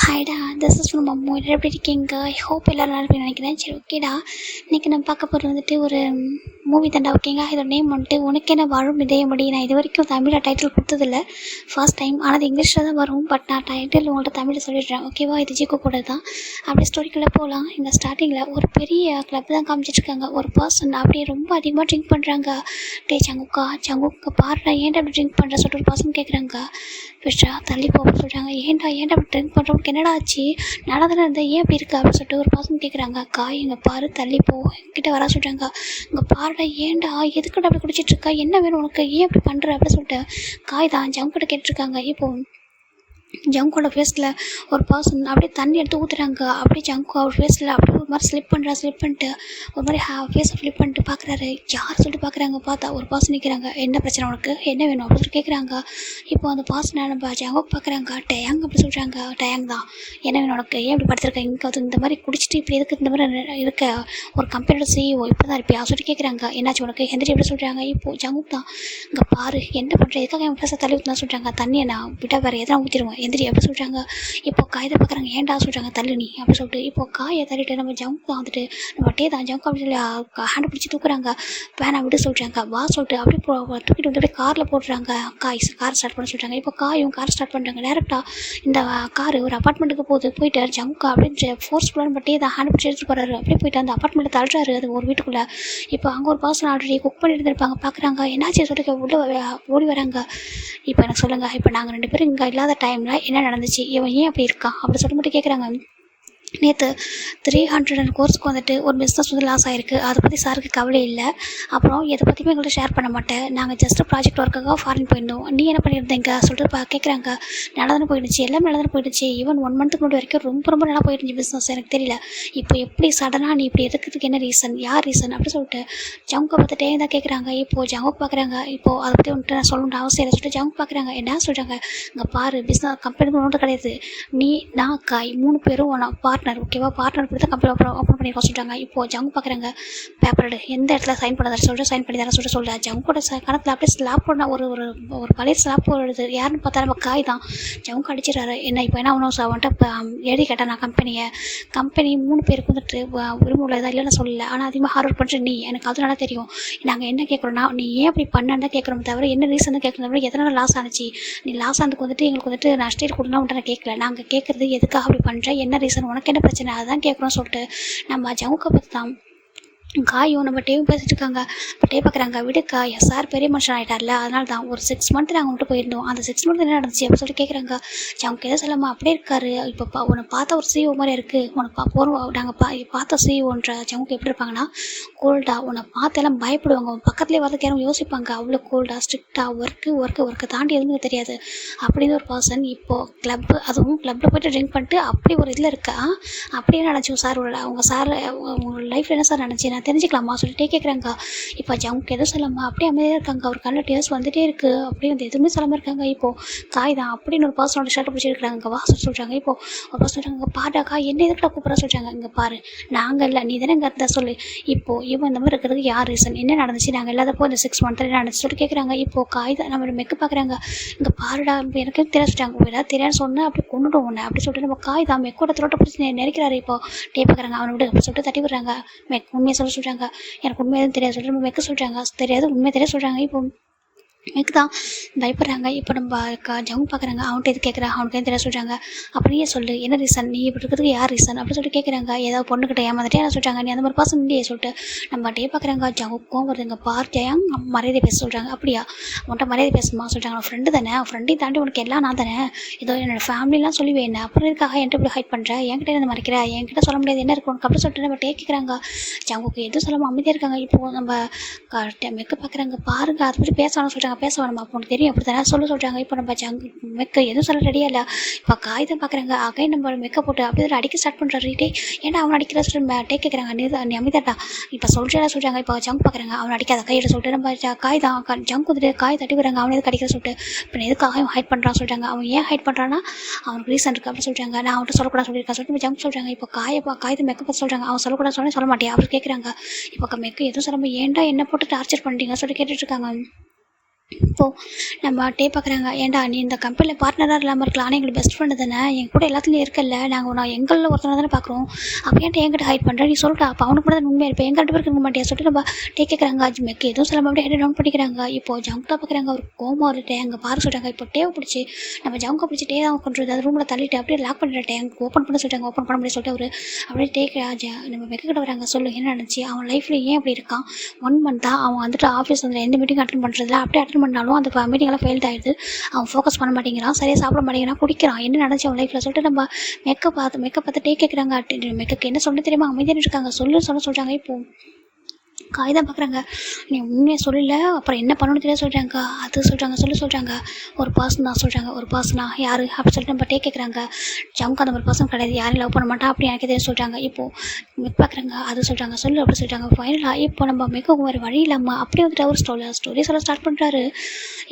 ஹாய்டா, this is from Ammu. எல்லாரும் எப்படி இருக்கீங்க? ஐ ஹோப் எல்லோரும் நல்லா இருப்பீங்கன்னு நினைக்கிறேன். சரி, ஓகேடா. இன்றைக்கி நம்ம பார்க்க போகிறது வந்துட்டு ஒரு மூவி தாண்டா. ஓகேங்க, இதோட நேம் வந்துட்டு உனக்கு என்ன வாழும் இதயமடி. நான் இது வரைக்கும் தமிழில் டைட்டில் கொடுத்ததில்ல, ஃபர்ஸ்ட் டைம். ஆனால் அது இங்கிலீஷில் தான் வரும். பட் நான் டைட்டில் உங்கள்கிட்ட தமிழில் சொல்லிடுறேன், ஓகேவா? இது ஜிக்கு கூட தான். அப்படியே ஸ்டோரிக்குள்ளே போகலாம். இங்கே ஸ்டார்டிங்கில் ஒரு பெரிய கிளப் தான் காமிச்சிட்ருக்காங்க. ஒரு பர்சன் அப்படியே ரொம்ப அதிகமாக ட்ரிங்க் பண்ணுறாங்க. டே சங்குக்கா பாருடா, ஏன்டா அப்படி ட்ரிங்க் பண்ணுற சொல்லிட்டு ஒரு பர்சன் கேட்குறாங்க. பிஷ்டா தள்ளி போக சொல்கிறாங்க. ஏன்டா அப்படி ட்ரிங்க் பண்ணுறவங்களுக்கு என்னடா ஆச்சு? நல்லா தானே இருந்தால் ஏன் அப்படி இருக்குது அப்படின்னு சொல்லிட்டு ஒரு பர்சன் கேட்குறாங்க. அக்கா இங்கே பாரு, தள்ளி போ, கிட்ட வர சொல்கிறாங்க. இங்கே பாருடா, ஏன்டா எதுக்கிட்ட அப்படி குடிச்சிட்ருக்கா, என்ன வேணும் உனக்கு, ஏன் அப்படி பண்ணுற அப்படின்னு சொல்லிட்டு காய் தான் ஜங்கிட்ட கேட்டிருக்காங்க. இப்போது ஜங்கோட ஃபேஸில் ஒரு பர்சன் அப்படியே தண்ணி எடுத்து ஊற்றுறாங்க. அப்படியே ஜங்கு அவர் ஃபேஸில் அப்படியே ஒரு மாதிரி ஸ்லிப் பண்ணிட்டு ஒரு மாதிரி ஃபேஸை ஃப்ளிப் பண்ணிட்டு பார்க்குறாரு. யார் சொல்லிட்டு பார்க்குறாங்க. பார்த்தா ஒரு பர்சன் நிற்கிறாங்க. என்ன பிரச்சனை உனக்கு, என்ன வேணும் அப்படின்னு சொல்லி கேட்குறாங்க. இப்போ அந்த பர்சனை நம்ம ஜங்கோ பார்க்குறாங்க. டயாங் அப்படி சொல்கிறாங்க. டயாங் தான், என்ன வேணும் உனக்கு, ஏன் இப்படி படுத்திருக்க, இங்கே அது இந்த மாதிரி குடிச்சிட்டு இப்படி எதுக்கு இந்த மாதிரி இருக்க, ஒரு கம்பெனியோட சிஇஓ இப்போ தான் இருப்பியா சொல்லிட்டு கேட்குறாங்க. என்னாச்சு உனக்கு, எந்திரி எப்படி சொல்கிறாங்க. இப்போது ஜங்கு தான், இங்கே பாரு என்ன பண்ணுற, எதுக்காக என் ஃபேஸை தள்ளி ஊற்றினா சொல்கிறாங்க. தண்ணியை நான் விட்டால் வேறு எதனா ஊற்றிடுவேன், எந்திரி அப்படி சொல்கிறாங்க. இப்போ காயத்தை பார்க்குறாங்க. ஏன்டா சொல்கிறாங்க, தள்ளு நீ அப்படி சொல்லிட்டு. இப்போ காயை தள்ளிட்டு நம்ம ஜங்கு தான் வந்துட்டு நம்ம டே தான் ஜங்கு அப்படி சொல்லி ஹேண்டை பிடிச்சி தூக்குறாங்க. வேணா விட்டு சொல்கிறாங்க. வா சொல்லிட்டு அப்படியே தூக்கிட்டு வந்துட்டு காரில் போடுறாங்க. கார் ஸ்டார்ட் பண்ண சொல்கிறாங்க. இப்போ காயும் கார் ஸ்டார்ட் பண்ணுறாங்க. டேரெக்டாக இந்த கார் ஒரு அப்பார்ட்மெண்ட்டுக்கு போயிட்டு ஜங்கு அப்படியே ஃபோர்ஸ்ஃபுல்லாக நம்ம டே தான் ஹேண்ட் பிடிச்சி எடுத்துட்டு போகிறாரு. அப்படியே போயிட்டு அந்த அப்பார்ட்மெண்ட்டை தள்ளுறாரு. அது ஒரு வீட்டுக்குள்ளே. இப்போ அங்கே ஒரு பர்சன் ஆல்ரெடி குக் பண்ணிட்டு இருந்திருப்பாங்க. பார்க்குறாங்க. என்னாச்சு சொல்லிட்டு உள்ளே ஓடி வராங்க. இப்போ எனக்கு சொல்லுங்கள், இப்போ நாங்கள் 2 பேரும் இங்கே இல்லாத டைமில் என்ன நடந்துச்சு, இவன் ஏன் அப்படி இருக்கான் அப்படி சொல்லிட்டு மட்டும் கேட்குறாங்க. நேற்று 300 கோர்ஸ்க்கு வந்துட்டு ஒரு பிஸ்னஸ் வந்து லாஸ் ஆகிருக்கு. அதை பற்றி சாருக்கு கவலை இல்லை. அப்புறம் எதை பற்றியுமே எங்கள்கிட்ட ஷேர் பண்ண மாட்டேன். நாங்கள் ஜஸ்ட்டு ப்ராஜெக்ட் ஒர்க்காக ஃபாரின் போயிருந்தோம். நீ என்ன பண்ணியிருந்தீங்க சொல்லிட்டு கேட்குறாங்க. நல்லா தானே போயிடுச்சு, எல்லாமே நல்லா தானே போயிடுச்சு. ஈவன் 1 மந்த்துக்கு முன்னாடி வரைக்கும் ரொம்ப நல்லா போயிடுச்சு பிஸ்னஸ். எனக்கு தெரியல இப்போ எப்படி சடனாக நீ இப்படி இருக்கிறதுக்கு என்ன ரீசன், யார் ரீசன் அப்படி சொல்லிட்டு ஜவுங்க பார்த்துட்டே தான் கேட்குறாங்க. இப்போது ஜவுங்க பார்க்குறாங்க. இப்போது அதை பற்றி வந்துட்டு நான் சொல்லணுன்ற அவசியம் இல்லை சொல்லிட்டு ஜவுங்க பார்க்குறாங்க. என்ன சொல்கிறாங்க. இங்கே பாரு, பிஸ்னஸ் கம்பெனிக்கு ஒன்றும் கிடையாது. நீ நான் காய் 3 பேரும் பார்ட்னர், ஓகேவா? பார்ட்னர் இப்படி தான் கம்பெனி ஓப்பன் பண்ணியிருக்கோம் சொல்கிறாங்க. இப்போது ஜங்கு பார்க்குறாங்க. பேப்பர் எந்த இடத்துல சைன் பண்ண சொல்லிட்டு சைன் பண்ணி தர சொல்லிட்டு ஜங்கோட கணத்தில் அப்படியே ஸ்லாப் பண்ண ஒரு பழைய ஸ்லாப் போடுறது. யாருன்னு பார்த்தா நம்ம காய் தான். ஜங்கு அடிச்சிடறாரு. என்ன இப்போ என்ன ஒன்றும் வந்துட்டு எழுதி கேட்டேன் நான் கம்பெனி 3 பேருக்கு வந்துட்டு உரிமை உள்ளதா இல்லைன்னு சொல்லலை. ஆனால் அதிகமாக ஹார்ட் ஒர்க் பண்ணுற நீ, எனக்கு அது நல்லா தெரியும். நாங்கள் என்ன கேட்குறோன்னா, நீ ஏன் அப்படி பண்ணான்னு தான் கேட்குறோம் தவிர என்ன ரீசன் கேட்குறோம் தவிர எதனால் லாஸ் ஆனிச்சு. நீ லாஸ் ஆனதுக்கு வந்துட்டு எங்களுக்கு வந்துட்டு நஷ்டம் கொடுனா வந்துட்டு நான் கேட்கல. நாங்கள் கேட்குறது எதுக்காக அப்படி பண்ணுறேன், என்ன ரீசன், உனக்கு என்ன பிரச்சனை, அதான் கேட்குறோம் சொல்லிட்டு நம்ம ஜவுக்க பற்றி தான் காயும் நம்ம டேவும் பேசிட்டு இருக்காங்க. இப்போ டே பார்க்குறாங்க. விடுக்கா, சார் பெரிய மனுஷன் ஆகிட்டார்ல, அதனால தான் ஒரு 6 மந்த் நாங்கள் வந்துட்டு போயிருந்தோம். அந்த 6 மந்த் என்ன நடந்துச்சு அப்படின்னு சொல்லிட்டு கேட்குறாங்க. அவங்க எதாவது சொல்லாமல் அப்படியே இருக்காரு. இப்போ உன்னை பார்த்தா ஒரு சிஇஓ மாதிரி இருக்குது. உன்னை நாங்கள் பார்த்த சிஇஓன்ற ஜவுக்கு எப்படி இருப்பாங்கன்னா, கோல்டா, உன்னை பார்த்தெல்லாம் பயப்படுவாங்க. உன் பக்கத்துலேயே வரதுக்கு யாரும் யோசிப்பாங்க. அவ்வளோ கோல்டாக ஸ்ட்ரிக்டாக ஒர்க்கு தாண்டி எதுவுமே தெரியாது அப்படின்னு ஒரு பர்சன். இப்போது அதுவும் கிளப்பில் போய்ட்டு ட்ரிங்க் பண்ணிட்டு அப்படி ஒரு இதில் இருக்கா. அப்படியே நினச்சி சார் அவங்க சார் உங்களோட லைஃப்பில் என்ன சார் நினச்சி நான் தெரிஞ்சுக்கலாமா சொல்லிட்டே கேட்குறாங்க. இப்போ ஜவுக்கு எதுவும் சொல்லாமா அப்படியே அமைதியாக இருக்காங்க. அவர் கண்ணில் டேர்ஸ் வந்துகிட்டே இருக்குது. அப்படியே வந்து எதுவுமே சொல்லாமல் இருக்காங்க. இப்போது காய் தான் அப்படின்னு ஒரு பர்சனோட ஷர்ட்டை பிடிச்சிருக்காங்க. இங்கே வா சொல்கிறாங்க. இப்போது ஒரு பர்சன் சொல்கிறாங்க. பாடாக்கா என்ன எதுக்கிட்ட கூப்பிட்ற சொல்கிறாங்க. இங்கே பாரு, நாங்கள் இல்லை, நீ தானே இங்கே இருந்தால் சொல்லு. இப்போது இவன் இந்த மாதிரி இருக்கிறதுக்கு யார் ரீசன், என்ன நடந்துச்சு, நாங்கள் இல்லாதப்போ இந்த 6 மந்த் என்ன நடந்துச்சு சொல்லிட்டு கேட்குறாங்க. இப்போது காய் தான் நம்ம மெக்கு பார்க்குறாங்க. இங்கே பாருடா, எனக்கு தெரியாது சொல்லிட்டாங்க. ஏதாவது தெரியாதுன்னு சொன்னால் அப்படி கொண்டுட்டு ஒன்று அப்படி சொல்லிட்டு நம்ம காய் தான் மெக்கோட த்ரோட்டை பிடிச்சி நெரிக்கிறாரு. இப்போ டே பார்க்குறாங்க. அவனை விடு சொல்லிட்டு தட்டி விடுறாங்க. உண்மையை சொல்கிறாங்க. எனக்கு உண்மை எதுவும் தெரியாது சொல்லிட்டு நம்ம மெக்க சொல்கிறாங்க. தெரியாது உண்மை தெரியாது சொல்கிறாங்க. இப்போ மெக்கு தான் பயப்படுறாங்க. இப்போ நம்ம ஜவுங்க பார்க்குறாங்க. அவன்கிட்ட எது கேட்குறா, அவனுக்கு எதுவும் தெரியாது சொல்கிறாங்க. அப்படியே சொல்லு, என்ன ரீசன், நீ இப்படி இருக்கிறதுக்கு யார் ரீசன் அப்படின்னு சொல்லிட்டு கேட்குறாங்க. ஏதாவது பொண்ணுக்கிட்ட ஏமாந்துட்டே என்ன சொல்கிறாங்க, நீ அந்த மாதிரி பர்சன் இல்லையே சொல்லிட்டு நம்ம டே பார்க்குறாங்க. ஜவுக்கும் வருதுங்க. பார்த்தியாங்க மரியாதை பேச சொல்கிறாங்க. அப்படியா, உன்கிட்ட மரியாதை பேசணுமா சொல்கிறாங்க. அவன் ஃப்ரெண்டு தானே, அவன் ஃப்ரெண்டையும் தாண்டி உனக்கு எல்லாம் நான் தானே, ஏதோ என்னோடய ஃபேமிலிலாம் சொல்லுவேன். என்ன அப்புறம் இருக்காக என்கிட்ட இப்படி ஹைட் பண்ணுறேன், என்கிட்ட என்ன மறைக்கிற, என்கிட்ட சொல்ல முடியாது என்ன இருக்கு உனக்கு அப்படி சொல்லிட்டு நம்ம டே கேட்குறாங்க. ஜவுக்கு எதுவும் சொல்லாமல் அமைதியாக இருக்காங்க. இப்போது நம்ம மெக்கு பார்க்குறாங்க. பாருங்க, அதை பற்றி பேசணும்னு சொல்கிறாங்க. பேச வேணுமா, அப்போ உனக்கு தெரியும் அப்படி தானே சொல்கிறாங்க. இப்போ நம்ம மெக்கு எதுவும் சொல்ல ரெடியாக இல்லை. இப்போ காகிதம் பார்க்குறாங்க. அகை நம்ம மெக்க போட்டு அப்படியே அடிக்க ஸ்டார்ட் பண்ணுறாரு. டே ஏன்னா அவன் அடிக்கிற சொல்லிட்டு டே கேட்குறாங்க. நீ அமைதியாட்டா இப்போ சொல்கிறாங்க. இப்போ ஜங்க் பார்க்குறாங்க. அவன் அடிக்காத கையிட சொல்லிட்டு நம்ம காய் தான் ஜங்க் வந்துட்டு காய் தட்டி விடுறாங்க. அவன் எதுக்கு அடிக்கிற சொல்லிட்டு இப்போ எதுக்காக அவன் ஹைட் பண்ணுறான்னு சொல்கிறாங்க. அவன் ஏன் ஹைட் பண்ணுறான்னா அவனுக்கு ரீசன் இருக்குது அப்படின்னு சொல்கிறாங்க. நான் அவன்கிட்ட சொல்லக்கூடாது சொல்லியிருக்கேன் சொல்லிட்டு ஜங்க் சொல்கிறாங்க. இப்போ காயத்தை மெக்க பார்த்து சொல்கிறாங்க. அவன் சொல்லக்கூடாது சொல்ல மாட்டேன் அப்படி கேட்குறாங்க. இப்போ மெக்கு எதுவும் சொல்லாமல் ஏன்டா என்ன போட்டு டார்ச்சர் பண்ணிட்டீங்க சொல்லிட்டு கேட்டுட்ருக்காங்க. இப்போது நம்ம டே பார்க்குறாங்க, ஏன்டா நீ இந்த கம்பெனியில் பார்ட்னராக இல்லாமல் இருக்கலாம், ஆனால் எங்களுக்கு பெஸ்ட் ஃப்ரெண்டு தானே, என் கூட எல்லாத்துலேயும் இருக்கல, நான் எங்களில் ஒருத்தனை தானே பார்க்குறோம், அப்போ ஏன்ட்ட என்கிட்ட ஹைட் பண்ணுறேன், நீ சொல்லிட்டா அப்போ அவனுக்கு கூட தான் உண்மையாக இருப்பேன், எங்கள் 2 பேருக்கு இருக்க மாட்டேன் சொல்லிட்டு நம்ம டே கேட்குறாங்க. மெக்கு எதுவும் சொல்லாமல் அப்படியே ஹெட் டவுன் பண்ணிக்கிறாங்க. இப்போது ஜங்க் தான் பார்க்குறாங்க, ஒரு கோமா ஒரு டேங்க பாரு சொல்கிறாங்க. இப்போ டேவை பிடிச்சி நம்ம ஜங்கை பிடிச்சி டே தான் கொண்டு அது ரூமில் தள்ளிட்டு அப்படியே லாக் பண்ணிட்டு டேங்க் ஓப்பன் பண்ண சொல்லிட்டாங்க. ஓப்பன் பண்ண முடியும் சொல்லிட்டு அவர் அப்படியே நம்ம மெக்க கிட்ட வராங்க. சொல்லு என்ன நினச்சி அவன் லைஃப்பில் ஏன் அப்படி இருக்கான், 1 மந்த்தாக அவன் வந்துட்டு ஆஃபீஸ் வந்து எந்த மீட்டிங் அட்டன் பண்ணுறதில்ல, அப்படியே அட்டன் பண்ணாலும் அந்த மீட்டிங்கெல்லாம் ஃபெயில்ட் ஆகிடுது, அவன் ஃபோக்கஸ் பண்ண மாட்டேங்கிறான், சரியாக சாப்பிட மாட்டேங்கிறான், குடிக்கிறான், என்ன நடந்துச்சு அவன் லைஃப்பில் சொல்லிட்டு நம்ம மெக்க பார்த்து டே கேட்குறாங்க. மெக்கக்கு என்ன சொல்ல தெரியுமா, அமைதியாக இருக்காங்க. சொல்கிறாங்க. இப்போது காகிதம் பார்க்குறாங்க, நீ உண்மையாக சொல்லல, அப்புறம் என்ன பண்ணணும்னு தெரியாது சொல்கிறாங்க. அது சொல்கிறாங்க. ஒரு பர்சன் தான் சொல்கிறாங்க. ஒரு பர்சனா யார் அப்படி சொல்லிட்டு நம்ம டே கேட்குறாங்க. ஜங்க் அந்த ஒரு பர்சன் கிடையாது, யாரும் லவ் பண்ண மாட்டா அப்படி எனக்கு தெரியும் சொல்கிறாங்க. இப்போது மெக் பார்க்குறாங்க. அது சொல்கிறாங்க. சொல்லு அப்படி சொல்கிறாங்க. ஃபைனலாக இப்போ நம்ம மெக்கு வேறு வழி இல்லாமல் அப்படியே வந்துட்டு அவர் ஸ்டோரி சொல்ல ஸ்டார்ட் பண்ணுறாரு.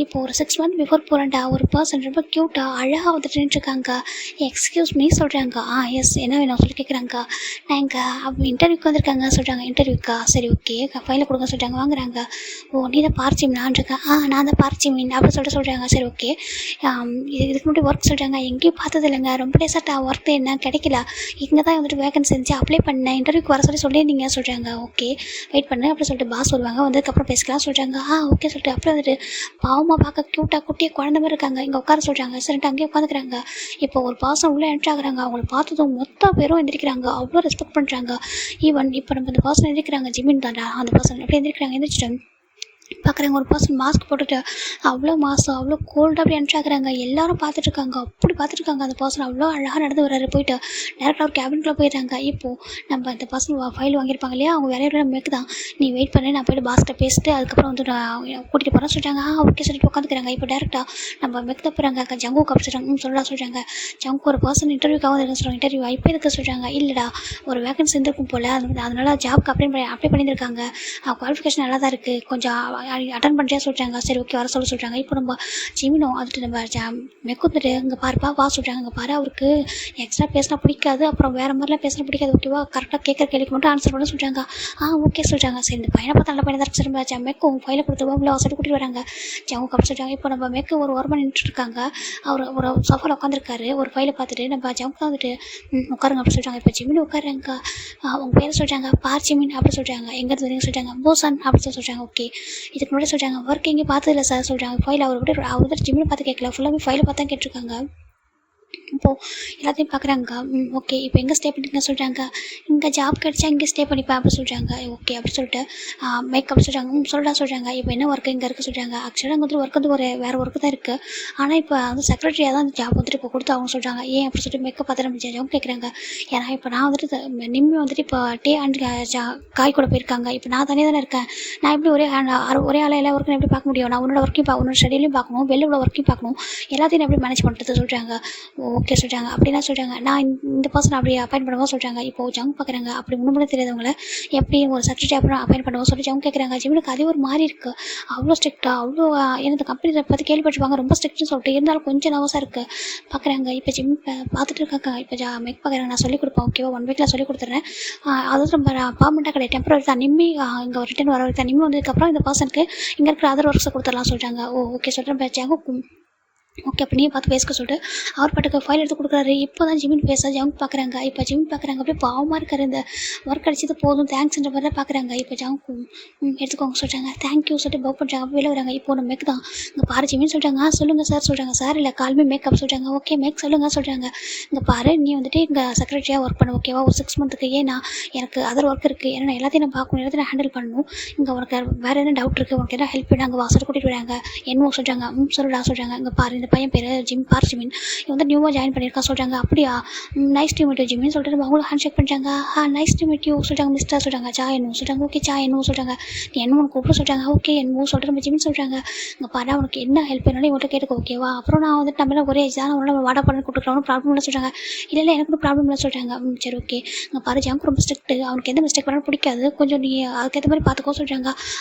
இப்போது ஒரு 6 மந்த் பிஃபோர் போகிறேன்டா, ஒரு பர்சன் ரொம்ப க்யூட்டாக அழகாக வந்துட்டு நின்றுருக்காங்க. எக்ஸ்கியூஸ் மீ சொல்கிறாங்க. எஸ் என்ன வேணும் சொல்லி கேட்குறாங்க. நான் இங்கே இன்டர்வியூக்கு வந்திருக்காங்க சொல்கிறாங்க. இன்டர்வியூக்கா, சரி ஓகே ஃபைலை கொடுங்க சொல்லிட்டாங்க. வாங்குறாங்க. ஓ நீ தான் பார்ச்சிமினான் இருக்கேன். நான் தான் பார்ச்சிமின் அப்படின்னு சொல்கிறாங்க. சரி ஓகே இதுக்கு முன்னாடி ஒர்க் சொல்கிறாங்க. எங்கேயும் பார்த்தது இல்லைங்க, ரொம்ப டேஸாக ஒர்க் என்ன கிடைக்கல, இங்கே தான் வந்துட்டு வேகன்சி இருந்துச்சு, அப்ளை பண்ணேன், இன்டர்வியூக்கு வர சொல்லியிருந்தீங்க சொல்கிறாங்க. ஓகே வெயிட் பண்ணு அப்படி சொல்லிட்டு பாஸ் வருவாங்க, வந்ததுக்கப்புறம் பேசிக்கலாம் சொல்கிறாங்க. ஓகே சொல்லிட்டு அப்புறம் வந்துட்டு பாவமாக பார்க்க க்யூட்டாக குட்டியாக குழந்த மாதிரி இருக்காங்க, இங்கே உட்கார சொல்கிறாங்க. சரிட்டு அங்கேயே உட்காந்துக்கிறாங்க. இப்போ ஒரு பாசம் உள்ளே என்ட்ரு ஆகுறாங்க. அவங்கள பார்த்ததும் மொத்த பேரும் எந்திரிக்கிறாங்க, அவ்வளோ ரெஸ்பெக்ட் பண்ணுறாங்க. ஈவன் இப்போ நம்ம இந்த பர்சன் எந்திரிக்கிறாங்க, ஜிமின் தாண்டா அந்த பர்சன் அப்படி எந்திரிக்கிறாங்க. எந்திரிச்சிட்டு பார்க்குறாங்க. ஒரு பர்சன் மாஸ்க் போட்டுட்டு அவ்வளோ மாதம் அவ்வளோ கோல்டாக அப்படி என்ட்ராகிறாங்க. எல்லாரும் பார்த்துட்ருக்காங்க, அப்படி பார்த்துட்ருக்காங்க. அந்த பர்சன் அவ்வளோ அழகாக நடந்து வர்றாரு. போயிட்டு டேரெக்டாக ஒரு கேபின்குள்ளே போயிடுறாங்க. இப்போது நம்ம அந்த பர்சன் ஃபைல் வாங்கியிருப்பாங்க இல்லையா, அவங்க வேலையோட மேக்கு தான், நீ வெயிட் பண்ணி நான் போய்ட்டு பாஸ்கிட்ட பேசிட்டு அதுக்கப்புறம் வந்து நான் கூட்டிகிட்டு போகிறேன்னு சொல்லிட்டாங்க. ஓகே சொல்லிட்டு உட்காந்துக்கிறாங்க. இப்போ டேரெக்டாக நம்ம மெக்கு தான் போகிறாங்க. ஜங்குக்கு அப்படி சொல்கிறாங்க. சொல்கிறாங்க ஜங்கு ஒரு பர்சன் இன்டர்வியூக்காக வந்து சொல்கிறாங்க. இன்டர்வியூ இப்போ எதுக்கு சொல்கிறாங்க, இல்லைடா ஒரு வேகன்சி இருந்திருக்கும் போல், அதனால ஜாப்க்கு அப்ளை பண்ணியிருக்காங்க, குவாலிஃபிகேஷன் நல்லா தான் இருக்குது, கொஞ்சம் அட்டன் பண்ணுறேன் சொல்கிறாங்க. சரி ஓகே வர சொல்கிறாங்க. இப்போ நம்ம ஜிமினோ அதுட்டு நம்ம மெக்குந்துட்டு இங்கே பாருப்பா வா சொல்கிறாங்க. இங்கே பாரு அவருக்கு எக்ஸ்ட்ரா பேசினா பிடிக்காது, அப்புறம் வேறு மாதிரிலாம் பேசினா பிடிக்காது, ஓகேவா கரெக்டாக கேட்குற கேள்விக்கு மட்டும் ஆன்சர் பண்ண சொல்கிறாங்க. ஓகே சொல்கிறாங்க. சரி இந்த பையனை பார்த்தா நல்ல பையனை தான் சொல்லுங்க. மெக்கு ஃபைலை கொடுத்து உள்ள வசதி கூட்டிகிட்டு வராங்க. அவங்க அப்படி சொல்கிறாங்க. இப்போ நம்ம மெக்கு ஒரு ஓரமாக நின்றுட்டுருக்காங்க. அவர் ஒரு சோஃபாவில் உட்காந்துருக்காரு. ஒரு ஃபைலை பார்த்துட்டு நம்ம ஜவுக்கு வந்துட்டு உட்காருங்க அப்படி சொல்கிறாங்க. இப்போ ஜிமின் உட்காருங்க. அவங்க பேர் சொல்கிறாங்க பார்ச்சிமின் அப்படி சொல்கிறாங்க. எங்கேருந்து வரீங்க சொல்கிறாங்க. போசன் அப்படி சொல்கிறாங்க. ஓகே இதுக்கு முன்னாடி சொல்கிறாங்க ஒர்க் எங்கேயும் பார்த்ததில்ல சார் சொல்கிறாங்க. ஃபைல் அவர் ஜிம்மில் பார்த்து கேட்கல, ஃபுல்லாகவே ஃபைலை பார்த்து தான் கேட்டிருக்காங்க. இப்போது எல்லாத்தையும் பார்க்குறாங்க. ஓகே இப்போ எங்கே ஸ்டே பண்ணிங்க சொல்கிறாங்க. இங்கே ஜாப் கிடச்சா இங்கே ஸ்டே பண்ணிப்பேன் அப்படி சொல்கிறாங்க. ஓகே அப்படி சொல்லிட்டு மேக்கப் சொல்கிறாங்க. சொல்கிறாங்க இப்போ என்ன ஒர்க்கு இங்கே இருக்குது சொல்கிறாங்க. ஆக்சுவலாக அங்கே வந்து ஒர்க் வந்து வேறு ஒர்க்கு தான் இருக்குது, ஆனால் இப்போ வந்து செக்ரட்டரியாக தான் ஜாப் வந்துட்டு இப்போ கொடுத்து அவங்க சொல்கிறாங்க. ஏன் அப்படி சொல்லிட்டு மேக்கப் பார்த்து நம்ம அவங்க கேட்குறாங்க. ஏன்னா இப்போ நான் வந்துட்டு நிம்மி வந்துட்டு இப்போ டே அண்ட் காய் கூட போயிருக்காங்க. இப்போ நான் தனியாக தானே இருக்கேன், நான் எப்படி ஒரே ஆளாக எல்லா ஒர்க்கும் எப்படி பார்க்க முடியும், நான் உன்னோட ஒர்க்கையும் உன்னோட ஷெடியூலையும் பார்க்கணும், வெளில உள்ள ஒர்க்கையும் பார்க்கணும், எல்லாத்தையும் எப்படி மேனேஜ் பண்ணுறது சொல்கிறாங்க. ஓகே சொல்கிறாங்க. அப்படின்னா சொல்கிறாங்க நான் இந்த பர்சன் அப்படி அப்பாயின்ட் பண்ணுவோம் சொல்கிறாங்க. இப்போது ஜங் பார்க்குறாங்க. அப்படி முன்னாடி தெரியாதவங்கள எப்படி ஒரு செக்ரட்டரி அப்புறம் அப்பாயின்ட் பண்ணுவோம் சொல்லி ஜங் கேட்குறாங்க. ஜிம்முக்கு அதே ஒரு மாதிரி இருக்குது, அவ்வளோ ஸ்ட்ரிக்டாக அவ்வளோ எனக்கு கம்பெனி பற்றி கேள்விப்பட்டிருப்பாங்க ரொம்ப ஸ்ட்ரிக்ட்னு சொல்லிட்டு, இருந்தாலும் கொஞ்சம் நர்வஸாக இருக்குது பார்க்குறாங்க. இப்போ ஜிம் பார்த்துட்டு இருக்காங்க. இப்போ மெக் பார்க்குறாங்க. நான் சொல்லிக் கொடுப்பேன் ஓகேவா, 1 வீக்கில் சொல்லிக் கொடுத்துட்றேன், அதாவது நம்ம பர்மனெண்ட்டாக கிடையாது டெம்பரரி தான், நிம்மி இங்கே ரிட்டன் வர வரைக்கும் நிம்மி வந்ததுக்கப்புறம் இந்த பர்சனுக்கு இங்கே இருக்கிற அதர் ஒர்க்ஸை கொடுத்துடலாம் சொல்கிறாங்க. ஓகே சொல்கிறேன் ஜங்கு ஓகே அப்போ நீ பார்த்து பேசுக்க சொல்லிட்டு அவர் பாட்டுக்கு ஃபைல் எடுத்து கொடுக்குறாரு. இப்போ தான் ஜிமின் பேச ஜவுக்கு பார்க்குறாங்க. இப்போ ஜிமின் பார்க்குறாங்க அப்படியே பாவமாக இருக்காரு, இந்த ஒர்க் கிடச்சது போதும் தேங்க்ஸ்ன்ற மாதிரி தான் பார்க்குறாங்க. இப்போ ஜவுக்கு எடுத்துக்கோங்க சொல்கிறாங்க. தேங்க்யூ சொல்லிட்டு பக் பண்ணுறாங்க. அப்போ வெளில வராங்க. இப்போ நம்ம மேக் தான் இங்கே பாரு ஜிமின் சொல்கிறாங்க. சொல்லுங்கள் சார் சொல்கிறாங்க. சார் இல்லை கால்மே மேக்கப் சொல்கிறாங்க. ஓகே மேக் சொல்லுங்கள் சொல்கிறாங்க. இங்கே பாரு நீ வந்துட்டு இங்கே செக்ரட்டரியாக ஒர்க் பண்ண ஓகேவா, ஒரு 6 மந்த்துக்கு, ஏன்னா எனக்கு அதர் ஒர்க் இருக்குது, ஏன்னா நான் எல்லாத்தையும் நான் பார்க்கணும், எல்லாத்தையும் நான் ஹேண்டில் பண்ணணும், இங்கே உனக்கு வேறு என்ன டவுட் இருக்குது, உனக்கு என்ன ஹெல்ப் பண்ணாங்க வாசல் கூட்டிகிட்டு வராங்க. என்னமோ சொல்கிறாங்க. சொல்லுடா சொல்கிறாங்க. இங்கே பாரு இந்த பையன் பேர் பார்ச்சிமின், இவன் வந்து நியூவாக ஜாயின் பண்ணியிருக்கா சொல்கிறாங்க. அப்படியா nice to meet you Jimin சொல்லிட்டு அவங்களும் ஹேண்ட் ஷேக் பண்ணுறாங்க. நைஸ் டு மீட் யூ சொல்கிறாங்க. மிஸ்டர் சொல்கிறாங்க. என்னமோ சொல்கிறாங்க. ஓகே என்னமோ சொல்கிறாங்க. நீ என்னமோ கூப்பிட சொல்கிறாங்க. ஓகே என்னமோ சொல்லிட்டு நம்ம ஜிமின் சொல்கிறாங்க. இங்கே பாரு உனக்கு என்ன ஹெல்ப் வேணாலும் இவங்கள்ட்ட கேட்டுக்க ஓகேவா, அப்புறம் நான் வந்துட்டு நம்ம ஒரே ஏஜ் தான், உன்னால வாடா பண்ணி கொடுக்குறவனும் ப்ராப்ளம் இல்லை சொல்கிறாங்க. இல்லை எனக்கு கூட ப்ராப்ளம் இல்லை சொல்கிறாங்க. சரி ஓகே இங்கே பாரு ஜாங்கு ரொம்ப ஸ்ட்ரிக்ட், அவனுக்கு எந்த மிஸ்டேக் பண்ணாலும் பிடிக்காது, கொஞ்சம் நீ அதுக்கேற்ற மாதிரி பார்த்துக்கோ சொல்கிறாங்க.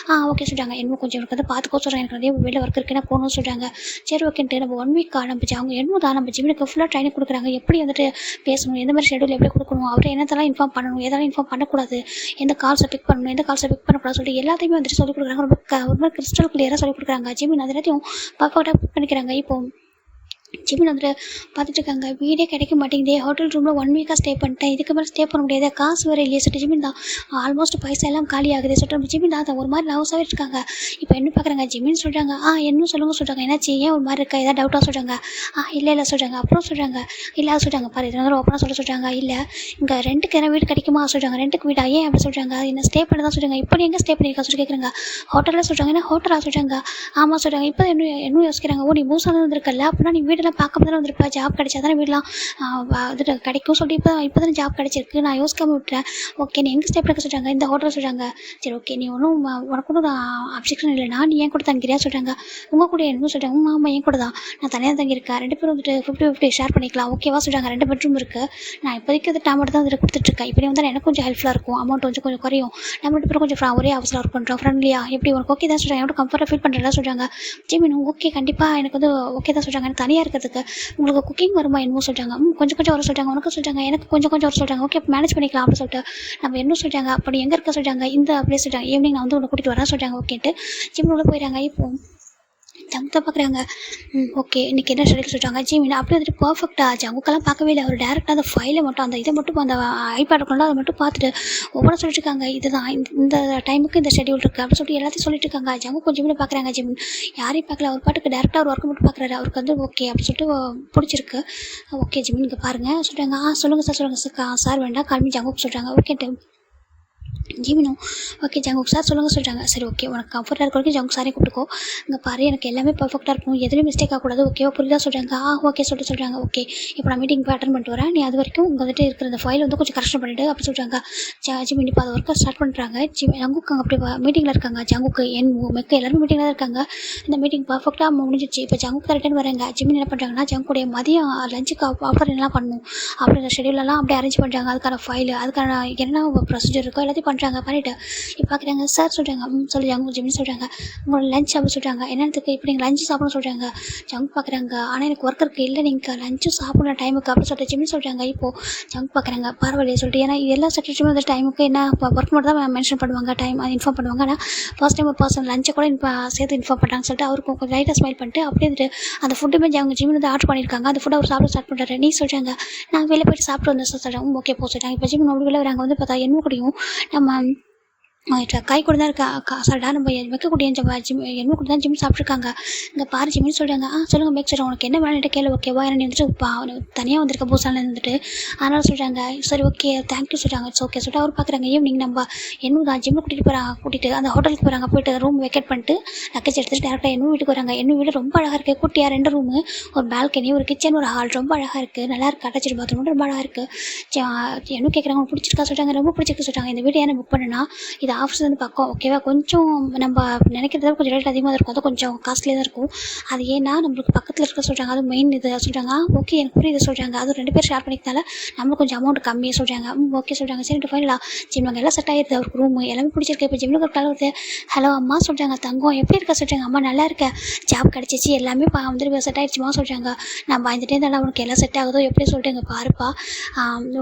ஓகே சொல்கிறாங்க. என்னமோ கொஞ்சம் எனக்கு வந்து பார்த்துக்கோ சொல்கிறாங்க, எனக்கு நிறைய வெளில ஒர்க் இருக்குன்னா போகணும்னு சொல்கிறாங்க. சரி ஓகேன்ட்டு நம்ம 1 வீக்கா நம்ம அவங்க என்னமோ தான் நம்ம ஜிம்முக்கு ஃபுல்லாக ட்ரைனிங் கொடுக்குறாங்க. எப்படி வந்துட்டு பேசணும், எந்த மாதிரி ஷெடியூல் எப்படி கொடுக்கணும், அவரை என்னத்தெல்லாம் இன்ஃபார்ம் பண்ணணும், எதெல்லாம் இன்ஃபார்ம் பண்ணக்கூடாது, எந்த கால்ஸை பிக் பண்ணணும், எந்த கால்ஸை பிக் பண்ணக்கூடாது சொல்லிட்டு எல்லாத்தையுமே வந்துட்டு சொல்லிக் கொடுக்குறாங்க. ஒரு மாதிரி கிறிஸ்டல் கிளியராக சொல்லிக் கொடுக்குறாங்க. ஜிமின் அது எல்லாத்தையும் பர்ஃபெக்டாக பிக் பண்ணிக்கிறாங்க. இப்போ ஜிமின் வந்துட்டு பார்த்துட்டு இருக்காங்க. வீடே கிடைக்க மாட்டேங்குது, ஹோட்டல் ரூமில் 1 வீக்காக ஸ்டே பண்ணிட்டேன், இதுக்கு மேலே ஸ்டே பண்ண முடியாது, காசு வேறு இல்லையே சொல்லிட்டு ஜிமின் தான் ஆல்மோஸ்ட் பைசா எல்லாம் காலி ஆகுது சொல்லிட்டு நம்ம ஜிமின் தான் ஒரு மாதிரி நர்வஸாகவே இருக்காங்க. இப்போ என்ன பார்க்குறாங்க, ஜிமின் சொல்கிறாங்க என்ன சொல்லுங்க சொல்கிறாங்க, என்னாச்சு ஏன் ஒரு மாதிரி இருக்கா, ஏதாவது டவுட்டாக சொல்கிறாங்க. இல்லை சொல்கிறாங்க. அப்புறம் சொல்கிறாங்க இல்லை சொல்கிறாங்க பாரு இது வந்து ஓப்பனாக சொல்கிறாங்க. இல்லை இங்கே ரெண்டுக்கு என்ன வீடு கிடைக்குமா சொல்கிறாங்க. ரெண்டுக்கு வீடா ஏன் அப்படி சொல்கிறாங்க, என்ன ஸ்டே பண்ண தான் சொல்கிறாங்க. இப்போ எங்கே ஸ்டே பண்ணியிருக்கா சொல்லி கேட்குறாங்க. ஹோட்டலில் சொல்கிறாங்க. என்ன ஹோட்டலாக சொல்கிறாங்க. ஆமாம் சொல்கிறாங்க. இப்போ என்ன யோசிக்கிறாங்க, நீ மூசாக வந்திருக்கல, அப்படின்னா நீ வீடெல்லாம் பார்க்க தானே வந்திருப்பா, ஜாப் கிடைச்சா தானே வீடெல்லாம் இது கிடைக்கும் சொல்லிட்டு இப்போ தானே ஜாப் கிடைச்சிருக்கு, நான் யோசிக்காம விட்டுறேன். ஓகே நீ எங்கே ஸ்டே பண்ண சொல்கிறாங்க, இந்த ஹோட்டல் சொல்கிறாங்க. சரி ஓகே நீ உனக்கு ஒன்றும் அப்ஜெக்ஷன் இல்லைனா நீ ஏன் கூட தங்கிறியா சொல்கிறாங்க. உங்கள் கூட என்ன சொல்கிறாங்க. ஆமாம் என் கூட தான், நான் தனியாக தங்கியிருக்கேன், 2 பேரும் வந்துட்டு 50-50 ஷேர் பண்ணிக்கலாம் ஓகேவா சொல்கிறாங்க. 2 பெட்ரூம் இருக்குது, நான் இப்போதைக்கு வந்து டேமட் தான் வந்துட்டு கொடுத்துட்ருக்கேன். இப்படி வந்தால் எனக்கு கொஞ்சம் ஹெல்ப்ஃபுல்லாக இருக்கும், அமௌண்ட் கொஞ்சம் குறையும், நம்ம 2 பேரும் கொஞ்சம் ஒரே அவசரம் ஒர்க் பண்ணுறோம், ஃப்ரெண்ட்லியா எப்படி உனக்கு ஓகே தான் சொல்கிறாங்க. எவ்வளோ கம்ஃபர்ட்டாக ஃபீல் பண்ணுறதா சொல்கிறாங்க. ஜிமின் ஓகே கண்டிப்பாக எனக்கு வந்து ஓகே தான் சொல்கிறாங்க. எனக்கு தனியாக இருக்கிறதுக்கு உங்களுக்கு குக்கிங் வருமா என்னமோ சொல்கிறாங்க. கொஞ்சம் வர சொல்கிறாங்க. உனக்கு சொல்கிறாங்க. எனக்கு கொஞ்சம் வர சொல்கிறாங்க. ஓகே மேனேஜ் பண்ணிக்கலாம் அப்படின்னு சொல்லிட்டு நம்ம என்ன சொல்கிறாங்க. அப்படி எங்கே இருக்க சொல்கிறாங்க. இந்த அப்படியே சொல்கிறாங்க. ஈவினிங் நான் வந்து உன்னை கூட்டிகிட்டு வரேன் சொல்கிறாங்க. ஓகேன்ட்டு ஜிம் உள்ள போயிடறாங்க. இப்போ ஜங்குத்தை பார்க்குறாங்க. ஓகே இன்றைக்கி என்ன ஷெடியூல் சொல்கிறாங்க. ஜிமின் அப்படியே வந்துட்டு பர்ஃபெக்டாக ஜங்குக்கெல்லாம் பார்க்கவே இல்லை. அவர் டேரெக்டாக அந்த ஃபைலை மட்டும் அந்த இதை மட்டும் அந்த ஐபேட் கொண்டு அதை மட்டும் பார்த்துட்டு ஒவ்வொரு சொல்லிட்டு இருக்காங்க. இதுதான் இந்த டைமுக்கு இந்த ஷெடியூல் இருக்குது அப்படின்னு சொல்லிட்டு எல்லாத்தையும் சொல்லிட்டு இருக்காங்க. ஜங்கு கொஞ்சம் பார்க்குறாங்க. ஜிமின் யாரையும் பார்க்கல, அவர் பாட்டுக்கு டேரெக்டாக ஒரு ஒர்க்கு மட்டும் பார்க்குறாரு. அவருக்கு வந்து ஓகே அப்படின்னு சொல்லிட்டு பிடிச்சிருக்கு. ஓகே ஜிமின் இங்கே பாருங்கள் சொல்கிறாங்க. சொல்லுங்கள் சார் சார் வேண்டாம் கால்மி ஜங்குக்கு சொல்கிறாங்க. ஓகேன்ட்டு ஜிமினும் ஓகே ஜங்குக் சார் சொல்லுங்கள் சொல்கிறாங்க. சரி ஓகே உனக்கு கம்ஃபர்ட்டாக இருக்க வரைக்கும் ஜங்குக் சாரே கூப்பிட்டுக்கோ. இங்கே பாரு எனக்கு எல்லாமே பர்ஃபெக்டாக இருக்கணும், எதுலேயும் மிஸ்டேக் ஆகக்கூடாது ஓகேவா புரியுதா சொல்கிறாங்க. ஓகே சொல்கிறாங்க. ஓகே இப்போ நான் மீட்டிங் போய் அட்டன் பண்ணிட்டு வரேன், நீ அது வரைக்கும் உங்கள் வந்துட்டு இருக்கிற அந்த ஃபைல் வந்து கொஞ்சம் கரெக்ஷன் பண்ணிவிட்டு அப்படி சொல்கிறாங்க. ஜிமின் இப்போ அதை ஒர்க்கை ஸ்டார்ட் பண்ணுறாங்க. ஜங்குக்கு அங்கே அப்படி மீட்டிங்கில் இருக்காங்க. ஜங்குக்கு மெக்க எல்லாருமே மீட்டிங்கில் தான் இருக்காங்க. இந்த மீட்டிங் பர்ஃபெக்டாக முடிஞ்சிச்சு. இப்போ ஜங்குக்கு ரிட்டர்ன் வராங்க. ஜிமின் என்ன பண்ணுறாங்கன்னா ஜங்குடைய மதியம் லஞ்சுக்கு ஆஃபர் என்னெல்லாம் பண்ணணும் அப்படின்ற ஷெடியூலெல்லாம் அப்படியே அரேஞ்ச் பண்ணுறாங்க. அதுக்கான ஃபைல் அதுக்கான என்ன ப்ரொசீஜர் இருக்கோ எல்லாத்தையும் பண்ணுறாங்க. பண்ணிவிட்டு இப்போ பார்க்குறாங்க. சார் சொல்கிறாங்க. சொல்லுறாங்க. ஜிமின் சொல்கிறாங்க உங்களோட லஞ்ச் சாப்பிட சொல்கிறாங்க. என்னத்துக்கு இப்போ நீங்கள் லஞ்சு சாப்பிட சொல்கிறாங்க. ஜங்க் பார்க்குறாங்க. ஆனால் எனக்கு ஒர்க் இருக்குது. இல்லை நீங்கள் லஞ்சு சாப்பிட்ற டைமுக்கு அப்படின்னு சொல்லிட்டு ஜிமின் சொல்கிறாங்க. இப்போது ஜங்க் பார்க்குறாங்க. பரவாயில்லையே சொல்லிட்டு ஏன்னா எல்லா செக்ரட்டரியுமே வந்து டைமுக்கு என்ன ஒர்க் மட்டும் தான் மென்ஷன் பண்ணுவாங்க, டைம் அது இன்ஃபார்ம் பண்ணுவாங்க. ஆனால் ஃபர்ஸ்ட் டைம் ஒரு பர்சன் லஞ்சை கூட சேர்த்து இன்ஃபார்ம் பண்ணுறாங்கன்னு சொல்லிட்டு அவருக்கு கொஞ்சம் லைட்டாக ஸ்மைல் பண்ணிட்டு அப்படியே வந்துட்டு அந்த ஃபுட்டுமே அவங்க ஜிமின் வந்து ஆர்டர் பண்ணியிருக்காங்க. அந்த ஃபுட்டை அவர் சாப்பிட ஸ்டார்ட் பண்ணுறாரு. நீ சொல்கிறாங்க நான் வெளியே போய்ட்டு சாப்பிட்டு வந்தேன் சார் சொல்கிறாங்க. ஓகே போ சொல்கிறாங்க. இப்போ ஜிமின் வெளியே வராங்க. வந்து பார்த்தா என்ன கூடயும் நம்ம கை கூட தான் இருக்கா சார்டா நம்ம வைக்கக்கூடிய என்ன கூட தான் ஜிம் சாப்பிட்ருக்காங்க. இங்கே பாரு ஜிம்னு சொல்கிறாங்க. சொல்லுங்கள் மேக் சொல்கிறாங்க. உனக்கு என்ன வேணும்ட்டு கேள்வி ஓகேவா ஏன்னா நீ வந்துட்டு தனியாக வந்திருக்க பூசால இருந்துட்டு அதனால் சொல்கிறாங்க. சரி ஓகே தேங்க்யூ சொல்கிறாங்க. இட்ஸ் ஓகே சொல்லிட்டு அவர் பார்க்குறாங்க. ஈவினிங் நம்ம தான் ஜிம்மு கூட்டிகிட்டு அந்த ஹோட்டலுக்கு போகிறாங்க. போய்ட்டு ரூம் வெக்கேட் பண்ணிட்டு லக்கேஜ் எடுத்துகிட்டு டேரெக்டாக என்ன வீட்டுக்கு வராங்க. என்ன வீடு ரொம்ப அழகாக இருக்குது. குட்டியாக 2 ரூமு, ஒரு பால்கனி, ஒரு கிச்சன், ஒரு ஹால் ரொம்ப அழகாக இருக்குது. நல்லா இருக்குது. அட்டாச்சு பாத்ரூம் ரொம்ப அழகாக இருக்குது. என்ன கேட்குறாங்க உங்களுக்கு பிடிச்சிருக்கா சொல்கிறாங்க. ரொம்ப பிடிச்சிருக்கு சொல்கிறாங்க. இந்த வீடு ஏன்னா புக் பண்ணுன்னா இது ஆஃபீஸ் வந்து பக்கம் ஓகேவா கொஞ்சம் நம்ம நினைக்கிறத கொஞ்சம் ரேட் அதிகமாக தான் இருக்கும், அது கொஞ்சம் காஸ்ட்லியாக தான் இருக்கும். அது ஏன்னா நம்மளுக்கு பக்கத்தில் இருக்க சொல்கிறாங்க. அது மெயின் இது சொல்கிறாங்க. ஓகே எனக்கு புரியுது சொல்கிறாங்க. அது 2 பேர் ஷேர் பண்ணிக்கிறதால நம்மளுக்கு கொஞ்சம் அமௌண்ட் கம்மியாக சொல்கிறாங்க. ஓகே சொல்கிறாங்க. சரி ஃபைனலாக ஜிம்னாங்க எல்லாம் செட் ஆகிடுது. அவருக்கு ரூமு எல்லாமே பிடிச்சிருக்கு. இப்போ ஜிம்னுக்கு ஒரு கால் வருது. ஹலோ அம்மா சொல்கிறாங்க. தங்கம் எப்படி இருக்கா சொல்கிறாங்க. அம்மா நல்லா இருக்கேன், ஜாப் கிடச்சிச்சு எல்லாமே வந்துட்டு செட் ஆகிடுச்சுமா சொல்கிறாங்க. நான் பயந்துட்டே இருந்தாலும் உனக்கு எல்லாம் செட் ஆகுதோ எப்படி சொல்லிட்டு எங்கள் பாருப்பா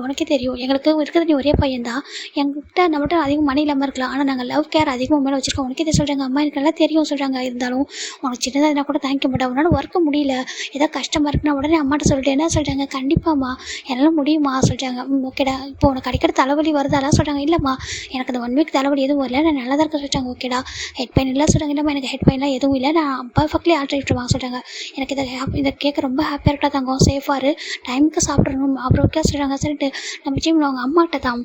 உனக்கே தெரியும் எங்களுக்கு இருக்கிறது நீ ஒரே பையன் தான், எங்ககிட்ட நம்மகிட்ட அதிகம் மணி இல்லாமல் இருக்கலாம், ஆனால் நாங்கள் லவ் கேர் அதிகமாக மேலே வச்சுருக்கோம். உனக்கு இதை சொல்கிறாங்க. அம்மா எனக்கு நல்லா தெரியும் சொல்கிறாங்க. இருந்தாலும் உனக்கு சின்னதாக இருந்தால் கூட தேங்க்யூ மாட்டா, உன்னால் ஒர்க்க முடியல ஏதாவது கஷ்டமாக இருக்குன்னா உடனே அம்மாட்ட சொல்லிட்டு என்ன சொல்கிறாங்க. கண்டிப்பாம்மா என்னால் முடியுமா சொல்கிறாங்க. ஓகேடா இப்போ உனக்கு அடிக்கிற தலைவலி வருதாலாம் சொல்கிறாங்க. இல்லைம்மா எனக்கு அந்த 1 வீக் தலைவலி எதுவும் இல்லை, நான் நல்லா தான் இருக்க சொல்கிறாங்க. ஓகேடா ஹெட் பெயின் இல்லை சொல்கிறாங்க. இல்லைம்மா எனக்கு ஹெட் பெயின்லாம் எதுவும் இல்லை, நான் பர்ஃபெக்ட்லி ஆல்ட்ரேட் சொல்கிறாங்க. எனக்கு இதை கேட்க ரொம்ப ஹாப்பியாக இருக்கா தங்கம், சேஃபாரு டைமுக்கு சாப்பிட்றணும் அப்புறம் ஓகே சொல்கிறாங்க. சரிட்டு நம்ம ஜிம்ல அவங்க அம்மாட்ட தான்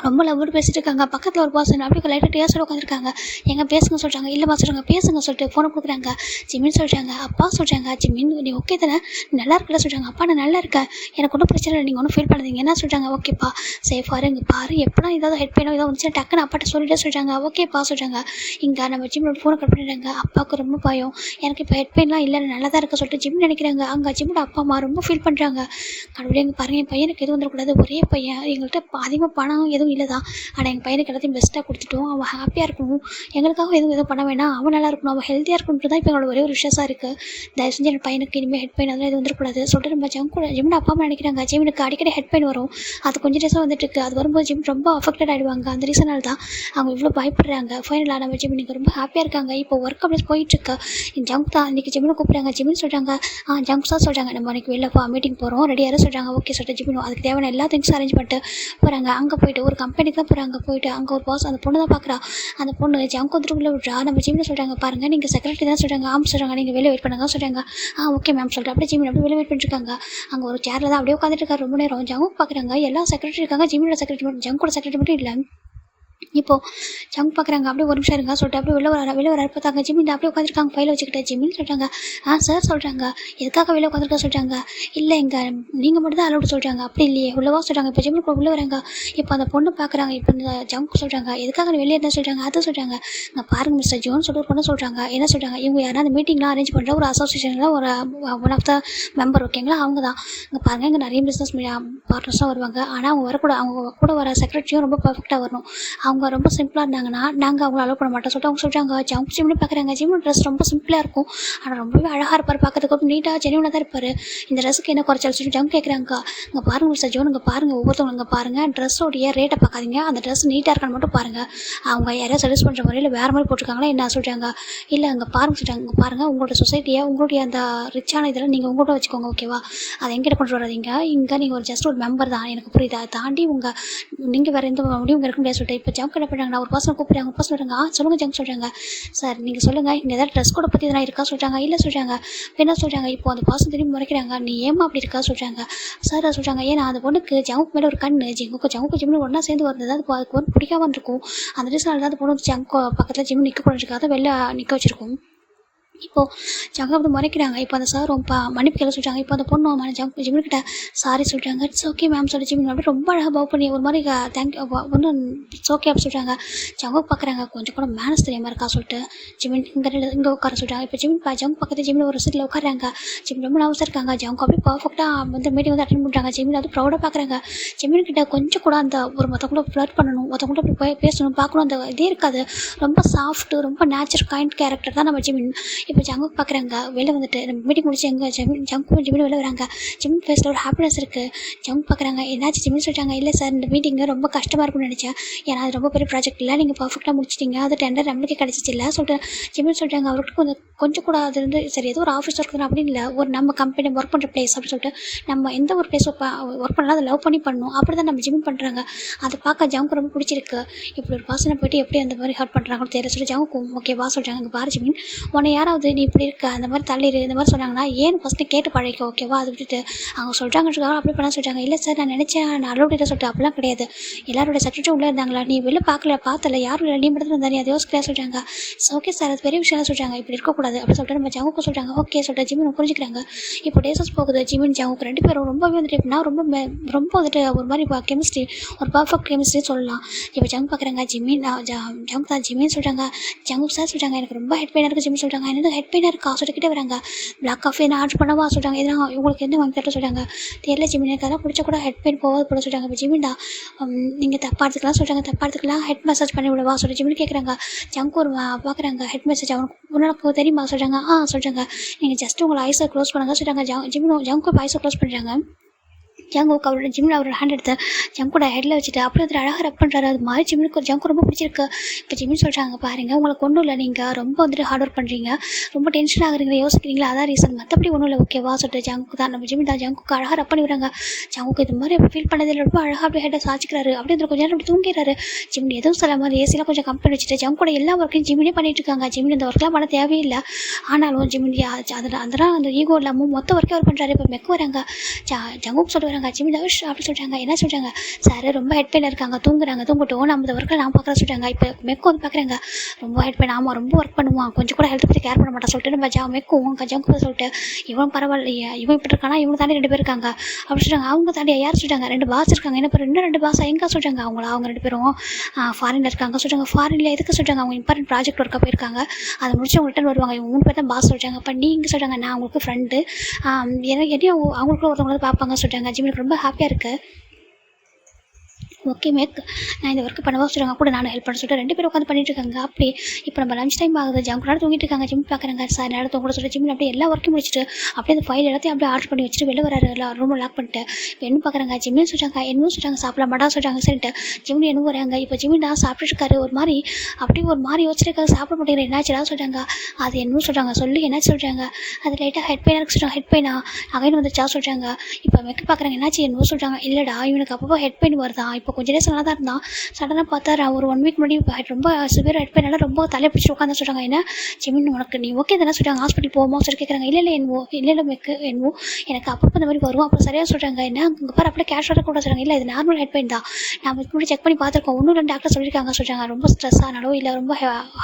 ரொம்ப லவ்வோடு பேசிட்டு இருக்காங்க. பக்கத்தில் ஒரு பர்சன் அப்படியே லைட்டாக டேஸ்டோட உட்காந்துருக்காங்க. எங்கே பேசுங்க சொல்கிறாங்க. இல்லைம்மா சொல்கிறாங்க. பேசுங்க சொல்லிட்டு ஃபோனை கொடுக்குறாங்க. ஜிமின் சொல்கிறாங்க. அப்பா சொல்கிறாங்க. ஜிமின் நீ ஓகே தானே நல்லா இருக்கல சொல்கிறாங்க. அப்பா நான் நல்லா இருக்கேன், எனக்கு ஒன்றும் பிரச்சனை இல்லை, நீங்கள் ஒன்றும் ஃபீல் பண்ணாதீங்க என்ன சொல்கிறாங்க. ஓகேப்பா சேஃபாக இங்கே பாரு எப்படின்னா ஏதாவது ஹெட் பெயினோ ஏதாவது வந்துச்சுன்னா டக்குன்னு அப்பாட்ட சொல்லிட்டே சொல்கிறாங்க. ஓகேப்பா சொல்கிறாங்க. இங்கே நம்ம ஜிம்மோட ஃபோனை கட் பண்ணிடுறாங்க. அப்பாவுக்கு ரொம்ப பயம், எனக்கு இப்போ ஹெட் பெயின்லாம் இல்லை நல்லா தான் இருக்க சொல்லிட்டு ஜிம் நினைக்கிறாங்க. அங்கே ஜிம்மோட அப்பா அம்மா ரொம்ப ஃபீல் பண்ணுறாங்க. கடவுளே எங்கள் பாருங்கள் என் பையனுக்கு எதுவும் வந்துடக்கூடாது, ஒரே பையன் எங்கள்கிட்ட அதிகமாக பணம் எதுவும் இல்லை தான். ஆனால் எங்கள் பையனுக்கு எல்லாத்தையும் பெஸ்ட்டாக கொடுத்துட்டோம். அவன் ஹாப்பியாக இருக்கணும், எங்களுக்காக எதுவும் பண்ண வேணாம், அவன் நல்லா இருக்கணும், அவன் ஹெல்த்தியாக இருக்கணுன்றது தான் இப்போ எங்களோட ஒரே ஒரு விஷயமாக இருக்குது. தயவு செஞ்சு என் பையனுக்கு இனிமேல் ஹெட் பெயின் அதெல்லாம் எதுவும் வந்துடக்கூடாது சொல்லிட்டு நம்ம ஜிம்மின் அப்பா அம்மா நினைக்கிறாங்க. ஜிம்மினுக்கு அடிக்கடி ஹெட் பெயின் வரும், அது கொஞ்சம் டேஸாக வந்துட்டுருக்கு. அது வரும்போது ஜிம் ரொம்ப அஃபெக்டட் ஆகிடுவாங்க. அந்த ரீசனால் தான் அவங்க இவ்வளோ பயப்படுறாங்க. ஃபைனலாக நம்ம ஜிம்மினுக்கு ரொம்ப ஹாப்பியாக இருக்காங்க. இப்போ ஒர்க் அப்படியே போயிட்டுருக்கு. ஜங்க் தான் இன்றைக்கி ஜிம்மினை கூப்பிட்றாங்க. ஜிம்மின்னு சொல்கிறாங்க, ஜங்க்ஸ் தான் சொல்கிறாங்க, நம்ம அன்றைக்கி வெளில மீட்டிங் போகிறோம், ரெடியாக சொல்கிறாங்க. ஓகே சொல்லிட்டு ஜிம்மினும் அதுக்கு தேவையான எல்லா திங்ஸும் அரேஞ்ச் பண்ணிட்டு போகிறாங்க. அங்கே போயிட்டு ஒரு கம்பெனிக்கு தான் போகிறாங்க. போயிட்டு அங்கே ஒரு பாஸ் அந்த பொண்ணு தான் பார்க்குறா. அந்த பொண்ணு ஜங்க் வந்துட்டு உள்ளே விட்றா. நம்ம ஜிம்மில் சொல்கிறாங்க, பாருங்கள் நீங்கள் செக்ரட்டரி தான் சொல்கிறாங்க. ஆமாம் சொல்கிறாங்க, நீங்கள் வெளியே வெயிட் பண்ணுங்க சொல்கிறாங்க. ஓகே மேம் சொல்லிட்டு அப்படியே ஜிம்மில் அப்படியே வெளியே வெயிட் பண்ணிருக்காங்க. அங்கே ஒரு சேரில் தான் அப்படியே உட்காந்துட்டு இருக்காரு ரொம்ப நேரம். ஜங்க் பார்க்குறாங்க, எல்லா செக்ரட்டரி இருக்காங்க, ஜிம்மியோட செக்ரட்டரி மட்டும், ஜங்கோட செக்ரட்டரி மட்டும் இல்லை. இப்போது ஜங்க் பார்க்குறாங்க. அப்படியே ஒரு நிமிஷம் இருங்க சொல்லிட்டு அப்படியே வெளில வர பார்த்தாங்க. ஜிம்மின் அப்படியே உட்காந்துருக்காங்க ஃபைலை வச்சுக்கிட்டு. ஜிம்மின்னு சொல்கிறாங்க, சார் சொல்கிறாங்க, எதுக்காக வெளில உட்காந்துருக்கா சொல்கிறாங்க. இல்லை இங்கே நீங்கள் மட்டும் தான் அலோடு சொல்கிறாங்க. அப்படி இல்லையே உள்ளவா சொல்கிறாங்க. இப்போ ஜிம்மில் உள்ளே வராங்க. இப்போ அந்த பொண்ணு பார்க்குறாங்க. இப்போ இந்த ஜங்க் சொல்கிறாங்க, எதுக்காக வெளியே இருந்தால் சொல்கிறாங்க. அது சொல்கிறாங்க, இங்கே பாருங்கள் மிஸ்டர் ஜோன் சொல்லிட்டு ஒரு பொண்ணு சொல்கிறாங்க. என்ன சொல்கிறாங்க, இவங்க யாரா அந்த மீட்டிங்லாம் அரேஞ்ச் பண்ணுற ஒரு அசோசியேஷனில் ஒரு ஒன் ஆஃப் த மெம்பர் ஓகேங்களா, அவங்க தான். இங்கே பாருங்கள், இங்கே நிறைய பிஸ்னஸ் பார்ட்னர்ஸாக வருவாங்க. ஆனால் அவங்க வரக்கூடாது, அவங்க கூட வர செக்ரட்டரியும் ரொம்ப பர்ஃபெக்டாக வரணும். அவங்க ரொம்ப சிம்பிளாக இருந்தாங்கன்னா நாங்கள் அவங்கள அலோவ் பண்ண மாட்டோம் சொல்லிட்டு அவங்க சொல்கிறாங்க. ஜங்க் ஜிம்னு பார்க்குறாங்க. ஜிம்மோட ட்ரெஸ் ரொம்ப சிம்பிளாக இருக்கும், ஆனால் ரொம்பவே அழகாக இருப்பார், பார்க்கறதுக்கு ரொம்ப நீட்டாக ஜெனியூனாக தான் இருப்பார். இந்த ட்ரெஸ்ஸுக்கு என்ன குறைச்சல் சொல்லிட்டு ஜங்க் கேட்குறாங்க. இங்கே பாருங்கள் மிஸ்டர் ஜோன், இங்கே பாருங்கள் ஒவ்வொருத்தவங்க, இங்கே பாருங்கள் ட்ரெஸ்ஸோடைய ரேட்டை பார்க்காதீங்க, அந்த ட்ரெஸ் நீட்டாக இருக்கான்னு மட்டும் பாருங்கள். அவங்க யாரையா சஜஸ்ட் பண்ணுற முறையில் வேறு மாதிரி போட்டிருக்காங்களா என்ன சொல்கிறாங்க. இல்லை அங்கே பாருங்கள் சொல்கிறாங்க, இங்கே பாருங்கள் உங்களோட சொசைட்டியை உங்களுடைய அந்த ரிச்சான இதெல்லாம் நீங்கள் உங்கள்கிட்ட வச்சுக்கோங்க ஓகேவா, அதை எங்கிட்ட கொண்டு வராதீங்க. இங்கே நீங்கள் ஒரு ஜஸ்ட் ஒரு மெம்பர் தான், எனக்கு புரியுது, அதை தாண்டி நீங்கள் வேறு எந்த முடிவும் இருக்க முடியாது சொல்லிட்டு இப்போ ஜங்க் என்ன பண்ணுறாங்க, ஒரு பர்சனை கூப்பிட்றாங்க. பர்சன் சொல்கிறாங்க, சொல்லுங்கள் ஜங்க் சொல்கிறாங்க. சார் நீங்கள் சொல்லுங்கள், இங்கே ஏதாவது ட்ரெஸ் கோடை பற்றி எதனா இருக்கா சொல்கிறாங்க. இல்லை சொல்கிறாங்க. என்ன சொல்கிறாங்க, இப்போ அந்த பர்சன் திரும்பி முறைக்கிறாங்க, நீ ஏமா அப்படி இருக்கா சொல்கிறாங்க. சார் சொல்கிறாங்க, ஏன்னா அந்த பொண்ணுக்கு ஜங்க் மேலே ஒரு கண்ணு, ஜங்கு ஜிம்னு ஒன்றா சேர்ந்து வருது, அதுக்கு ஒன்று பிடிக்காம இருக்கும். அந்த ரீசனால் தான் அந்த பொண்ணு ஜங்க் பக்கத்தில் ஜிம் நிற்க போட்டுருக்காங்க, அதை வெளில நிற்க வச்சுருக்கோம். இப்போது ஜங்க் அப்படி முறைக்கிறாங்க. இப்போ அந்த சார் ரொம்ப மன்னிப்பு கேட்க சொல்கிறாங்க. இப்போ அந்த பொண்ணு ஜிம்மின்கிட்ட சாரி சொல்கிறாங்க. இட்ஸ் ஓகே மேம் சொல்லி ஜிம்மின் அப்படியே ரொம்ப அழகாக பவ் பண்ணி ஒரு மாதிரி தேங்க்யூ ஒன்று இட்ஸ் ஓகே அப்படி சொல்கிறாங்க. ஜங்க் பார்க்குறாங்க, கொஞ்சம் கூட மேனஸ் தெரியாமல் இருக்கா சொல்லிட்டு ஜிம்மின் இங்கே உட்கார சொல்கிறாங்க. இப்போ ஜங்க் பக்கத்தில் ஜிம்மில் ஒரு சீட்டில் உட்காராங்க. ஜிம் ரொம்ப நர்வஸாக இருக்காங்க. ஜங்க் அப்படியே பர்ஃபெக்டாக மீட்டிங் அட்டன் பண்ணுறாங்க. ஜிம்மின் வந்து ப்ரௌடாக பார்க்குறாங்க. ஜிம்மின்கிட்ட கொஞ்சம் கூட அந்த ஒரு மற்றவங்கள ஃப்ளர்ட் பண்ணணும், மற்றவங்கள அப்படி பேசணும், பார்க்கணும், அந்த இதே இருக்காது. ரொம்ப சாஃப்ட்டு, ரொம்ப நேச்சர் கைண்ட் கேரக்டர் தான் நம்ம ஜிம்மின். இப்போ ஜங்க் பார்க்குறாங்க. வெளில வந்துட்டு நம்ம மீட்டிங் முடிச்சு எங்கே ஜங்க் ஜிம்மின் வெளில வராங்க. ஜிம்மின் ஃபேஸில் ஒரு ஹாப்பினஸ் இருக்குது. ஜங்க் பார்க்குறாங்க, என்னாச்சு ஜிம்மின் சொல்கிறாங்க. இல்லை சார் இந்த மீட்டிங்கு ரொம்ப கஷ்டமாக இருக்கும்னு நினச்சேன், ஏன்னா அது ரொம்ப பெரிய ப்ராஜெக்ட் இல்லை, நீங்கள் பர்ஃபெக்டாக முடிச்சிட்டிங்க, அது டெண்டர் நம்மளுக்கே கிடச்சிச்சு இல்லை சொல்லிட்டு ஜிம்மின் சொல்கிறாங்க. அவருக்கு கொஞ்சம் கூட அது வந்து சரி ஏதோ ஒரு ஆஃபீஸ் ஒர்க் அப்படின்னு இல்லை, ஒரு நம்ம கம்பெனி ஒர்க் பண்ணுற பிளேஸ் அப்படின்னு சொல்லிட்டு நம்ம எந்த ஒரு பிளேஸ் ஒர்க் பண்ணாலும் அதை லவ் பண்ணி பண்ணணும், அப்படி தான் நம்ம ஜிம்மின் பண்ணுறாங்க. அதை பார்க்க ஜங்க் ரொம்ப பிடிச்சிருக்கு. இப்படி ஒரு பர்சனை போய்ட்டு எப்படி அந்த மாதிரி ஹர்ட் பண்ணுறாங்கன்னு தெரியல சொல்லி ஜங்கும் ஓகேவா சொல்கிறாங்க. இங்கே பாரு ஜிம்மின், உன்னை யாராவது நீ இப்படி இருக்க அந்த மாதிரி தள்ளிடு இந்த மாதிரி சொன்னாங்கன்னா ஏன் ஃபஸ்ட்டு கேட்டு பழகிக்க ஓகேவா, அதை விட்டுட்டு அவங்க சொல்கிறாங்கன்றதுக்காக அப்படி பண்ண சொல்கிறாங்க. இல்லை சார் நான் நினச்சேன் நான் அலோடிட்ட சொல்லிட்டு அப்படிலாம் கிடையாது, எல்லாரோட செக்ரட்டரி உள்ளே இருந்தாங்களா, நீ வெளில பார்த்தல யாரும் இல்லை, நீ மட்டும் இருந்தா, நீ அதை யோசிக்கிறா சொல்கிறாங்க. ஓகே சார் அது பெரிய விஷயம் சொல்கிறாங்க, இப்படி இருக்கக்கூடாது அப்படி சொல்லிட்டு நம்ம ஜங்குக்கு சொல்கிறாங்க. ஓகே சொல்லிட்டு ஜிம்மின் புரிஞ்சுக்கிறாங்க. இப்போ டேஸஸ் போகுது. ஜிம்மின் ஜங்குக்கு ரெண்டு பேரும் ரொம்பவே வந்துட்டு எப்படின்னா ரொம்ப வந்துட்டு ஒரு மாதிரி கெமிஸ்ட்ரி, ஒரு பர்ஃபெக்ட் கெமிஸ்ட்ரி சொல்லலாம். இப்போ ஜங்க் பார்க்குறாங்க. ஜிம்மின் ஜங்க் தான் ஜிம்மின்னு சொல்கிறாங்க. ஜங்கு சார் சொல்கிறாங்க, எனக்கு ரொம்ப ஹெட் பெயினாக இருக்குது ஜிம்மின் சொல்கிறாங்க. எனக்கு ஹெட் பெயினாக இருக்கா சொல்லிக்கிட்டே வராங்க. பிளாக் காஃபி என்ன ஆர்டர் பண்ணவா சொல்கிறாங்க. எதுனா உங்களுக்கு என்ன வாங்கி தர சொல்கிறாங்க. தெரியல ஜிம்மின், எனக்கு அதெல்லாம் பிடிச்ச கூட ஹெட் பெயின் போகாது போட சொல்கிறாங்க. இப்போ ஜிம்மின்டா நீங்கள் தப்பாக எடுத்துக்கலாம் சொல்கிறாங்க. தப்பாக எடுத்துக்கலாம் ஹெட் மசாஜ் பண்ணி விடவா சொல்லி ஜிம்மின் கேட்குறாங்க. ஜங்க் ஒரு பார்க்குறாங்க ஹெட் மசாஜ் உனக்கு தெரியுமா சொல்கிறாங்க. சொல்கிறாங்க, நீங்கள் ஜஸ்ட் உங்களை ஐஸை க்ளோஸ் பண்ணுங்க சொல்கிறாங்க. ஜிம்மின் ஜங்க் ஐஸை க்ளோஸ் பண்ணுறாங்க. ஜங்குக்கு அவரோட ஜிம்மில் அவரோட ஹேண்ட் எடுத்து ஜங்கோட ஹெட்டில் வச்சுட்டு அப்படியே அதில் அழகாக ரப் பண்ணுறாரு. அது மாதிரி ஜிம்மினுக்கு ஜங்கு ரொம்ப பிடிச்சிருக்கு. இப்போ ஜிம்மின் சொல்கிறாங்க, பாருங்கள் உங்களுக்கு ஒன்றும் இல்லை, நீங்கள் ரொம்ப வந்துட்டு ஹார்ட் ஒர்க் பண்ணுறீங்க, ரொம்ப டென்ஷன் ஆகுறீங்க, யோசிக்கிறீங்களா, அதான் ரீசன், மற்றபடி ஒன்றும் இல்லை ஓகேவா சொல்லிட்டு ஜங்குக்கு தான் நம்ம ஜிம்மின் தான் ஜங்குக்கு அழகாக ரப் பண்ணி விடுறாங்க. ஜங்குக்கு இது மாதிரி ஃபீல் பண்ணதில் ரொம்ப அழகாக அப்படியே ஹெட்டை சாச்சிக்கிறாரு. அப்படியே கொஞ்சம் நேரம் அப்படி தூங்கிடுறாரு. ஜிம்மின் எதுவும் சொல்ல மாதிரி ஏசிலாம் கொஞ்சம் கம்பெனி வச்சுட்டு ஜங்கோட எல்லா ஒர்க்கையும் ஜிம்மினே பண்ணிட்டு இருக்காங்க. ஜிம்மின் இந்த ஒர்க்லாம் பண்ண தேவையில்லை, ஆனாலும் ஜிம்மின் அதெல்லாம் அந்த ஈகோ இல்லாமல் மொத்த ஒர்க்கே அவர் பண்ணுறாரு. இப்போ மெக்கு வராங்க. ஜங்குக்கு சொல்லிட்டு வராங்க. ஜிம்மின் சொல்கிறாங்க, என்ன சொல்கிறாங்க, சார் ரொம்ப ஹெட் பெயின் இருக்காங்க, தூங்கட்டும், நம்ம இந்த ஒர்க்கில் நான் பார்க்குறேன் சொல்கிறாங்க. இப்போ மெக்கு வந்து பார்க்குறாங்க, ரொம்ப ஹெட் பெயின், ஆமாம் ரொம்ப ஒர்க் பண்ணுவான், கொஞ்சம் கூட ஹெல்த் பற்றி கேர் பண்ண மாட்டான் சொல்லிட்டு நம்ம மெக்கும் ஜங்கு சொல்லிட்டு இவன் பரவாயில்லையா, இவன் இப்படி இருக்கானா, இவங்க தாண்டி 2 பேர் இருக்காங்க அப்படி சொல்கிறாங்க. அவங்க தாண்டி யார் சொல்கிறாங்க, 2 பாஸ் இருக்காங்க. என்ன பேர் 2 பாஸா எங்கே சொல்கிறாங்க. அவங்க 2 பேரும் ஃபாரினில் இருக்காங்க சொல்கிறாங்க. ஃபாரினில் எதுக்கு சொல்கிறாங்க, அவங்க இம்பார்ட்டன்ட் ப்ராஜெக்ட் ஒர்க்காக போயிருக்காங்க, அதை முடிச்சு அவங்க ரிட்டன் வருவாங்க. இவங்க 3 பேர் தான் பாஸ் சொல்கிறாங்க. அப்போ நீங்கள் சொல்கிறாங்க, நான் அவங்களுக்கு ஃப்ரெண்டு, என்னையும் அவங்களுக்குள்ள ஒருத்தவங்கள பார்ப்பாங்க சொல்கிறாங்க. ஜிம்மினுக்கு ரொம்ப ஹாப்பியாக இருக்குது. ஓகே மேக், நான் இந்த ஒர்க்கு பண்ணவா சொல்கிறாங்க கூட நானும் ஹெல்ப் பண்ண சொல்லிட்டு 2 பேரும் உட்காந்து பண்ணிட்டு இருக்காங்க. அப்படி இப்போ நம்ம லஞ்ச் டைம் ஆகுது, ஜங்கு நேரம் தூங்கிட்டு இருக்காங்க. ஜிம் பார்க்குறாங்க சார் நேரம் தூங்க சொல்லிட்டு ஜிம்மில் அப்படியே எல்லா ஒர்க்கையும் முடிச்சுட்டு அப்படியே அந்த ஃபைல் எல்லாத்தையும் அப்படியே ஆர்டர் பண்ணி வச்சுட்டு வெளில வராரு. எல்லாம் ரூமை லாக் பண்ணிட்டு இப்போ என்ன பார்க்குறாங்க ஜிம்மின்னு சொல்கிறாங்க, என்னன்னு சொல்கிறாங்க சாப்பிட மாட்டா சொல்கிறாங்க. சரின்ட்டு ஜிம்மில் என்ன வராங்க. இப்போ ஜிம்மின் தான் சாப்பிட்டுட்டு இருக்காரு. ஒரு மாதிரி அப்படியே ஒரு மாதிரி யோசிச்சிருக்காரு, சாப்பிட மாட்டேங்கிற என்னாச்சுடா சொல்கிறாங்க. அது என்னன்னு சொல்கிறாங்க, சொல்லி என்ன சொல்கிறாங்க. அது லைட்டாக ஹெட் பெயினாக இருக்கு சொல்கிறாங்க. ஹெட் பெயினா அகைன் வந்துச்சா சொல்கிறாங்க. இப்போ மெக்கு பார்க்குறாங்க என்னாச்சு என்னவோ சொல்கிறாங்க. இல்லைடா இவனுக்கு அப்பப்போ ஹெட் பெயின் வருதான், இப்போ கொஞ்சம் டேஸ் நல்லா தான் இருந்தான், சடனாக பார்த்தா ஒரு 1 வீக் முன்னாடி ரொம்ப சிவியர் ஹெட் பெயினால ரொம்ப தலையை பிடிச்சி உட்காந்து சொல்கிறாங்க. என்ன ஜிமின் உனக்கு நீ ஓகே தானே சொல்கிறாங்க. ஹாஸ்பிட்டல் போகும்போது சொல்லி கேட்குறாங்க. இல்லை என்னவோ இல்லை மெக்கு என்னவோ எனக்கு அப்பப்போ இந்த மாதிரி வரும். அப்புறம் சரியாக சொல்கிறாங்க. என்ன இங்கே பாரு அப்படியே கேஷுவலாக கூட சொல்கிறாங்க. இல்லை இது நார்மல் ஹெட் பெயின் தான், நம்ம இதுக்கு முன்னாடி செக் பண்ணி பார்த்துருக்கோம், ஒன்றும் 2 டாக்டர் சொல்லியிருக்காங்க சொல்கிறாங்க. ரொம்ப ஸ்ட்ரெஸ் ஆனாலோ இல்லை ரொம்ப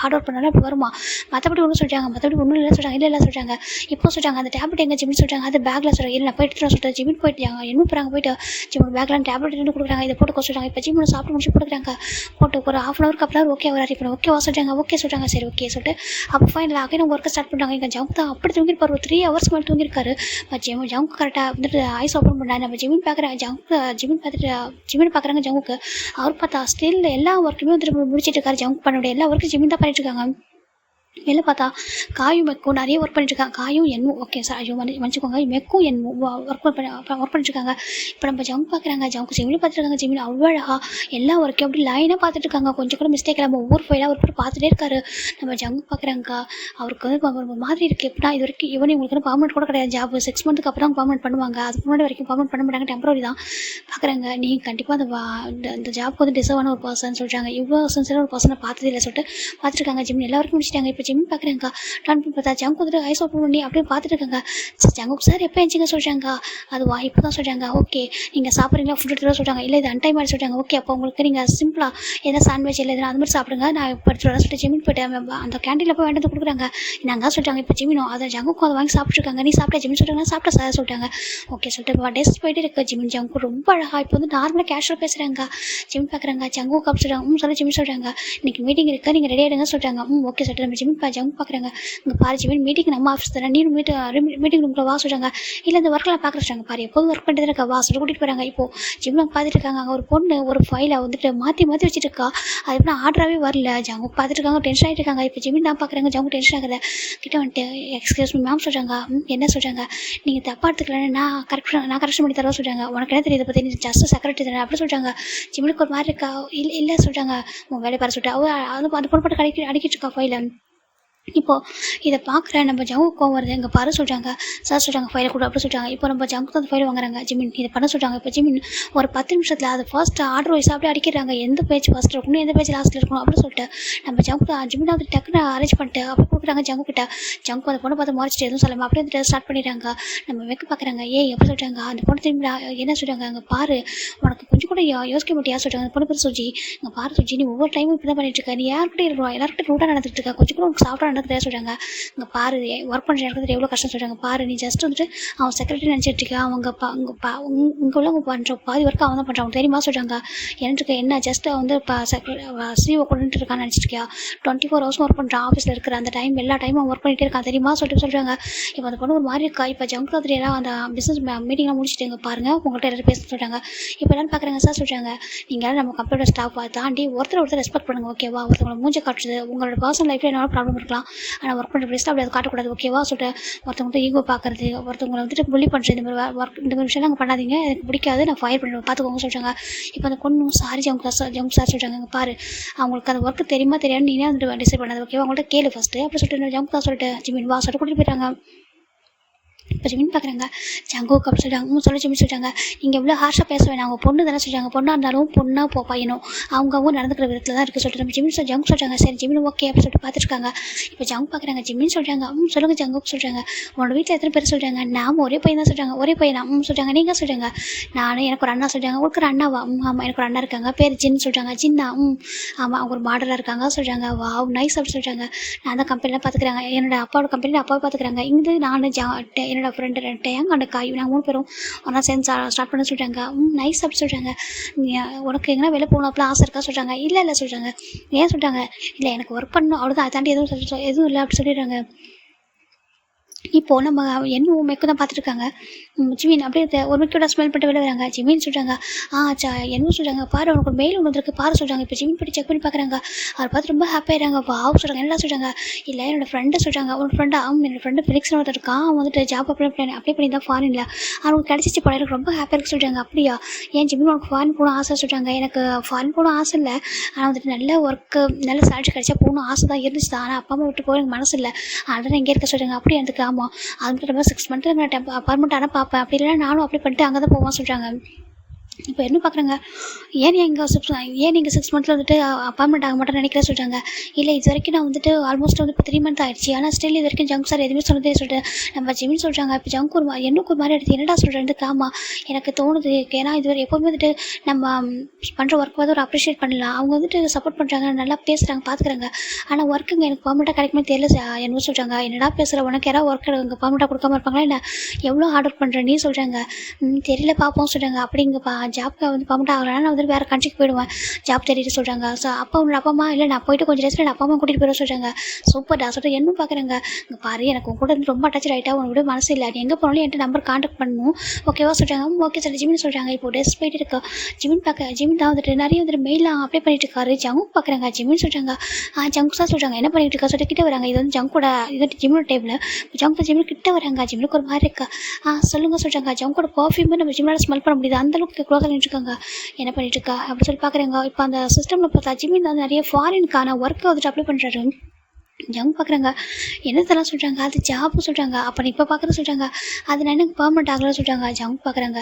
ஹார்ட் ஒர்க் பண்ணாலும் அப்படி வருமா, மற்றபடி ஒன்றும் சொல்கிறாங்க. மற்றபடி ஒன்றும் இல்லை சொல்கிறாங்க. இல்லை சொல்கிறாங்க. இப்போ சொல்கிறாங்க அந்த டேப்லெட் எங்கே ஜிமின் சொல்கிறாங்க. அது பேக்கில் சொல்கிறாங்க. இல்லை நான் போயிட்டு சொல்லிட்டு ஜிமின் போயிட்டாங்க. என்ன போகிறாங்க போயிட்டு ஜிமின் பேக்கில் டேப்லெட் எடுத்து கொடுக்குறாங்க. இதை போட்டு சொல்கிறாங்க. இப்போ ஜிமின் சாப்பிட்டு முடிச்சு போட்டுக்கிறாங்க. போட்டு ஒரு 1/2 hour அப்புறம் ஓகே வராது. இப்போ ஓகேவா சொல்கிறாங்க. ஓகே சொல்கிறாங்க. சரி ஓகே சொல்லிட்டு அப்போ ஃபைனல் ஆகி நம்ம ஒர்க்கை ஸ்டார்ட் பண்ணுறாங்க. எங்கள் ஜங்க் தான் அப்படி தூங்கிருப்பார். ஒரு 3 hours மேலே தூங்கியிருக்காரு. ஜங்க் கரெக்டாக வந்துட்டு ஐஸ் ஓப்பன் பண்ணாரு. நம்ம ஜிமின் பார்க்குறாங்க. ஜிமின் பார்த்துட்டு ஜிமின் பார்க்குறாங்க. ஜங்குக்கு அவர் பார்த்தா ஸ்டில் எல்லா ஒர்க்குமே வந்துட்டு முடிச்சிட்டு இருக்காரு. ஜங்க் பண்ண முடியாது எல்லா ஒர்க்கும் ஜிமின் தான் பண்ணிட்டு இருக்காங்க. வெளில பார்த்தா காயும் மெக்கும் நிறைய ஒர்க் பண்ணிட்டுருக்காங்க. காயும் என்னும் ஓகே சார் ஐயோ மன்னிச்சுக்கோங்க, மெக்கும் என்னும் ஒர்க் பண்ணிட்டுருக்காங்க. இப்போ நம்ம ஜங்க் பார்க்குறாங்க. ஜங்கு ஜிமில் பார்த்துருக்காங்க. ஜிமில் அவ்வளோ அழகா எல்லா ஒர்க்கையும் அப்படி லைனாக பார்த்துட்டு இருக்காங்க. கொஞ்சம் கூட மிஸ்டேக் இல்லாமல் ஒவ்வொரு ஃபைலாக ஒரு பேர் பார்த்துட்டே இருக்காரு. நம்ம ஜங்கு பார்க்குறாங்க. அவருக்கு வந்து ஒரு மாதிரி இருக்குது. எப்படின்னா இது வரைக்கும் இவனுக்கு வந்து பர்மனெண்ட் கூட கிடையாது. ஜாப் 6 months அப்புறம் தான் பர்மனெண்ட் பண்ணுவாங்க. அதுக்கு முன்னாடி வரைக்கும் பர்மனெண்ட் பண்ண மாட்டாங்க, டெம்பரரி தான். பார்க்குறாங்க நீங்கள் கண்டிப்பாக அந்த ஜாப்க்கு வந்து டிசர்வான ஒரு பர்சன் சொல்கிறாங்க. இவ்வளோ சின்சியரான ஒரு பர்சனை பார்த்ததே இல்லை சொல்லிட்டு பார்த்துருக்காங்க. ஜிமின் எல்லாருக்கும் முடிச்சிட்டாங்க. இப்போ ஜிமின் பார்க்குறாங்க. டர்ன் பண்ணி பார்த்தா ஜங்கு வந்துட்டு ஐஸ் ஓப்பன் பண்ணி அப்படியே பார்த்துட்டு இருக்காங்க. ஜங்குக்கு சார் எப்போ எழுச்சிங்க சொல்கிறாங்க. அதுவா இப்போ தான் சொல்கிறாங்க. ஓகே நீங்கள் சாப்பிட்றீங்களா ஃபுட் எடுத்துகிட்டு சொல்கிறாங்க. இல்லை இது அன்டைம் மாதிரி சொல்கிறாங்க. ஓகே அப்போ உங்களுக்கு நீங்கள் சிம்பிளாக எதாவது சாண்ட்விச் இல்லை எதுனா அது மாதிரி சாப்பிடுங்க, நான் இப்போ எடுத்துகிட்டு வரேன் சொல்லிட்டு ஜிமின் போய்ட்டு அந்த கேண்டீனில் போய் வேண்டது கொடுக்குறாங்க. நாங்கள் சொல்லிட்டாங்க. இப்போ ஜிமினும் அதை ஜங்குக்கும் அதை வாங்கி சாப்பிட்ருக்காங்க. நீ சாப்பிட்டா ஜிமின் சொல்கிறாங்க. சாப்பிட்டா சார் சொல்லிட்டாங்க. ஓகே சொல்லிட்டு டேஸ்ட் போயிட்டு இருக்கு. ஜிமின் ஜங்கு ரொம்ப அழகாக இப்போ வந்து நார்மலாக கேஷுவலாக பேசுகிறாங்க. ஜிமின் பார்க்குறாங்க. ஜங்கு கப் சொல்கிறாங்க. சொல்லி ஜிமின் சொல்கிறாங்க. இன்றைக்கி மீட்டிங் இருக்குது, நீங்கள் ரெடி ஆகிடுங்க சொல்கிறாங்க. ஓகே சொல்லிட்டு நம்ம ஜிமின் ஜங்கு பார்க்குறாங்க. இங்கே பாரு ஜிமின் மீட்டிங் நம்ம ஆஃபீஸ் தானே, நீ மீட்டிங் ரூமில் வா சொல்கிறாங்க. இல்லை இந்த ஒர்க்கெலாம் பார்க்க சொல்கிறாங்க. பாரு எப்போதும் ஒர்க் பண்ணிட்டு இருக்கா வா சொல்லி கூட்டிகிட்டு போகிறாங்க. இப்போது ஜிம்மில் பார்த்துட்டு இருக்காங்க. அங்கே ஒரு பொண்ணு ஒரு ஃபைலை வந்துட்டு மாற்றி வச்சுட்டு இருக்கா. அது எப்படின்னா ஆர்டராகவே வரல. ஜங்கு பார்த்துட்டு இருக்காங்க. டென்ஷன் ஆகிட்டு இருக்காங்க. இப்போ ஜிமின் தான் பார்க்குறாங்க. ஜங்கு டென்ஷன் ஆகுது. கிட்ட வந்துட்டு எக்ஸ்கியூஸ் மீ மேம் சொல்கிறாங்க. என்ன சொல்கிறாங்க, நீங்கள் தப்பாக எடுத்துக்கலன்னு நான் கரெக்ஷன் பண்ணி தரவா சொல்கிறாங்க. உனக்கு என்ன தெரியுது பற்றி நீ ஜஸ்ட் செக்ரட்டரி தானே அப்படி சொல்கிறாங்க. ஜிமினுக்கு ஒரு மாதிரி இருக்கா. இல்லை சொல்கிறாங்க. உன் வேலையை பாரு சொல்லிட்டு அந்த பொண்ணு போட்டு அடிக்கிட்டு இருக்கா ஃபைலை. இப்போது இதை பார்க்குற நம்ம ஜங்கு கோவம் வருது. எங்கள் பாரு சொல்கிறாங்க. சார் சொல்கிறாங்க ஃபைலை கூட அப்படி சொல்கிறாங்க. இப்போ நம்ம ஜங்கு தான் அந்த ஃபைலை வாங்குறாங்க. ஜிமின் இதை பண்ண சொல்கிறாங்க. இப்போ ஜிமின் ஒரு 10 நிமிஷத்தில் அது ஃபர்ஸ்ட் ஆர்டர் வைஸ் அப்படியே அடிக்கிறாங்க. எந்த பேஜ் ஃபர்ஸ்ட் இருக்கணும், எந்த பேஜ் லாஸ்ட்டில் இருக்கணும் அப்படின்னு சொல்லிட்டு நம்ம ஜங்கு ஜிமின் வந்து டக்குன்னு அரேஞ்ச் பண்ணிட்டு அப்படி கொடுக்குறாங்க ஜங்கு கிட்ட. ஜங்கு அந்த பொண்ணை பார்த்து மாறிச்சிட்டு எதுவும் சொல்லாமல் அப்படியே வந்துட்டு ஸ்டார்ட் பண்ணிடுறாங்க. நம்ம வைக்க பார்க்குறாங்க. எப்படி சொல்கிறாங்க அந்த பொண்ணு திரும்பி என்ன சொல்கிறாங்க, அங்கே பாரு உனக்கு கொஞ்சம் கூட யோசிக்க முடியாது சொல்கிறாங்க. அந்த பொண்ணு பேர் சுஜி. இங்கே பாரு சுஜி நீ ஒவ்வொரு டைமும் இப்படி தான் பண்ணிட்டு இருக்க, நீ யார்கிட்ட இருக்கணும் எல்லாருக்கிட்ட ரூட்டாக நடந்துட்டு இருக்கா, கொஞ்சம் கூட உனக்கு சாப்பிட்டா நடக்குதே சொல்கிறாங்க. இங்கே பாரு ஒர்க் பண்ணுற இடத்துல எவ்வளோ கஷ்டம் சொல்கிறாங்க. பாரு நீ ஜஸ்ட் வந்துட்டு அவன் செக்ரட்டரி நினச்சிட்டு இருக்கா, அவங்க இங்கே உள்ளவங்க பண்ணுற பாதி ஒர்க்கு அவன் தான் பண்ணுறான் தெரியுமா சொல்கிறாங்க. எனக்கு என்ன ஜஸ்ட் வந்து இப்போ சிஓ கொண்டுட்டு இருக்கான்னு நினச்சிட்டு இருக்கியா, 24 hours ஒர்க் பண்ணுறான் ஆஃபீஸில் இருக்கிற அந்த டைம் எல்லா டைமும் அவன் ஒர்க் பண்ணிகிட்டே இருக்கான் தெரியுமா சொல்லிட்டு சொல்கிறாங்க. இப்போ அந்த பொண்ணு ஒரு மாதிரி இருக்கா. இப்போ ஜங்கு எல்லாம் அந்த பிஸ்னஸ் மீட்டிங்லாம் முடிச்சுட்டு இங்கே பாருங்கள் உங்கள்கிட்ட எல்லாரும் பேச சொல்கிறாங்க. இப்போ எல்லாரும் பார்க்குறாங்க. சார் சொல்கிறாங்க நீங்கள் நம்ம கம்ப்யூட்டர் ஸ்டாஃபை தாண்டி ஒருத்தர் ரெஸ்பெக்ட் பண்ணுங்கள் ஓகேவா. ஒருத்தவங்களை மூஞ்சை காட்டுறது உங்களோட பர்சனல் லைஃப்பில் என்ன ப்ராப்ளம் இருக்கலாம், ஆனால் ஒர்க் பண்ணுற பிளேஸில் அப்படி அதை காட்டக்கூடாது ஓகேவா சொல்லிட்டு ஒருத்தவங்கள்ட்ட ஈகோ பார்க்குறது ஒருத்தவங்களை வந்துட்டு புள்ளி பண்ணுறது இந்த மாதிரி ஒர்க் இந்த மாதிரி விஷயம்லாம் பண்ணாதீங்க, எனக்கு பிடிக்காது, நான் ஃபயர் பண்ணுவேன் பார்த்துக்கோங்க சொல்கிறாங்க. இப்போ அந்த பொண்ணு சாரி ஜங்கு சார் சொல்கிறாங்க. இங்கே பாரு அவங்களுக்கு அந்த ஒர்க்கு தெரியுமா தெரியாது நீனே வந்துட்டு டிசைட் பண்ணாது ஓகேவா, அவங்கள்ட்ட கேளு ஃபஸ்ட்டு அப்படி சொல்லிட்டு ஜங்கு தான் சொல்லிட்டு ஜிமின் வா சொல்லிட்டு கூட்டிகிட்டு போயிட்டாங்க. இப்போ ஜிமின் பார்க்குறாங்க. ஜங்கு கப் சொல்கிறாங்க. சொல்லி ஜிமின் சொல்கிறாங்க. நீங்கள் எவ்வளோ ஹார்ஷாக பேச வேணாம், அவங்க பொண்ணு தானே சொல்கிறாங்க, பொண்ணாக இருந்தாலும் பொண்ணாக பையனும் அவங்க நடந்துக்கிற விதத்தில் தான் இருக்குது சொல்லிட்டு நம்ம ஜிமின் ஜங்கு சொல்கிறாங்க. சரி ஜிமின் ஓகே அப்படின்னு சொல்லிட்டு பார்த்துருக்காங்க. இப்போ ஜங்கு பார்க்குறாங்க. ஜிமின் சொல்கிறாங்க. சொல்லுங்கள் ஜங்கு சொல்கிறாங்க. உன்னோட வீட்டில் எத்தனை பேர் சொல்கிறாங்க. நாம் ஒரே பையன் தான் சொல்கிறாங்க. ஒரே பையனா சொல்கிறாங்க. நீங்கள் சொல்கிறாங்க. நான் எனக்கு ஒரு அண்ணா சொல்கிறாங்க. உங்களுக்கு ஒரு அண்ணாவா ஆமாம் எனக்கு ஒரு அண்ணா இருக்காங்க பேர் ஜின் சொல்கிறாங்க. ஜின்னா ஆமாம் அவங்க ஒரு மாடலாக இருக்காங்க சொல்கிறாங்க. வாவ் நைஸ் அப்படி சொல்கிறாங்க. நான் அந்த கம்பெனிலாம் பார்த்துக்கிறாங்க. என்னோட அப்பாவோட கம்பெனியில் அப்பாவை பார்த்துக்கிறாங்க. இங்கே நான் என்னோட ஃப்ரெண்டு டேங் அந்த காய் நாங்கள் 3 பேரும் ஒன்றா சேர்ந்து ஸ்டார்ட் பண்ண சொல்கிறாங்க. நைஸ் அப்படி சொல்கிறாங்க. உனக்கு எங்கன்னா வெளில போகணும் அப்படிலாம் ஆசை இருக்கா சொல்கிறாங்க. இல்லை சொல்கிறாங்க. ஏன் சொல்கிறாங்க. இல்லை எனக்கு ஒர்க் பண்ணணும் அவ்வளோதான், அதை தாண்டி எதுவும் இல்லை அப்படி சொல்லிடுறாங்க. இப்போது நம்ம என்ன மெக்கு தான் பார்த்துருக்காங்க. ஜிமின் அப்படியே ஒரு மிக்கோட ஸ்மெல் பண்ணிட்டு வெளில வராங்க. ஜிமின் சொல்கிறாங்க, என்ன சொல்கிறாங்க பாரு, உனக்கு ஒரு மெயில் ஒன்று வந்துருக்கு பாரு சொல்கிறாங்க. இப்போ ஜிமின் போய்ட்டு செக் பண்ணி பார்க்குறாங்க. அவர் பார்த்து ரொம்ப ஹாப்பியாகிறாங்க. வாவ் சொல்கிறாங்க. என்னடா சொல்கிறாங்க, இல்லை என்னோடய ஃப்ரெண்டு சொல்கிறாங்க. உன்னோட ஃப்ரெண்டா? என்னோட ஃப்ரெண்டு ஃபிலிக்ஸ்னு ஒருத்தர் இருக்கான், அவன் வந்துட்டு ஜாப் அப்ளை பண்ணி தான் ஃபாரினில் அவனுக்கு கிடச்சிச்சு போல, எனக்கு ரொம்ப ஹாப்பியாக இருக்குது சொல்கிறாங்க. அப்படியா, ஏன் ஜிமின் உனக்கு ஃபாரின் போகணும் ஆசை சொல்கிறாங்க. எனக்கு ஃபாரின் போகணும் ஆசை இல்லை, ஆனால் வந்துட்டு நல்ல ஒர்க்கு நல்ல சேலரி கிடைச்சா போகணும் ஆசை தான் இருந்துச்சு தான், ஆனால் அப்பா அம்மா விட்டு போக எனக்கு மனசு இல்லை, அதனால் இங்கே இருக்க சொல்கிறாங்க. அப்படி எனக்கு ஆமாம், அது மட்டும் இல்லாமல் 6 மந்த்து நான் அப்பார்ட்மெண்ட் ஆனால் பார்ப்பேன், அப்படி இல்லைனா நானும் அப்ளை பண்ணிட்டு அங்கே தான் போவான் சொல்கிறாங்க. இப்போ என்ன பார்க்குறாங்க, ஏன் நீங்கள் 6 மந்த்தில் வந்துட்டு அப்பாயின்மெண்ட் ஆக மாட்டேன்னு நினைக்கிறேன் சொல்கிறாங்க. இல்லை இது வரைக்கும் நான் வந்துட்டு ஆல்மோஸ்ட் வந்து இப்போ 3 மந்த் ஆயிடுச்சு, ஆனால் ஸ்டில் இது வரைக்கும் ஜங்க் சார் எதுவுமே சொன்னதே சொல்லிட்டு நம்ம ஜிமின் சொல்கிறாங்க. இப்போ ஜங்க் ஒரு என்னுக்கு ஒரு மாதிரி எடுத்து என்னடா சொல்கிறது, ஆமாம் எனக்கு தோணுது, ஏன்னா இது எப்போவுமே வந்துட்டு நம்ம பண்ணுற ஒர்க் வந்து ஒரு அப்ரிஷியேட் பண்ணலாம், அவங்க வந்துட்டு சப்போர்ட் பண்ணுறாங்க, நல்லா பேசுகிறாங்க, பார்த்துக்குறாங்க, ஆனால் ஒர்க்குங்க எனக்கு பர்மனெண்ட்டாக கிடைக்குமே தெரியல என்ன சொல்கிறாங்க. என்னடா பேசுகிற, உனக்கு யாராவது ஒர்க் இங்கே பர்மனெண்ட்டாக கொடுக்காம இருப்பாங்களா என்ன, எவ்வளோ ஹார்ட் ஒர்க் பண்ணுறேன் நீ சொல்கிறாங்க. தெரியல பார்ப்போம் சொல்கிறாங்க. அப்படிங்கப்பா ஜாப்க்கு வந்து பர்மனெண்ட் ஆகலைன்னா நான் வந்து வேறு கண்ட்ரிக்கு போயிடுவேன் ஜாப் தேடிட்டு சொல்கிறாங்க. ஸோ உன்னோட அப்பா அம்மா இல்லை, நான் போயிட்டு கொஞ்சம் டேஸில் என் அப்பா அம்மா கூட்டிகிட்டு போயிட சொல்கிறாங்க. சூப்பர்டா சொல்லிட்டு என்ன பார்க்குறாங்க. இங்கே பாரு, எனக்கு உங்க கூட வந்து ரொம்ப அட்டாச் ஆகிட்டா, உனக்கு மனசு இல்லை, நீ எங்கே போனாலும் என்கிட்ட நம்பர் கான்டாக்ட் பண்ணணும் ஓகேவா சொல்கிறாங்க. ஓகே சார் ஜிமின் சொல்கிறாங்க. இப்போ டெஸ்ட் போயிட்டு இருக்கா ஜிமின் தான் வந்துட்டு நிறைய வந்துட்டு மெயிலாம் அப்ளை பண்ணிட்டு இருக்காரு. ஜங்கு பார்க்குறாங்க. ஜிமின் சொல்கிறாங்க, ஜங்கு சார் சொல்கிறாங்க என்ன பண்ணிட்டு இருக்கா சொல்லிட்டு கிட்ட வராங்க. இது வந்து ஜங்கோட இது வந்து ஜிமினோட டேபிள். ஜங்கு ஜிமின் கிட்ட வராங்க. ஜிமினுக்கு ஒரு மாதிரி இருக்கா. சொல்லுங்கள் சொல்கிறாங்க. ஜங்கோட பர்ஃப்யூமே நம்ம ஜிமினோட ஸ்மெல் பண்ண முடியுது, அந்தளவுக்கு க்ளோஸாக நின்றுருக்காங்க. என்ன பண்ணிட்டு இருக்கா அப்படி சொல்லி பார்க்குறாங்க. இப்போ அந்த சிஸ்டமில் பார்த்தா ஜிமின் வந்து நிறைய ஃபாரினுக்கான ஒர்க்கை வந்துட்டு அப்ளை பண்ணுறாரு. ஜங் பார்க்குறாங்க. என்னத்தெல்லாம் சொல்கிறாங்க, அது ஜாப்பு சொல்கிறாங்க. அப்போ இப்போ பார்க்குறது சொல்கிறாங்க, அது நான் எனக்கு பர்மனெண்ட் ஆகலாம் சொல்கிறாங்க. ஜங் பார்க்குறாங்க.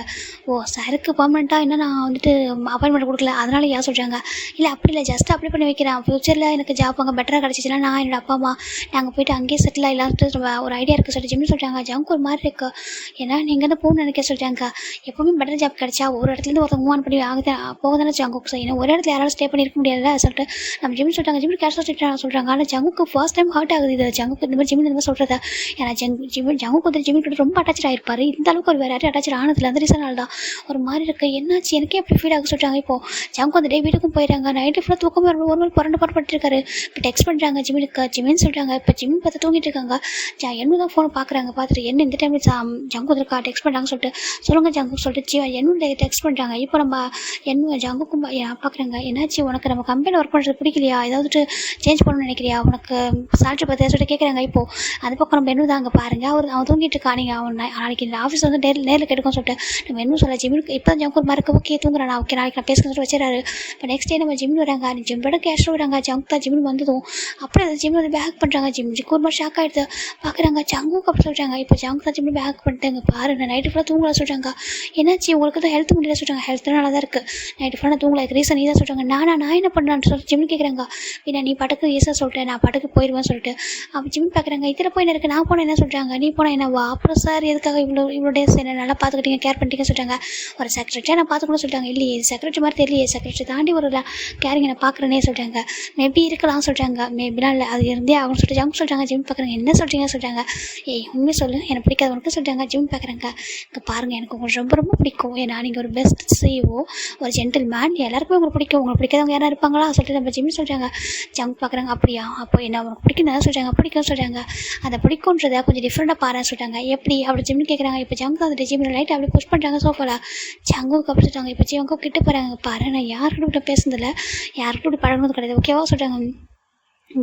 ஓ சாருக்கு பர்மனெண்ட்டாக என்ன நான் வந்துட்டு அப்பாயின்மெண்ட் கொடுக்கல அதனால ஏன் சொல்கிறாங்க. இல்லை அப்படி இல்லை, ஜஸ்ட் அப்ளை பண்ணி வைக்கிறேன், ஃப்யூச்சரில் எனக்கு ஜாப் அங்கே பெட்டராக கிடச்சிச்சின்னா நான் என்னோட அப்பா அம்மா நாங்கள் போய்ட்டு அங்கேயே செட்டில் ஆகிலான்ட்டு ஒரு ஐடியா இருக்குது சொல்லிட்டு ஜிம்னு சொல்கிறாங்க. ஜங்க் ஒரு மாதிரி இருக்குது, ஏன்னா நீங்கள் தான் போகணும்னு நினைக்க சொல்கிறாங்க. எப்போவுமே பெட்டர் ஜாப் கிடச்சா ஒரு இடத்துலேருந்து ஒருத்தர் மூவ் ஆன் பண்ணி போக தானே ஜங்குக்கு செய்யணும், ஒரு இடத்துல யாராலும் ஸ்டே பண்ணி இருக்க முடியாதுல்ல சொல்லிட்டு நம்ம ஜிம்னு சொல்கிறாங்க. ஜிம்னு கேஷ் சொல்கிறாங்க. ஆனால் ஜங்குக்கு ஃபர்ஸ்ட் டைம் ஹர்ட் ஆகுது இது ஜங்குக்கு இந்த மாதிரி ஜிமின் இந்த மாதிரி சொல்கிறத. ஏன்னா ஜங்குக்கு வந்து ஜிமின் கிட்ட ரொம்ப அட்டாச் ஆகிருப்பார், இந்த அளவுக்கு ஒரு வேறு யாரும் அட்டாச் ஆனதில்ல, அந்த ரீசனால் தான் ஒரு மாதிரி இருக்குது. என்னாச்சு எனக்கே அப்படி ஃபீல் ஆக சொல்கிறாங்க. இப்போது ஜங்கு வந்து வீட்டுக்கும் போயிடறாங்க. நைட்டு ஃபுல்லாக தூக்கம் ஒரு மாதிரி புரண்டுருக்காரு. இப்போ டெக்ஸ்ட் பண்ணுறாங்க ஜிமினுக்கு. ஜிமின் சொல்கிறாங்க. இப்போ ஜிமின் பார்த்து தூங்கிட்டு இருக்காங்க. என்ன தான் ஃபோனை பார்க்குறாங்க. பார்த்துட்டு என்ன இந்த டைமில் ஜங்கு இருக்கா டெக்ஸ்ட் பண்ணுறாங்கன்னு சொல்லிட்டு சொல்லுங்கள் ஜங்கு சொல்லிட்டு என்னோட டெக்ஸ்ட் பண்ணுறாங்க. இப்போ நம்ம என்ன ஜங்குக்கும் பார்க்குறாங்க. என்னாச்சு உனக்கு நம்ம கம்பெனியில் ஒர்க் பண்ணுறது பிடிக்கலையா, ஏதாவது சேஞ்ச் பண்ணணும்னு நினைக்கிறியா, உனக்கு சால்ரி பற்றி சொல்லிட்டு கேட்குறாங்க. இப்போது அது பக்கம் நம்ம என்ன அங்கே பாருங்கள், அவன் தூங்கிட்டு இருக்கா, நீங்கள் அவன் நாளைக்கு இந்த ஆஃபீஸ் வந்து நேரில் கேட்டுக்கோன்னு சொல்லிட்டு நம்ம என்ன சொல்ல ஜிம்முக்கு இப்போ தான் ஜங்கு மாதிரி இருக்குது. ஓகே தூங்குறேன் நான், ஓகே நாளைக்கு நான் பேசுகிறேன் சொல்லிட்டு வச்சுறாரு. இப்போ நெக்ஸ்ட் டே நம்ம ஜிம்மில் வராங்க. ஜிம்மோட கேஷ் வராங்க. ஜங்கு தான் ஜிம்மில் வந்ததும் அப்படியே அந்த ஜிம்மில் வந்து பேக் பண்ணுறாங்க. ஜிம்முக்கு ஒரு மாதிரி ஷாக் ஆகிடுது. பார்க்குறாங்க ஜங்குக்கு அப்படி சொல்கிறாங்க. இப்போ ஜங்கு தான் ஜிம்மில் பேக் பண்ணிட்டு பாரு நான் நைட்டு ஃபுல்லாக தூங்கலாம் சொல்கிறாங்க. என்னாச்சு உங்களுக்கு தான் ஹெல்த் முடியல சொல்கிறாங்க. ஹெல்த் நல்லா தான் இருக்குது, நைட்டு ஃபுல்லாக தூங்கல, இதுக்கு ரீசன் நீ தான் சொல்கிறாங்க. நான் என்ன பண்ணுறான்னு சொல்லிட்டு ஜிம்மு கேட்குறாங்க. பின்னா நீ படக்கு ஈஸியாக சொல்லிட்டேன், நான் படக்கு போயிடுவேன்னு சொல்லிட்டு அப்போ ஜிமின் பார்க்குறாங்க. இதில் போய் எனக்கு நான் போனால் என்ன சொல்கிறாங்க, நீ போனால் என்னவா, அப்புறம் சார் எதுக்காக இவ்வளோ டேஸ் என்ன நல்லா பார்த்துக்கிட்டீங்க கேர் பண்ணிட்டீங்கன்னு சொல்கிறாங்க. ஒரு செக்ரட்டரியாக நான் பார்த்துக்கணும்னு சொல்லிட்டாங்க. இல்லையே செக்ரட்டரி மாதிரி தெரியலையே, செக்ரட்டரி தாண்டி ஒரு கேரிங் நான் பார்க்குறேனே சொல்கிறாங்க. மேபி இருக்கலாம் சொல்கிறாங்க. மேபிலாம் இல்லை, அது இருந்தே ஆகும்னு சொல்லிட்டு ஜங்கு சொல்கிறாங்க. ஜிம் பார்க்குறாங்க. என்ன சொல்கிறீங்கன்னு சொல்கிறாங்க. உண்மையை சொல்லு, எனக்கு பிடிக்காத உனக்கு சொல்கிறாங்க. ஜிம் பார்க்குறாங்க. இங்கே பாருங்கள் எனக்கு உங்களுக்கு ரொம்ப ரொம்ப பிடிக்கும், ஏன்னா நீங்கள் ஒரு பெஸ்ட் சிஇஓ, ஒரு ஜென்டில்மேன், எல்லாருக்குமே உங்களுக்கு பிடிக்கும், உங்களுக்கு பிடிக்காதவங்க யாராவது இருப்பாங்களா சொல்லிட்டு நம்ம ஜிம் சொல்கிறாங்க. ஜங்கு பார்க்குறாங்க. அப்படியா, அப்போ என்ன உனக்கு பிடிக்கும் சொல்கிறாங்க. பிடிக்கும் சொல்கிறாங்க. அதை பிடிக்கும்ன்றதை கொஞ்சம் டிஃப்ரெண்ட்டாக பாருன்னு சொல்லிட்டாங்க. எப்படி அப்படி ஜிம்னு கேட்குறாங்க. இப்போ ஜங்கு அந்த ஜிம்மில் லைட் அப்படி புஷ் பண்ணுறாங்க சோஃபாவில். ஜங்குக்கு அப்படி சொல்லிட்டாங்க. இப்போ ஜங்கு கிட்ட போகிறாங்க. பாரு நான் யாருக்கிட்ட பேசுனதில்லை, யாருக்கிட்ட இப்படி பழகினது கிடையாது, ஓகேவா சொல்கிறாங்க.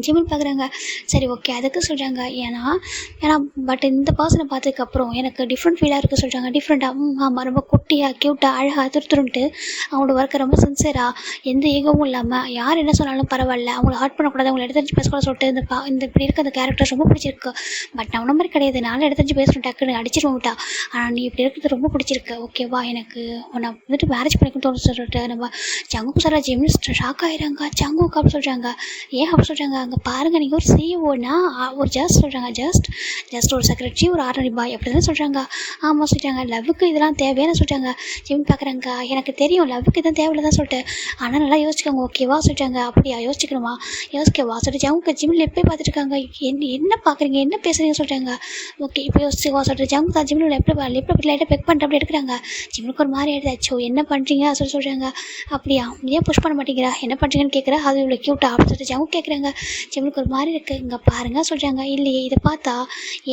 ஜிமின் பார்க்குறாங்க. சரி ஓகே அதுக்கு சொல்கிறாங்க. ஏன்னா பட் இந்த பர்சனை பார்த்ததுக்கப்புறம் எனக்கு டிஃப்ரெண்ட் ஃபீலாக இருக்குது சொல்கிறாங்க. டிஃப்ரெண்ட்டாக ஆமாம் ரொம்ப குட்டியாக க்யூட்டாக அழகாக துருத்துருன்ட்டு அவங்களோட ஒர்க்கை ரொம்ப சின்சியராக எந்த ஈகவும் இல்லாமல் யார் என்ன சொன்னாலும் பரவாயில்ல, அவங்கள ஹர்ட் பண்ணக்கூடாது, அவங்களை எடுத்து பேசக்கூடாது சொல்லிட்டு இந்த இப்படி இருக்க அந்த கேரக்டர் ரொம்ப பிடிச்சிருக்கு. பட் நான் மாதிரி கிடையாது, நானும் எடுத்து பேசுகிறேன் டக்குன்னு அடிச்சிட்டு விட்டா, ஆனால் நீ இப்படி இருக்கிறது ரொம்ப பிடிச்சிருக்கு, ஓகேவா எனக்கு உன்னை வந்துட்டு மேரேஜ் பண்ணிக்கணும்னு தோணுன்னு சொல்லிட்டு நம்ம ஜங்குக்கு சொல்கிற ஜிமின் ஷாக் ஆகிறாங்க. ஜங்குக்கு அப்படி சொல்கிறாங்க. ஏன் அப்படி சொல்கிறாங்க. அங்கே பாருங்கள் நீங்கள் ஒரு சிஇஓனா ஒரு சொல்கிறாங்க. ஜஸ்ட் ஒரு செக்ரட்டரி, ஒரு ஆர்டினரி பாய் அப்படி தானே சொல்கிறாங்க. ஆமாம் சொல்கிறாங்க. லவ்வுக்கு இதெல்லாம் தேவையான சொல்கிறாங்க. ஜிம் பார்க்குறாங்க. எனக்கு தெரியும் லவ்வுக்கு இதான் தேவையில்லை தான் சொல்லிட்டு, ஆனால் நல்லா யோசிச்சுக்கோங்க ஓகேவா சொல்லிட்டாங்க. அப்படியா யோசிக்கணுமா, யோசிக்கவா சொல்லிட்டு ஜவுக்கு ஜிம்மில் எப்போ பார்த்துட்டு இருக்காங்க. என்ன பார்க்குறீங்க, என்ன பேசுகிறீங்க சொல்கிறாங்க. ஓகே இப்போ யோசிச்சுவா சொல்லிட்டு ஜங்கு தான் ஜிம்மில் எப்படி லைட்டாக பெக் பண்ணிட்டு அப்படி எடுக்கிறாங்க. ஜிம்முக்கு ஒரு மாதிரி ஆகிடுதாச்சோ என்ன பண்ணுறீங்க சொல்லிட்டு சொல்கிறாங்க. அப்படியா ஏன் புஷ் பண்ண மாட்டேங்கிறா, என்ன பண்ணுறீங்கன்னு கேட்குறா. அது இவ்வளோ க்யூட்டா அப்படின்னு சொல்லிட்டு ஜங்கு கேட்குறாங்க. ஜிம்முக்கு ஒரு மாதிரி இருக்குது. இங்கே பாருங்க சொல்கிறாங்க. இல்லையே இதை பார்த்தா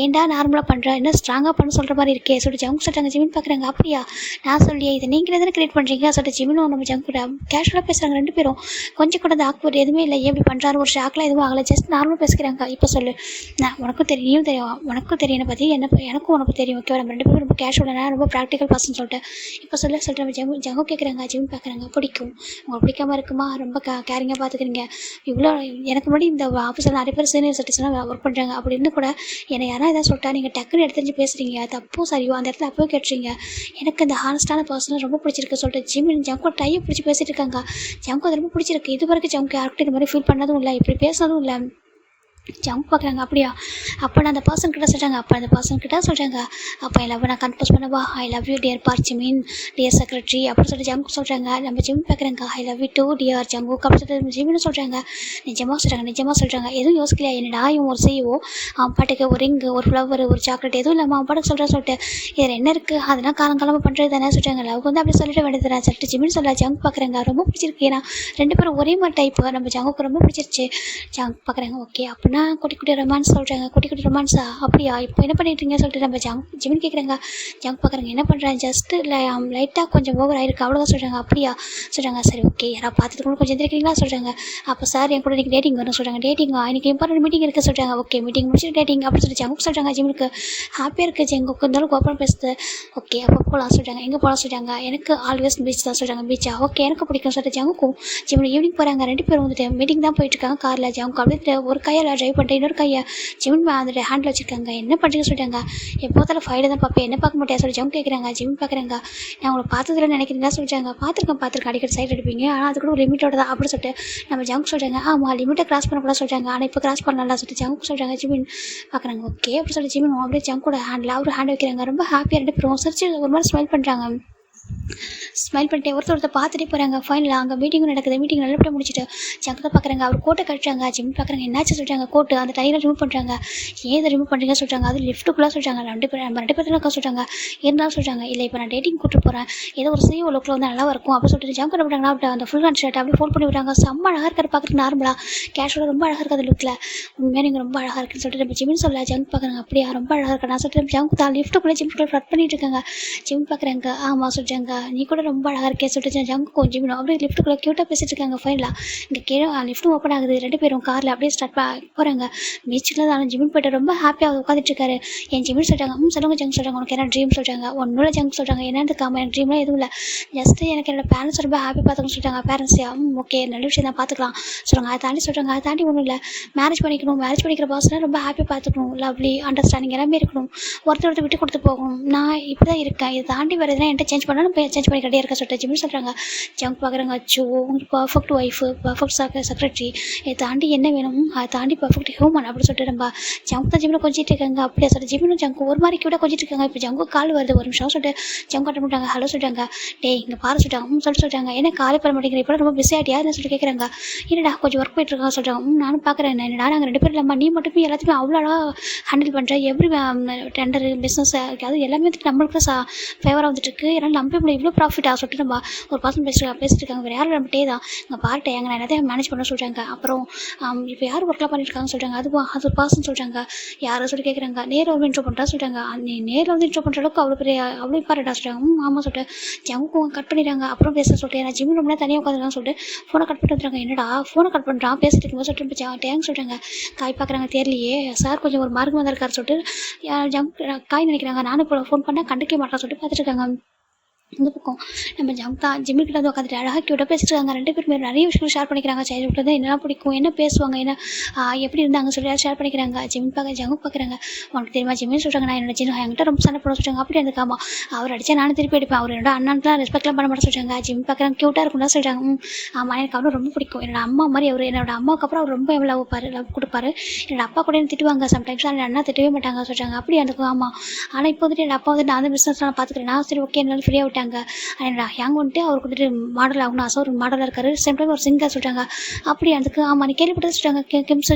ஏன்டா நார்மலாக பண்ணுற என்ன ஸ்ட்ராங்காக பண்ண சொல்கிற மாதிரி இருக்கே சொல்லிட்டு ஜங்கு சொல்கிறாங்க. ஜிமின் பார்க்குறாங்க. அப்படியா நான் சொல்லியே இதை நீங்களே தானே கிரியேட் பண்ணுறீங்க சொல்லிட்டு ஜிமினும் நம்ம ஜங்கு கூட கேஷுவலாக பேசுகிறாங்க. ரெண்டு பேரும் கொஞ்சம் கூட அந்த ஆக்வர்ட் எதுவுமே இல்லை. எப்படி பண்ணுறாரு ஒரு ஷாக்லாம் எதுவும் ஆகலை. ஜஸ்ட் நார்மலாக பேசுகிறாங்க. இப்போ சொல்லு நான் உனக்கும் தெரியும் நீயும் தெரியும் உனக்கும் தெரியும் என்னை பற்றி எனக்கும் உனக்கு தெரியும். ஓகேவா நம்ம ரெண்டு பேரும் ரொம்ப கேஷுவலாக ரொம்ப ப்ராக்டிக்கல் பர்சன் சொல்லிட்டு இப்போ சொல்கிறேன். ஜங்கு கேட்குறாங்க. ஜிமின் பார்க்குறாங்க. பிடிக்கும் உங்களுக்கு பிடிக்காம இருக்குமா ரொம்ப கேரிங்காக பார்த்துக்கிறீங்க. இவ்வளோ எனக்கு முன்னாடி இந்த ஆஃபீஸில் நிறைய பேர் சீனியர் சிட்டிசனாக ஒர்க் பண்ணுறாங்க. அப்படின்னு கூட என்னை யாராவது எதாவது சொல்லிட்டா நீங்கள் டக்குன்னு எடுத்துஞ்சு பேசுகிறீங்க. தப்போ சரியோ அந்த இடத்துல அப்போ கேட்டுறீங்க. எனக்கு இந்த ஹானஸ்டான பர்சனை ரொம்ப பிடிச்சிருக்கு சொல்லிட்டு ஜிமின் ஜங்கு டையை பிடிச்சி பேசிகிட்டு இருக்காங்க. ஜங்கு அது ரொம்ப பிடிச்சிருக்கு. இது வரைக்கும் ஜங்கு யார்கிட்ட இந்த மாதிரி ஃபீல் பண்ணதும் இல்லை, இப்படி பேசுனதும் இல்லை. ஜங்க் பார்க்குறாங்க. அப்படியா அப்போ நான் அந்த பர்சன் கிட்ட சொல்கிறாங்க. அப்போ அந்த பர்சன் கிட்ட சொல்கிறாங்க. அப்போ ஐ லவ் நான் கன்ஃபர்ஸ் பண்ணவா I love you dear Park Jimin dear secretary அப்படின்னு சொல்லிட்டு ஜங்கு சொல்கிறாங்க. நம்ம ஜிம் பார்க்குறாங்க. I love you too dear Jungkook அப்படின்னு சொல்லிட்டு ஜிம்னு சொல்கிறாங்க. நிஜமாக சொல்கிறாங்க. எதுவும் யோசிக்கலையா என்னடா இவன் ஒரு செய்வோம் அவன் பாட்டுக்கு ஒரு ரிங்கு ஒரு ஃப்ளவர் ஒரு சாக்லேட் எதுவும் இல்லாமல் அவன் பாட்டுக்கு சொல்லிட்டு இதில் என்ன இருக்குது அதெல்லாம் காலங்காலமாக பண்ணுறது தானே சொல்கிறாங்க. லவ் வந்து அப்படி சொல்லிட்டு வேண்டியது சொல்லிட்டு ஜிம்னு சொல்ல ஜங்கு பார்க்குறாங்க. ரொம்ப பிடிச்சிருக்கு. ஏன்னா ரெண்டு பேரும் ஒரே மாதிரி டைப்பு. நம்ம ஜங்குக்கு ரொம்ப பிடிச்சிருச்சு. ஜங்கு பார்க்குறாங்க. ஓகே அப்படின்னா குட்டி ரொமான்ஸ் சொல்கிறாங்க. குட்டி ரொமான்ஸா அப்படியா இப்போ என்ன பண்ணிட்டுருங்க சொல்லிட்டு நம்ம ஜிமின் கேட்குறாங்க. ஜங்க் பார்க்குறாங்க. என்ன பண்ணுறேன் ஜஸ்ட்டு லைட்டாக கொஞ்சம் ஓவர் ஆயிருக்கு அவ்வளோதான் சொல்கிறாங்க. அப்படியா சொல்கிறாங்க. சரி ஓகே யாராவது பார்த்துட்டு கொஞ்சம் எந்திரிக்கிறீங்களா சொல்கிறாங்க. அப்போ சார் என் கூட இன்றைக்கி டேட்டிங் வரும் சொல்கிறாங்க. டேட்டிங்கா இன்றைக்கி இம்பார்ட்டன்ட் மீட்டிங் இருக்குது சொல்கிறாங்க. ஓகே மீட்டிங் முடிச்சுட்டு டேட்டிங் அப்படின்னு சொல்லிட்டு ஜங்கு சொல்கிறாங்க. ஜிமினுக்கு ஹாப்பியாக இருக்குது. ஜங்குக்கு இருந்தாலும் கோப்பரம் பேசுது. ஓகே அப்போ போகலாம் சொல்கிறாங்க. எங்கே போகலாம் சொல்கிறாங்க. எனக்கு ஆல்வேஸ் பீச் தான் சொல்கிறாங்க. பீச்சா ஓகே எனக்கு பிடிக்கும் சொல்லிட்டு ஜங்குக்கும் ஜிமின் ஈவினிங் போகிறாங்க. ரெண்டு பேரும் வந்துட்டு மீட்டிங் தான் போயிட்டுருக்காங்க காரில். ஜங்கு அப்படியே ஒரு கையில் ட்ரைவ் பண்ணிட்டு இன்னொரு கையை ஜிமின் வந்துட்டு ஹேண்டில் வச்சுருக்காங்க. என்ன பண்ணுறீங்க சொல்லிட்டாங்க. எப்போதாலும் ஃபைலை தான் பார்ப்பேன் என்ன பார்க்க மாட்டேன் சொல்லி ஜங்கு கேட்குறாங்க. ஜிமின் பார்க்குறாங்க. நான் உங்களை பார்த்ததில்ல நினைக்கிறீங்களா சொல்லிட்டாங்க. பார்த்துருக்கேன் அடிக்கடி சைட் அடிப்பீங்க ஆனால் அது கூட ஒரு லிமிட்டோட தான் அப்படின்னு சொல்லிட்டு நம்ம ஜங்கு சொல்கிறாங்க. ஆமாம் லிமிட்டை கிராஸ் பண்ணக்கூடாது சொல்கிறாங்க. ஆனால் இப்போ கிராஸ் பண்ணலாம் சொல்லிட்டு ஜங்கு சொல்கிறாங்க. ஜிமின் பார்க்குறாங்க. ஓகே அப்படி சொல்லிட்டு ஜிமின் அப்படியே ஜங்கோட ஹேண்டில் அவர் ஹேண்ட் வைக்கிறாங்க. ரொம்ப ஹாப்பியாக ரெண்டு பேரும் சிரிச்சு ஒரு மாதிரி ஸ்மைல் பண்ணுறாங்க. ஸ்மைல் பண்ணிட்டு ஒருத்தர் பார்த்துட்டே போகிறாங்க. ஃபைனலாக அங்கே மீட்டிங்கும் நடக்குது. மீட்டிங் நல்லபடியாக முடிச்சுட்டு ஜங்கத்தை பார்க்குறாங்க. அவர் கோட்டை கட்டுறாங்க. ஜிம் பார்க்குறாங்க. என்னாச்சு சொல்கிறாங்க. கோட்டு அந்த டைலை ரிமூவ் பண்ணுறாங்க. ஏன் இதை ரிமூவ் பண்ணுறீங்க சொல்கிறாங்க. அது லிஃப்ட்டுக்குள்ளே சொல்கிறாங்க. நம்ம ரெண்டு பேர் தான் சொல்கிறாங்க. இருந்தாலும் சொல்கிறாங்க. இல்லை இப்போ நான் டேட்டிங் கூப்பிட்டு போகிறேன் ஏதோ ஒரு சிஓ லுக்கில் வந்து நல்லா இருக்கும் அப்படின்னு சொல்லிட்டு ஜங்க் என்ன பண்ணுறாங்கன்னா அப்படி அந்த ஃபுல் ஹேண்ட் ஷர்ட் அப்படியே ஃபோல்ட் பண்ணி விடுறாங்க. செம்ம அழகாக இருக்கிற பார்க்குறதுக்கு நார்மலாக கேஷுவலாக ரொம்ப அழகாக இருக்குது லுக்கில். உண்மையாக நீங்கள் ரொம்ப அழகாக இருக்குன்னு சொல்லிட்டு நம்ம ஜிம்னு சொல்ல ஜங்க் பார்க்குறாங்க. அப்படியா ரொம்ப அழகாக இருக்கா நான் சொல்லிட்டு ஜங்க் தான் லிஃப்ட்டுக்குள்ளே ஜிம்குள்ளே ஃப்ளட் பண்ணிட்டு இருக்காங்க. ஜிம் பார்க்குறாங்க. ஆமாம் சொல்கிறாங்க. நீ கூட ரொம்ப அழகாக இருக்கே சொல்லிட்டு ஜங்கு கொஞ்சம் அப்படியே லிஃப்ட்டுக்குள்ளே க்யூட்டாக பேசிட்டு இருக்காங்க. ஃபைனலாக இங்கே கீழே லிஃப்ட்டும் ஓப்பன் ஆகுது. ரெண்டு பேரும் காரில் அப்படியே ஸ்டார்ட் போகிறாங்க. பீச்சில் தான் ஜிமின் போய்ட்டு ரொம்ப ஹாப்பியாக உட்காந்துட்டு இருக்காரு. என் ஜிமின் சொல்கிறாங்க. சொல்லுங்கள் ஜங்கு சொல்கிறாங்க. உனக்கு என்ன ட்ரீம் சொல்கிறாங்க. ஒன்றும் ஜங்கு சொல்கிறாங்க. என்னன்னு இருக்காமல் எனக்கு ட்ரீம்லாம் எதுவும் இல்லை. ஜஸ்ட்டு எனக்கு என்னோட பேரண்ட்ஸ் ரொம்ப ஹாப்பி பார்த்துக்கணும் சொல்லிட்டாங்க. பேரண்ட்ஸையா ஓகே நல்ல விஷயம் தான் பார்த்துக்கலாம் சொல்கிறாங்க. அதை தாண்டி சொல்கிறாங்க. அதை தாண்டி ஒன்றும் இல்லை மேரேஜ் பண்ணிக்கிற பர்சனை ரொம்ப ஹாப்பியாக பார்த்துக்கணும். லவ்லி அண்டர்ஸ்டாண்டிங் எல்லாமே இருக்கணும். ஒருத்தர் விட்டு கொடுத்து போகணும். நான் இப்படி தான் இருக்கேன். இதை தாண்டி வேறு எதுனா என்கிட்ட சேஞ்ச் பண்ணாலும் சேஞ்ச் பண்ணிக்கிட்டே இருக்க சொல்லிட்டு ஜிமின் சொல்கிறாங்க. ஜங்க் பார்க்குறாங்க. அச்சோ உங்களுக்கு பர்ஃபெக்ட் ஒய்ஃபு பர்ஃபெக்ட் செக்ரட்டரி இதை தாண்டி என்ன வேணும் அதை தாண்டி பர்ஃபெக்ட் ஹியூமன் அப்படின்னு சொல்லிட்டு நம்ம ஜங்க் தான் ஜிமினை கொஞ்சிட்டு இருக்காங்க. அப்படியே சொல்லிட்டு ஜிமினும் ஜங்கு ஒரு மாதிரி கூட கொஞ்சிட்டு இருக்காங்க. இப்போ ஜங்கு கால் வருது ஒரு நிமிஷம் சொல்லிட்டு ஜங்கு அட்டன் பண்ணிட்டாங்க. ஹலோ சொல்லிட்டாங்க. டேய் இங்கே பாரு சொல்லிட்டாங்க. சொல்லிட்டாங்க. என்ன காலே பண்ண மாட்டேங்கிற இப்போ ரொம்ப பிஸி ஆகிட்டியா என்ன சொல்லி கேட்குறாங்க. என்னடா கொஞ்சம் ஒர்க் போயிட்டு இருக்காங்க சொல்கிறாங்க. நானும் பார்க்குறேன் என்னடா நாங்கள் ரெண்டு பேரும் இல்லாமல் நீ மட்டுமே எல்லாத்தையுமே அவ்வளோடா ஹேண்டில் பண்ணுற எவ்ரி டெண்டர் பிஸ்னஸ் அது எல்லாமே வந்துட்டு நம்மளுக்கு ஃபேவராக வந்துட்டு இருக்கு. என்னால் நம்ப முடியும் இவ்வளோ ப்ராஃபிட்டாக சொல்லிட்டு நம்ம ஒரு பர்சன் பேசிட்டு இருக்காங்க. வேறு யாரும் நம்மகிட்டே தான் இங்கே பாருட்டே எங்கள் நான் எல்லாத்தையும் மேனேஜ் பண்ண சொல்கிறாங்க. அப்புறம் இப்போ யார் ஒர்க்லாம் பண்ணியிருக்காங்கன்னு சொல்கிறாங்க. அது ஒரு பர்சன் சொல்கிறாங்க. யாரை சொல்லி கேட்குறாங்க. நேரில் வந்து இன்ட்ரோ பண்ணுறா சொல்கிறாங்க. நீ நேரில் வந்து இன்ட்ரோ பண்ணுற அளவுக்கு அவ்வளோ பாருடா சொல்கிறாங்க. ஆமாம் சொல்லிட்டு ஜங்கும் கட் பண்ணிடுறாங்க. அப்புறம் பேச சொல்லிட்டு நான் ஜிம் ரொம்ப தனியாக உட்காந்துருக்கான்னு சொல்லிட்டு ஃபோனை கட் பண்ணிட்டு வந்துடுறாங்க. என்னடா ஃபோனை கட் பண்ணுறான் பேசிட்டு இருக்கும்போது சொல்லிட்டு டேங்க் சொல்கிறாங்க. காய் பார்க்குறாங்க. தெரியலையே சார் கொஞ்சம் ஒரு மார்க் வந்திருக்காரு சொல்லிட்டு ஜங்க் காய் நினைக்கிறாங்க. நானும் இப்போ ஃபோன் பண்ணால் கண்டுக்க மாட்டான்னு சொல்லிட்டு பார்த்துட்டு இருக்காங்க. இந்த பக்கம் நம்ம ஜங்தா ஜிம்மிக்கிட்ட வந்து உட்காந்துட்டு அழகாக கிட்ட பேசிட்டு இருக்காங்க. ரெண்டு பேருமே நிறைய விஷயங்கள் ஷேர் பண்ணிக்கிறாங்க. சைல்ட்ஹுட்ல தான் என்னெல்லாம் பிடிக்கும் என்ன பேசுவாங்க என்ன எப்படி இருந்தாங்க சொல்லி ஷேர் பண்ணிக்கிறாங்க. ஜிம் ஜங்கு பார்க்குறாங்க. உனக்கு தெரியுமா ஜிம்மின்னு சொல்கிறாங்க. நான் என்னோட ஜிம் என்கிட்ட ரொம்ப சண்டை போட சொல்கிறாங்க. அப்படி இருந்துக்காமா அவர் அடித்தா நானும் திருப்பி அடிப்பேன். அவர் என்னோட அண்ணான்லாம் ரெஸ்பெக்ட்லாம் பண்ண மாட்டேன் சொல்கிறாங்க. ஜிம் பார்க்குறாங்க. க்யூட்டாக இருக்கும்னு சொல்கிறாங்க. ஆமாம் எனக்கு அவரும் ரொம்ப பிடிக்கும். என்னோட அம்மா மாதிரி அவர் என்னோட அம்மாவுக்கு அப்புறம் அவர் ரொம்ப லவ் கொடுப்பாரு. என்னோட அப்பா கூட திட்டுவாங்க சம்டைம்ஸ். ஆனால் அண்ணா திட்டவே மாட்டாங்க சொல்கிறாங்க. அப்படி எனக்கு ஆமாம் ஆனால் இப்போ வந்துட்டு என் அப்பா வந்து நான் வந்து பிஸ்னஸ்லாம் பார்த்துக்கிறேன். நான் சரி ஓகே என்னால் ஃப்ரீயாக ஆகிட்டாங்க. யங் வந்துட்டு அவருக்கு வந்துட்டு மாடல் ஆகணும் ஆசை, ஒரு மாடலாக இருக்காரு, சேம் டைம் ஒரு சிங்கர் சொல்கிறாங்க. அப்படி அதுக்கு ஆமாம் நீ கேள்விப்பட்டது சொல்கிறாங்க,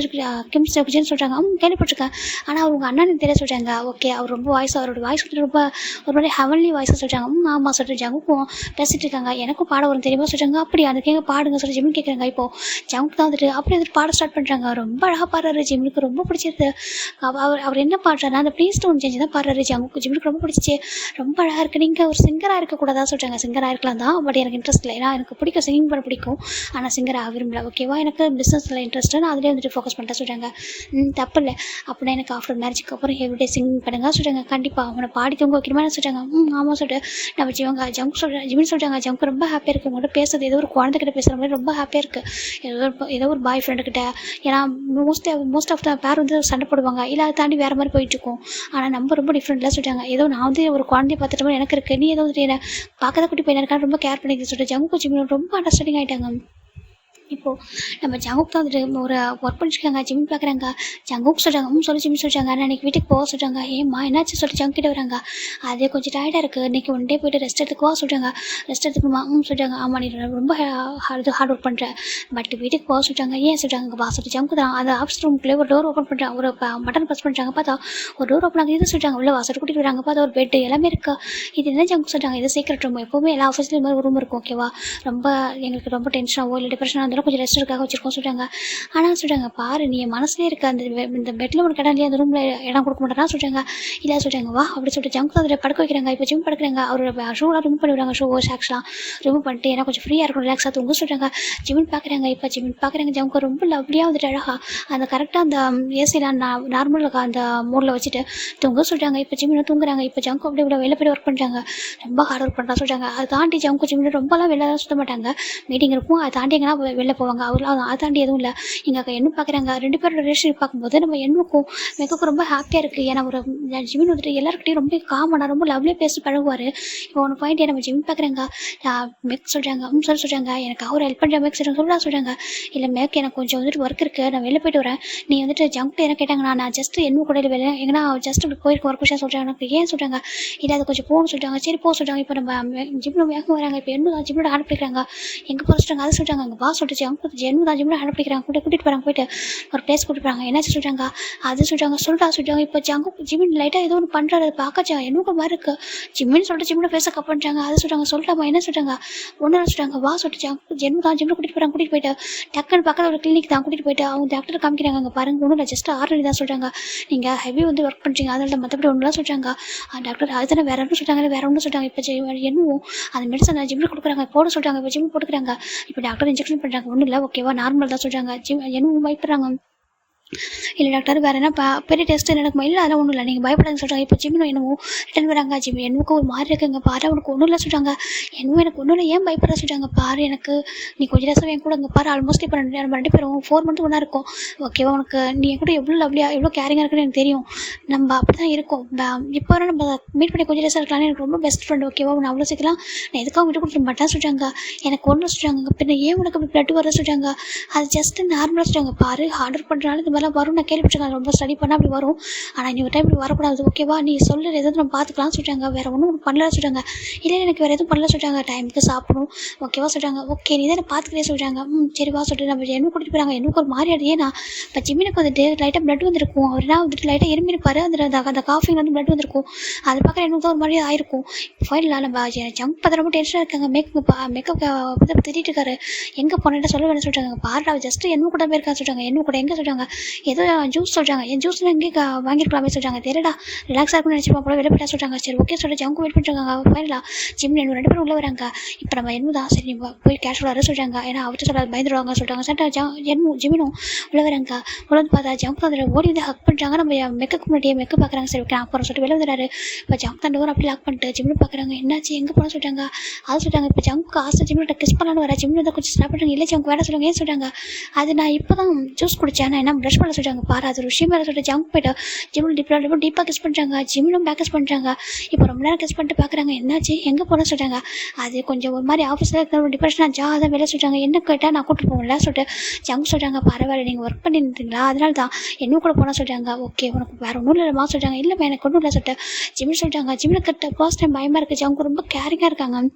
கிம் செகுஜின்னு சொல்கிறாங்க. கேள்விப்பட்டிருக்கேன், ஆனால் அவங்க அண்ணனுக்கு தெரிய சொல்கிறாங்க. ஓகே, அவர் ரொம்ப அவரோட வாய்ஸ் வந்துட்டு ரொம்ப ஒரு மாதிரி ஹெவன்லி வாய்ஸாக சொல்கிறாங்க. ஆமாம் சொல்லிட்டு ஜங்குக்கும் பேசிகிட்டு இருக்காங்க. எனக்கும் பாட வரும் தெரியுமா சொல்கிறாங்க. அப்படி அதுக்கு எங்கே பாடுங்க சொல்லி ஜிமின் கேட்குறாங்க. இப்போது ஜங்க் தான் வந்துட்டு அப்படி வந்துட்டு பாட ஸ்டார்ட் பண்ணுறாங்க. ரொம்ப அழகாக பாடுறாரு, ஜிமினுக்கு ரொம்ப பிடிச்சிருது. அவர் என்ன பாடுறாருன்னா அந்த ப்ளீஸ் டோன் சேஞ்ச் தான் பாடுறாரு. ஜிமினுக்கு ரொம்ப பிடிச்சிச்சு, ரொம்ப அழகாக இருக்குது. நீங்கள் ஒரு சிங்கராக இருக்கக்கூடாதா சொல்கிறாங்க. சிங்கராக இருக்கலாம் தான், பட் எனக்கு இன்ட்ரெஸ்ட் இல்லை. ஏன்னா எனக்கு பிடிக்கும், சிங்கிங் பண்ண பிடிக்கும், ஆனால் சிங்கராக விரும்பல. ஓகேவா, எனக்கு பிஸ்னஸில் இன்ட்ரெஸ்ட்டு, நான் அதிலே வந்துட்டு ஃபோக்கஸ் பண்ணிட்டேன் சொல்கிறாங்க. தப்பு இல்லை அப்படின்னா எனக்கு ஆஃப்டர் மேரேஜுக்கு அப்புறம் எவ்ரிடே சிங்கிங் பண்ணுங்க சொல்கிறாங்க. கண்டிப்பாக அவனை பாடி தூங்க வைக்கணுமா சொல்கிறாங்க. ஆமாம் சொல்லிட்டு நம்ம ஜங்க் சொல்கிறேன். ஜிமின் சொல்கிறாங்க. ஜங்க் ரொம்ப ஹாப்பியாக இருக்குது உங்கள்கிட்ட பேசுறது, ஏதோ ஒரு குழந்தைகிட்ட பேசுகிற மாதிரி ரொம்ப ஹாப்பியாக இருக்குது. ஏதோ ஒரு பாய் ஃப்ரெண்டுக்கிட்ட. ஏன்னா மோஸ்ட் ஆஃப் த பேர் வந்து சண்டை போடுவாங்க, இல்லை அதை தாண்டி வேறு மாதிரி போயிட்டுருக்கோம். ஆனால் நம்ம ரொம்ப டிஃப்ரெண்ட்லாம் சொல்லிட்டாங்க. ஏதோ நான் வந்து ஒரு குழந்தைய பார்த்துட்டு மாதிரி எனக்கு இருக்குது, நீ ஏதோ வந்துட்டு என்ன பார்க்க தான் குட்டி பையன் இருக்கான்னு ரொம்ப கேர் பண்ணிக்கிட்டு சொல்லிட்டு ஜங்கு ஜிமின் ரொம்ப அண்டர்ஸ்டாண்டிங் ஆகிட்டாங்க. இப்போது நம்ம ஜங்குக் தான் வந்துட்டு ஒரு ஒர்க் பண்ணிட்டுருக்காங்க. ஜிமின் பார்க்குறாங்க. ஜங்குக் சொல்கிறாங்க. சொல்லி ஜிமின் சொல்கிறாங்க. நான் இன்றைக்கி வீட்டுக்கு போக சொல்கிறாங்க. ஏம்மா என்னாச்சு சொல்லிட்டு ஜங்க் கிட்ட வராங்க. அதே கொஞ்சம் டயர்டாக இருக்குது, இன்றைக்கி ஒன் டே போய்ட்டு ரெஸ்ட் எடுத்துக்குவா சொல்கிறாங்க. ரெஸ்ட் எடுத்துக்கணுமா சொல்கிறாங்க. ஆமாம் நீ ரொம்ப ஹார்ட் ஒர்க் பண்ணுறேன், பட் வீட்டுக்கு போக சொல்கிறாங்க. ஏன் சொல்கிறாங்க வா சொல்லிட்டு ஜங்கு தான் அந்த ஆஃபீஸ் ரூம்குள்ளே ஒரு டோர் ஓப்பன் பண்ணுறாங்க. ஒரு பட்டன் ப்ரெஸ் பண்ணுறாங்க. பார்த்தா ஒரு டோர் ஓப்பன் ஆகுது. இது சொல்கிறாங்க உள்ள வாசல் கூட்டிகிட்டு வராங்க. பார்த்தா ஒரு பெட் எல்லாமே இருக்கா. இது என்ன ஜங்கு சொல்கிறாங்க. இது சீக்கிரட் ரூம், எப்போவுமே எல்லா ஆஃபீஸ்லேயும் மாதிரி ஒரு ரூம் இருக்கும். ஓகேவா, ரொம்ப எங்களுக்கு ரொம்ப டென்ஷனாகவோ இல்லை டிப்ரெஷனாக இருந்தாலும் கொஞ்சம் ரெஸ்ட் இருக்காக வச்சுருக்கோம் சொல்கிறாங்க. ஆனால் சொல்கிறாங்க பாரு நீ என் மனசுலேயே இருக்க, இந்த பெட்டில் உனக்கு இடம் இல்லையா, அந்த ரூமில் இடம் கொடுக்க மாட்டேன்னா சொல்கிறாங்க. இல்லை சொல்கிறாங்க வா அப்படி சொல்லிட்டு ஜங்க் அதில் படுக்க வைக்கிறாங்க. இப்போ ஜிம் படுக்கிறாங்க. அவரோட ஷூலாம் ரிமூவ் பண்ணி விடுறாங்க. ஷூ ஷாக்ஸ்லாம் ரிமூவ் பண்ணிட்டு ஏன்னா கொஞ்சம் ஃப்ரீயாக இருக்கும், ரிலாக்ஸாக தூங்க சொல்கிறாங்க. ஜிமின் பார்க்குறாங்க. இப்போ ஜிமின் பார்க்குறாங்க. ஜங்க் ரொம்ப லவ்லியாக வந்துட்டு அழகாக அந்த கரெக்டாக அந்த ஏசிலாம் நார்மலாக அந்த மோடில் வச்சுட்டு தூங்க சொல்கிறாங்க. இப்போ ஜிமின் தூங்குறாங்க. இப்போ ஜங்க் அப்படி இவ்வளோ வெளில போய் ஒர்க் பண்ணுறாங்க. ரொம்ப ஹார்ட் ஒர்க் பண்ணுறா சொல்கிறாங்க. அதை தாண்டி ஜங்க் ஜிமின் ரொம்பலாம் வெளில சுத்த மாட்டாங்க. மீட்டிங் இருக்கும், அதை தாண்டி எங்கன்னா வெளில போவாங்க. அவர்லாம் அதை தாண்டி எதுவும் இல்லை. இங்கே என்ன பார்க்குறாங்க, ரெண்டு பேரோட ரிலேஷன் பார்க்கும்போது நம்ம என்னுக்கும் மெக்குக்கும் ரொம்ப ஹாப்பியாக இருக்குது. ஏன்னா ஒரு ஜிமின் வந்துட்டு எல்லாருக்கிட்டையும் ரொம்ப காமனாக ரொம்ப லவ்லியாக பேசி பழகுவார். இப்போ ஒன்று பாயிண்ட் நம்ம ஜிமின் பார்க்குறாங்க. மெக் சொல்கிறாங்க. சொல்கிறாங்க எனக்கு அவர் ஹெல்ப் பண்ணுற மெக் சொல்கிறாங்க. இல்லை மேக் எனக்கு கொஞ்சம் வந்துட்டு ஒர்க் இருக்குது, நான் வெளில போய்ட்டு வரேன், நீ வந்துட்டு ஜங்க்ட்டு என்ன கேட்டாங்கன்னா நான் ஜஸ்ட் என்ன கூட வெளில எங்கன்னா ஜஸ்ட் அப்படி போயிருக்க ஒர்க் விஷயம் சொல்கிறாங்க. எனக்கு ஏன் சொல்கிறாங்க, இல்லை அதை கொஞ்சம் போகணும்னு சொல்கிறாங்க. சரி போக சொல்கிறாங்க. இப்போ நம்ம ஜிம்மில் வேகம் வராங்க. இப்போ என்ன தான் ஜிம்மில் அனுப்பிக்கிறாங்க. எங்கே போக சொல்கிறாங்க. அதை சொல்கிறாங்க. அங்கே வா சொல்லிட்டு ஜங்க் தான் ஜிம்மில் அனுப்பிக்கிறாங்க. கூட்டிகிட்டு போகிறாங்க. போயிட்டு ஒரு பிளேஸ் கூட்டிட்டு போகிறாங்க. என்னாச்சு சொல்கிறாங்க. அது சொல்கிறாங்க. சொல்கிறாங்க. இப்போ ஜிம்மின் லைட்டாக ஏதோ ஒன்று பண்ணுறாரு, பார்க்க என்னுக்கு மாதிரி இருக்குது. ஜிம்மின்னு சொல்லிட்டு ஜிம்மில் ஃபேஸை கப் பண்ணுறாங்க. அது சொல்கிறாங்க. சொல்லிட்டாமா என்ன சொல்கிறாங்க. ஒன்றும் சொல்கிறாங்க. வா சொல்லிட்டு ஜிம்மில் கூட்டிகிட்டு போகிறாங்க. கூட்டிகிட்டு போயிட்டு டக்குன்னு பக்கத்தில் ஒரு கிளினிக் தான் கூட்டிகிட்டு போயிட்டு அவங்க டாக்டர் காமிக்கிறாங்க. அங்கே பாருங்க ஒன்றும் இல்லை, ஜஸ்ட் ஆர்டர் தான் சொல்கிறாங்க. நீங்கள் ஹெவி வந்து ஒர்க் பண்ணுறீங்க, அதனால மற்றபடி ஒன்றுலாம் சொல்கிறாங்க. டாக்டர் அதுதானே வேறு ஒன்றும் சொல்கிறாங்க, வேறு ஒன்றும் சொல்கிறாங்க. இப்போ என்னவும் அந்த மெடிசன் ஜிம்மில் கொடுக்குறாங்க, போட சொல்கிறாங்க. இப்போ ஜிம் போட்டுக்கிறாங்க. இப்போ டாக்டர் இன்ஜெக்ஷன் பண்ணுறாங்க. ஒன்றும் இல்லை ஓகேவா, நார்மல் தான் சொல்கிறாங்க. என்னவும் பயப்படுறாங்க. இல்லை டாக்டர் வேறு என்ன பெரிய டெஸ்ட் நடக்குமா, இல்லை அதெல்லாம் ஒன்றும் இல்லை நீங்கள் பயப்படாதுன்னு சொல்கிறாங்க. இப்போ ஜிம்மின் என்னவோ ரிட்டன் வராங்க. ஜிம் என்னவுக்கு ஒரு மாதிரி இருக்குங்க பாரு, அவனுக்கு ஒன்றும் இல்லை சொல்கிறாங்க. என்னவோ எனக்கு ஒன்றும் இல்லை, ஏன் பயப்படுற சொல்கிறாங்க. பாரு எனக்கு நீ கொஞ்சம் டேஸாக என் கூட இங்கே பாரு, ஆல்மோஸ்ட் இப்போ நம்ம ரெண்டு பேரும் 4 months ஒன்றா இருக்கும். ஓகேவா, உனக்கு நீ என் கூட எவ்வளோ லவ்லியாக எவ்வளோ கேரிங்காக இருக்குன்னு எனக்கு தெரியும். நம்ம அப்படி தான் இருக்கும். இப்போ நம்ம மீட் பண்ணி கொஞ்சம் டேஸாக இருக்கலாம்னு எனக்கு ரொம்ப பெஸ்ட் ஃப்ரெண்ட். ஓகேவா, நான் அவ்வளோ சீக்கிரம் நான் எதுக்காக விட்டு கொடுக்க மாட்டேன் சொல்கிறாங்க. எனக்கு ஒன்றும் சொல்கிறாங்க. பின்ன ஏன் உனக்கு அப்படி பிளட் வர சொல்கிறாங்க. அது ஜஸ்ட்டு நார்மலாக சொல்கிறாங்க. பாரு ஆர்டர் பண்ணுறனால இந்த மாதிரிலாம் வரும், நான் கேள்விப்பட்டிருக்கேன், ரொம்ப ஸ்டடி பண்ணால் அப்படி வரும், ஆனால் நீ ஒரு டைம் இப்படி வரக்கூடாது. ஓகேவா, நீ சொல்கிற எதுவும் நம்ம பார்த்துக்கலாம்னு சொல்கிறாங்க. வேறு ஒன்றும் பண்ணல சொல்கிறாங்க. இல்லை எனக்கு வேறு எதுவும் பண்ணல சொல்கிறாங்க. டைமுக்கு சாப்பிடணும் ஓகேவா சொல்கிறாங்க. ஓகே நீ தான் பார்த்துக்கிறே சொல்கிறாங்க. சரிவா சொல்லிட்டு நம்ம என்ன கூட்டிகிட்டு போகிறாங்க. எனக்கு ஒரு மாதிரி ஆடுது. ஏன்னா இப்போ ஜிம்மினுக்கு வந்துட்டு லைட்டாக பிளட் வந்துருக்கும். அவர் என்ன வந்துட்டு லைட்டாக இருமிருப்பார். அந்த காஃபிங் வந்து பிளட் வந்துருக்கும். அதை பார்க்குற எனக்கு தான் ஒரு மாதிரி ஆயிருக்கும். இப்போ ஃபைனலாக நம்ம ஜங்க் பார்த்து ரொம்ப டென்ஷனாக இருக்காங்க. மேக்கப் திட்டிட்டு இருக்காரு. எங்கே போனேன்ட்டு சொல்ல வேணும் சொல்கிறாங்க. பாருடா ஜஸ்ட் என்ன கூட போயிருக்கான்னு சொல்கிறாங்க. என்ன கூட எங்கே சொல்கிறாங்க. ஏதோ ஜூஸ் சொல்கிறாங்க. என் ஜூஸில் எங்கே வாங்கியிருக்கலாமே சொல்கிறாங்க. தெரியடா ரிலாக்ஸாக இருக்குன்னு நினச்சிப்பா போல வெளில போய்ட்டா சொல்கிறாங்க. சரி ஓகே சொல்லிட்டு ஜங்கு வெயிட் பண்ணுறாங்க. ஃபைனலாக ஜிம் ரெண்டு பேரும் உள்ளே வராங்க. இப்போ நம்ம என்னதான் சரி போய் கேஷுவலாக வர சொல்கிறாங்க. ஏன்னா அவர்கிட்ட சொல்ல பயந்துருவாங்க சொல்கிறாங்க. சட்டா ஜிமினும் உள்ளே வராங்க. உள்ள வந்து பார்த்தா ஜங்க் அதில் ஓடி வந்து ஹக் பண்ணுறாங்க. நம்ம மெக்கு முன்னாடியே மெக்கு பார்க்குறாங்க. சரி ஓகே அப்புறம் சொல்லிட்டு வெளில வந்துடுறாரு. இப்போ ஜங்க் தான் டோர் அப்படி லாக் பண்ணிட்டு ஜிம்னு பார்க்குறாங்க. என்னாச்சு எங்கே போனால் சொல்கிறாங்க. அது சொல்கிறாங்க. இப்போ ஜங்க்கு ஆசை ஜிம்மிட்ட கிஸ் பண்ணலான்னு வர. ஜிம்னு வந்து கொஞ்சம் ஸ்டாப் பண்ணுறாங்க. இல்லை ஜங்க் வேலை சொல்லுங்க. ஏன் சொல்கிறாங்க. அது நான் இப்போ தான் ஜூஸ் குடித்தேன், நான் என்ன ப்ரஷ் பண்ணல சொல்கிறாங்க. பாரு அது ஒரு விஷயம் வேறு சொல்லிட்டு ஜங்க் போய்ட்டு ஜிம்மில் டீப்பாக கிஸ் பண்ணுறாங்க. ஜிம்மிலும் பேக் கிஸ் பண்ணுறாங்க. இப்போ ரொம்ப நேரம் கிஸ் பண்ணிட்டு பார்க்குறாங்க. என்னாச்சு எங்கே போகிறேன்னு சொல்கிறாங்க. அது கொஞ்சம் ஒரு மாதிரி ஆஃபீஸில் இருக்கிற ஒரு டிப்ரெஷன் ஆச்சா அதான் வேலை சொல்கிறாங்க. என்ன கேட்டால் நான் கூப்பிட்டு போகல சொல்லிட்டு ஜங்க் சொல்கிறாங்க. பரவாயில்ல நீங்கள் ஒர்க் பண்ணியிருந்தீங்களா அதனால தான் என்ன கூட போனால் சொல்கிறாங்க. ஓகே உனக்கு வேறு ஒன்றும் இல்லைம்மா சொல்கிறாங்க. இல்லைம்மா எனக்கு ஒன்றும் இல்லை சொல்லிட்டு ஜிம்மில் சொல்கிறாங்க. ஜிம்மில் கிட்ட ஃபர்ஸ்ட் டைம் பயமாக இருக்குது. ஜங்க் ரொம்ப கேரிங்காக இருக்காங்க.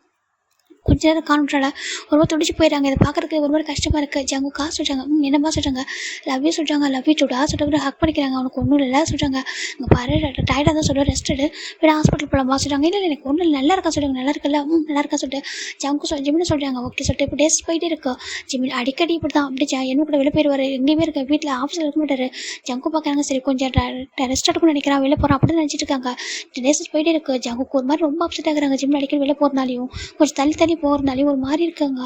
கொஞ்ச நேரம் கான்ஃபிடண்டாக ஒரு மாதிரி துடிச்சு போயிடறாங்க. இதை பார்க்குறதுக்கு ஒரு மாதிரி கஷ்டமாக இருக்குது. ஜங்கு காசு சொல்கிறாங்க. என்னம்மா சொல்கிறாங்க. லவ் யூ சொல்கிறாங்க. லவ் யூ டூடா சொல்லிட்டு ஹக் பண்ணிக்கிறாங்க. அவனுக்கு ஒன்றும் இல்லை சொல்கிறாங்க. இங்கே பாரு டயர்டாக தான் சொல்லுவேன் ரெஸ்ட் எடு வேறு ஹாஸ்பிட்டல் போகலாமா சொல்கிறாங்க. இல்லை எனக்கு ஒன்றும் இல்லை நல்லா இருக்கா சொல்கிறாங்க. நல்லா இருக்குல்ல நல்லா இருக்கா சொல்லிட்டு ஜங்கு ஜிம்னு சொல்கிறாங்க. ஓகே சொல்லிட்டு இப்போ டேஸ்ட் போயிட்டே இருக்கு. ஜிம்மில் அடிக்கடி இப்படி தான் அப்படி என்ன கூட வெளில போயிடுவார். எங்கேயுமே இருக்க வீட்டில் ஆஃபீஸில் இருக்க மாட்டார். ஜங்கு பார்க்குறாங்க. சரி கொஞ்சம் ரெஸ்ட் எடுக்கணும்னு நினைக்கிறான். வெளில போகிறான் அப்படின்னு நினச்சிட்டு இருக்காங்க. டேஸ்ட் போயிட்டே இருக்குது. ஜங்குக்கு ஒரு மாதிரி ரொம்ப அப்செட் ஆகுறாங்க. ஜிம்மில் அடிக்கடி வெளில போகிறனாலையும் கொஞ்சம் தள்ளி போகிறனாலையும் ஒரு மாதிரி இருக்காங்க.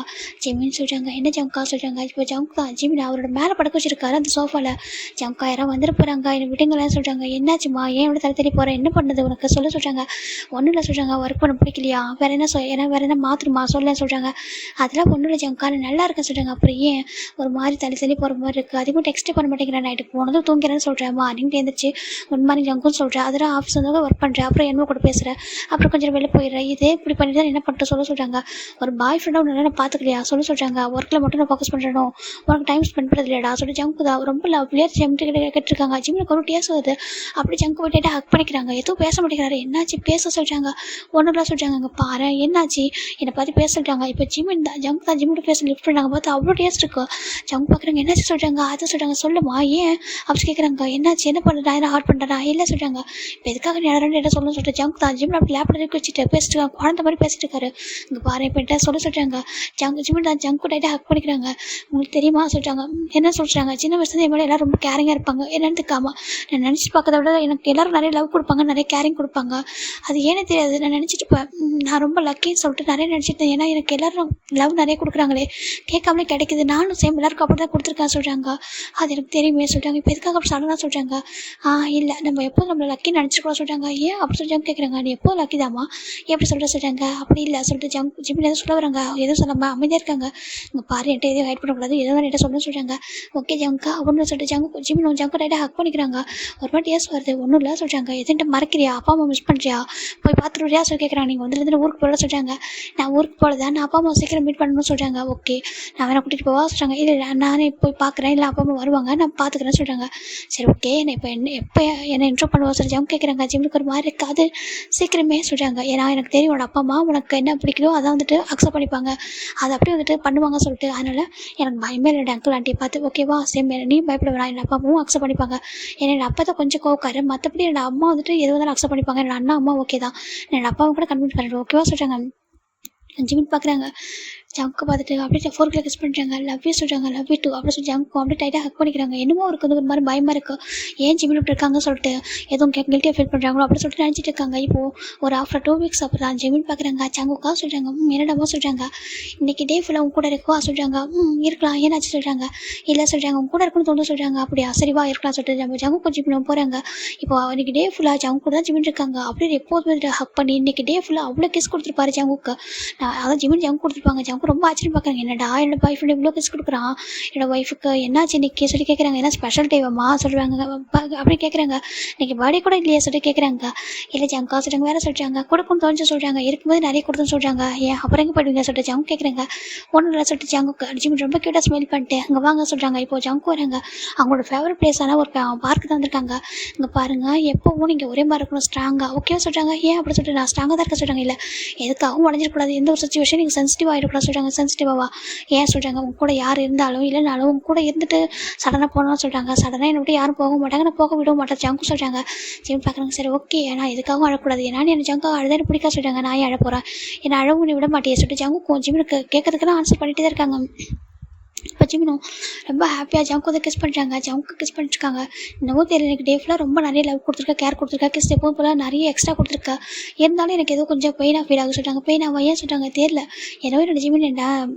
ஜிம்மின்னு சொல்கிறாங்க. என்ன ஜங்கா சொல்கிறாங்க. இப்போ ஜங்கா ஜிம்மின் அவரோட மேலே படுக்க வச்சிருக்காரு அந்த சோஃபாவில். ஜங்கா யாராவது வந்துட்டு போகிறாங்க என்னை விட்டுங்களேன்னு சொல்கிறாங்க. என்னாச்சுமா ஏன் இவ்வளோ தள்ளி போகிறேன் என்ன பண்ணது உனக்கு சொல்ல சொல்கிறாங்க. ஒன்றும் இல்லை சொல்கிறாங்க. ஒர்க் பண்ண பிடிக்கலையா வேறு என்ன ஏன்னா வேறு என்ன மாற்றுமா சொல்ல சொல்கிறாங்க. அதெல்லாம் ஒன்றும் இல்லை ஜங்கா நான் நல்லா இருக்கேன்னு சொல்கிறாங்க. அப்புறம் ஏன் ஒரு மாதிரி தள்ளி போகிற மாதிரி இருக்குது. அதிகமாக டெக்ஸ்ட்டே பண்ண மாட்டேங்கிறேன். நைட்டு போனதும் தூங்கிறேன்னு சொல்கிறேன். மார்னிங் எழுந்திரிச்சு ஒன் மாதிரி ஜங்குன்னு சொல்கிறேன். அதெல்லாம் ஆஃபீஸ் வந்து ஒர்க் பண்ணுறேன். அப்புறம் என்ன கூட பேசுகிறேன். அப்புறம் கொஞ்சம் வெளில போயிடுறேன். இதே இப்படி பண்ணி தான் என்ன பண்ணிட்டு சொல்ல சொல்கிறாங்க. ஒரு பாய் ஃப்ரெண்டாக ஒன்று நான் பார்த்துக்கலையா சொல்ல சொல்கிறாங்க. ஒர்க்கில் மட்டும் நான் ஃபோக்கஸ் பண்ணுறேனோ உனக்கு டைம் ஸ்பெண்ட் பண்ணுறது இல்லைடா சொல்லி ஜங்கு தான் ரொம்ப லவ்லியாக ஜிம்மிட்டு கேட்டிருக்காங்க. ஜிம்மில் ஒரு டேஸ் வருது. அப்படி ஜங்கு போய்ட்டு ஹக் பண்ணிக்கிறாங்க. எதுவும் பேச மாட்டேங்கிறாரு. என்னாச்சு பேச சொல்கிறாங்க. ஒன்றுலாம் சொல்கிறாங்க. அங்கே பாரு என்னாச்சு என்னை பார்த்து பேச சொல்கிறாங்க. இப்போ ஜிம்மின் தான் ஜங்கு தான் ஜிம்மிட்டு பேச லிஃப்ட் பண்ணாங்க. பார்த்து அவ்வளோ டேஸ்ட் இருக்கு. ஜங்கு பார்க்குறாங்க. என்னாச்சு சொல்கிறாங்க. அதை சொல்கிறாங்க. சொல்லுமா ஏன் அப்படி கேட்குறாங்க. என்னாச்சு என்ன பண்ண நான் என்ன ஹார்ட் பண்ணுறேன் இல்லை சொல்கிறாங்க. இப்போ எதுக்காக நேரம் என்ன சொல்லணும்னு சொல்லிட்டு ஜங்கு தான் ஜிம்மில் அப்படி லேப்டாப் வச்சுட்டு பேசிட்டு இருக்காங்க. குழந்தை மாதிரி பேசிட்டு இருக்காரு. இங்கே பாரு இப்போ என்ன சொல்ல சொல்கிறாங்க. ஜிம்மில் தான் ஜங்கு டைட்டாக ஹக் பண்ணிக்கிறாங்க. உங்களுக்கு தெரியுமா சொல்கிறாங்க. என்ன சொல்கிறாங்க. சின்ன வயசுலேருந்து என் மேலே எல்லோரும் ரொம்ப கேரிங்காக இருப்பாங்க. என்னத்துக்காமா நான் நினச்சி பார்க்கறத விட எனக்கு எல்லோரும் நிறைய லவ் கொடுப்பாங்க நிறைய கேரிங் கொடுப்பாங்க. அது ஏனே தெரியாது நான் நினச்சிட்டு நான் ரொம்ப லக்கின்னு சொல்லிட்டு நிறைய நினச்சிட்டேன். ஏன்னா எனக்கு எல்லோரும் லவ் நிறைய கொடுக்குறாங்களே கேட்காமலே கிடைக்குது. நானும் சேம் எல்லாருக்கும் அப்படி தான் கொடுத்துருக்கேன் சொல்கிறாங்க. அது எனக்கு தெரியுமே சொல்கிறாங்க. இப்போ எதுக்காக அப்படி சடனாக சொல்கிறாங்க. இல்லை நம்ம எப்போதும் நம்மளை லக்கி நினச்சிக்கூட சொல்கிறாங்க. ஏன் அப்படி சொல்லிட்டு கேட்குறாங்க. நீ எப்போது லக்கி தாமா எப்படி சொல்லிட்டு சொல்கிறாங்க. அப்படி இல்லை சொல்லிட்டு ஜிம்மில் எதுவும் சொல்ல வராங்க. எதுவும் சொல்லாமல் அமைதியாக இருக்காங்க. இங்கே பாரு என்கிட்ட எதுவும் ஹைட் பண்ணக்கூடாது எதுவும் என்கிட்ட சொல்லணும்னு சொல்கிறாங்க. ஓகே ஜங்கா அப்படின்னு சொல்லிட்டு ஜிம்மின் ஜங்கு டைட்டாக ஹக் பண்ணிக்கிறாங்க. ஒரு மாதிரி டேஸ் வருது. ஒன்றும் இல்லை சொல்கிறாங்க. எதுன்ட்டு மறக்கிறியா அப்பா அம்மா மிஸ் பண்ணுறியா போய் பார்த்துட்டு சொல்லி கேட்குறாங்க. நீங்கள் வந்து ஊருக்கு போகல சொல்கிறாங்க. நான் ஊருக்கு போகலதான் நான் அப்பா அம்மா சீக்கிரம் மீட் பண்ணணும்னு சொல்கிறாங்க. ஓகே நான் வேணா கூட்டிகிட்டு போவா சொல்கிறாங்க. இல்லை நானே போய் பார்க்குறேன் இல்லை அப்பா அம்மா வருவாங்க நான் பார்த்துக்கிறேன்னு சொல்கிறாங்க. சரி ஓகே நான் எப்போ என்னை இன்ட்ரோ பண்ணுவா சொல்லி ஜங்கு கேட்குறாங்க. ஜிம்முக்கு ஒரு மாதிரி இருக்காது சீக்கிரமே சொல்கிறாங்க. ஏன்னா எனக்கு தெரியும் உன்னோட அப்பா அம்மா உனக்கு என்ன பிடிக்குதோ அதை வந்துட்டு அக்செப்ட் பண்ணிப்பாங்க. அதை அப்படியே வந்துட்டு பண்ணுவாங்க சொல்லிட்டு அதனால் எனக்கு பயமே இல்லை அங்கிள் ஆண்டியை பார்த்து. ஓகேவா சேம் நீ பயப்பட வேணாம். என் அப்பா அம்மாவும் அக்செப்ட் பண்ணிப்பாங்க. ஏன்னா என் அப்பா தான் கொஞ்சம் கோவக்காரு. மற்றபடி என்னோட அம்மா வந்துட்டு எது வந்தாலும் அக்செப்ட் பண்ணிப்பாங்க. என்னோட அண்ணா அம்மா ஓகே தான். என்னோட அப்பாவும் கூட கன்வின்ஸ் பண்ணிடுவேன். ஓகேவா சொல்கிறாங்க. ஜிம்மின் பார்க்குறாங்க. ஜங்கு பார்த்துட்டு அப்படியே 4 கிலோ கிஸ் பண்ணுறாங்க. லவ் யூ சொல்கிறாங்க. லவ் யூ டூ அப்படி சொல்லி ஜங்கு அப்படியே டைட்டாக ஹக் பண்ணிக்கிறாங்க. என்னமோ அவருக்கு வந்து ஒரு மாதிரி பயமாக இருக்குது. ஏன் ஜிம்மில் இப்படி இருக்காங்க சொல்லிட்டு எதுவும் கில்ட்டியாக ஃபீல் பண்ணுறாங்களோ அப்படி சொல்லிட்டு நினச்சிட்டு இருக்காங்க. இப்போது ஒரு ஆஃப்டர் 2 வீக்ஸ் அப்புறம் தான் ஜிம்மின் பார்க்குறாங்க. ஜங்குக்கா சொல்கிறாங்க. என்னடாமா சொல்கிறாங்க. இன்றைக்கி டே ஃபுல்லாக உங்க கூட இருக்குவா சொல்கிறாங்க. இருக்கலாம் ஏன்னாச்சு சொல்கிறாங்க. இல்லை சொல்கிறாங்க உங்க கூட இருக்குன்னு தோணு சொல்கிறாங்க. அப்படியா சரிவா இருக்கலாம் சொல்லிட்டு நம்ம ஜங்கு கொஞ்சம் ஜிம்மில் போகிறாங்க. இப்போ இன்றைக்கி டே ஃபுல்லாக ஜங்கு கூட தான் ஜிம்மின் இருக்காங்க. அப்படியே எப்போதுமே ஹக் பண்ணி இன்றைக்கி டே ஃபுல்லாக அவ்வளோ கிஸ் கொடுத்துருப்பாரு ஜங்குக்கு. அதான் ஜிம்மின் ஜங்கு கொடுத்துருப்பாங்க. ஜங்கு ரொம்ப ஆச்சரியம் பார்க்குறாங்க. என்னடா என்னோட பாய் ஃப்ரெண்ட் இவ்வளோ கிஸ் கொடுக்குறான் என்னோட ஒய்ஃபுக்கு என்னாச்சு இன்னைக்கு சொல்லி கேட்குறாங்க. ஏன்னா ஸ்பெஷல் டேவம்மா சொல்லுவாங்க. அப்படி கேட்குறாங்க. இன்றைக்கி பர்த்டே கூட இல்லையா சொல்லி கேட்குறாங்க. இல்லை ஜங்கா சொல்கிறாங்க. வேறு சொல்கிறாங்க கொடுக்குன்னு தோணுச்சு சொல்கிறாங்க. இருக்கும்போது நிறைய கொடுத்துன்னு சொல்கிறாங்க. ஏன் அப்புறம் எங்கே போயிடுவீங்க சொல்லிட்டு ஜங்கு கேட்குறாங்க. ஒன்றும் இல்லை சொல்லிட்டு ஜங்குக்கு ஜிம் ரொம்ப க்யூட்டாக ஸ்மெல் பண்ணிட்டு அங்கே வாங்க சொல்கிறாங்க. இப்போ ஜங்கு வராங்க. அவங்களோட ஃபேவரட் பிளேஸான ஒரு பார்க்கு தான் வந்திருக்காங்க. இங்கே பாருங்கள் எப்போவும் நீங்கள் ஒரே மாதிரி இருக்கணும் ஸ்ட்ராங்காக ஓகேவா சொல்கிறாங்க. ஏன் அப்படி சொல்லிட்டு நான் ஸ்ட்ராங்காக தான் இருக்க சொல்கிறாங்க. இல்லை எதுக்காகவும் உடஞ்சிடக்கூடாது எந்த ஒரு சுச்சுவேஷன் நீங்கள் சென்சிட்டிவாக ஆகிடக்கூடாது சொல்கிறாங்க. சென்சிட்டிவாக ஏன் சொல்கிறாங்க. உங்க கூட யார் இருந்தாலும் இல்லைனாலும் உங்க கூட இருந்துட்டு சடனாக போகணும்னு சொல்கிறாங்க. சடனாக என்னை விட்டு யாரும் போக மாட்டாங்க. நான் போக விட மாட்டேன் ஜங்கு சொல்கிறாங்க. ஜிம் பார்க்குறாங்க. சரி ஓகே நான் எதுக்காகவும் அழக்கூடாது. ஏன்னா எனக்கு ஜங்கு அழுதான் பிடிக்கா சொல்கிறாங்க. நான் அழ போகிறேன் என்னை அழகு நீ விட மாட்டேன் சொல்லிட்டு ஜங்கு ஜிம்முக்கு கேட்கறதுக்கெல்லாம் ஆன்சர் பண்ணிட்டு தான் இருக்காங்க. இப்போ ஜிம்மினும் ரொம்ப ஹாப்பியாக ஜங்கு வந்து கிஸ் பண்ணுறாங்க. ஜங்கு கிஸ் பண்ணிட்டுருக்காங்க. இன்னமும் தெரியல எனக்கு டே ஃபுல்லாக ரொம்ப நிறைய லவ் கொடுத்துருக்கா கேர் கொடுத்துருக்கா கிஸ் எப்பவும் போல் நிறைய எக்ஸ்ட்ரா கொடுத்துருக்கா. இருந்தாலும் எனக்கு ஏதோ கொஞ்சம் பெயினாக ஃபீல் ஆக சொல்கிறாங்க. பெயினாக ஏன் சொல்கிறாங்க தெரியல. எனவே என்னோட ஜிம்மின்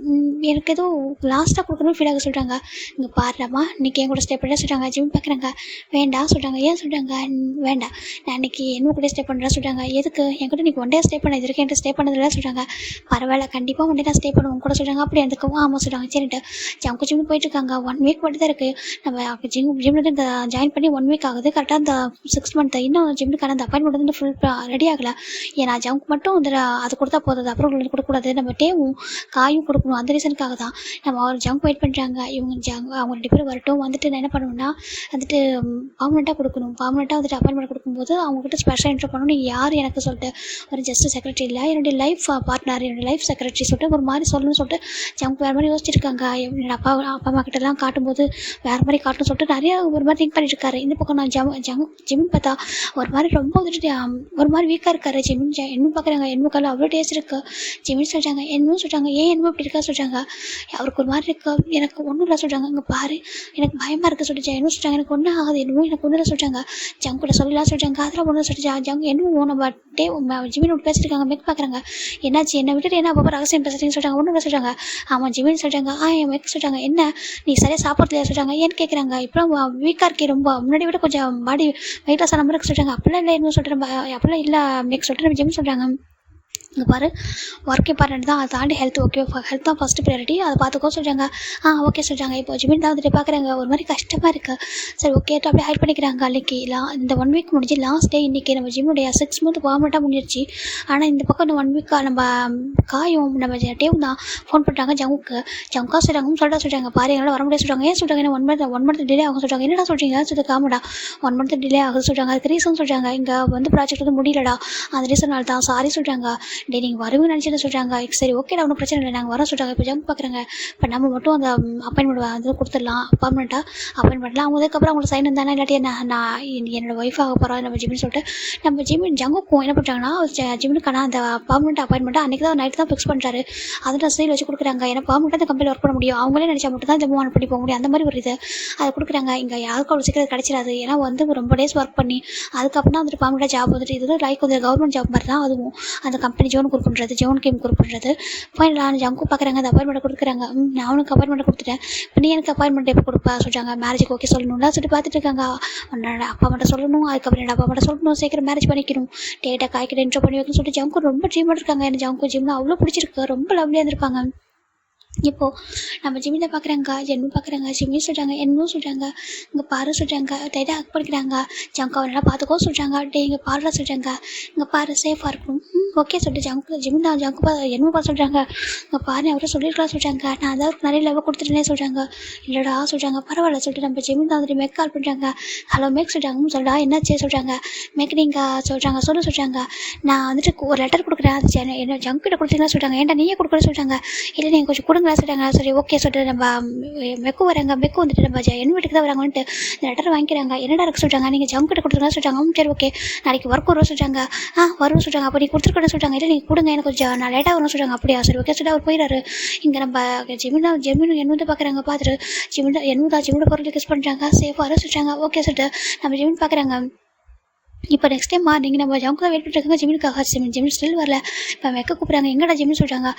எனக்கு ஏதோ லாஸ்ட்டாக கொடுக்கணும்னு ஃபீல் ஆக சொல்கிறாங்க. இங்கே பாடுறாமா இன்றைக்கி என் கூட ஸ்டே பண்ண சொல்கிறாங்க. ஜிம் பார்க்குறாங்க. வேண்டாம் சொல்கிறாங்க. ஏன் சொல்கிறாங்க. வேண்டாம் நான் இன்றைக்கி என்ன கூட ஸ்டே பண்ணுறேன் சொல்கிறாங்க. எதுக்கு என்கிட்ட இன்றைக்கி ஒன் டே ஸ்டே பண்ண இது வரைக்கும் என்கிட்ட ஸ்டே பண்ணதில்லை சொல்கிறாங்க. பரவாயில்ல கண்டிப்பாக ஒன் டே நான் ஸ்டே பண்ணுவோம் கூட சொல்கிறாங்க. அப்படி எனக்கு ஆமாம் சொல்கிறாங்க. சரிட்டு ஜங்கு ஜிம்னு போயிட்டுருக்காங்க. 1 வீக் மட்டும் தான் இருக்குது. நம்ம ஜிம்மில் இங்கே ஜாயின் பண்ணி 1 வீக் ஆகுது. கரெக்டாக அந்த 6 மந்த் இன்னும் ஜிம்முக்கான அந்த அப்பாயின்மெண்ட் வந்து ஃபுல் ரெடி ஆகலை. ஏன்னா ஜங்க் மட்டும் வந்து அது கொடுத்தா போதும், அப்புறம் கொடுக்கக்கூடாது. நம்ம டேவும் காயும் கொடுக்கணும். அந்த ரீசனுக்காக தான் நம்ம ஒரு ஜங்க் வெயிட் பண்ணுறாங்க. இவங்க அவங்க 2 பேரும் வரட்டும். வந்துட்டு நான் என்ன பண்ணுவேன்னா வந்துட்டு பர்மனெண்ட்டாக கொடுக்கணும். பர்மனெண்ட்டாக வந்துட்டு அப்பாயின்மெண்ட் கொடுக்கும்போது அவங்ககிட்ட ஸ்பெஷல் இன்ட்ரோ பண்ணணும். யார் எனக்கு சொல்லிட்டு ஒரு ஜஸ்ட் செக்ரட்டரி இல்லை, என்னுடைய லைஃப் பார்ட்னர், என்னுடைய லைஃப் செக்ரட்டரி சொல்லிட்டு ஒரு மாதிரி சொல்லணும்னு சொல்லிட்டு ஜங்க் வேறு மாதிரி யோசிச்சிருக்காங்க. என்னோட அப்பா அம்மா கிட்டலாம் காட்டும்போது வேறு மாதிரி காட்டணும்னு சொல்லிட்டு நிறையா ஒரு மாதிரி திங்க் பண்ணிட்டு இருக்காரு. இந்த பக்கம் நான் ஜிம்னு பார்த்தா ஒரு மாதிரி ரொம்ப வந்துட்டு ஒரு மாதிரி வீக்காக இருக்காரு. என்னும் பார்க்குறாங்க, என்னும் கால அவ்வளோ டேஸ்ட் இருக்குது. ஜிம்னு சொல்கிறாங்க, என்னும் சொல்கிறாங்க, ஏன் என்னமோ இப்படி இருக்கா சொல்கிறாங்க. அவருக்கு ஒரு மாதிரி இருக்கு, எனக்கு ஒன்றும் இல்லை சொல்கிறாங்க. இங்கே பாரு எனக்கு பயமாக இருக்குது சொல்லிட்டு என்ன சொல்கிறாங்க, எனக்கு ஒன்றும் ஆகுது, என்னமோ எனக்கு ஒன்றும் இல்லை சொல்கிறாங்க. ஜங்க் கூட சொல்லலாம் சொல்கிறாங்க. அதெல்லாம் ஒன்றும் சொல்லிட்டு என்னமோ நம்ம ஜிமின் விட்டு பேசியிருக்காங்க. மேக் பார்க்குறாங்க, என்னாச்சு என்னை விட்டுட்டு என்ன அப்போ ரகசியம் பேசுறீங்கன்னு சொல்கிறாங்க. ஒன்றும் இல்லை சொல்கிறாங்க. ஆமாம் ஜிமின் சொல்கிறாங்க. என் மேக் சொல்கிறாங்க, என்ன நீ சரியாக சாப்பிட்லையா சொல்கிறாங்க. ஏன்னு கேட்குறாங்க. இப்போ வீக்காக இருக்கே, ரொம்ப முன்னாடி விட கொஞ்சம் பாடி வெயிட் லாஸ் ஆன மாதிரி சொல்கிறாங்க. அப்படிலாம் இல்லை என்ன சொல்கிறேன், அப்படிலாம் இல்லை மேக் சொல்லிட்டு நம்ம ஜிம் சொல்கிறாங்க. இங்கே பாரு ஒர்க் இம்பார்ட்டன்ட் தான், அதை தாண்டி ஹெல்த் ஓகே, ஹெல்த் தான் ஃபஸ்ட்டு ப்ரையாரிட்டி, அதை பார்த்துக்கோ சொல்கிறாங்க. ஓகே சொல்கிறாங்க. இப்போ ஜிமின் தான் வந்துட்டு பார்க்குறாங்க, ஒரு மாதிரி கஷ்டமாக இருக்குது. சரி ஓகே அப்படியே ஹெல்ப் பண்ணிக்கிறாங்க. அன்றைக்கி இந்த 1 வீக் முடிஞ்சு லாஸ்ட் டே இன்றைக்கி நம்ம ஜிம்முடைய 6 மந்த் பர்மனெண்ட்டாக முடிஞ்சிருச்சு. ஆனால் இந்த பக்கம் இந்த 1 வீக்காக நம்ம காயும் நம்ம டேவும் தான் ஃபோன் பண்ணுறாங்க ஜங்குக்கா சொல்கிறாங்கன்னு சொல்கிறாங்க. பாரு என்னால் வர முடியாது சொல்கிறாங்க. ஏன் சொல்கிறாங்க, ஏன்னா 1 மந்த் டிலே ஆகும் சொல்கிறாங்க. என்னடா சொல்கிறீங்க சொல்லி காமடா 1 மந்த் டிலே ஆகுது சொல்கிறாங்க. அதுக்கு ரீசன் சொல்கிறாங்க, இங்கே வந்து ப்ராஜெக்ட் வந்து முடியலடா, அந்த ரீசனால் தான் சாரி சொல்கிறாங்க. டே நீங்கள் வருவீங்கன்னு நினச்சிட்டு சொல்கிறாங்க. சரி ஓகே ஒன்றும் பிரச்சனை இல்லை, நாங்கள் வரோம் சொல்கிறாங்க. இப்போ ஜங்க் பார்க்குறாங்க. இப்போ நம்ம மட்டும் அந்த அப்பாயின்மெண்ட் வந்து கொடுத்துடலாம், பர்மனெண்ட்டாக அப்பாயின்மெண்ட்லாம். அவங்க அதுக்கப்புறம் அவங்களுக்கு சைன் இருந்தானே, இல்லாட்டி நான் என்னோடய ஒய்ஃப் ஆக போகிறோம் நம்ம ஜிம்னு சொல்லிட்டு நம்ம ஜங்குக்கும் என்ன பண்ணுறாங்கன்னா ஜிம்னுக்கான அந்த பர்மனெண்ட் அப்பாயின்மெண்ட்டாக அன்றைக்கி தான் நைட் தான் ஃபிக்ஸ் பண்ணுறாரு. அதில் சைல் வச்சு கொடுக்குறாங்க. ஏன்னா பர்மனெண்ட்டாக அந்த கம்பெனியில் ஒர்க் பண்ண முடியும், அவங்களே நினச்சா மட்டும் தான் இந்த மூவ் ஆன் பண்ணி போக முடியும். அந்த மாதிரி ஒரு இது அதை கொடுக்குறாங்க. இங்கே யாருக்கும் அவ்வளோ சீக்கிரம் கிடச்சிடாது. ஏன்னா வந்து ரொம்ப டேஸ் ஒர்க் பண்ணி அதுக்கப்புறம் வந்துட்டு பர்மனெண்ட்டாக ஜாப் வந்துட்டு இது லைக் வந்து கவர்மெண்ட் ஜாப் மாதிரி தான் அதுவும். அந்த கம்பெனி ஜோன் குரூப் பண்ணுறது, ஜோன் கேம் குரூப் பண்ணுறது. ஃபைனலாக ஜங்கும் பார்க்குறாங்க, அந்த அப்பாயின்மெண்ட் கொடுக்குறாங்க. நான் அவனுக்கு அப்பாயின்மெண்ட் கொடுத்துட்டேன், இப்போ நீ எனக்கு அப்பாயின்மெண்ட் எப்போ கொடுப்பா சொல்கிறாங்க. மேரேஜுக்கு ஓகே சொல்லணும்ல சொல்லிட்டு பார்த்துட்டு இருக்காங்க. உன்னோட அப்பா மட்டும் சொல்லணும், அதுக்கப்புறம் என்னோட அப்பா மட்டும் சொல்லணும், சீக்கிரம் மேரேஜ் பண்ணிக்கணும், டேட்டா காய்க்கிட்ட இன்ட்ரோ பண்ணி வைக்கணும்னு சொல்லிட்டு ஜங்கு ரொம்ப ட்ரீம் பண்ணிருக்காங்க. எனக்கு ஜங்கு ஜிம்னா அவ்வளோ பிடிச்சிருக்கு, ரொம்ப லவ்லியாக இருந்திருப்பாங்க. இப்போது நம்ம ஜிம்மில் பார்க்குறாங்க, என்னும் பார்க்குறாங்க, ஜிம்மியும் சொல்கிறாங்க, என்னும் சொல்கிறாங்க. இங்கே பாரு சொல்கிறாங்க, டைட்டாக ஹக் பண்ணிக்கிறாங்க. ஜங்காவை நல்லா பார்த்துக்கோ சொல்கிறாங்க. டே இங்கே பாருடா சொல்கிறாங்க. இங்கே பாரு சேஃபாக இருக்கும். ஓகே சொல்லிட்டு ஜிம் தான் ஜங்கு என்னமோ பார்த்து சொல்கிறாங்க. இங்கே பாரு அவரை சொல்லியிருக்கலாம் சொல்கிறாங்க. நான் அதாவது அவருக்கு நிறைய லவ் கொடுத்துட்டேனே சொல்கிறாங்க. இல்லைடா சொல்கிறாங்க. பரவாயில்ல சொல்லிட்டு நம்ம ஜிம் தான் வந்துட்டு மேக் கால் பண்ணுறாங்க. ஹலோ மேக் சொல்கிறாங்க. சொல்டா என்னாச்சு சொல்கிறாங்க. மேக் நீங்கள் சொல்கிறாங்க சொல்ல சொல்கிறாங்க. நான் வந்துட்டு ஒரு லெட்டர் கொடுக்குறேன், அது என்ன ஜங்கிட்ட கொடுத்தீங்களா சொல்கிறாங்க. ஏன்டா நீயே கொடுக்குறேன்னு சொல்கிறாங்க. இல்லை நீங்கள் கொஞ்சம் கொடுங்க சொல்கிறாங்க. சரி ஓகே சொல்லிட்டு நம்ம மெக்கு வராங்க. மெக்கு வந்துட்டு நம்ம என் வீட்டுக்கு தான் வராங்கன்ட்டு இந்த லெட்டர் வாங்கிக்கிறாங்க. என்னடா இருக்கு சொல்கிறாங்க. நீங்கள் ஜங்கிட்ட கொடுத்துருங்க சொல்கிறாங்க. சரி ஓகே நாளைக்கு ஒர்க் வரும் சொல்கிறாங்க. வரும் சொல்கிறாங்க. அப்போ நீ கொடுத்துருக்கணும் சொல்கிறாங்க. இல்லை நீங்கள் கொடுங்க எனக்கு கொஞ்சம் நான் லேட்டாக வரும் சொல்கிறாங்க. அப்படியா சரி ஓகே சொல்லிட்டு அவர் போயிடாரு. இங்கே நம்ம ஜெமின் என்ன வந்து பார்க்குறாங்க. பார்த்துட்டு ஜிம்மில் பொருள் கிஸ் பண்ணுறாங்க. சேஃபாக சொல்கிறாங்க. ஓகே சொல்லிட்டு நம்ம ஜெமின் பார்க்குறாங்க. இப்போ நெக்ஸ்ட் டைம் மார்னிங் நம்ம ஜங்கு தான் வெயிட் பண்ணிருக்காங்க ஜிம்முக்காக. ஜிம்மின் ஸ்டில் வரல. இப்போ மெக்க கூப்பிட்றாங்க. எங்கடா ஜிம்னு சொல்கிறாங்க.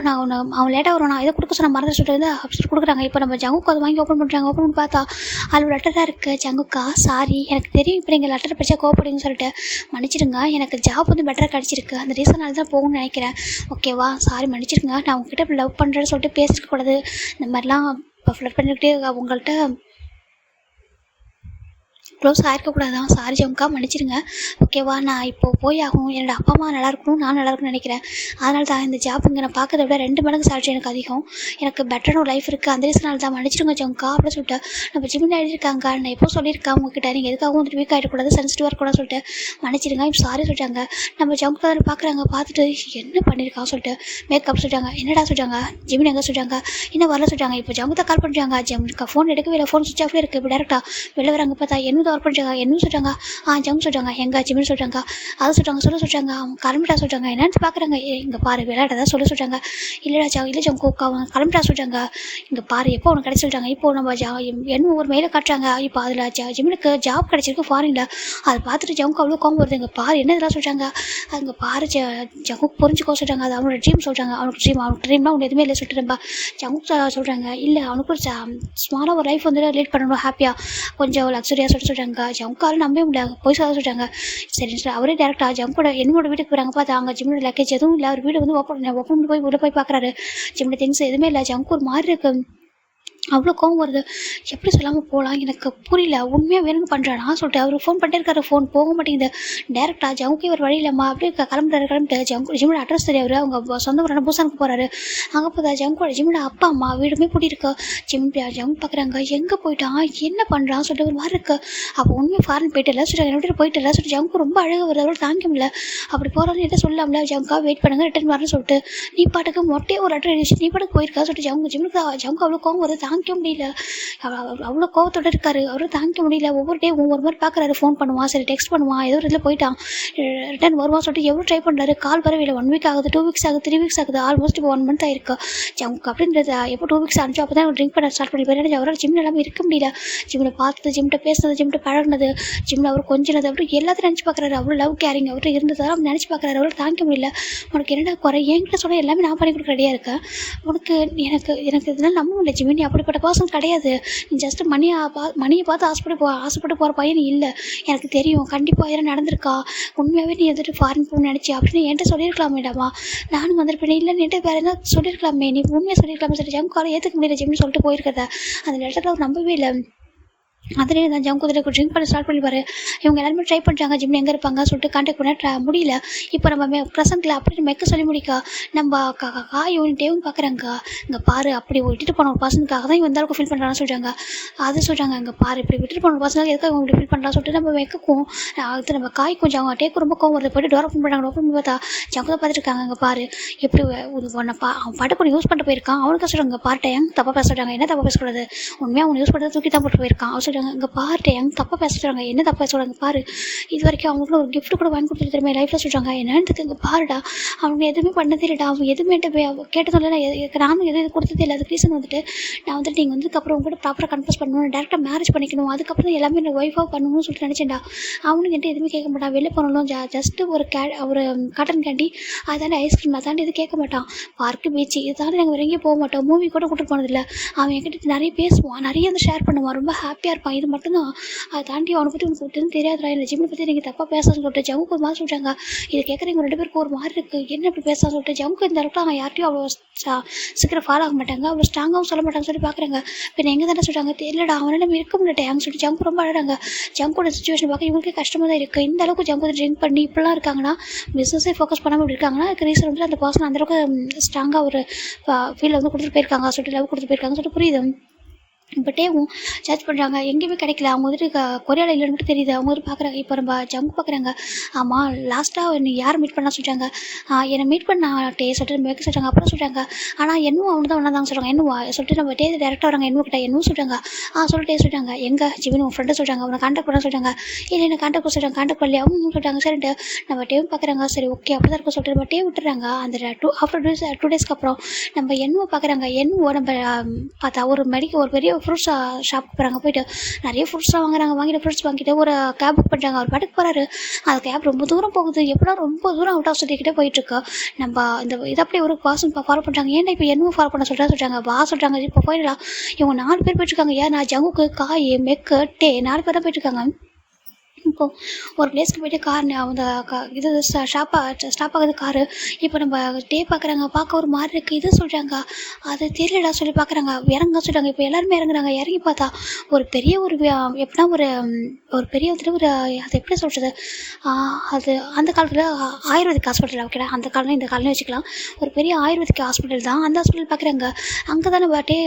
நான் அவன் லேட்டாக வரும், நான் இதை கொடுக்க சொன்ன மறந்து சொல்லிட்டு அப்படி கொடுக்குறாங்க. இப்போ நம்ம ஜங்குக்கு அதை வாங்கி ஓப்பன் பண்ணுறாங்க. ஓப்பன் பண்ணி பார்த்தா அதில் லெட்டர் தான் இருக்குது. ஜங்குக்கா சாரி எனக்கு தெரியும், இப்போ நீங்கள் லெட்டர் படித்தா கோவப்படுங்கன்னு சொல்லிட்டு மன்னிச்சிடுங்க, எனக்கு ஜாப் வந்து பெட்டராக கிடச்சிருக்கு, அந்த ரீசனால் தான் போகணும்னு நினைக்கிறேன், ஓகேவா சாரி மன்னிச்சிடுங்க, நான் உங்ககிட்ட லவ் பண்ணுறேன்னு சொல்லிட்டு பேசிருக்கக்கூடாது, இந்த மாதிரிலாம் இப்போ ஃப்ளட் பண்ணிக்கிட்டே உங்கள்கிட்ட க்ளோஸ் ஆகிருக்கக்கூடாதான், சாரி ஜமுக்கா மன்னிச்சிடுங்க, ஓகேவா நான் இப்போது போய் ஆகணும், என்னோடய அப்பா அம்மா நல்லா இருக்கணும், நான் நல்லா இருக்குன்னு நினைக்கிறேன், அதனால தான் இந்த ஜாப் இங்கே நான் பார்க்கறத விட 2 மடங்கு சேலரி எனக்கு அதிகம், எனக்கு பெட்டரான ஒரு லைஃப் இருக்குது, அந்த ரீசனால் தான் மன்னிச்சிடுங்க ஜமுக்கா அப்படின்னு சொல்லிட்டு நம்ம ஜிம்மில் எழுதியிருக்காங்க. நான் எப்போ சொல்லியிருக்கேன் உங்ககிட்ட நீங்கள் எதுக்காகவும் வந்துட்டு வீக் ஆகிடக்கூடாது, சென்சிட்டிவாக இருக்கக்கூடாது சொல்லிட்டு மன்னிச்சிடுங்க, இப்போ சாரி சொல்லிட்டாங்க. நம்ம ஜமுக்கா தான் பார்க்குறாங்க, பார்த்துட்டு என்ன பண்ணியிருக்கான்னு சொல்லிட்டு மேக்கப் சொல்லிட்டாங்க. என்னடா சொல்லிட்டாங்க, ஜிம்மின் எங்கே சொல்லிட்டாங்க, இன்னும் வரல சொல்லிட்டாங்க. இப்போ ஜமுக்கு கால் பண்ணுறாங்க, ஜமுக்கு ஃபோன் எடுக்கவே இல்லை, ஃபோன் சுவிச் ஆஃப்லேயே இருக்குது. இப்போ டேரெக்டாக வெளில வராங்க, பார்த்தா என்ன ஒர்க் பண்ணுறாங்க, என்ன சொல்கிறாங்க, ஜம் சொல்கிறாங்க, எங்கே ஜிம்னு சொல்கிறாங்க, அதை சொல்கிறாங்க, அவங்க கிளம்பிட்டா சொல்கிறாங்க. என்னன்னு பார்க்குறாங்க, இங்கே பாரு விளையாட்டதான் சொல்கிறாங்க. இல்லைடா இல்லை ஜம் கூக்கா அவங்க கிளம்பிட்டா சொல்கிறாங்க. இங்கே பாரு எப்போ அவனுக்கு கிடைச்சி சொல்கிறாங்க. இப்போ நம்ம என்ன ஒரு மெயிலை காட்டுறாங்க, இப்போ அதில் ஜிம்னுக்கு ஜாப் கிடச்சிருக்கு ஃபாரினில், அதை பார்த்துட்டு ஜமுக்கு அவ்வளோ கோவம் வருது. இங்கே பாரு என்ன இதெல்லாம் சொல்கிறாங்க, அங்கே பாரு ஜமுக்கு புரிஞ்சுக்கோ சொல்கிறாங்க. அது அவனோட ட்ரீம் சொல்கிறாங்க. அவனுக்கு ட்ரீம்னா அவனுக்கு எதுவுமே இல்லை சொல்லிட்டு நம்ம ஜமுக்கு சொல்கிறாங்க. இல்லை அவனுக்கு ஸ்மாலாக ஒரு லைஃப் வந்து லீட் பண்ணணும், ஹாப்பியாக கொஞ்சம் லக்ஸரியாக சொல்கிறாங்க. ஜமுக்காலும் நம்பவே முடியாது, போய் சொல்கிறாங்க. சரி அவரே டேரெக்டாக ஜம்கோட என்னோட வீட்டுக்கு போகிறாங்க. பார்த்தா அங்கே ஜிம்மோட லக்கேஜ் எதுவும் இல்லை, அவர் வீடு வந்து ஓப்பன் பண்ணி போய் உள்ளே போய் பார்க்குறாரு. ஜிம்மோட திங்ஸ் எதுவுமே இல்லை. ஜம்கு ஒரு மாதிரி இருக்குது. அவ்வளோ கோவம் வருது. எப்படி சொல்லாமல் போகலாம் எனக்கு புரியல. உண்மையாக வேணும்னு பண்ணுறானா சொல்லிட்டு அவர் ஃபோன் பண்ணிட்டே இருக்காரு. ஃபோன் போக மாட்டேங்குது. டேரெக்டாக ஜங்குக்கு ஒரு வழி இல்லைம்மா அப்படியே கிளம்பிட்டு ஜிம்மோட அட்ரஸ் தெரியாது. அவங்க சொந்த ஊரான பூசானுக்கு போகிறாரு. அங்கே பார்த்தா ஜிம்மோட அப்பா அம்மா வீடுமே பூட்டியிருக்கு. ஜங்கு பார்க்குறாங்க. எங்கே போயிட்டான் என்ன பண்ணுறான்னு சொல்லிட்டு ஒரு மாதிரி இருக்கு. அப்போ உண்மையாக ஃபாரின் போயிட்டு இல்லை சொல்லிட்டு என்னை விட்டு போயிட்டு இல்லை சொல்லிட்டு ஜங்கு ரொம்ப அழகாக வருது. அவரோட தாங்க முடியல. அப்படி போகிறான்னு என்கிட்ட சொல்லாமல ஜங்கா வெயிட் பண்ணுங்க ரிட்டர்ன் வரணும்னு சொல்லிட்டு நீ பாட்டுக்கு மொட்டையே ஒரு லெட்டர் எழுதி நீ பாட்டுக்கு போயிருக்கா சொல்லிட்டு ஜங்கு அவ்வளோ கோவம் வருது. தாங்கிக்க முடியல. அவ்வளோ கோவத்தோடு இருக்காரு. அவரும் தாங்கிக்க முடியல. ஒவ்வொரு டே ஒவ்வொரு மாதிரி பார்க்குறாரு. ஃபோன் பண்ணுவான், சரி டெக்ஸ்ட் பண்ணுவான், ஏதோ ஒரு இதில் போயிட்டான், ரிட்டர்ன் வருவான் சொல்லிட்டு எவ்வளோ ட்ரை பண்ணுறாரு. கால் வரவே இல்லை. 1 வீக் ஆகுது, 2 வீக்ஸ் ஆகுது, 3 வீக்ஸ் ஆகுது, ஆல்மோஸ்ட் இப்போ 1 மந்த் ஆயிருக்கு. ஜங்கு அப்படின்றது எப்போ 2 வீக்ஸ் ஆனிச்சோ அப்போ தான் ட்ரிங்க் பண்ண ஸ்டார்ட் பண்ணி போயிட்டு அவரால் ஜிம்மில் எல்லாமே இருக்க முடியல. ஜிம்மில் பார்த்தது, ஜிம்மிட்ட பேசுனது, ஜிம்மிட்ட பழகினது, ஜிம்மில் அவர் கொஞ்சினது அப்படி எல்லாத்தையும் நினச்சி பார்க்குறாரு. அவ்வளோ லவ் கேரிங் அவர்கிட்ட இருந்ததால் அவர் நினச்சி பார்க்குறாரு. அவரால் தாங்கிக்க முடியல. உனக்கு என்னடா குறை என்கிட்ட சொன்னால் எல்லாமே நான் பண்ணி கொடுக்க ரெடியாக இருக்கேன். உனக்கு எனக்கு இதெல்லாம் நம்ப முடியல ஜிம்மி. நீ அப்படிப்பட்ட பர்சன் கிடையாது. நீ ஜஸ்ட் மணியை பார்த்து ஆசைப்பட்டு போகிற பையன் நீ இல்லை. எனக்கு தெரியும் கண்டிப்பாக யாரும் நடந்திருக்கா. உண்மையாகவே நீ வந்துட்டு ஃபாரின் போகணும்னு நினச்சி அப்படின்னு என்கிட்ட சொல்லியிருக்கலாமேடாமா. நானும் வந்துருப்பேன். இல்லை நீட்டு வேறு என்ன சொல்லியிருக்கலாமே, நீ உண்மையாக சொல்லியிருக்கலாமே சொல்லிட்டு ஜங்கால ஏற்றுக்க முடியல ஜிம்னு சொல்லிட்டு போயிருக்கிறத அந்த லெட்டரில் அவர் நம்பவே இல்லை. அதுலேயே தான் ஜங்கு ட்ரிங்க் பண்ண ஸ்டார்ட் பண்ணிப்பாரு. இவங்க எல்லாருமே ட்ரை பண்ணுறாங்க ஜிம்மில் எங்கே இருப்பாங்க சொல்லிட்டு கான்டாக்ட் பண்ண முடியல. இப்போ நம்ம ப்ரெசென்ட்டில் அப்படி மெக்க சொல்லி முடிக்கா நம்ம யூனிட்டேவும் பார்க்குறாங்க. இங்கே பாரு அப்படி விட்டுட்டு போன ஒரு பர்சனுக்காக தான் இவன் அளவுக்கு ஃபீல் பண்ணுறான்னு சொல்கிறாங்க. அது சொல்கிறாங்க இங்கே பாரு இப்படி விட்டுட்டு போன ஒரு பர்சனாக எதுக்காக இவங்க இப்படி ஃபீல் பண்ணுறான்னு சொல்லிட்டு நம்ம மெக்கும் அது நம்ம காய் கொஞ்சம் அவங்க டேக்கு ரொம்ப கோவம் வருது. போய்ட்டு டோர் ஓப்பன் பண்ணுறாங்க. ஓப்பன் பண்ணி பார்த்தா ஜங்கு தான் பார்த்துருக்காங்க. இங்கே பாரு எப்படி ஒன்றை அவன் பாட்டு கூட யூஸ் பண்ணிட்டு போயிருக்கான். அவனுக்கு சொல்கிறாங்க பார்ட்ட ஏன் தப்பாக பேச சொல்கிறாங்க. என்ன தப்பாக பேசக்கூடாது, உண்மையாக அவங்க யூஸ் பண்ணுறது தூக்கி தான் போட்டு போயிருக்கான். அவர் இங்கே பாரு எங்க தப்பாக பேச சொல்கிறாங்க. என்ன தப்பாக சொல்கிறாங்க பாரு. இது வரைக்கும் அவங்களுக்குள்ள ஒரு கிஃப்ட் கூட வாங்கி கொடுத்துட்டு திரும்ப லைஃப்பில் சொல்கிறாங்க. என்னன்னு இங்கே பாருடா அவங்க எதுவுமே பண்ணதே இல்லைடா. அவங்க எதுவுமே கேட்டதில்லை. நானும் எதுவும் கொடுத்ததே இல்லை. அதுக்கு ரீசன் வந்துட்டு நான் வந்துட்டு நீங்கள் வந்ததுக்கப்புறம் உங்கள்கிட்ட ப்ராப்பராக கன்ஃபர்ஸ் பண்ணணும், டேரெக்டாக மேரேஜ் பண்ணிக்கணும், அதுக்கப்புறம் தான் எல்லாமே எனக்கு ஒய்ஃபாக பண்ணணும்னு சொல்லிட்டு நினச்சேன்டா. அவனுக்கு என்கிட்ட எதுவுமே கேட்க மாட்டான். வெளில போனாலும் ஜஸ்ட்டு ஒரு காட்டன் கேண்டி அதாண்டி ஐஸ்கிரீம் அதாண்டி இது கேட்க மாட்டான். பார்க்கு பீச்சு இது தாண்டி நாங்கள் வேற எங்கேயும் போக மாட்டோம். மூவி கூட கூட்டிட்டு போனதில்லை. அவன் என்கிட்ட நிறைய பேசுவான், நிறைய வந்து ஷேர் பண்ணுவான், ரொம்ப ஹாப்பியாக இருப்பான். இது மட்டும்தான். அதை தாண்டி அவனை பற்றி உனக்கு ஒன்றும் தெரியாதுடா. இந்த ஜிம்மை பற்றி நீங்கள் தப்பாக பேசணும்னு சொல்லிட்டு ஜமுக்கு ஒரு மாதிரி சொல்கிறாங்க. இது கேட்குறவங்க 2 பேருக்கு ஒரு மாதிரி இருக்குது. என்ன இப்படி பேசலாம்னு சொல்லிட்டு ஜமுக்கு இந்த அளவுக்கு அவன் யார்ட்டையும் அவ்வளோ சீக்கிரம் ஃபாலோ ஆக மாட்டாங்க, அவ்வளோ ஸ்ட்ராங்காகவும் சொல்ல மாட்டாங்க சொல்லி பார்க்குறாங்க. இப்போ எங்கே தானே சொல்கிறாங்க தெரியலடா அவனால் இருக்க முடியட்டாங்க சொல்லிட்டு ஜங்கு ரொம்ப அழகாங்க. ஜங்கோட சுச்சுவேஷன் பார்க்க இவங்களுக்கே கஷ்டமாக தான் இருக்குது. இந்த அளவுக்கு ஜங்கு ட்ரிங்க் பண்ணி இப்படிலாம் இருக்காங்கன்னா பிஸ்னஸே ஃபோக்கஸ் பண்ணாமல் இப்படி இருக்காங்கன்னா அதுக்கு ரீசன் வந்து அந்த பர்சன் அந்தளவுக்கு ஸ்ட்ராங்காக ஒரு ஃபீல் வந்து கொடுத்துட்டு போயிருக்காங்க சொல்லிட்டு லவ் கொடுத்துட்டு போயிருக்காங்க சொல்லிட்டு புரியுது. பட்டேவும் சர்ச் பண்ணுறாங்க. எங்கேயுமே கிடைக்கல. அவங்க வந்துட்டு கொரியாவில் இல்லைன்னு மட்டும் தெரியுது. அவங்க வந்துட்டு பார்க்குறாங்க. இப்போ நம்ம ஜங்கு பார்க்குறாங்க. ஆமாம் லாஸ்ட்டாக நீ யார் மீட் பண்ணா சொல்கிறாங்க. என்னை மீட் பண்ணாட்டே சொல்லிட்டு நம்ம வைக்க சொல்கிறாங்க. அப்புறம் சொல்கிறாங்க ஆனால் என்னவும் அவனு தான் ஒன்றா சொல்கிறாங்க. என்னவா சொல்லிட்டு நம்ம டே டேரெக்டாக வராங்க. என்ன கிட்ட என்னவும் சொல்கிறாங்க. சொல்லிட்டே சொல்கிறாங்க எங்கே ஜிமின் உன் ஃப்ரெண்டு சொல்கிறாங்க. அவனை கான்டாக்ட் பண்ண சொல்கிறாங்க. இல்லை என்ன கான்டாக்ட் பண்ண சொல்கிறாங்க. கான்டாக்ட் பண்ணி அவங்க சொல்கிறாங்க. சரிட்டு நம்ம டேவும் பார்க்குறாங்க. சரி ஓகே அப்படி தான் இருக்கும் சொல்லிட்டு நம்ம டே விட்டுறாங்க. அந்த ஆஃப்டர் 2 டேஸ்க்கு அப்புறம் நம்ம என்னவோ பார்க்குறாங்க. என்னவோ நம்ம பார்த்தா ஒரு பெரிய ஃப்ரூட்ஸ் ஷாப்புக்கு போகிறாங்க. போயிட்டு நிறைய ஃப்ரூட்ஸ்லாம் வாங்குறாங்க. வாங்கிட்டு ஃப்ரூட்ஸ் வாங்கிட்டு ஒரு கேப் புக் பண்ணுறாங்க. அவர் பாட்டுக்கு போகிறாரு. அந்த கேப் ரொம்ப தூரம் போகுது. எப்படின்னா ரொம்ப தூரம் அவுட் ஆஃப் சிட்டிக்கிட்டே போயிட்டுருக்கு. நம்ம இந்த இதை அப்படியே ஒரு பர்சன் ஃபாலோ பண்ணுறாங்க. ஏன்னா இப்போ என்னவும் ஃபாலோ பண்ண சொல்கிறாங்க. வா சொல்கிறாங்க. இப்போ போயிடலாம். இவங்க 4 பேர் போயிட்டுருக்காங்க. ஏன் நான் ஜங்குக்கு காய் மெக்கு டே 4 பேர் தான் போயிட்டுருக்காங்க. இப்போது ஒரு பிளேஸ்க்கு போய்ட்டு கார் அந்த இது ஸ்டாப் ஆகுது காரு. இப்போ நம்ம டே பார்க்குறாங்க. பார்க்க ஒரு மாதிரி இருக்குது. இது சொல்கிறாங்க அது தெரியலடா சொல்லி பார்க்குறாங்க. இறங்க சொல்கிறாங்க. இப்போ எல்லாருமே இறங்குறாங்க. இறங்கி பார்த்தா ஒரு பெரிய எப்படின்னா ஒரு பெரிய வந்துட்டு அது எப்படி சொல்கிறது அது அந்த காலத்தில் ஆயுர்வேதிக் ஹாஸ்பிட்டல் ஓகேடா. அந்த காலம் இந்த காலமே வச்சுக்கலாம். ஒரு பெரிய ஆயுர்வேதிக் ஹாஸ்பிட்டல் தான். அந்த ஹாஸ்பிட்டல் பார்க்குறாங்க. அங்கே தானே டே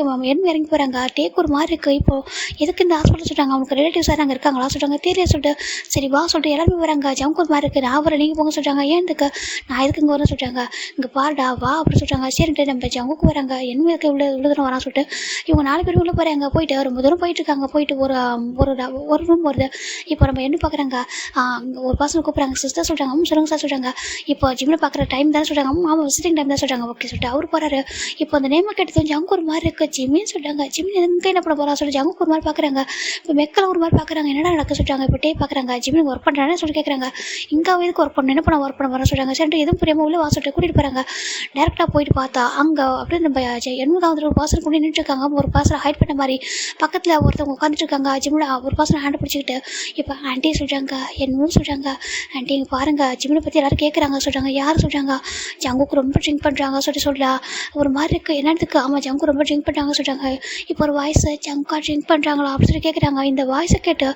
இறங்கி போகிறாங்க. டேக்கு ஒரு மாதிரி இருக்குது. இப்போது எதுக்கு இந்த ஹாஸ்பிட்டல் சொல்கிறாங்க. அவங்களுக்கு ரிலேட்டிவ்ஸ் யாரும் அங்கே இருக்காங்களா சொல்கிறாங்க. தெரிய சொல்லிட்டு சரி வா சொல்லிட்டு எல்லாருமே வராங்க. ஜங்கு ஒரு மாதிரி இருக்குது. நான் வர நீங்கள் போங்க சொல்கிறாங்க. ஏன் இதுக்கு நான் எதுக்கு இங்கே வரேன்னு சொல்கிறாங்க. இங்கே பாருடா வா அப்படி சொல்கிறாங்க. சரின்ட்டு நம்ம ஜங்குக்கு வராங்க. என்ன இருக்க இவ்வளோ தூரம் வரான்னு சொல்லிட்டு இவங்க 4 பேர் உள்ளே போகிறாங்க. போயிட்டு ரொம்ப தூரம் போயிட்டுருக்காங்க. போயிட்டு ஒரு ரூம் வருது. இப்போ நம்ம என்ன பார்க்குறாங்க. அங்கே ஒரு பர்சன் கூப்பிட்றாங்க. சிஸ்டர் சொல்கிறாங்க. சொல்லுங்க சார் சொல்கிறாங்க. இப்போ ஜிம்மில் பார்க்குற டைம் தானே சொல்கிறாங்க. ஆமாம் விசிட்டிங் டைம் தான் சொல்கிறாங்க. ஓகே சொல்லிட்டு அவர் போகிறாரு. இப்போ அந்த நேமை கேட்டது ஜங்கு ஒரு மாதிரி இருக்குது. ஜிம்மின்னு சொல்கிறாங்க. ஜிம்மின் எங்கே என்ன பண்ண போகிறா சொல்லிட்டு ஜங்குக்கு ஒரு மாதிரி பார்க்குறாங்க. இப்போ மெக்கில் ஒரு மாதிரி பார்க்குறாங்க. என்னடா நடக்க சொல்கிறாங்க. இப்போ டே பார்க்குறாங்க. கேட்குறாங்க. ஜிம்மின் ஒர்க் பண்ணுறானே சொல்லி கேட்குறாங்க. இங்கே எதுக்கு ஒர்க் பண்ணணும், என்ன பண்ண ஒர்க் பண்ண வர சொல்கிறாங்க. சரி எதுவும் புரியாமல் உள்ள வாசல்கிட்ட கூட்டிகிட்டு போகிறாங்க. டேரெக்டாக போயிட்டு பார்த்தா அங்கே அப்படியே நம்ம 80வது ஒரு பர்சன் கூட நின்றுட்டுருக்காங்க. ஒரு பர்சனை ஹைட் பண்ண மாதிரி பக்கத்தில் ஒருத்தவங்க உட்காந்துட்டு இருக்காங்க. ஜிம்மில் ஒரு பர்சனை ஹேண்டை பிடிச்சிக்கிட்டு இப்போ ஆண்டி சொல்கிறாங்க, என்னவும் சொல்கிறாங்க. ஆண்டி இங்கே பாருங்கள், ஜிம்மினை பற்றி எல்லோரும் கேட்குறாங்க சொல்கிறாங்க. யார் சொல்கிறாங்க, ஜங்குக்கு ரொம்ப ட்ரிங்க் பண்ணுறாங்க சொல்ல ஒரு மாதிரி இருக்குது. என்னத்துக்கு, ஆமாம் ஜங்கு ரொம்ப ட்ரிங்க் பண்ணுறாங்க சொல்கிறாங்க. இப்போ ஒரு வாய்ஸு ஜங்கா ட்ரிங்க் பண்ணுறாங்களா அப்படின்னு சொல்லி கேட்குறாங்க. இந்த வாய்ஸை கேட்டு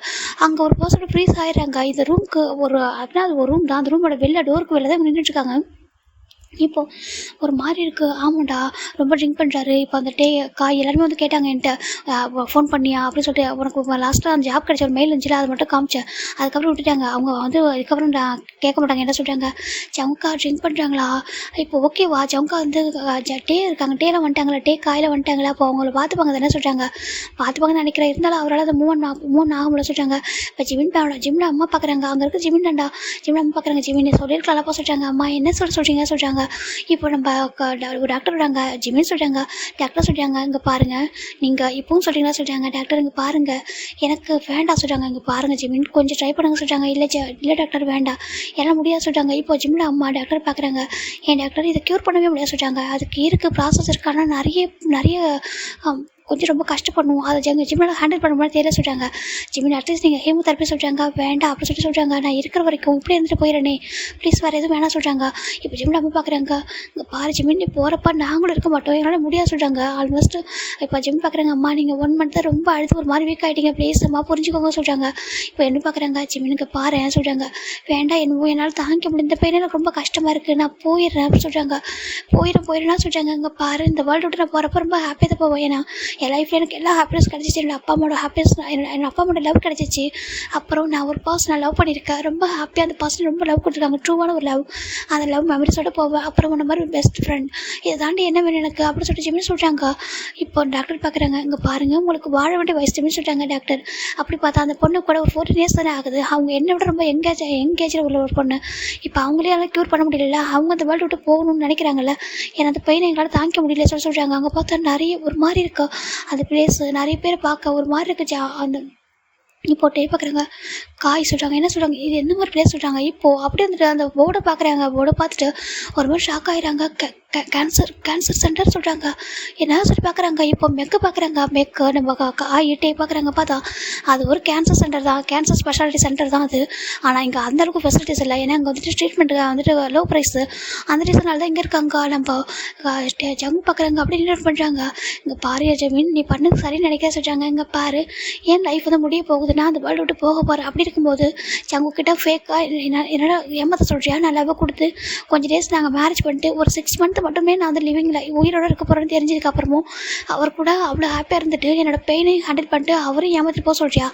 அங்கே ஒரு பர்சனோட ஃப்ரீஸ் ஆகிடுறாங்க. இந்த ரூமுக்கு அப்படின்னா அது ஒரு ரூம் தான். அந்த ரூமோட டோருக்கு வெளில தான் நின்றுட்டுருக்காங்க. இப்போது ஒரு மாதிரி இருக்குது. ஆமாண்டா ரொம்ப ட்ரிங்க் பண்ணுறாரு. இப்போ அந்த காய் எல்லாருமே வந்து கேட்டாங்க என்கிட்ட, ஃபோன் பண்ணியா அப்படின்னு சொல்லிட்டு. உனக்கு லாஸ்ட்டாக அந்த ஜாப் கிடச்ச ஒரு மெயில் இருந்துச்சுல, அதை மட்டும் காமிச்சேன். அதுக்கப்புறம் விட்டுட்டாங்க. அவங்க வந்து அதுக்கப்புறம் கேட்க மாட்டாங்க. என்ன சொல்கிறாங்க, ஜவுங்கா ட்ரிங்க் பண்ணுறாங்களா, இப்போ ஓகேவா ஜவுங்கா வந்து இருக்காங்க, டேலாம் வந்துட்டாங்களா, காயில் வந்துட்டாங்களா, அப்போ அவங்கள பார்த்துப்பாங்க தானே சொல்கிறாங்க. பார்த்துப்பாங்கன்னு நினைக்கிறேன். இருந்தாலும் அவரால் அதை மூவ் ஆக முடியல சொல்கிறாங்க. இப்போ ஜிம்மில் அம்மா பார்க்குறாங்க. அங்கே இருக்க ஜிம்மின்டா, ஜிம்மில் அம்மா பார்க்குறாங்க. ஜிம்மின் சொல்லியிருக்கலாம்ப்பா சொல்கிறாங்க. அம்மா என்ன சொல்கிறீங்க. இப்போ நம்ம டாக்டர் வராங்க. ஜிம்மின்னு சொல்கிறாங்க. டாக்டர் சொல்கிறாங்க, இங்கே பாருங்கள், நீங்கள் இப்பவும் சொல்கிறீங்களா சொல்கிறாங்க. டாக்டர் இங்கே பாருங்கள், எனக்கு வேண்டாம் சொல்கிறாங்க. இங்கே பாருங்கள் ஜிம்மின் கொஞ்சம் ட்ரை பண்ணுங்க சொல்கிறாங்க. இல்லை டாக்டர் வேண்டாம், எல்லாம் முடியாது சொல்கிறாங்க. இப்போ ஜிம்மில் அம்மா டாக்டர் பார்க்குறாங்க. ஏன் டாக்டர் இதை க்யூர் பண்ணவே முடியாது சொல்கிறாங்க. அதுக்கு இருக்குது ப்ராசஸ் இருக்குது. ஆனால் நிறைய கொஞ்சம் ரொம்ப கஷ்டப்படணும். அதை ஜிம்மில் ஹேண்டில் பண்ண முடியாது தெரியல சொல்கிறாங்க. ஜிம்மின் அட்லீஸ்ட் நீங்கள் ஹீமோதெரப்பி சொல்கிறாங்க. வேண்டாம் அப்படின்னு சொல்கிறாங்க. நான் இருக்கிற வரைக்கும் இப்படி இருந்துட்டு போயிடனே ப்ளீஸ், வேறு எதுவும் வேணாம் சொல்கிறாங்க. இப்போ ஜிம்மில் அம்மா பார்க்குறாங்க. இங்கே பாரு ஜிம்மின், நீ போகிறப்ப நாங்களும் இருக்க மாட்டோம், என்னால் முடியாது சொல்கிறாங்க. ஆல்மோஸ்ட் இப்போ ஜிம் பார்க்குறாங்க. அம்மா நீங்கள் 1 மந்த் தான் ரொம்ப அழுது ஒரு மாதிரி வீக் ஆகிட்டீங்க, ப்ளீஸ் அம்மா புரிஞ்சுக்கோங்க சொல்கிறாங்க. இப்போ என்ன பார்க்குறாங்க, ஜிம்மினுக்கு பாரு சொல்கிறாங்க. வேண்டாம், என்னால் தாங்கிக்க முடியும், இந்த பெயின் எனக்கு ரொம்ப கஷ்டமாக இருக்குது, நான் போயிடுறேன் அப்படின்னு சொல்கிறாங்க. போயிடுறேன்னா சொல்கிறாங்க. இங்கே பாரு, இந்த வேர்ல்டு விட்டு நான் போகிறப்ப ரொம்ப ஹாப்பியாக தான் போவேன். ஏன்னா என் லைஃப்பில் எனக்கு எல்லா ஹாப்பினஸ் கிடச்சிச்சு. என்னோட அப்பா அம்மாவோட ஹாப்பினஸ், என் அப்பா அம்மாவோட லவ் கிடச்சிச்சு. அப்புறம் நான் ஒரு பர்சனை லவ் பண்ணியிருக்கேன், ரொம்ப ஹாப்பியாக. அந்த பர்சன் ரொம்ப லவ் கொடுத்துருக்காங்க, ட்ரூவான ஒரு லவ். அந்த லவ் மெமரிஸோடு போவேன். அப்புறம் உன்ன மாதிரி ஒரு பெஸ்ட் ஃப்ரெண்ட், இதை தாண்டி என்ன வேணும் எனக்கு அப்படின்னு சொல்லிட்டு ஜிம்மின்னு சொல்கிறாங்க. இப்போ டாக்டர் பார்க்குறாங்க. இங்கே பாருங்கள், உங்களுக்கு வாழ வேண்டிய வயசு ஜிம்மின்னு சொல்லிட்டாங்க டாக்டர். அப்படி பார்த்தா அந்த பொண்ணு கூட ஒரு 14 இயர்ஸ் தானே ஆகுது. அவங்க என்னை விட ரொம்ப எங்கேஜில் உள்ள ஒரு பொண்ணு. இப்போ அவங்களே எல்லாம் க்யூர் பண்ண முடியல, அவங்க அந்த வேர்ல்டு விட்டு போகணும்னு நினைக்கிறாங்கல்ல. ஏன்னா அந்த பையனை எங்களால் தாங்கிக்க முடியல சொல்கிறாங்க. அங்கே பார்த்தா நிறைய ஒரு மாதிரி இருக்கா அந்த பிளேஸு, நிறைய பேர் பார்க்க ஒரு மாதிரி இருக்குது. அந்த இப்போ பார்க்குறாங்க. காய் சொல்கிறாங்க. என்ன சொல்கிறாங்க, இது எந்த மாதிரி பிளேஸ் சொல்கிறாங்க. இப்போது அப்படியே வந்துட்டு அந்த போர்டை பார்க்குறாங்க. போர்டை பார்த்துட்டு ஒரு மாதிரி ஷாக் ஆகிடுறாங்க. கேன்சர் சென்டர் சொல்கிறாங்க. என்ன சொல்லி பார்க்குறாங்க. இப்போ மெக்கு பார்க்குறாங்க. நம்ம பார்க்குறாங்க. பார்த்தா அது ஒரு கேன்சர் சென்டர் தான், கேன்சர் ஸ்பெஷாலிட்டி சென்டர் தான் அது. ஆனால் இங்கே அந்தளவுக்கு ஃபெசிலிட்டிஸ் இல்லை. ஏன்னா இங்கே வந்துட்டு ட்ரீட்மெண்ட்டுக்கு வந்துட்டு லோ ப்ரைஸு. அந்த ரீசனால் தான் இங்கே இருக்காங்க. நம்ம ஜங்கு பார்க்குறாங்க. அப்படி இன்வைட் பண்ணுறாங்க. இங்கே பாரு ஜமீன், நீ பண்ணுக்கு சரின்னு நினைக்க சொல்கிறாங்க. இங்கே பாரு, ஏன் லைஃப் வந்து முடிய போகுது, நான் அந்த வேர்ல்டு விட்டு போக போகிறேன். அப்படி இருக்கும்போது ஜங்குக்கிட்ட ஃபேக்காக என்னோட ஏமாற்ற சொல்கிறியா, நான் லவ் கொடுத்து கொஞ்சம் டேஸ் நாங்கள் மேரேஜ் பண்ணிட்டு ஒரு 6 மந்த் மட்டுமே நான் வந்து லிவிங்கில் உயிரோடு இருக்க போகிறேன்னு தெரிஞ்சதுக்கப்புறமும் அவர் கூட அவ்வளோ ஹாப்பியாக இருந்துட்டு என்னோட பெயினையும் ஹேண்டில் பண்ணிட்டு அவரையும் ஏமாற்றிட்டு போக சொல்கிறியா.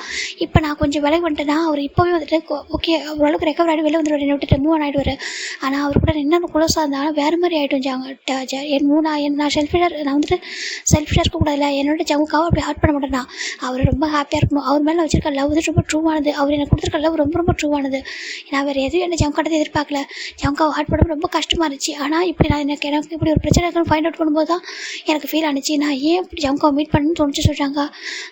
இப்போ நான் கொஞ்சம் விலை வந்துட்டேன்னா அவர் இப்போவே வந்துட்டு ஓகே ஓரளவுக்கு ரெக்கவர் ஆகிட்டு வெளில வந்துடுவார், என்னை விட்டுட்டு மூவ் ஆகிடுவார். ஆனால் அவர் கூட இன்னும் குளோஸாக இருந்தாலும் வேறு மாதிரி ஆகிட்டும் நான் செல்ஃபிஷாக நான் வந்துட்டு செல்ஃபிஷாக இருக்கக்கூடாதுல்ல. என்னோட ஜங்குக்காக அப்படி ஹார்ட் பண்ண மாட்டேன்னா அவர் ரொம்ப ஹாப்பியாக இருக்கணும். அவர் மேலே வச்சிருக்க லவ் வந்து ரொம்ப ட்ரூவானது. அவர் எனக்கு கொடுத்துருக்க லவ் ரொம்ப ரொம்ப ட்ரூவானது. நான் வேறு எதுவும் என்ன ஜங்காட்டத்தை எதிர்பார்க்கல. ஜங்காவை ஹார்ட் பண்ண ரொம்ப கஷ்டமாக இருந்துச்சு. ஆனால் இப்படி எனக்கு இப்படி ஒரு பிரச்சனை இருக்குன்னு ஃபைண்ட் அவுட் பண்ணும்போது தான் எனக்கு ஃபீல் ஆனிச்சு. நான் ஏன் இப்படி ஜங்காவை மீட் பண்ணணும்னு தோணுச்சு சொல்கிறாங்க.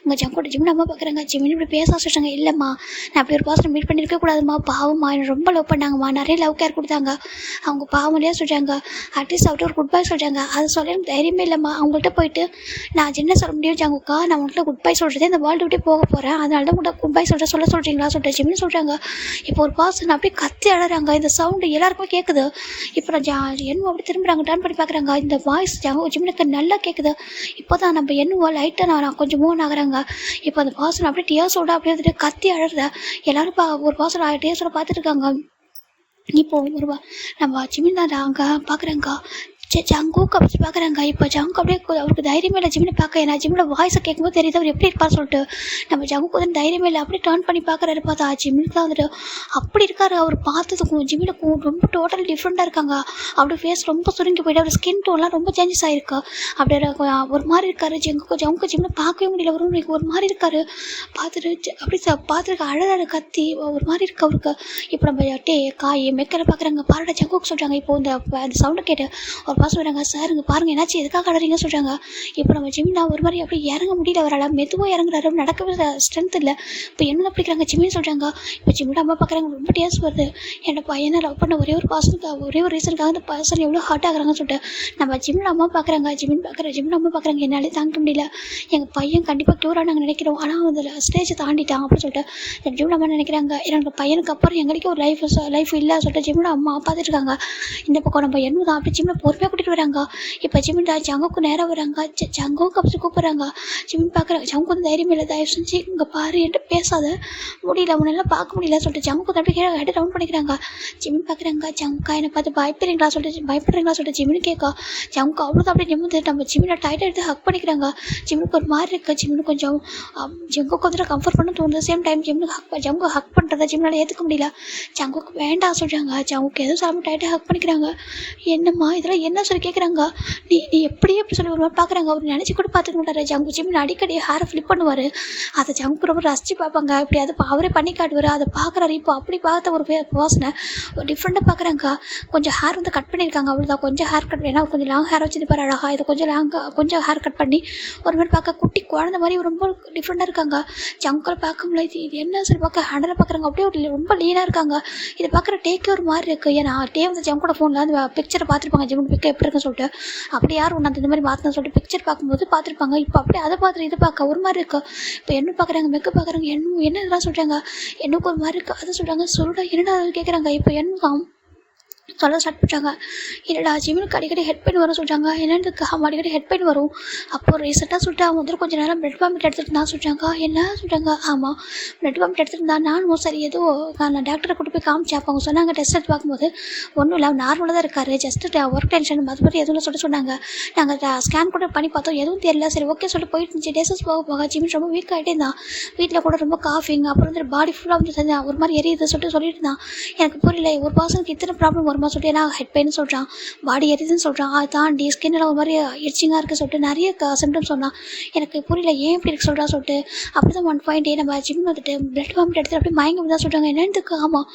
உங்கள் ஜங்கோட ஜிம்மில் அம்மா பார்க்குறாங்க. ஜிம்மின்னு இப்படி பேச சொல்கிறாங்க. இல்லைம்மா, நான் அப்படி ஒரு பர்சனை மீட் பண்ணியிருக்க கூடாதுமா, பாவம்மா, என்னை ரொம்ப லவ் பண்ணாங்கம்மா, நிறைய லவ் கேர் கொடுத்தாங்க, அவங்க பாவம்லையே சொல்கிறாங்க. அட்லீஸ்ட் அவர்கிட்ட ஒரு குட் பை சொல்கிறாங்க. அது சொல்ல எனக்கு தைரியமே இல்லைம்மா. அவங்கள்ட்ட போயிட்டு நான் என்ன சொல்ல முடியும் ஜங்குக்கா, நான் உங்கள்கிட்ட குட் பை சொல்கிறதே இந்த வேர்ல்டு விட்டே போக போகிறேன், அதனால தான் உங்கள்கிட்ட குட் பை சொல்ல சொல்கிறீங்களா சொல்லிட்டு ஜிம்மின்னு சொல்கிறாங்க. இப்போ ஒரு பர்சன் அப்படியே கத்தி அழறாங்க. இந்த சவுண்டு எல்லாருக்குமே கேட்குது. இப்போ நான் என்னவோ அப்படி திரும்புகிறாங்க, டர்ன் பண்ணி பார்க்குறாங்க. இந்த வாய்ஸ் ஜிம்மினுக்கு நல்லா கேட்குது. இப்போ தான் நம்ம என்னவோ லைட்டாக நான் கொஞ்சம் மூவ் ஆகுறாங்க. இப்போ அந்த பர்சன் அப்படியே டியர்ஸோட அப்படியே வந்துட்டு கத்தி அழறத எல்லாரும் ஒரு பர்சன் டியர்ஸோட பார்த்துட்டு இருக்காங்க. இப்போ நம்ம ஜிம்மின் தான் அங்கே பார்க்குறாங்க. ஜங்குக்கு அப்படி பார்க்குறாங்க. இப்போ ஜங்கு அப்படியே அவருக்கு தைரியமே இல்லை ஜிம்மினை பார்க்க. ஏன்னா ஜிம்மினோட வாய்ஸை கேட்கும்போது தெரியுது அவர் எப்படி இருப்பார் சொல்லிட்டு. நம்ம ஜங்குக்கு வந்து தைரியமே இல்லை. அப்படியே டர்ன் பண்ணி பார்க்குறாரு. பார்த்தா ஜிம்மினுக்கு தான் வந்துட்டு அப்படி இருக்காரு. அவர் பார்த்ததுக்கும் ஜிம்மினுக்கும் ரொம்ப டோட்டல் டிஃப்ரெண்ட்டாக இருக்காங்க. அப்படி ஃபேஸ் ரொம்ப சுருங்கி போயிட்டு அவர் ஸ்கின் டோன்லாம் ரொம்ப சேஞ்சஸ் ஆகிருக்கு. அப்படியே ஒரு மாதிரி இருக்காரு. ஜங்கு ஜிம்மினை பார்க்கவே முடியல. ஒரு மாதிரி இருக்காரு. பார்த்துட்டு அப்படி பார்த்துருக்க அழகாக கத்தி ஒரு மாதிரி இருக்கு அவருக்கு. இப்போ நம்ம காய் மெக்கரை பார்க்குறாங்க. பாருடா ஜங்குக்கு சொல்கிறாங்க. இப்போ அந்த சவுண்டை கேட்டு ஒரு பாஸ் வராங்க. சார் இங்கே பாருங்கள் என்னாச்சு எதுக்காக ஆடுறீங்கன்னு சொல்கிறாங்க. இப்போ நம்ம ஜிமினா ஒரு மாதிரி அப்படி இறங்க முடியல, அவரால் மெதுவாக இறங்குறாரு, நடக்கவே ஸ்ட்ரென்த் இல்லை. இப்போ என்ன பிடிக்கிறாங்க ஜிமின்னு சொல்கிறாங்க. இப்போ ஜிமினா அம்மா பார்க்குறாங்க, ரொம்ப டேஸ் வருது. என்னோட பையனை லவ் பண்ண ஒரே ஒரு பர்சனுக்காக, ஒரே ஒரு ரீசனுக்காக அந்த பர்சன் எவ்வளோ ஹார்ட் ஆகுறாங்கன்னு சொல்லிட்டு நம்ம ஜிமின் அம்மா பார்க்குறாங்க. ஜிமின் அம்மா பார்க்குறாங்க, என்னாலே தாங்க முடியல, எங்கள் பையன் கண்டிப்பாக க்யூராக நாங்கள் நினைக்கிறோம், ஆனால் அந்த ஸ்டேஜை தாண்டிட்டான் அப்படின்னு சொல்லிட்டு ஜிமின் அம்மா நினைக்கிறாங்க. என்னோட பையனுக்கு அப்புறம் எங்களுக்கே ஒரு லைஃப் இல்லை சொல்லிட்டு ஜிமின் அம்மா பார்த்துட்டு இருக்காங்க. இந்த பக்கம் நம்ம என்ன தான் அப்படி ஜிம்மில் பொறுமையாக கூட்டிகிட்டு வராங்க. இப்போ ஜிமின் ஜங்குக்கு நேராக வராங்க. ஜங்குக்கு அப்படி கூப்பிட்றாங்க. ஜிமின் பார்க்குறாங்க. ஜங்கு வந்து தைரியம் இல்லை, தயவு செஞ்சு இங்கே பாரு என்கிட்ட பேசாத, முடியல உன்னெல்லாம் பார்க்க முடியல சொல்லிட்டு ஜங்குக்கு அப்படி கீழே ஹெட் டவுன் பண்ணிக்கிறாங்க. ஜிமின் பார்க்குறாங்க. ஜங்குக்கா என்னை பார்த்து பயப்படுறீங்களா சொல்லிட்டு ஜிமின் கேட்கா. ஜங்குக்கு அவ்வளோதான் அப்படியே நிமிந்து நம்ம ஜிமினை டைட்டாக எடுத்து ஹக் பண்ணிக்கிறாங்க. ஜிமினுக்கு ஒரு மாதிரி இருக்குது. ஜிமினு கொஞ்சம் ஜங்குக்கு வந்துட்டு கம்ஃபர்ட் பண்ண தோணுது. சேம் டைம் ஜங்கு ஹக் பண்ணுறத ஜிமினால் ஏற்றுக்க முடியல. ஜங்குக்கு வேண்டாம் சொல்கிறாங்க. ஜங்குக்கு எதுவும் சாப்பிட்டு டைட்டாக ஹக் பண்ணிக்கிறாங்க. என்னம்மா இதெல்லாம் என்ன சொல்லி கேட்குறாங்க. நீ எப்படியே எப்படி சொல்லி ஒரு மாதிரி பார்க்குறாங்க. அவர் நினச்சி கூட பார்த்துக்க மாட்டாரு. ஜங்கு ஜிமின் அடிக்கடி ஹேரை ஃப்ளிப் பண்ணுவார். அதை ஜங்கு ரொம்ப ரசித்து பார்ப்பாங்க. இப்படி அது அவரே பண்ணி காட்டுவார். அதை பார்க்குறாரு. இப்போ அப்படி பார்த்த ஒரு பர்சனை டிஃப்ரெண்ட்டாக பார்க்குறாங்க. கொஞ்சம் ஹேர் வந்து கட் பண்ணியிருக்காங்க, அவ்வளோதான். கொஞ்சம் ஹேர் கட், ஏன்னா கொஞ்சம் லாங் ஹேர் வச்சு பாரு அழகா. இதை கொஞ்சம் ஹேர் கட் பண்ணி ஒரு மாதிரி பார்க்க குட்டி குழந்தை மாதிரி ரொம்ப டிஃப்ரெண்ட்டாக இருக்காங்க. ஜங்குல பார்க்க முடியாது. இது என்ன சரி பார்க்க ஹேண்டில் பார்க்குறாங்க. அப்படியே ரொம்ப லீனாக இருக்காங்க. இதை பார்க்குற டேக்கே ஒரு மாதிரி இருக்குது. ஏன்னா வந்து ஜங்கோட ஃபோனில் அந்த பிக்சரை பார்த்துருப்பாங்க, ஜிமின் பிக்கை எப்படி இருக்குன்னு சொல்லிட்டு. அப்படி யாரும் ஒன்று அந்த இந்த மாதிரி மாற்றணும்னு சொல்லிட்டு பிக்சர் பார்க்கும்போது பார்த்துருப்பாங்க. இப்போ அப்படியே அதை பார்த்துட்டு இதை பார்க்க ஒரு மாதிரி இருக்குது. இப்போ என்ன பார்க்குறாங்க, மெக்க பார்க்குறாங்க. என்ன இதெல்லாம் சொல்கிறாங்க. என்னக்கு ஒரு மாதிரி இருக்குது. அதை சொல்கிறாங்க. சொல்லிட்டா என்னடா கேட்குறாங்க. இப்போ என்ன சொல்ல ஸ்டார்ட் பண்ணுறாங்க. இல்லைடா ஜிமினுக்கு அடிக்கடி ஹெட் பெயின் வரும் சொல்கிறாங்க. என்னதுக்கு அவன் அடிக்கடி ஹெட் பெயின் வரும். அப்போது ரீசெண்டாக சொல்லிட்டு அவன் வந்துட்டு கொஞ்சம் நேரம் பிளட் வாமிட் எடுத்துகிட்டு இருந்தான் சொல்கிறாங்க. என்ன சொல்கிறாங்க. ஆமாம், பிளட் வாமிட் எடுத்துகிட்டு இருந்தா. நானும் சரி ஏதோ நான் டாக்டரை கூட்டு போய் காமிச்சேன். அப்போ அவங்க சொன்னாங்க டெஸ்ட் எடுத்து பார்க்கும்போது ஒன்றும் இல்லை, நார்மலாக தான் இருக்காரு, ஜஸ்ட்டு ஒர்க் டென்ஷன் மற்றபடி எதுவும் சொல்லிட்டு சொன்னாங்க. நாங்கள் ஸ்கேன் கூட பண்ணி பார்த்தோம், எதுவும் தெரியல. சரி ஓகே சொல்லிட்டு போயிட்டு இருந்துச்சு. டேஸஸ் போக ஜிமின் ரொம்ப வீக் ஆகிட்டே இருந்தான். வீட்டில் கூட ரொம்ப காஃபிங், அப்புறம் வந்து பாடி ஃபுல்லாக வந்து ஒரு மாதிரி எரியுது சொல்லிட்டு இருந்தான். எனக்கு புரியல, ஒரு பர்சனுக்கு இத்தனை ப்ராப்ளம் வருமா சொல்லிட்டு. ஏன்னா ஹெட் பெயின் சொல்கிறான், பாடி எரியுதுன்னு சொல்கிறான், அதை தாண்டி ஸ்கின்னில் ஒரு மாதிரி இச்சிங்காக இருக்குது சொல்லிட்டு நிறைய சிம்டம்ஸ் சொன்னான். எனக்கு புரியல ஏன் இப்படி இருக்கு சொல்கிறா சொல்லிட்டு. அப்படி தான் 1 பாயிண்ட் நம்ம ஜிம் வந்துட்டு பிளட் வாமிட் எடுத்து அப்படியே மயங்கி தான் சொல்கிறாங்க. என்னதுக்கு. ஆமாம்,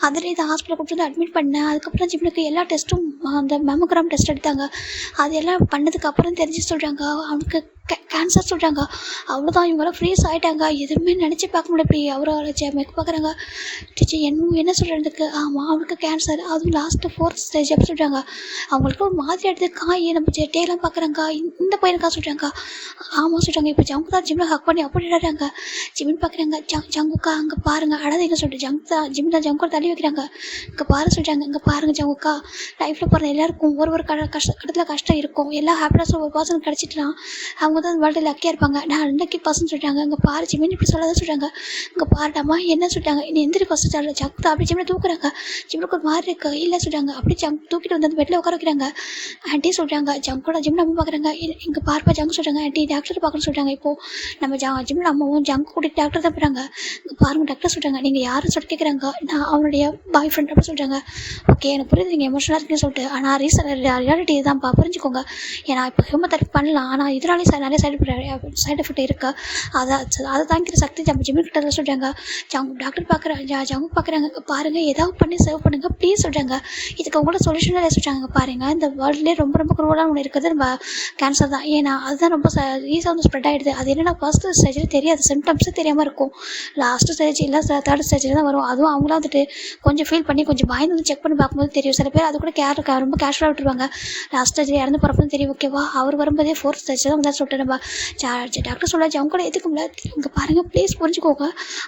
அதில் இதை ஹாஸ்பிட்டல் கூப்பிட்டு வந்து அட்மிட் பண்ணேன். அதுக்கப்புறம் ஜிம்னுக்கு எல்லா டெஸ்ட்டும் அந்த மேமோகிராம் டெஸ்ட் எடுத்தாங்க. அது எல்லாம் பண்ணதுக்கு அப்புறம் தெரிஞ்சு சொல்கிறாங்க அவனுக்கு கேன்சர் சொல்கிறாங்க. அவ்வளோதான், இவங்களாம் ஃப்ரீஸ் ஆகிட்டாங்க. எதுவுமே நினச்சி பார்க்க முடியல. இப்படி அவரை மெக்க பார்க்குறாங்க. டீச்சர் என்ன சொல்கிறதுக்கு. ஆமாம், அவனுக்கு கேன்சர், அதுவும் லாஸ்ட்டு 4th ஸ்டேஜ் அப்படி சொல்கிறாங்க. அவங்களுக்கு ஒரு மாதிரி எடுத்து காய் நம்ம டேலாம் பார்க்குறாங்க. இந்த பையனுக்கா சொல்கிறாங்க. ஆமாம் சொல்கிறாங்க. இப்போ ஜங்கு தான் ஜிம்மில் ஹக் பண்ணி அப்படி இடாறாங்க. ஜிமின் பார்க்குறாங்க. ஜங்குக்கா அங்கே பாருங்கள் அடாதீங்க சொல்லிட்டு ஜிம் தான் ஜங்கோட தள்ளி வைக்கிறாங்க. இங்கே பாரு சொல்கிறாங்க. இங்கே பாருங்கள் ஜங்குக்கா, லைஃப்பில் போகிற எல்லாருக்கும் ஒரு கட்டத்தில் கஷ்டம் இருக்கும். எல்லா ஹாப்பினஸ் ஒரு பர்சன் கிடச்சிட்டுனா அவங்க தான் வேர்ல்டு லக்கியாக இருப்பாங்க. நான் அன்னைக்கு பர்சன் சொல்லிட்டாங்க. இங்கே பாரு ஜிமின் இப்படி சொல்லாதான் சொல்கிறாங்க. இங்கே பாருடாமா என்ன சொல்லிட்டாங்க. நீ எந்திரி ஃபஸ்ட்டு சொல்ல. ஜங்கு அப்படி ஜிம்மில் தூக்குறாங்க. ஜிம்முக்கு ஒரு மாதிரி இருக்கு. இல்லை சொல்கிறாங்க. அப்படி தூக்கிட்டு வந்து அந்த பெட்டில் உட்கார வைக்கிறாங்க. ஆண்டி சொல்கிறாங்க. ஜங்கோட ஜிம்மில் அம்மா பார்க்குறாங்க. இங்கே பார்ப்பா ஜங்கு சொல்கிறாங்க. ஆண்டி டாக்டர் பார்க்கணும்னு சொல்கிறாங்க. இப்போது நம்ம ஜிம்மில் அம்மாவும் ஜங்கு கூட்டிட்டு டாக்டர் தான் போகிறாங்க. இங்கே பாருங்கள் டாக்டர் சொல்கிறாங்க. நீங்கள் யாரும் சொல்லிட்டு கேட்குறாங்க. நான் அவனுடைய பாய் ஃப்ரெண்ட் அப்படி சொல்கிறாங்க. ஓகே எனக்கு புரியுது நீங்கள் எமோஷனலாக இருக்குன்னு சொல்லிட்டு. ஆனால் ரியாலிட்டி இதுதான்ப்பா, புரிஞ்சுக்கோங்க. ஏன்னா இப்போ ஹியூமோதெரபி பண்ணலாம், ஆனால் இதனாலே நிறைய சைடு எஃபெக்ட் இருக்குது. அதை தாங்கிற சக்தி நம்ம ஜிம்மிக்கிட்ட சொல்கிறாங்க. டாக்டர் ஜங்கு பார்க்குறாங்க. பாருங்கள் ஏதாவது பண்ணி சேவ் பண்ணுங்கள் ப்ளீஸ் சொல்கிறாங்க. இதுக்கு உங்களோட சொல்யூஷனாக சொல்கிறாங்க. பாருங்கள் இந்த வேர்ல்ட்லேயே ரொம்ப ரொம்ப குரூவலாக ஒன்று இருக்கிறது நம்ம கேன்சர் தான். ஏன்னா அதுதான் ரொம்ப ஈஸியாக வந்து ஸ்ப்ரெட் ஆகிடுது. அது என்னென்னா ஃபஸ்ட்டு ஸ்டேஜில் தெரியாது, சிம்டம்ஸே தெரியாமல் இருக்கும். லாஸ்ட்டு ஸ்டேஜ் இல்லை 3rd ஸ்டேஜில் தான் வரும். அதுவும் அவங்களாம் வந்துட்டு கொஞ்சம் ஃபீல் பண்ணி கொஞ்சம் பயந்து வந்து செக் பண்ணி பார்க்கும்போது தெரியும். சில பேர் அது கூட ரொம்ப கேஷுவலாக விட்டுருவாங்க. லாஸ்ட் ஸ்டேஜில் இறந்து போகிறப்ப தெரியும். ஓகேவா, அவர் வரும்போதே 4th ஸ்டேஜில் தான் வந்து சொல்லிட்டு நம்ம டாக்டர் சொல்ல அவங்க கூட ஏற்றுக்க முடியாது. இங்கே பாருங்கள் ப்ளீஸ் புரிஞ்சுக்கோங்க,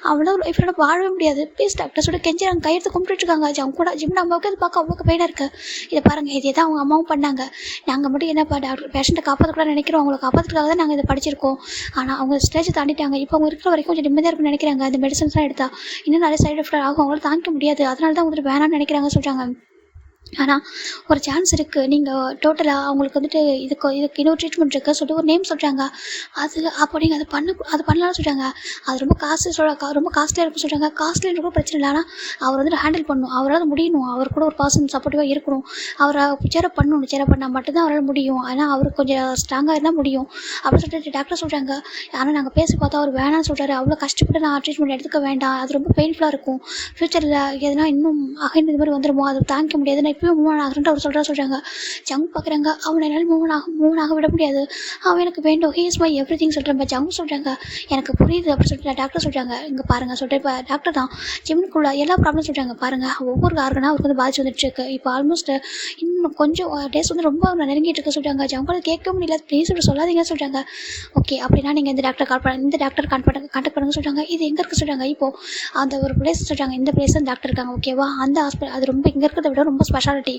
அவ்வளோ லைஃப்ல வாழவே முடியாது ப்ளீஸ் டாக்டர் சொல்லிட்டு கெஞ்சிறாங்க. கையெழுத்து கும்பிட்டு இருக்காங்க. அவங்க கூட ஜிம்மில் அம்மாவுக்கு அது பார்க்க அவ்வளோ பெயினாக இருக்குது. இதை பாருங்கள், இதே தான் அவங்க அம்மாவும் பண்ணாங்க. நாங்கள் மட்டும் என்னப்பா டாக்டர் பேஷண்ட்டை காப்பாற்றக்கூட நினைக்கிறோம், அவங்களை காப்பாற்றுறதுக்காக தான் நாங்கள் இதை படிச்சிருக்கோம். ஆனால் அவங்க ஸ்டேஜ் தாண்டிட்டாங்க. இப்போ அவங்க இருக்கிற வரைக்கும் கொஞ்சம் நிம்மதியாக இருக்குன்னு நினைக்கிறாங்க. இந்த மெடிசன்ஸ்லாம் எடுத்தால் இன்னும் நிறைய சைடு எஃபெக்ட் ஆகும், அவங்களால தாங்கிக்க முடியாது, அதனால தான் வந்துட்டு வேணாம்னு நினைக்கிறாங்க சொல்கிறாங்க. ஆனால் ஒரு சான்ஸ் இருக்குது, நீங்கள் டோட்டலாக அவங்களுக்கு வந்துட்டு இதுக்கு இன்னொரு ட்ரீட்மெண்ட் இருக்குது சொல்லிட்டு ஒரு நேம் சொல்கிறாங்க. அப்போ நீங்கள் அது பண்ணலாம்னு சொல்கிறாங்க. அது ரொம்ப ரொம்ப காஸ்ட்லியாக இருக்குன்னு சொல்கிறாங்க. காஸ்ட்லின்னு கூட பிரச்சனை இல்லை, ஆனால் அவர் வந்துட்டு ஹேண்டில் பண்ணணும், அவரால் முடியணும், அவர் கூட ஒரு பர்சன் சப்போர்ட்டிவாக இருக்கணும், அவரை சேரப் பண்ணால் மட்டும்தான் அவரால் முடியும். ஆனால் அவர் கொஞ்சம் ஸ்ட்ராங்காக இருந்தால் முடியும் அப்படின்னு சொல்லிட்டு டாக்டர் சொல்கிறாங்க. ஆனால் நாங்கள் பேசி பார்த்தா அவர் வேணாம்னு சொல்கிறாரு. அவ்வளோ கஷ்டப்பட்டு நான் ட்ரீட்மெண்ட் எடுத்துக்க வேண்டாம், அது ரொம்ப பெயின்ஃபுல்லாக இருக்கும், ஃப்யூச்சரில் எதுனா இன்னும் அகைன் இது மாதிரி வந்துடுமோ, அதை தாங்கிக்க முடியாது, நான் எப்பயும் மூவ் ஆன் ஆகுறேன்ட்டு அவர் சொல்கிறாங்க. ஜங்கு பார்க்குறாங்க, அவனை என்னால் மூவ் ஆக விட முடியாது, அவன் எனக்கு வேண்டும், he is my every thing சொல்கிறேன். ஜங்கு சொல்கிறாங்க, எனக்கு புரியுது அப்படின்னு சொல்லிட்டு டாக்டர் சொல்கிறாங்க. இங்கே பாருங்கள் சொல்லிட்டு இப்போ டாக்டர் தான் ஜிம்முக்குள்ள எல்லா ப்ராப்ளம் சொல்கிறாங்க. பாருங்கள் ஒவ்வொரு ஆர்கனாக அவருக்கு வந்து பாதிச்சு வந்துட்டுருக்கு. இப்போ ஆல்மோஸ்ட் இன்னும் கொஞ்சம் டேஸ் வந்து ரொம்ப நெருங்கிட்டு இருக்க சொல்கிறாங்க. ஜங்கால் கேட்க முடியல, ப்ளீஸ் இப்படி சொல்லாதீங்கன்னு சொல்கிறாங்க. ஓகே அப்படின்னா நீங்கள் இந்த டாக்டர் கான்டாக்ட் பண்ணுங்க சொல்கிறாங்க. இது எங்கே இருக்குது சொல்கிறாங்க. இப்போது அந்த ஒரு பிளேஸ் சொல்கிறாங்க, இந்த பிளேஸ் தான் டாக்டர் இருக்காங்க ஓகேவா. அந்த ஹாஸ்பிட்டல் அது ரொம்ப இங்கே இருக்கிறத விட ரொம்ப ஸ்பெஷாலிட்டி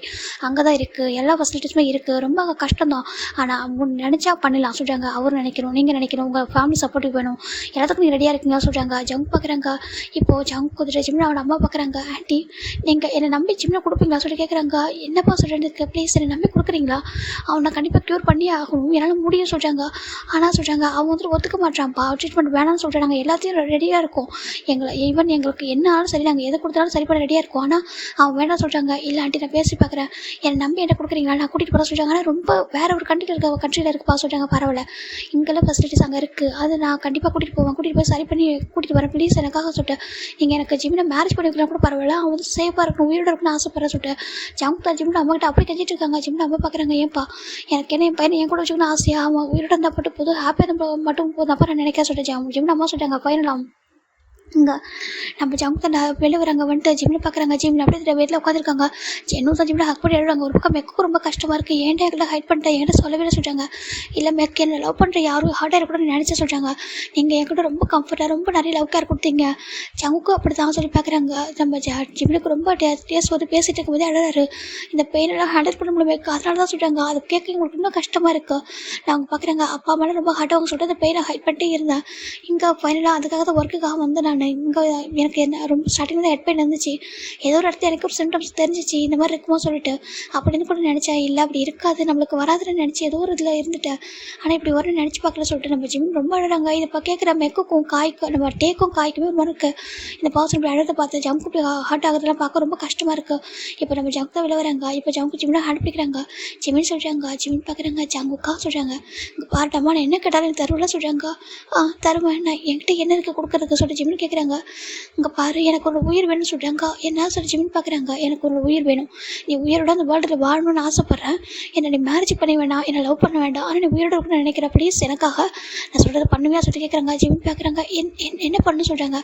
அங்கே தான் இருக்குது, எல்லா ஃபெசிலிட்டிஸுமே இருக்குது, ரொம்ப கஷ்டம் தான், ஆனால் நினச்சா பண்ணலாம் சொல்கிறாங்க. அவர் நினைக்கணும், நீங்கள் நினைக்கணும், உங்கள் ஃபேமிலி சப்போர்ட்டிவ் வேணும், எல்லாத்துக்கும் நீங்கள் ரெடியாக இருக்கீங்களா சொல்கிறாங்க. ஜங்க் பார்க்குறாங்க. இப்போது ஜங்க் குதிரை ஜிம்னா அவனோட அம்மா பார்க்குறாங்க. ஆண்டி நீங்கள் என்னை நம்பி ஜிம்னா கொடுப்பீங்களா சொல்லி கேட்குறாங்க. என்னப்பா சொல்கிறதுக்கு, ப்ளீஸ் என்னை நம்பி கொடுக்குறீங்களா, அவனை கண்டிப்பாக க்யூர் பண்ணியே ஆகணும், என்னால் முடியும் சொல்கிறாங்க. ஆனால் சொல்கிறாங்க அவன் வந்துட்டு ஒத்துக்க மாட்டான்ப்பா, ட்ரீட்மெண்ட் வேணாம்னு சொல்கிறாங்க. நாங்கள் எல்லாத்தையும் ரெடியாக இருக்கோம், எங்களுக்கு என்ன ஆனாலும் சரி, நாங்கள் எதை கொடுத்தாலும் சரி பண்ண ரெடியாக இருக்கோம், ஆனால் அவன் வேணாம் சொல்கிறாங்க. இல்லை ஆண்டி நான் பேசி பார்க்குறேன், என்னை நம்பி என்ன கொடுக்குறீங்களா, நான் கூட்டிகிட்டு போகிற சொல்கிறாங்க. ஆனால் ரொம்ப வேறு ஒரு கண்ட்ரியில் இருக்குப்பா சொல்கிறாங்க. பரவாயில்ல, இங்கெல்லாம் ஃபெசிலிட்டிஸ் அங்கே இருக்குது, அது நான் கண்டிப்பாக கூட்டிகிட்டு போய் சரி பண்ணி கூட்டிகிட்டு வரேன், ப்ளீஸ் எனக்காக சொல்லிட்டு. நீங்கள் எனக்கு ஜிம்மில் மேரேஜ் பண்ணி வைக்கலாம் கூட பரவாயில்ல, அவன் வந்து சேஃபாக இருக்கணும், உயிரோட இருக்கணும்னு ஆசைப்படுறேன் சொல்லிட்டு. ஜம்ப் ஜிம்மில் அம்மா கிட்ட அப்படி கெஞ்சிட்டு இருக்காங்க. ஜிம்மில் அம்மா பார்க்குறாங்க, ஏன்ப்பா எனக்கு என்ன என் பையனை என் கூட வச்சுக்கணும் ஆசையாக, அவன் உயிரோட இருந்தால் மட்டும் போதும், ஹாப்பியாக மட்டும் போதும் அப்போ நான் நினைக்க சொல்லிட்டு ஜிம்மில் அம்மா சொல்லிட்டாங்க. ஃபைனலாக இங்கே நம்ம ஜம்ப் தான் வெளில வராங்க. வந்துட்டு ஜிம்மில் பார்க்குறாங்க. ஜிம்மில் அப்படியே வீட்டில் உட்காந்துருக்காங்க. இன்னும் தான் ஜிம்மில் ஹக் பண்ணி எழுதுறாங்க. ஒரு பக்கம் மெக்கு ரொம்ப கஷ்டமாக இருக்குது, ஏன்டா எல்லாம் ஹைட் பண்ணிட்டேன், என்கிட்ட சொல்லவே சொல்கிறாங்க. இல்லை மெக்கு என்ன லவ் பண்ணுற யாரும் ஹார்டாக இருக்கக்கூடாதுன்னு நினச்சி சொல்கிறாங்க. நீங்கள் என்கிட்ட ரொம்ப கம்ஃபர்ட்டாக ரொம்ப நிறைய லவ் கேர் கொடுத்தீங்க. ஜங்குக்கும் அப்படி தான் சொல்லி பார்க்குறாங்க. நம்ம ஜிம்மிலுக்கு ரொம்ப டேஸ் வந்து பேசிகிட்டு இருக்கும்போதே அழகாரு, இந்த பெயினெல்லாம் ஹேண்டில் பண்ண முடியும், அதனால தான் சொல்கிறாங்க. அது கேட்க உங்களுக்கு இன்னும் கஷ்டமாக இருக்குது. நாங்கள் பார்க்குறாங்க அப்பா மேலே ரொம்ப ஹார்டாக சொல்லிட்டு அந்த பெயினை ஹைட் பண்ணிட்டே இருந்தேன். இங்கே ஃபைனலாக அதுக்காக தான் ஒர்க்குக்காக வந்து நான் இங்கே எனக்கு என்ன ரொம்ப ஸ்டார்டிங்கில் தான் ஹெட் பெயின் இருந்துச்சு, ஏதோ ஒரு இடத்துல எனக்கு ஒரு சிம்டம்ஸ் தெரிஞ்சிச்சு, இந்த மாதிரி இருக்குமோ சொல்லிட்டு அப்படின்னு கூட நினச்சேன். இல்லை அப்படி இருக்காது, நம்மளுக்கு வராதுன்னு நினச்சி ஏதோ ஒரு இதில் இருந்துட்டேன், ஆனால் இப்படி வரும்னு நினச்சி பார்க்கல சொல்லிட்டு நம்ம ஜிம் ரொம்ப அழகாங்க. இதை இப்போ கேட்குற மெக்குக்கும் காய்க்கும் நம்ம டேக்கும் காய்க்குமே மறுக்கு இந்த பாசம் இப்படி அழகை பார்த்து ஜம்ப் இப்படி ஹார்ட் ஆகுறதுலாம் பார்க்க ரொம்ப கஷ்டமாக இருக்குது. இப்போ நம்ம ஜங்க் தான் விளையாடுறாங்க. இப்போ ஜங்கு ஜிம்னா ஹேண்ட் பிடிக்கிறாங்க. ஜிமின் சொல்கிறாங்க. ஜிமின் பார்க்குறாங்க. ஜங்குக்கா சொல்கிறாங்க, இங்கே பாட்டம்மா நான் என்ன கேட்டாலும் எனக்கு தருவல சொல்கிறாங்க. தருவேன், நான் என்கிட்ட என்ன இருக்குது கொடுக்குறதுக்கு சொல்லிட்டு ஜிமின் கேட்குறாங்க. இங்கே பாரு எனக்கு ஒரு உயிர் வேணும்னு சொல்கிறாங்க. என்ன சொல்லி ஜிமின் பார்க்குறாங்க. எனக்கு ஒரு உயிர் வேணும், நீ உயிரோட அந்த வேர்ல்டில் வாழணும்னு ஆசைப்பட்றேன், என்னை நீ மேரேஜ் பண்ண வேண்டாம், என்னை லவ் பண்ண வேண்டாம், ஆனால் நீ உயிரோட இருக்கணும்னு நினைக்கிற, ப்ளீஸ் எனக்காக நான் சொல்கிறத பண்ணுவியா சொல்லிட்டு கேட்குறாங்க. ஜிமின் பார்க்குறாங்க. என்ன பண்ணு சொல்கிறாங்க.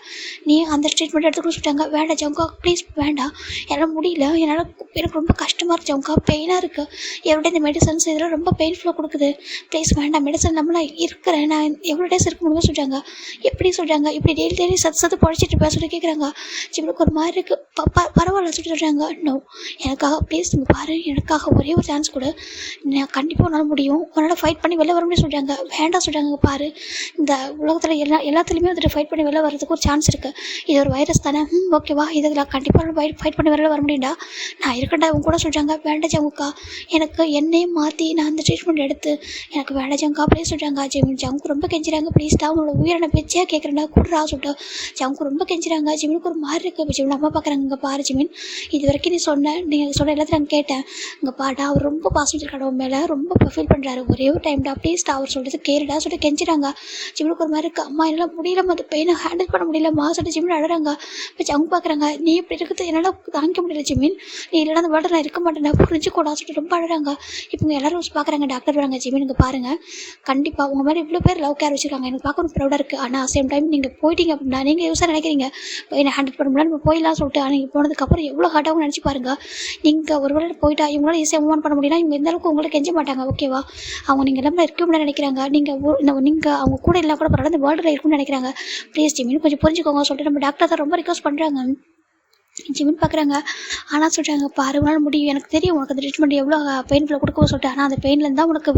நீ அந்த ட்ரீட்மெண்ட் எடுத்துக்கணும்னு சொல்லிட்டாங்க. வேண்டாம் ஜங்கா ப்ளீஸ் வேண்டாம், என்னால் முடியல, எனக்கு ரொம்ப கஷ்டமாக இருக்குது ஜங்கா, பெயினாக இருக்குது, எவ்வளோ இந்த மெடிசன்ஸ் இதெல்லாம் ரொம்ப பெயின்ஃபுல்லாக கொடுக்குது, ப்ளீஸ் வேண்டாம், மெடிசன் நம்மளாம் இருக்கிறேன், நான் எவ்வளோ டேஸ் இருக்க முடியுமோ சொல்கிறாங்க. எப்படி சொல்கிறாங்க. இப்படி டெய்லி சத்து பழிச்சிட்டு பேச சொல்லி கேட்குறாங்க. ஜிம்முக்கு ஒரு மாதிரி இருக்குது. பரவாயில்ல சொல்லிட்டு சொல்கிறாங்க. நோ எனக்காக ப்ளீஸ் நீங்கள் பாரு, எனக்காக ஒரே ஒரு சான்ஸ் கொடு, நான் கண்டிப்பாக உன்னால் முடியும், உன்னால் ஃபைட் பண்ணி வெளில வர முடியும் சொல்கிறாங்க. வேண்டாம் சொல்கிறாங்க. பாரு இந்த உலகத்தில் எல்லாத்துலேயுமே வந்துட்டு ஃபைட் பண்ணி வெளில வரதுக்கு ஒரு சான்ஸ் இருக்குது, இது ஒரு வைரஸ் தானே, ஓகேவா, இதில் கண்டிப்பாக ஃபைட் பண்ணி வெளில வர முடியும்டா, நான் இருக்கேன்டா அவங்க கூட சொல்கிறாங்க. வேண்டாம் ஜங்குக்கா, எனக்கு என்னையும் மாற்றி நான் அந்த ட்ரீட்மெண்ட் எடுத்து எனக்கு வேண்டாம் ஜங்கா அப்படியே சொல்கிறாங்க. ஜங்கு ரொம்ப கெஞ்சுறாங்க. ப்ளீஸ் தான் உங்களோட உயிரை பேச்சியாக கேட்குறேன்டா கூடுறா சொல்லிட்டு ஜங்கு ரொம்ப கெஞ்சுறாங்க. ஜிமினுக்கு ஒரு மாதிரி இருக்குது. இப்போ ஜிமின் அம்மா பார்க்குறாங்க. இங்கே பாரு ஜிமின், இது வரைக்கும் நீங்கள் சொன்ன எல்லாத்தையும் நான் கேட்டேன், இங்கே பாடா அவர் ரொம்ப பாசம் வச்சிருக்காரு உன் மேலே, ரொம்ப ஃபீல் பண்ணுறாரு, ஒரே ஒரு டைம்டா ப்ளீஸ்டா அவர் சொல்கிறது கேளுடா சொல்லிட்டு கெஞ்சுறாங்க. ஜிமினுக்கு ஒரு மாதிரி இருக்குது. அம்மா என்னால் முடியலம்மா, அந்த பெயினை ஹேண்டில் பண்ண முடியலம்மா சொல்லிட்டு ஜிமின் அழறாங்க. இப்போ ஜங்கு பார்க்குறாங்க. நீ இப்படி இருக்கிறது என்னால் தாங்கிக்க முடியல ஜிமின், நீ இல்லைனா அந்த வேர்ல்டு நான் இருக்க மாட்டேன் புரிஞ்சுக்கூடா சொல்லிட்டு ரொம்ப அழறாங்க. இப்போ இங்கே எல்லாரும் பார்க்குறாங்க. டாக்டர் வராங்க. ஜிமினுக்கு பாருங்கள், கண்டிப்பாக உங்கள் மாதிரி இவ்வளோ பேர் லவ் கேர் வச்சுருக்காங்க, எனக்கு பார்க்க ஒரு ப்ரௌடாக இருக்குது, ஆனால் சேம் டைம் நீங்கள் போயிட்டீங்க அப்படின்னா நீங்கள் யூஸாக நினைக்கிறீங்க என்னை ஹேண்டில் பண்ண முடியல, நம்ம போயிடலாம் சொல்லிட்டு, ஆனால் நீங்கள் போனதுக்கப்புறம் எவ்வளோ ஹார்டாகவும் நினச்சி பாருங்கள். நீங்கள் ஒரு வேளை போயிட்டா இவங்களால ஈஸியாக மூவ் ஆன் பண்ண முடியும்னா இவங்க எந்த அளவுக்கு உங்களுக்கு கெஞ்ச மாட்டாங்க, ஓகேவா, அவங்க நீங்கள் எல்லாம் இருக்க முடியாது நினைக்கிறாங்க, நீங்கள் அவங்க கூட இல்லை கூட பரவாயில்ல, இந்த வேர்ல்டில் இருக்குன்னு நினைக்கிறாங்க, ப்ளீஸ் ஜிமின் கொஞ்சம் புரிஞ்சுக்கோங்க சொல்லிட்டு நம்ம டாக்டர் தான் ரொம்ப ரிக்வஸ்ட் பண்ணுறாங்க. ஜிமின் பார்க்குறாங்க. ஆனால் சொல்கிறாங்க, பாரு உன்னால் முடியும், எனக்கு தெரியும் உனக்கு அந்த ட்ரீட்மெண்ட் எவ்வளோ பெயின்ஃபுல்லாக கொடுக்கவும் சொல்லிட்டு, ஆனால் அந்த பெயின்லேருந்து தான் உனக்கு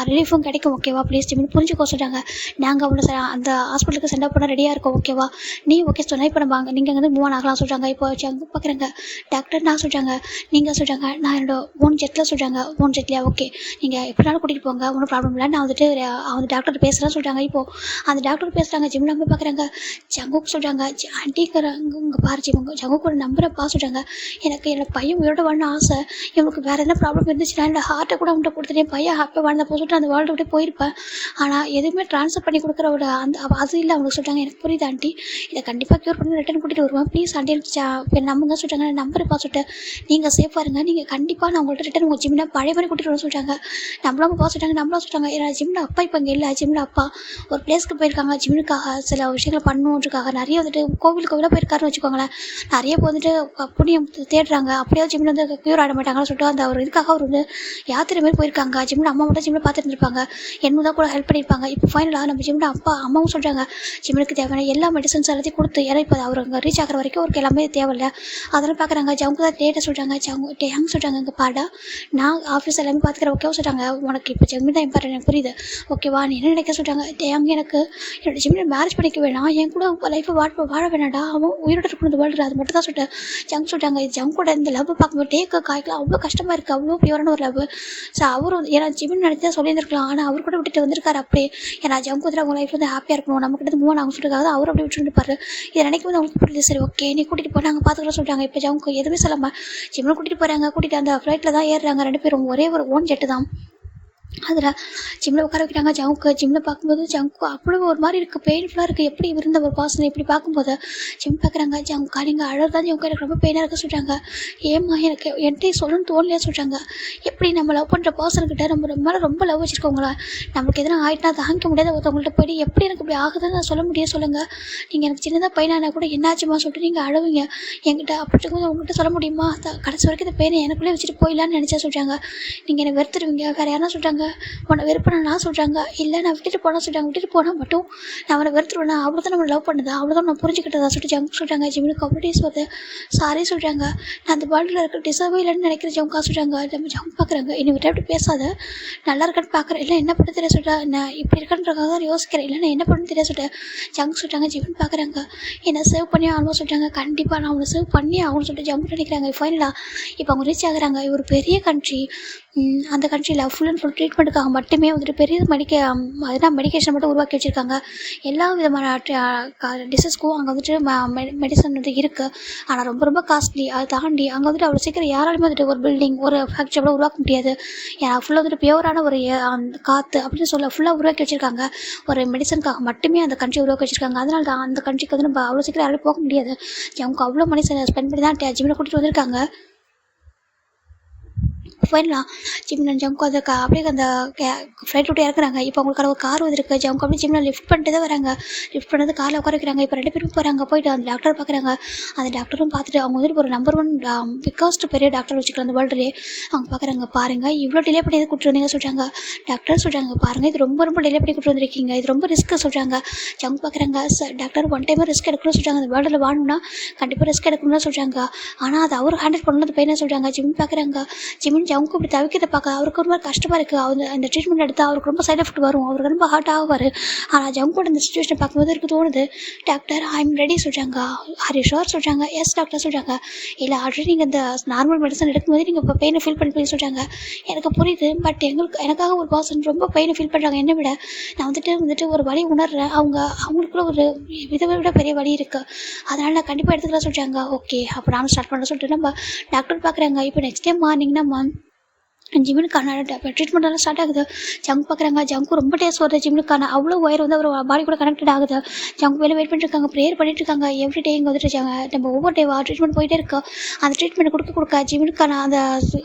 ரிலீஃபும் கிடைக்கும், ஓகேவா, ப்ளீஸ் ஜிமின் புரிஞ்சுக்கோ சொல்கிறாங்க. நாங்கள் அவனை அந்த ஹாஸ்பிட்டலுக்கு சென்ட் அப் பண்ண ரெடியாக இருக்கோம், ஓகேவா, நீ ஓகே சொன்னால் இப்போ நம்ம நீங்கள் வந்து மூவ் ஆன் ஆகலாம் சொல்கிறாங்க. இப்போ அங்கே பார்க்குறாங்க. டாக்டர் நான் சொல்கிறாங்க. நீங்கள் சொல்கிறாங்க நான் என்னோட ஓன் ஜெட்டில் சொல்கிறாங்க. ஓன் ஜெட்லையா, ஓகே நீங்கள் எப்படினாலும் கூட்டிகிட்டு போங்க, ஒன்றும் ப்ராப்ளம் இல்லை, நான் வந்துட்டு அந்த டாக்டர் பேசுகிறேன்னு சொல்கிறாங்க. இப்போது அந்த டாக்டர் பேசுகிறாங்க. ஜிமின் அங்கே பார்க்குறாங்க. ஜங்குக்கு சொல்கிறாங்க. ஆண்டிங்கிறாங்க. இங்கே பாரு ஜங்குக்கு ஒரு நம்புறப்பா சொல்கிறாங்க. எனக்கு என்னோட பையன் உயிரோட வாழணும் ஆசை. இவனுக்கு வேறு என்ன ப்ராப்ளம் இருந்துச்சுன்னா என்னோட ஹார்ட்டை கூட அவன்கிட்ட கொடுத்துட்டேன், பையன் ஹாப்பியாக வாழ்ந்தப்போ சொல்லிட்டு அந்த வேர்ல்டு விட்டு போயிருப்பேன். ஆனால் எதுவுமே ட்ரான்ஸ்ஃபர் பண்ணி கொடுக்குற ஒரு அது இல்லை அவனுக்கு சொல்கிறாங்க. எனக்கு புரியுது ஆண்டி, இதை கண்டிப்பாக க்யூர் பண்ணி ரிட்டர்ன் கூட்டிகிட்டு வருவேன், ப்ளீஸ் ஆண்டி நம்புங்க சொல்லிட்டாங்க. நம்பருப்பா சொல்லிட்டு நீங்கள் சேஃபாக இருங்க, நீங்கள் கண்டிப்பாக நான் உங்கள்கிட்ட ரிட்டர்ன் உங்கள் ஜிம்னா பழைய மாதிரி கூட்டிகிட்டு வரணும்னு சொல்லிட்டாங்க. நம்மளாம் சொல்லிட்டாங்க. நம்மளாம் சொல்லிட்டாங்க ஏன்னா ஜிம்ல அப்பா இப்போ இங்கே இல்லை. ஜிம்ல அப்பா ஒரு பிளேஸ்க்கு போயிருக்காங்க ஜிம்முக்காக, சில விஷயங்கள் பண்ணணுன்றதுக்காக. நிறைய வந்துட்டு கோவிலாக போயிருக்காருன்னு வச்சுக்கோங்களேன். நிறைய இப்போ வந்துட்டு புண்ணியம் தேடுறாங்க. அப்படியே ஜிம்மில் வந்து க்யூர் ஆட மாட்டாங்கன்னு சொல்லிட்டு அந்த ஒரு இதுக்காக அவர் வந்து யாத்திரை மாதிரி போயிருக்காங்க. ஜிம்மில் அம்மா மட்டும் ஜிம்மில் பார்த்துட்டு இருந்திருப்பாங்க, என்ன தான் கூட ஹெல்ப் பண்ணியிருப்பாங்க. இப்போ ஃபைனலாக நம்ம ஜிம்மில் அப்பா அம்மாவும் சொல்கிறாங்க ஜிம்முக்கு தேவையான எல்லா மெடிசன்ஸ் எல்லாத்தையும் கொடுத்து, ஏன்னா இப்போ அவர் அங்கே ரீச் ஆகிற வரைக்கும் அவருக்கு எல்லாமே தேவையில்லை. அதெல்லாம் பார்க்குறாங்க. ஜவுக்கு தான் டேட்டை சொல்கிறாங்க. டேங் சொல்கிறாங்க, இங்கே பாடா நான் ஆஃபீஸ் எல்லாமே பார்த்துக்கிறேன் ஓகேவா சொல்கிறாங்க. உனக்கு இப்போ ஜிம்மி தான் இம்பார்ட்டன், எனக்கு புரியுது ஓகேவா, நீ என்ன நினைக்க சொல்கிறாங்க. டேங் எனக்கு என்னோட ஜிம்மில் மேரேஜ் பண்ணிக்க வேணாம், என் கூட லைஃப்பை வாழ வேணாடா, அவன் உயிரோட இருக்கணும் வாழ்றது, அது மட்டும் தான் சொல்லிட்டு ஜங்க் சொல்லிட்டாங்க. ஜங்கோட இந்த லவ் பார்க்கும்போது டேக்கு காய்க்கலாம் அவ்வளோ கஷ்டமாக இருக்குது, அவ்வளோ பியூரான ஒரு லவ். ஸோ அவரும் ஏன்னா ஜிம்மின் நினச்சி தான் சொல்லியிருந்திருக்கலாம், ஆனால் அவர் கூட விட்டுட்டு வந்திருக்காரு. அப்படியே ஏன்னா ஜங்க் வந்து அவங்க லைஃப் வந்து ஹாப்பியாக இருக்கணும், நம்மக்கிட்ட மூவ் ஆகும் சொல்லிருக்காங்க. அவர் அப்படி விட்டுருப்பாரு. இதை நினைக்கும் போது அவங்களுக்கு புரியுது. சரி ஓகே நீ கூட்டிகிட்டு போய் நாங்கள் பார்த்துக்கலாம் சொல்லிட்டாங்க. இப்போ ஜங்க் எதுவுமே சொல்லாமல் ஜிம்மில் கூட்டிகிட்டு போகிறாங்க. கூட்டிகிட்டு அந்த ஃப்ளைட்டில் தான் ஏறுறாங்க ரெண்டு பேரும், ஒரே ஒரு ஓன் ஜெட்டு தான். அதில் ஜிம்மில் உட்கார வைக்கிறாங்க. ஜவுக்கு ஜிம்மில் பார்க்கும்போது ஜங்கு அவ்வளோ ஒரு மாதிரி இருக்குது, பெயின்ஃபுல்லாக இருக்குது. எப்படி இருந்த ஒரு பர்சனை இப்படி பார்க்கும்போது ஜிம் பார்க்குறாங்க. ஜங்கா நீங்கள் அழகாதான் ஜவுக்கு எனக்கு ரொம்ப பெயினாக இருக்க சொல்கிறாங்க. ஏம்மா எனக்கு என்கிட்ட சொல்லணும்னு தோணலையா சொல்கிறாங்க. எப்படி நம்ம லவ் பண்ணுற பர்சன்கிட்ட நம்ம ரொம்ப லவ் வச்சுருக்கோங்களா, நம்மளுக்கு எதனா ஆகிட்டுனா தாங்கிக்க முடியாத ஒருத்தவங்கள்ட்ட போய்ட்டு எப்படி எனக்கு இப்படி ஆகுதுன்னு நான் சொல்ல முடியாது சொல்லுங்கள். நீங்கள் எனக்கு சின்னதாக பெயினானா கூட என்னாச்சுமா சொல்லிட்டு நீங்கள் அழுவீங்க என்கிட்ட, அப்படி இருக்கும்போது உங்கள்கிட்ட சொல்ல முடியுமா, கடைசி வரைக்கும் இந்த பெயினை எனக்குள்ளே வச்சுட்டு போயிடலான்னு நினச்சா சொல்கிறாங்க. நீங்கள் என்னை வெறுத்துருவீங்க, வேறு யாரா சொல்கிறாங்க உன்னை வெறுப்பேனா சொல்கிறாங்க. இல்லை நான் விட்டுட்டு போனால் சொல்கிறாங்க. விட்டுட்டு போனால் மட்டும் நான் அவனை வெறுத்துருவேன், அவ்வளோதான் நம்ம லவ் பண்ணுதா, அவ்வளோதான் நான் புரிஞ்சுக்கிட்டதா சொல்லிட்டு ஜங்க் சொல்கிறாங்க. ஜிம்முக்கு அவ்வளோ டேஸ் வருது சாரி சொல்கிறாங்க. நான் அந்த வேர்ல்டில் இருக்க டிசர்வே இல்லைன்னு நினைக்கிறேன் ஜங்கா சொல்கிறாங்க. நம்ம ஜங்க் பார்க்குறாங்க. என்னை விட்டு அப்படி பேசாத, நல்லா இருக்கான்னு பார்க்குறேன், இல்லை என்ன பண்ண தெரிய சொல்லிட்டா, நான் இப்படி இருக்கன்றக்காக தான் யோசிக்கிறேன், இல்லை நான் என்ன பண்ணு தெரிய சொல்லிட்டேன் ஜங்க் சொல்கிறாங்க. ஜிவன் பார்க்குறாங்க. என்னை சேவ் பண்ணி ஆகணும்னு சொல்லிட்டாங்க. கண்டிப்பாக நான் அவனை சேவ் பண்ணி ஆகணும்னு சொல்லிட்டு ஜம்ப் நினைக்கிறாங்க. ஃபைனலாக இப்போ அவங்க ரீச் ஆகுறாங்க. ஒரு பெரிய கண்ட்ரி, அந்த கண்ட்ரியில் ஃபுல் அண்ட் ஃபுல் ட்ரீட்மெண்ட்டுக்காக மட்டுமே வந்துட்டு பெரிய அதுதான் மெடிக்கேஷன் மட்டும் உருவாக்கி வச்சுருக்காங்க. எல்லா விதமான டிசீஸ்க்கும் அங்கே வந்துட்டு மெடிசன் வந்து இருக்குது. ஆனால் ரொம்ப ரொம்ப காஸ்ட்லி. அதை தாண்டி அங்கே வந்துட்டு அவ்வளோ சீக்கிரம் யாராலுமே வந்துட்டு ஒரு பில்டிங் ஒரு ஃபேக்ட்ரி அவ்வளோ உருவாக்க முடியாது. ஏன்னா ஃபுல்லாக வந்துட்டு பியூரான ஒரு அந்த காற்று அப்படின்னு சொல்ல ஃபுல்லாக உருவாக்கி வச்சுருக்காங்க. ஒரு மெடிசனுக்காக மட்டுமே அந்த கண்ட்ரி உருவாக்கி வச்சுருக்காங்க. அதனால தான் அந்த கண்ட்ரிக்கு வந்து நம்ம அவ்வளோ சீக்கிரம் யாரும் போக முடியாது. அவங்க அவ்வளோ மணி ஸ்பெண்ட் பண்ணி தான் ஜிம்மில் கூட்டிகிட்டு வந்திருக்காங்க. ஃபைனலாக ஜிம்மில் ஜங்கு அந்த அப்படியே அந்த ஃப்ளைட் விட்டு இறக்குறாங்க. இப்போ அவங்களுக்கான ஒரு கார் வந்துருக்கு. ஜங்கு அப்படியே ஜிம்மில் லிஃப்ட் பண்ணிட்டு தான் வராங்க. லிஃப்ட் பண்ணது காரில் உட்கார வைக்கிறாங்க. இப்போ ரெண்டு பேரும் போகிறாங்க. போயிட்டு அந்த டாக்டர் பார்க்குறாங்க. அந்த டாக்டரும் பார்த்துட்டு அவங்க வந்துட்டு ஒரு நம்பர் 1 பிக்காஸ்ட் பெரிய டாக்டர் வச்சுக்கலாம் அந்த வேர்ல்டுலேயே. அவங்க பார்க்குறாங்க. பாருங்கள் இவ்வளோ டிலே பண்ணி எது கூப்பிட்டு வந்தீங்க சொல்கிறாங்க. டாக்டர் சொல்கிறாங்க பாருங்கள் இது ரொம்ப டிலே பண்ணி கூப்பிட்டு வந்திருக்கீங்க, இது ரொம்ப ரிஸ்க்கு சொல்கிறாங்க. ஜங்கு பார்க்குறாங்க. டாக்டர் ஒன் டைமாக ரிஸ்க் எடுக்கணும்னு சொல்கிறாங்க. அந்த வேர்ல்டில் வாழணும்னா கண்டிப்பாக ரிஸ்க் எடுக்கணும்னு சொல்கிறாங்க. ஆனால் அது அவர் ஹேண்டில் பண்ணது பையனை சொல்கிறாங்க. ஜிம் பார்க்குறாங்க. ஜிம்மின் ஜங்கு இப்படி தவிக்கிறத பார்க்க அவருக்கு ஒரு மாதிரி கஷ்டமாக இருக்குது. அந்த ட்ரீட்மெண்ட் எடுத்தால் அவருக்கு ரொம்ப சைட் எஃபெக்ட் வரும், அவருக்கு ரொம்ப ஹார்ட் ஆகுவார். ஆனால் ஜங்கோட இந்த சுச்சுவேஷன் பார்க்கும்போது எனக்கு தோணுது டாக்டர் ஐ எம் ரெடி சொல்கிறாங்க. ஆர் யூ ஷோர் சொல்கிறாங்க. எஸ் டாக்டர் சொல்கிறாங்க. இல்லை ஆல்ரெடி நீங்கள் இந்த நார்மல் மெடிசன் எடுக்கும்போது நீங்கள் இப்போ பெயினை ஃபீல் பண்ணி சொல்கிறாங்க. எனக்கு புரியுது, பட் எனக்காக ஒரு பர்சன் ரொம்ப பெயினை ஃபீல் பண்ணுறாங்க என்னை விட. நான் வந்துட்டு ஒரு வலி உணர்றேன், அவங்களுக்குள்ள ஒரு இதை விட பெரிய வலி இருக்குது, அதனால் நான் கண்டிப்பாக எடுத்துக்கலாம் சொல்கிறாங்க. ஓகே அப்போ நானும் ஸ்டார்ட் பண்ண சொல்லிட்டு நம்ம டாக்டர் பார்க்குறாங்க. இப்போ நெக்ஸ்ட் டே மார்னிங்னா ஜிம்முக்கான ட்ரீட்மெண்ட்டெல்லாம் ஸ்டார்ட் ஆகுது. ஜங்கு பார்க்குறாங்க. ஜங்கு ரொம்ப டேஸ் வருது. ஜிம்முக்கான அவ்வளோ ஒயர் வந்து அவர் பாடி கூட கனெக்டட் ஆகுது. ஜங்கு வெளியே வெயிட் பண்ணிட்டுருக்காங்க, ப்ரேயர் பண்ணிட்டுருக்காங்க. எவ்ரி டே இங்கே வந்துட்டு நம்ம ஒவ்வொரு டேவா ட்ரீட்மெண்ட் போயிட்டே இருக்கோம். அந்த ட்ரீட்மெண்ட் கொடுக்க ஜிம்முக்கான அந்த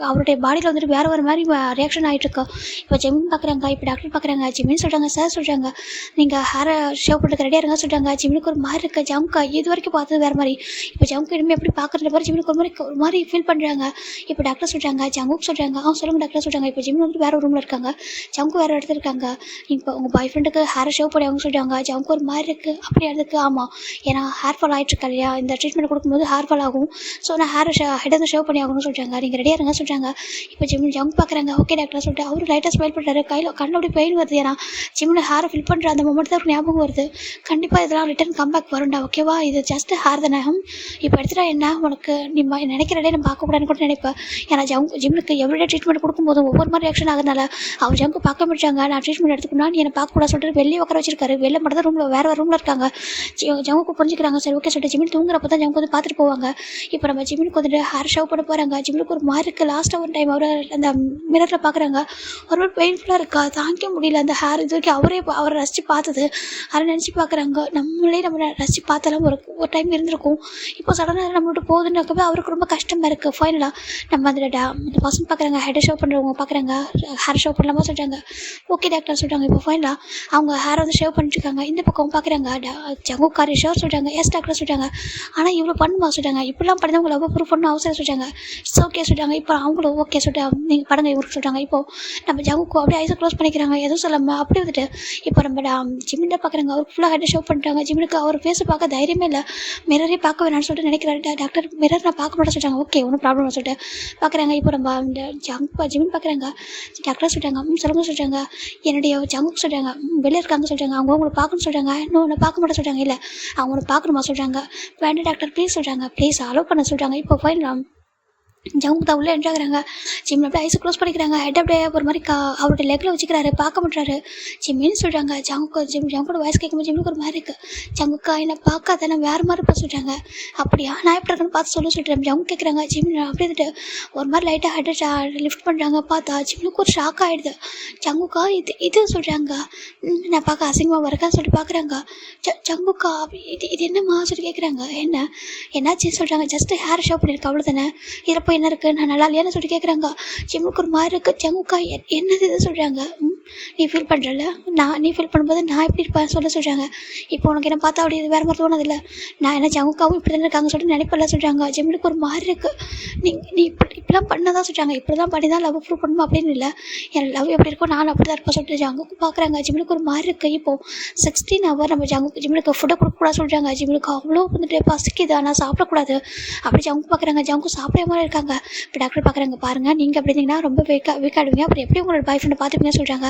அவருடைய பாடியில் வந்துட்டு வேறு மாதிரி ரியாக்ஷன் ஆகிட்டுருக்கு. இப்போ ஜிம் பார்க்குறாங்க. இப்போ டாக்டர் பார்க்குறாங்க. ஜிம்மின்னு சொல்கிறாங்க. சார் சொல்கிறாங்க நீங்கள் ஹேரை ஷேவ் பண்ணுறதுக்கு ரெடியாக இருங்க சொல்கிறாங்க. ஜிம்முக்கு ஒரு மாதிரி இருக்குது. ஜம்கா இது வரைக்கும் பார்த்தது வேறு மாதிரி. இப்போ ஜம்கு இனிமேல் எப்படி பார்க்குறது மாதிரி ஜிம்முக்கு ஒரு மாதிரி ஃபீல் பண்ணுறாங்க. இப்போ டாக்டர் சொல்கிறாங்க. ஜங்குக்கு சொல்கிறாங்க. சொல்லுங்கள் டாக்டர் சொல்கிறாங்க. இப்போ ஜிம் வந்து வேறு ரூமில் இருக்காங்க. ஜங்கு வேறு இடத்துல இருக்காங்க. இப்போ உங்கள் பாய் ஃப்ரெண்டுக்கு ஹேரை ஷேவ் பண்ணி அவங்க சொல்கிறாங்க. ஜங்கு ஒரு மாதிரி இருக்குது. அப்படி அதுக்கு ஆமாம், ஏன்னா ஹேர் ஃபால் ஆகிட்டுருக்கா இல்லையா, இந்த ட்ரீட்மெண்ட் கொடுக்கும்போது ஹேர் ஃபால் ஆகும். ஸோ நான் ஹெட் வந்து ஷேவ் பண்ணி ஆகணும்னு சொல்கிறாங்க. நீங்கள் ரெடியாக இருங்க சொல்கிறாங்க. இப்போ ஜங்கு பார்க்குறாங்க. ஓகே டாக்டர் சொல்லிட்டு அவர் லைட்டாக ஸ்மைல் பண்ணுறாரு. கண்ணில் அப்படி பெயின் வருது. ஏன்னா ஜிம்மில் ஹேரை ஃபில் பண்ணுற அந்த மொமெண்ட் தான் ஞாபகம் வருது. கண்டிப்பாக இதெல்லாம் ரிட்டர்ன் கம்பேக் வரும்டா ஓகேவா, இது ஜஸ்ட் ஹேர் தானே, இப்போ எடுத்துட்டா என்ன உனக்கு நீ நினைக்கிறதே நான் பார்க்கக்கூடாதுன்னு கூட நினைப்பேன். ஏன்னா ஜிம்முக்கு எவ்ரிடே ட்ரீட்மெண்ட் ட்ரீட்மெண்ட் கொடுக்கும்போது ஒவ்வொரு மாதிரி ரியாக்ஷன் ஆகுறதுனால அவர் ஜங்கு பார்க்க முடிச்சாங்க. நான் ட்ரீட்மெண்ட் எடுத்துக்கணும், நீ என்னை பார்க்கக்கூடாது சொல்லிட்டு வெளியே உட்கார வச்சிருக்காரு. வெளில மட்டும் தான் ரூமில் வேறு ரூமில் இருக்காங்க. ஜங்குக்கு புரிஞ்சுக்கிறாங்க. சரி ஓகே சொல்லிட்டு ஜிமின் தூங்குறப்ப தான் ஜங்கு வந்து பார்த்துட்டு போவாங்க. இப்போ நம்ம ஜிமினுக்கு வந்துட்டு ஹேர் ஷோ பண்ண போகிறாங்க. ஜிமினுக்கு ஒரு மாதிரி இருக்குது. லாஸ்ட்டாக ஒரு டைம் அவர் அந்த மிரரில் பார்க்குறாங்க. ஒரு பெயின்ஃபுல்லாக இருக்கா, தாங்கிக்க முடியல அந்த ஹேர். இது வரைக்கும் அவரை ரசித்து பார்த்தது அதை நினச்சி பார்க்குறாங்க. நம்ம ரசித்து பார்த்தாலும் ஒரு டைம் இருந்திருக்கும். இப்போ சடனாக நம்ம விட்டு போகுதுன்னு அவருக்கு ரொம்ப கஷ்டமாக இருக்குது. ஃபைனலாக நம்ம அந்த பர்சன் பார்க்குறாங்க, ஹெட் ஷோ பண்ணுறவங்க பார்க்குறாங்க, ஹேர் ஷோ பண்ணலாமா சொல்கிறாங்க. ஓகே டாக்டர் சொல்கிறாங்க. இப்போ ஃபைனலாக அவங்க ஹேரை வந்து ஷேவ் பண்ணிட்டுருக்காங்க. இந்த பக்கம் பார்க்குறாங்க, ஜங்குக்காரி ஷோர் சொல்கிறாங்க. எஸ் டாக்டர் சொல்கிறாங்க. ஆனால் இவ்வளோ பண்ணுமா சொல்கிறாங்க. இப்படிலாம் பண்ணி உங்களை ரொம்ப ப்ரூஃப் பண்ணணும் அவசரம் சொல்கிறாங்க. இட்ஸ் ஓகே சொல்கிறாங்க. இப்போ அவங்களும் ஓகே சொல்லிட்டு நீங்கள் படங்க இவருக்கு சொல்கிறாங்க. இப்போது நம்ம ஜங்குக்கு அப்படியே ஐஸை க்ளோஸ் பண்ணிக்கிறாங்க, எதுவும் சொல்லாமல் அப்படியே வந்துட்டு இப்போ நம்ம ஜிமினை பார்க்குறாங்க. அவருக்கு ஃபுல்லாக ஹெட் ஷோ பண்ணிட்டாங்க. ஜிமினுக்கு அவர் ஃபேஸை பார்க்க தைரியமே இல்லை. மிரரே பார்க்க வேணாம்னு சொல்லிட்டு நினைக்கிறாரு. டாக்டர் மிரர் நான் பார்க்க மாட்டேன் சொல்கிறாங்க. ஓகே ஒன்றும் ப்ராப்ளம் சொல்லிட்டு பார்க்குறாங்க. இப்போ நம்ம இந்த ஜிமின் பார்க்குறாங்க. டாக்டர் சொல்கிறாங்க. சொல்லுங்க சொல்கிறாங்க. என்னுடைய ஜங்குக்கு சொல்கிறாங்க. வெளியே இருக்காங்க சொல்கிறாங்க. அவங்க உங்களை பார்க்கணும்னு சொல்கிறாங்க. இன்னும் ஒன்று பார்க்க மாட்டேன் சொல்கிறாங்க. இல்லை அவங்க ஒன்று பார்க்கணுமா சொல்கிறாங்க. வேண்டாம் டாக்டர் ப்ளீஸ் சொல்கிறாங்க. ப்ளீஸ் அலோவ் பண்ண சொல்கிறாங்க. இப்போ ஃபைனல் ஜங்கு தான் உள்ளே என்ட்ராகிறாங்க. ஜிம்மில் அப்படியே ஐஸை க்ளோஸ் பண்ணிக்கிறாங்க. ஹெட் அப்படியே ஒரு மாதிரி அவருடைய லெக்கில் வச்சுக்கிறாரு. பார்க்க மாட்டாரு. ஜிம்மின்னு சொல்கிறாங்க. ஜங்கோட வாய்ஸ் கேட்கும்போது ஜிம்முக்கு ஒரு மாதிரி இருக்குது. ஜங்குக்கா என்னை பார்க்காத, நான் வேறு மாதிரி இருப்பேன் சொல்கிறாங்க. அப்படியா நான் எப்படி இருக்குன்னு பார்த்து சொல்லிட்டு ஜங்கு கேட்குறாங்க. ஜிம்மின் அப்படியே வந்துட்டு ஒரு மாதிரி லைட்டாக ஹெட்டை லிஃப்ட் பண்ணுறாங்க. பார்த்தா ஜிம்முக்கு ஒரு ஷாக் ஆகிடுது. ஜங்குக்கா இது சொல்கிறாங்க. நான் பார்க்க அசிங்கமாக இருக்கேன்னு சொல்லிட்டு பார்க்குறாங்க. ஜங்குக்கா இது என்னம்மா சொல்லி கேட்குறாங்க. என்னாச்சு சொல்கிறாங்க. ஜஸ்ட் ஹேர் ஷோ பண்ணியிருக்கு அவ்வளோ தானே, இதில் போய் என்ன இருக்குது, நான் நல்லா இல்லையான்னு சொல்லிட்டு கேட்குறாங்க. ஜிம்முக்கு ஒரு மாதிரி இருக்குது. ஜங்குக்கா என்னது இது சொல்கிறாங்க. நீ ஃபீல் பண்ணுறல, நீ ஃபீல் பண்ணும்போது நான் எப்படி இருப்பேன் சொல்கிறாங்க. இப்போ உனக்கு என்ன பார்த்தா அப்படி இது வேறு மாதிரி தோணதில்லை, நான் என்ன ஜங்குக்காவும் இப்படி தானே இருக்காங்க சொல்லிட்டு நினைப்பெல்லாம் சொல்கிறாங்க. ஜிம்முக்கு ஒரு மாதிரி இருக்குது. நீ இப்படிலாம் பண்ணதான் சொல்கிறாங்க. இப்படி தான் பண்ணி தான் லவ் ப்ரூவ் பண்ணணும் அப்படின்னு இல்லை, என் லவ் எப்படி இருக்கோ நான் அப்படி தான் இருப்பேன் சொல்லிட்டு ஜங்குக்கு பார்க்குறாங்க. ஜிம்முக்கு ஒரு மாதிரி இருக்குது. இப்போது 16 hour நம்ம ஜிம்முக்கு ஃபுட்டை கொடுக்கக்கூடாது சொல்கிறாங்க. ஜிம்முக்கு அவ்வளோ வந்துட்டு பசிக்குது, ஆனால் சாப்பிடக்கூடாது அப்படி ஜங்கு பார்க்குறாங்க. ஜங்கு சாப்பிட்ற மாதிரி இருக்காங்க. இப்போ டாக்டர் பார்க்குறாங்க. பாருங்கள் நீங்கள் எப்படி இருந்தீங்கன்னா ரொம்ப வீக்காடுவீங்க, அப்புறம் எப்படி உங்களோட பாய் ஃப்ரெண்டை பார்த்துப்பீங்கன்னு சொல்கிறாங்க.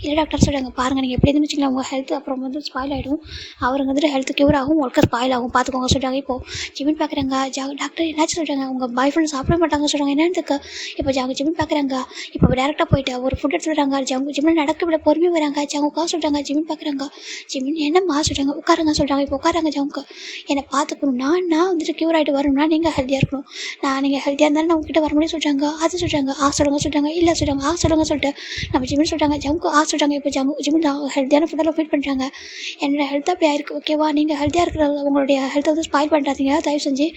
இல்லை டாக்டர் சொல்கிறாங்க. பாருங்கள் நீங்கள் எப்படி இருந்துன்னு வச்சுக்கலாம், உங்கள் ஹெல்த் அப்புறம் வந்து ஸ்பாயில் ஆகிடும், அவருக்கு வந்துட்டு ஹெல்த் க்யூர் ஆகும், உங்களுக்கு ஸ்பாயில் ஆகும், பார்த்துக்கோங்க சொல்கிறாங்க. இப்போது ஜிமின் பார்க்குறாங்க. டாக்டர் என்னாச்சு சொல்கிறாங்க. உங்கள் பாய் ஃப்ரெண்ட் சாப்பிட மாட்டாங்க சொல்கிறாங்க. என்னன்னு இப்போ ஜிமின் பார்க்குறாங்க. இப்போ டேரெக்டாக போயிட்டு ஒரு ஃபுட் எடுத்துடுறாங்க. ஜிமின் நடக்க விட பொறுமையாக வராங்க. ஜங்குக்கா சொல்கிறாங்க. ஜிமின் பார்க்குறாங்க. ஜிமின் என்னம்மா சொல்கிறாங்க. உட்காருங்க சொல்கிறாங்க. இப்போ உட்காராங்க. ஜங்குக்கு என்னை பார்த்துக்கணும், நான் வந்துட்டு க்யூர் ஆகிட்டு வரணும்னா நீங்கள் ஹெல்த்தியாக இருக்கணும், நீங்கள் ஹெல்த்தியாக இருந்தாலும் நான் உங்ககிட்ட வர முடியும் சொல்கிறாங்க. அது சொல்கிறாங்க. சொல்லுங்க இல்லை சொல்கிறாங்க. சொல்லுங்க சொல்லிட்டு நம்ம ஜிமின் சொல்கிறாங்க. ஜங்கு சொல்கிறாங்க. இப்போ ஜிமின் ஹெல்த்தியான ஃபுட்டெல்லாம் ஃபீட் பண்ணுறாங்க. என்னோட ஹெல்த் அப்படி ஆயிருக்கு, ஓகேவா, நீங்கள் ஹெல்த்தியாக இருக்கிற உங்களுடைய ஹெல்த்தை வந்து ஸ்பாயில் பண்ணுறாதீங்க, தயவு செஞ்சு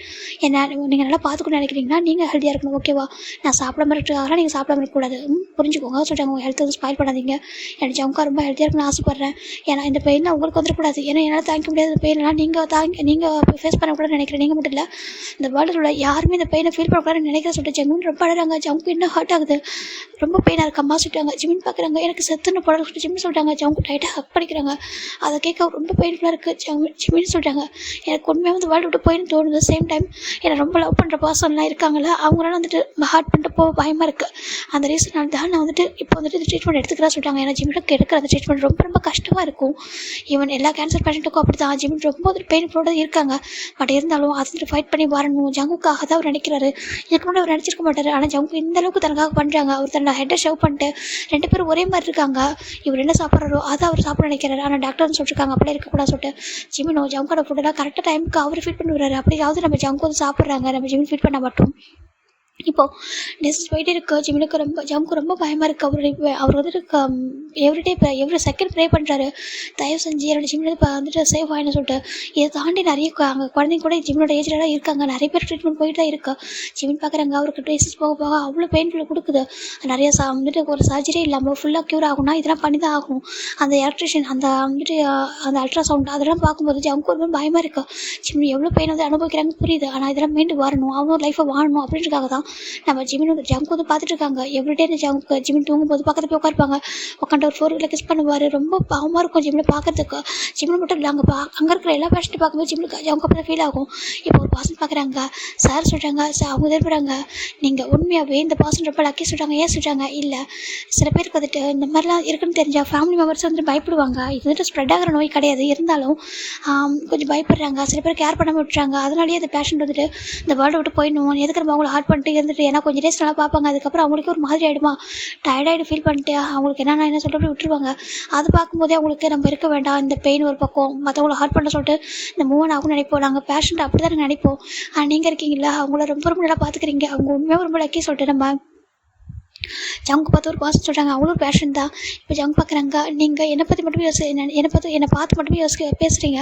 என்ன நீங்கள் நல்லா பார்த்துக்கணும்னு நினைக்கிறீங்கன்னா நீங்கள் ஹெல்த்தியாக இருக்கணும், ஓகேவா, நான் சாப்பிடாம இருக்கிறதால நீங்கள் சாப்பிடாம இருக்கக்கூடாது, புரிஞ்சுக்கோங்க சொல்கிறாங்க. உங்கள் ஹெல்த்தை வந்து ஸ்பாயில் பண்ணாதீங்க. எனக்கு ஜங்கா ரொம்ப ஹெல்த்தியாக இருக்குன்னு ஆசைப்பட்றேன். ஏன்னா இந்த பெயினில் உங்களுக்கு வந்துடக்கூடாது, ஏன்னா என்னால் தாங்கிக்க முடியாது. இந்த பெயினெல்லாம் நீங்கள் ஃபேஸ் பண்ணக்கூடாதுன்னு நினைக்கிறேன். நீங்கள் மட்டும் இல்லை, இந்த வேர்ல்டில் உள்ள யாருமே இந்த பெயினை ஃபீல் பண்ணக்கூடாதுன்னு நினைக்கிற சொல்லிட்டு ஜங்குன்னு ரொம்ப அழகாங்க. ஜங்கு என்ன ஹர்ட் ஆகுது, ரொம்ப பெயினாக இருக்கம்மா சொல்லிட்டாங்க. ஜிமின் பார்க்குறாங்க. எனக்கு செத்துன்னு போட சொல்லிட்டு ஜிமின் சொல்லிட்டாங்க. ஜங்கு டைட்டாக ஹக் பண்ணிக்கிறாங்க. அதை கேட்க ரொம்ப பெயின்ஃபுல்லாக இருக்குது. ஜிமின் சொல்லிட்டாங்க. எனக்கு உண்மையாக வந்து வேர்ல்டு விட்டு போயின்னு தோணுது. சேம் டைம் என்னை ரொம்ப லவ் பண்ணுற பர்சன்லாம் இருக்காங்களா, அவங்களால வந்துட்டு ஹார்ட் பண்ணிட்டு போக பயமாக இருக்குது. அந்த ரீசனால் தான் நான் வந்துட்டு இப்போ வந்துட்டு இந்த ட்ரீட்மெண்ட் எடுத்துக்கிறா சொல்லிட்டாங்க. ஏன்னா ஜிமினுக்கு எடுக்கிற அந்த ட்ரீட்மெண்ட் ரொம்ப ரொம்ப கஷ்டமாக இருக்கும். ஈவன் எல்லா கேன்சர் பேஷண்ட்டுக்கும் அப்படி தான். ஜிமின் ரொம்ப வந்துட்டு பெயின்ஃபுல்லோட இருக்காங்க. பட் இருந்தாலும் அது வந்துட்டு ஃபைட் பண்ணி வரணும், ஜங்குக்காக தான் அவர் நினைக்கிறாரு. இதுக்கு முன்னாடி அவர் நினச்சிருக்க மாட்டார். ஆனால் ஜங்கு இந்த அளவுக்கு தனக்காக பண்ணுறாங்க. அவர் தன்னோட ஹெட்டை ஷவ் பண்ணிட்டு 2 பேரும் ஒரே மாதிரி இருக்காங்க. இவர் என்ன சாப்பிட்றாரோ அதை அவர் சாப்பிட நினைக்கிறாரு. ஆனால் டாக்டர்னு சொல்லியிருக்காங்க அப்படியே இருக்கக்கூடாது சொல்லிட்டு ஜிமினோ ஜங்கோட ஃபுட்டெல்லாம் கரெக்டாக டைமுக்கு அவர் ஃபீட் பண்ணி விடுறாரு. அப்படியாவது நம்ம ஜங்கு வந்து சாப்பிட்றாங்க, நம்ம ஜிமின் ஃபீட் பண்ண மாட்டோம். இப்போது டிசீஸ் போயிட்டே இருக்குது. ஜம்முக்கு ரொம்ப பயமாக இருக்குது. அவர் வந்துட்டு எவ்ரி செகண்ட் ப்ரே பண்ணுறாரு, தயவு செஞ்சு என்னோட ஜிம்மில் இப்போ வந்துட்டு சேஃப் ஆகினு சொல்லிட்டு. இதை தாண்டி நிறைய அங்கே குழந்தைங்க கூட ஜிம்மினோட ஏஜ்லலாம் இருக்காங்க, நிறைய பேர் ட்ரீட்மெண்ட் போயிட்டு தான் இருக்குது. ஜிமின் பார்க்குறாங்க. அவருக்கு டிசீஸ் போக போக அவ்வளோ பெயின்ஃபுல் கொடுக்குது. நிறைய வந்துட்டு ஒரு சர்ஜரி இல்லாமல் ஃபுல்லாக க்யூர் ஆகும்னா இதெல்லாம் பண்ணி தான் ஆகும். அந்த எலக்ட்ரிஷியன் அந்த வந்துட்டு அந்த அல்ட்ராசவுண்ட் அதெல்லாம் பார்க்கும்போது ஜம்முக்கு ஒரு பயமாக இருக்குது. ஜிம்மி எவ்வளோ பெயின் வந்து அனுபவிக்கிறாங்க புரியுது. ஆனால் இதெல்லாம் மீண்டு வரணும், அவங்க லைஃப்பை வாழணும் அப்படின்றதுக்காக தான் நம்ம ஜிமின் வந்து ஜங்கு வந்து பார்த்துட்டு இருக்காங்க. எவ்ரிடே இந்த ஜிமின் தூங்கும்போது பக்கத்தில் போய் உட்காருப்பாங்க. உட்காந்து ஒரு 4 கிஸ் பண்ணுவார். ரொம்ப பாவமாக இருக்கும் ஜிம்மில் பார்க்கறதுக்கு. ஜிம்மில் மட்டும் இல்லை, அங்கே இருக்கிற எல்லா பேஷண்ட்டும் பார்க்கும்போது ஜிம்முக்கு ஜங்கு அப்போ தான் ஃபீல் ஆகும். இப்போ ஒரு பர்சன் பார்க்குறாங்க. சார் சொல்கிறாங்க. சார் அவங்க திருப்புறாங்க. நீங்கள் உண்மையாகவே இந்த பர்சன் ரொம்ப லக்கி சொல்கிறாங்க. ஏன் சொல்கிறாங்க, இல்லை சில பேருக்கு வந்துட்டு இந்த மாதிரிலாம் இருக்குன்னு தெரிஞ்சால் ஃபேமிலி மெம்பர்ஸ் வந்துட்டு பயப்படுவாங்க. இது வந்துட்டு ஸ்ப்ரெட் ஆகிற நோய் கிடையாது, இருந்தாலும் கொஞ்சம் பயப்படுறாங்க. சில பேர் கேர் பண்ணாமல் விட்டுறாங்க. அதனாலேயே அந்த பேஷண்ட் வந்துட்டு இந்த வேர்ல்டை விட்டு போயிடணும், எதுக்கு நம்ம அவங்கள ஹார்ட் பண்ணிட்டு இருந்துட்டு ஏன்னா கொஞ்சம் டேஸ் நல்லா பார்ப்பாங்க. அதுக்கப்புறம் அவங்களுக்கே ஒரு மாதிரி ஆகிடுமா, டயர்டாகிடு ஃபீல் பண்ணிட்டு அவங்களுக்கு என்ன சொல்லிட்டு விட்டுருவாங்க. அது பார்க்கும்போதே அவங்களுக்கு நம்ம இருக்க வேண்டாம், இந்த பெயின் ஒரு பக்கம் மற்றவங்கள ஹர்ட் பண்ண சொல்லிட்டு இந்த மூவ் ஆகும்னு நினைப்போம். நாங்கள் பேஷண்ட் அப்படி தான் நினைப்போம். நீங்கள் இருக்கீங்களா, அவங்கள ரொம்ப ரொம்ப நல்லா பார்த்துக்கிறீங்க, அவங்க உண்மையாக ரொம்ப லக்கி சொல்லிட்டு நம்ம ஜங்கு பார்த்து ஒரு பாசம் சொல்கிறாங்க. அவங்களும் ஒரு பேஷன் தான். இப்போ ஜங்கு பார்க்குறாங்க, நீங்கள் என்னை பற்றி மட்டும் என்னை பார்த்து மட்டுமே பேசுகிறீங்க.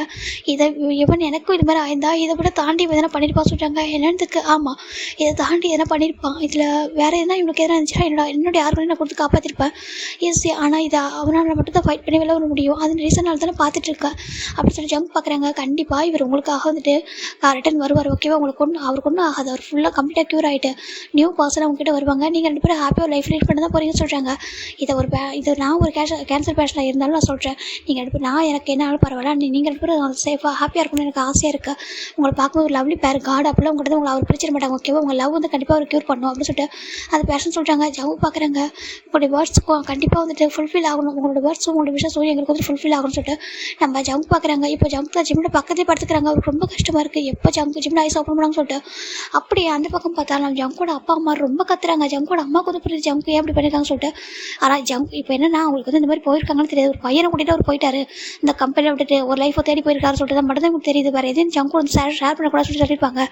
இதை இவன் எனக்கும் இது மாதிரி ஆயிருந்தா இதை விட தாண்டி எதனா பண்ணியிருப்பான்னு சொல்கிறாங்க. என்னதுக்கு ஆமாம், இதை தாண்டி எதனா பண்ணியிருப்பான். இதில் வேறு எதனா இவனுக்கு எதனா இருந்துச்சுன்னா என்னுடைய ஆர்வம் நான் கொடுத்து காப்பாற்றிருப்பேன் ஈஸி. ஆனால் இதை அவனால் மட்டும் தான் ஃபைட் பண்ணி வெளில வர முடியும். அது ரீசனால் தானே பார்த்துட்ருக்கேன் அப்படின்னு சொல்லி ஜங்கு பார்க்குறாங்க. கண்டிப்பாக இவர் உங்களுக்காக வந்துட்டு ரிட்டன் வருவார். ஓகேவா, உங்களுக்கு அவருக்கு ஒன்றும் ஆகாது. அவர் ஃபுல்லாக கம்ப்ளீட்டாக க்யூர் ஆகிட்டு நியூ பர்சன் அவங்ககிட்ட வருவாங்க. நீங்கள் 2 பேரும் ஹாப்பியாக லைஃப் லீட் பண்ண தான் போகிறீங்கன்னு சொல்கிறாங்க. இது நான் ஒரு கேன்சர் பேஷண்டாக இருந்தாலும் நான் சொல்கிறேன், நீங்கள் நான் எனக்கு என்ன ஆளும் பரவாயில்ல, நீங்கள் 2 பேரும் சேஃபாக ஹாப்பியாக இருக்கணும்னு எனக்கு ஆசையாக இருக்குது. உங்களை பார்க்கும்போது ஒரு லவ்லி பேர் காட் அப்படிலாம் உங்கள்கிட்ட உங்களை அவர் பிரிச்சிட மாட்டாங்க. ஓகேவா, உங்கள் லவ் வந்து கண்டிப்பாக அவர் க்யூர் பண்ணணும் அப்படின்னு சொல்லிட்டு அந்த பேஷன் சொல்கிறாங்க. ஜவு பார்க்குறாங்க, உங்களுடைய வேர்ட்ஸுக்கும் கண்டிப்பாக வந்துட்டு ஃபுல்ஃபில் ஆகணும், உங்களோட வேர்ட்ஸும் உங்களோட விஷயம் எங்களுக்கு வந்து ஃபுல்ஃபில் ஆகணும்னு சொல்லிட்டு நம்ம ஜங்க் பார்க்குறாங்க. இப்போ ஜங்க் தான் ஜிம்மில் பக்கத்தே படுத்துக்கிறாங்க. அவருக்கு ரொம்ப கஷ்டமாக இருக்குது, எப்போ ஜிம்மில் ஐஸ் ஓப்பன் பண்ணாங்கன்னு சொல்லிட்டு. அப்படியே அந்த பக்கம் பார்த்தாலும் ஜங்கோட அப்பா அம்மா ரொம்ப கத்துறாங்க. ஜங்கோட அம்மா கூட புரியுது ஜங்க் ஏன் அப்படி பண்ணியிருக்காங்கன்னு சொல்லிட்டு. ஆனால் ஜங்க் இப்போ என்னன்னா அவங்களுக்கு வந்து இந்த மாதிரி போயிருக்காங்கன்னு தெரியாது. ஒரு பையனை கூட்டிகிட்டு அவர் போயிட்டாரு, இந்த கம்பெனியை விட்டுட்டு ஒரு லைஃபை தேடி போயிருக்காரு சொல்லிட்டு தான் மட்டும் தான் உங்களுக்கு தெரியுது. வேறு எதுவும் ஜங்கோட வந்து ஷேர் பண்ணக்கூடாது சொல்லி சொல்லியிருப்பாங்க.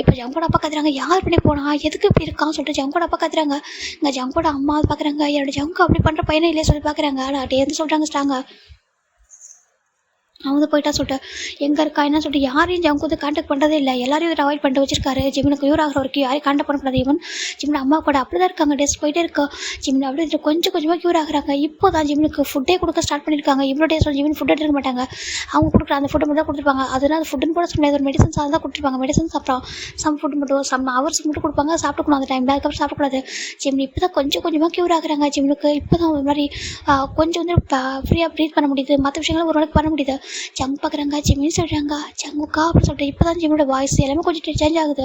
இப்போ ஜங்கோட அப்பா கத்துறாங்க, யார் பண்ணி போனா, எதுக்கு இப்படி இருக்கான்னு சொல்லிட்டு ஜங்கோட அப்பா கத்துறாங்க. இங்கே ஜங்கோட அம்மா பார்க்குறாங்க, என்னோட ஜங்கு அப்படி பண்ணுற பையனை இல்லையே சொல்லி பார்க்குறாங்க. ஆனால் அப்படியே எது சொல்கிறாங்க ஸ்ட்ராங்க அவங்க போயிட்டா சொல்லிட்டு எங்கே இருக்கா என்ன சொல்லிட்டு யாரையும் ஜங்கு வந்து கான்டாக்ட் பண்ணுறதே இல்லை. எல்லாரையும் வந்து அவாய்ட் பண்ணிட்டு வச்சிருக்காரு. ஜிம்முக்கு க்யூர் ஆகிற வரைக்கும் யாரையும் கான்டாக்ட் பண்ணக்கூடாது. ஈவன் ஜிம்மில் அம்மா கூட அப்படி தான் இருக்காங்க, டேஸ் போயிட்டே இருக்கா. ஜிம்மில் அப்படி கொஞ்சம் கொஞ்சமாக க்யூர் ஆகுறாங்க. இப்போ தான் ஜிம்முக்கு ஃபுட்டே கொடுக்க ஸ்டார்ட் பண்ணியிருக்காங்க. இவ்வளோ டேஸ் ஜிம்மில் ஃபுட் எடுக்க மாட்டாங்க. அவங்க கொடுக்குற அந்த ஃபுட்டை மட்டும் தான் கொடுத்துருப்பாங்க. அதனால் அது ஃபுட்டுன்னு கூட சொல்ல முடியாது, ஒரு மெடிசன்ஸ் அதை தான் கொடுத்துருப்பாங்க. மெடிசன்ஸ் அப்புறம் சம் ஃபுட் மட்டும் சம் ஹவர்ஸ் மட்டும் கொடுப்பாங்க, சாப்பிட்டுக்கணும் அந்த டைமில். அதுக்கப்புறம் சாப்பிடக்கூடாது. ஜிம்மில் இப்போ தான் கொஞ்சம் கொஞ்சமாக க்யூர் ஆகுறாங்க. ஜிம்முக்கு இப்போ தான் ஒரு மாதிரி கொஞ்சம் வந்து ஃப்ரீயாக ப்ரீத் பண்ண முடியுது, மற்ற விஷயங்களும் ஓரளவுக்கு பண்ண முடியுது. ஜங்க் பார்க்குறாங்க, ஜிம்மின்னு சொல்கிறாங்க, ஜங்குக்கா அப்படின்னு சொல்லிட்டு. இப்போ தான் ஜிம்மோட வாய்ஸ் எல்லாமே கொஞ்சம் சேஞ்ச் ஆகுது.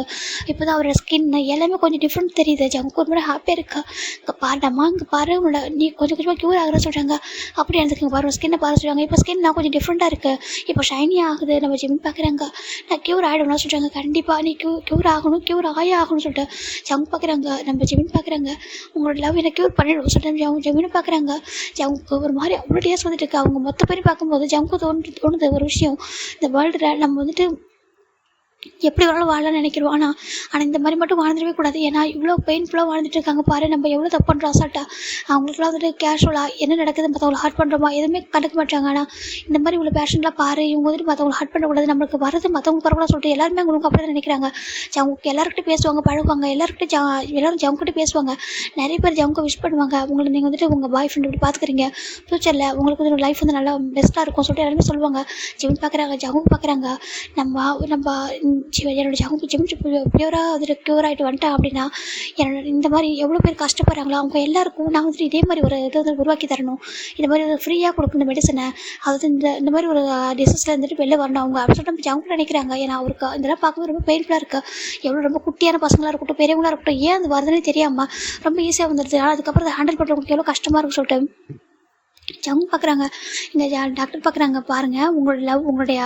இப்போ தான் அவரோட ஸ்கின் எல்லாமே கொஞ்சம் டிஃப்ரெண்ட் தெரியுது. ஜங்கு ஒரு மாதிரி ஹாப்பியாக இருக்கா. இங்கே பாருடம்மா, இங்கே பாரு, நீ கொஞ்சம் கொஞ்சமாக க்யூர் ஆகுறன்னு சொல்கிறாங்க. அப்படி எனக்கு இங்கே பாரு ஸ்கின்னை பாரு சொல்கிறாங்க. இப்போ ஸ்கின் நான் கொஞ்சம் டிஃப்ரெண்ட்டாக இருக்குது, இப்போ ஷைனி ஆகுது. நம்ம ஜிம் பார்க்குறாங்க, நான் க்யூர் ஆகிடும்னா சொல்கிறாங்க. கண்டிப்பாக நீ க்யூர் ஆகணும், க்யூர் ஆகணும்னு சொல்லிட்டு ஜங்கு பார்க்குறாங்க. நம்ம ஜிமின் பார்க்குறாங்க, உங்களோட லவ் என்ன க்யூர் பண்ணிவிடும் சொல்லிட்டு அவங்க ஜிமின்னு பார்க்குறாங்க. ஜங்குக்கு ஒரு மாதிரி அவ்வளோ டேஸ் வந்துட்டு இருக்கு. அவங்க மொத்த பேரும் பார்க்கும்போது ஜங்கு தோணுது ஒரு விஷயம், இந்த வேர்ல்டில் நம்ம வந்துட்டு எப்படி வேணாலும் வாழலாம்னு நினைக்கிறோம். ஆனால் இந்த மாதிரி மட்டும் வாழ்ந்துடவே கூடாது. ஏன்னா இவ்வளோ பெயின்ஃபுல்லாக வாழ்ந்துட்டு இருக்காங்க பாரு, நம்ம எவ்வளோ தப்பு பண்ணுறோம் அசால்ட்டாக. அவங்களுக்குலாம் வந்துட்டு கேஷுவலாக என்ன நடக்குது, மற்றவங்களை ஹர்ட் பண்ணுறோமா எதுவுமே கண்டுக்க மாட்டாங்க. ஆனால் இந்த மாதிரி இவ்வளோ பேஷன்லாம் பாரு, இவங்க வந்துட்டு மற்றவங்களை ஹர்ட் பண்ணக்கூடாது, நம்மளுக்கு வரது மற்றவங்களுக்கு பரவாயில்ல சொல்லிட்டு எல்லாருமே உங்களுக்கு அப்படி தான் நினைக்கிறாங்க. அவங்க எல்லாருக்கிட்டையும் பேசுவாங்க, பழகுவாங்க, எல்லோரும் ஜவுங்கிட்ட பேசுவாங்க. நிறைய பேர் ஜவுங்க விஷ் பண்ணுவாங்க. உங்களை நீங்கள் வந்துட்டு உங்கள் பாய் ஃப்ரெண்ட் இப்படி பார்த்துக்கிறீங்க, ஃப்யூச்சரில் உங்களுக்கு வந்து லைஃப் வந்து நல்லா பெஸ்ட்டாக இருக்கும் சொல்லிட்டு எல்லாருமே சொல்லுவாங்க. ஜிம் பார்க்குறாங்க, ஜவுங்க பார்க்குறாங்க. நம்ம என்னோட ஜங்கு ஜிம் பியூராக வந்துட்டு க்யூர் ஆகிட்டு வந்துட்டேன் அப்படின்னா என்னோட இந்த மாதிரி எவ்வளோ பேர் கஷ்டப்படுறாங்களோ அவங்க எல்லாருக்கும் நான் வந்துட்டு இதே மாதிரி ஒரு இதை வந்து உருவாக்கி தரணும். இந்த மாதிரி ஒரு ஃப்ரீயாக கொடுக்கணும் இந்த மெடிசனை. அதாவது இந்த மாதிரி ஒரு டிசீஸில் இருந்துட்டு வெளில வரணும் அவங்க அப்படின்னு சொல்லிட்டு ஜங்கு நினைக்கிறாங்க. ஏன்னா அவருக்கு இதெல்லாம் பார்க்கும்போது ரொம்ப பெயின்ஃபுல்லாக இருக்குது. ரொம்ப குட்டியான பசங்களாக இருக்கட்டும், பெரியவங்களாக இருக்கட்டும், ஏன் அது வருதுன்னு தெரியாமல் ரொம்ப ஈஸியாக வந்துடுது. ஆனால் அதுக்கப்புறம் அதை ஹேண்டில் பண்ணுறவங்களுக்கு எவ்வளோ கஷ்டமாக இருக்குன்னு சொல்லிட்டு ஜங்கு பார்க்குறாங்க. இங்கே டாக்டர் பார்க்குறாங்க, பாருங்கள் உங்களுடைய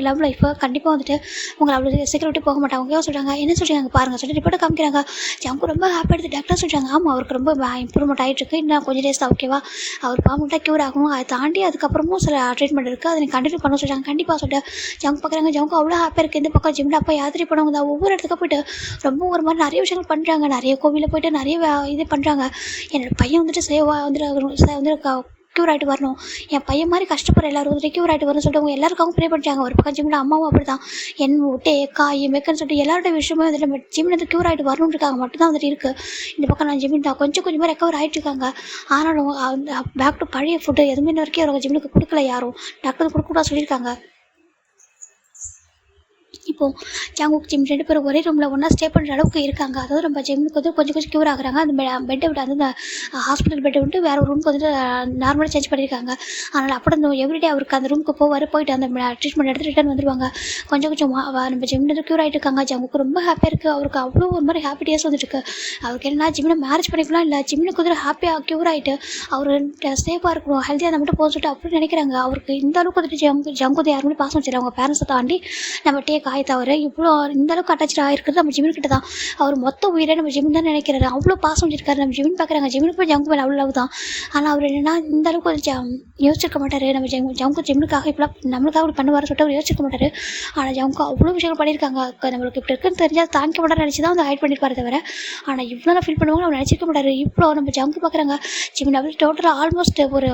லவ் லைஃப்பை கண்டிப்பாக வந்துட்டு உங்களை அவ்வளோ செக்யூரிட்டி போக மாட்டாங்க. ஓகேவா சொல்கிறாங்க. என்ன சொல்கிறாங்க பாருங்கள் சொல்லிட்டு ரிப்போர்ட்டை காமிக்கிறாங்க. ஜங்கு ரொம்ப ஹாப்பி எடுத்து டாக்டர் சொல்கிறாங்க, ஆமாம் அவருக்கு ரொம்ப இம்ப்ரூவ்மெண்ட் ஆகிட்டுருக்கு, இன்னும் கொஞ்சம் டேஸ் தான். ஓகேவா, அவர் பர்மனெண்ட்டாக க்யூர் ஆகணும். அதை தாண்டி அதுக்கப்புறமும் சில ட்ரீட்மெண்ட் இருக்குது, அதை கண்டினியூ பண்ண சொல்கிறாங்க. கண்டிப்பாக சொல்லிட்டு ஜங்கு பார்க்குறாங்க. ஜங்கு அவ்வளோ ஹாப்பியாக இருக்குது. இந்த பக்கம் ஜிம்மில் அப்போ யாத்திரை போனவங்க தான் ஒவ்வொரு இடத்துக்கு போய்ட்டு ரொம்ப ஒரு மாதிரி நிறைய விஷயங்கள் பண்ணுறாங்க. நிறைய கோவிலில் போய்ட்டு நிறைய இது பண்ணுறாங்க. என்னோடய பையன் வந்துட்டு சேவாக வந்துட்டு க்யூர் ஆகிட்டு வரணும், என் பையன் மாதிரி கஷ்டப்படுற எல்லாரும் வந்துட்டு க்யூர் ஆகிட்டு வரணும்னு சொல்லிட்டு அவங்க எல்லாருக்காகவும் ப்ரே பண்ணுறாங்க. ஒரு பக்கம் ஜிம்மில் அம்மாவும் அப்படி தான் என் விட்டு காய் மெக்கன்னு சொல்லிட்டு எல்லாரோட விஷயமே வந்துட்டு நம்ம ஜிம்மில் வந்து க்யூர் ஆகிட்டு வரணும்னு இருக்காங்க மட்டும்தான் வந்துட்டு இருக்குது. இந்த பக்கம் நான் ஜிம்மில் தான் கொஞ்சம் கொஞ்சமாக ரெக்கவர் ஆகிட்டு இருக்காங்க. ஆனாலும் பேக் டு பழைய ஃபுட்டு எதுவுமே இன்ன வரைக்கும் அவங்க ஜிம்முக்கு கொடுக்கல, யாரும் டாக்டர் கொடுக்கூடாது சொல்லியிருக்காங்க. இப்போது ஜாங்குக் ஜிம் 2 பேரும் ஒரே ரூமில் ஒன்றா ஸ்டே பண்ணுற அளவுக்கு இருக்காங்க. அதாவது நம்ம ஜிம்முக்கு வந்து கொஞ்சம் கொஞ்சம் க்யூர் ஆகுறாங்க. அந்த பெட்டை விட்டு அந்த ஹாஸ்பிட்டல் பெட்டை விட்டு வேறு ஒரு ரூமுக்கு வந்துட்டு நார்மலாக சேஞ்ச் பண்ணியிருக்காங்க. அதனால் அப்படி அந்த எவ்ரிடே அவருக்கு அந்த ரூமுக்கு போயிட்டு அந்த ட்ரீட்மெண்ட் எடுத்து ரிட்டர்ன் வந்துடுவாங்க. கொஞ்சம் கொஞ்சமாக நம்ம ஜிம்மில் க்யூர் ஆகிட்டு இருக்காங்க. ஜாங்குக்கு ரொம்ப ஹாப்பியாக இருக்குது. அவருக்கு அவ்வளோ ஒரு மாதிரி ஹாப்பி டேஸ் வந்துட்டுருக்கு. அவருக்கு என்னன்னா ஜிம்மில் மேரேஜ் பண்ணிக்கலாம் இல்லை, ஜிம்முக்கு வந்து ஹாப்பியாக க்யூர் ஆகிட்டு அவர் சேஃபாக இருக்கணும், ஹெல்த்தியாக நம்ம மட்டும் போக சொல்லிட்டு அப்படி நினைக்கிறாங்க. அவருக்கு இந்த அளவுக்கு வந்துட்டு ஜங்கு யாருமே பாசம் வச்சிடல. அவங்க பேரண்ட்ஸை தாண்டி நம்ம காயை தவிர இவ்வளோ இந்த அளவுக்கு அட்டாச் ஆகிருக்கிறது நம்ம ஜிமின் கிட்ட தான். அவர் மொத்த உயிரே நம்ம ஜிமின் தான் நினைக்கிறாரு. அவ்வளோ பாசம் வச்சிருக்காரு. நம்ம ஜிமின் பார்க்குறாங்க, ஜிமினுக்கு போய் ஜங்கு மேலே அவ்வளோ லவ் தான். ஆனால் அவர் என்னன்னா இந்த அளவுக்கு கொஞ்சம் யோசிச்சிருக்க மாட்டார். நம்ம ஜங்கு ஜிமினுக்காக இப்பெல்லாம் நம்மளுக்காக இப்படி பண்ணுவார் சொல்லிட்டு அவர் யோசிச்சிருக்க மாட்டார். ஆனால் ஜங்கு அவ்வளோ விஷயங்கள் பண்ணியிருக்காங்க. நம்மளுக்கு இப்படி இருக்குன்னு தெரிஞ்சால் தாங்கிக்க மாட்டார் நினச்சி தான் வந்து ஹைட் பண்ணியிருப்பாரு தவிர, ஆனால் இவ்வளோ ஃபீல் பண்ணுவாங்க அவர் நினச்சிருக்க மாட்டார். இவ்வளோ நம்ம ஜங்கு பார்க்குறாங்க ஜிமின் அப்படி டோட்டலாக ஆல்மோஸ்ட் ஒரு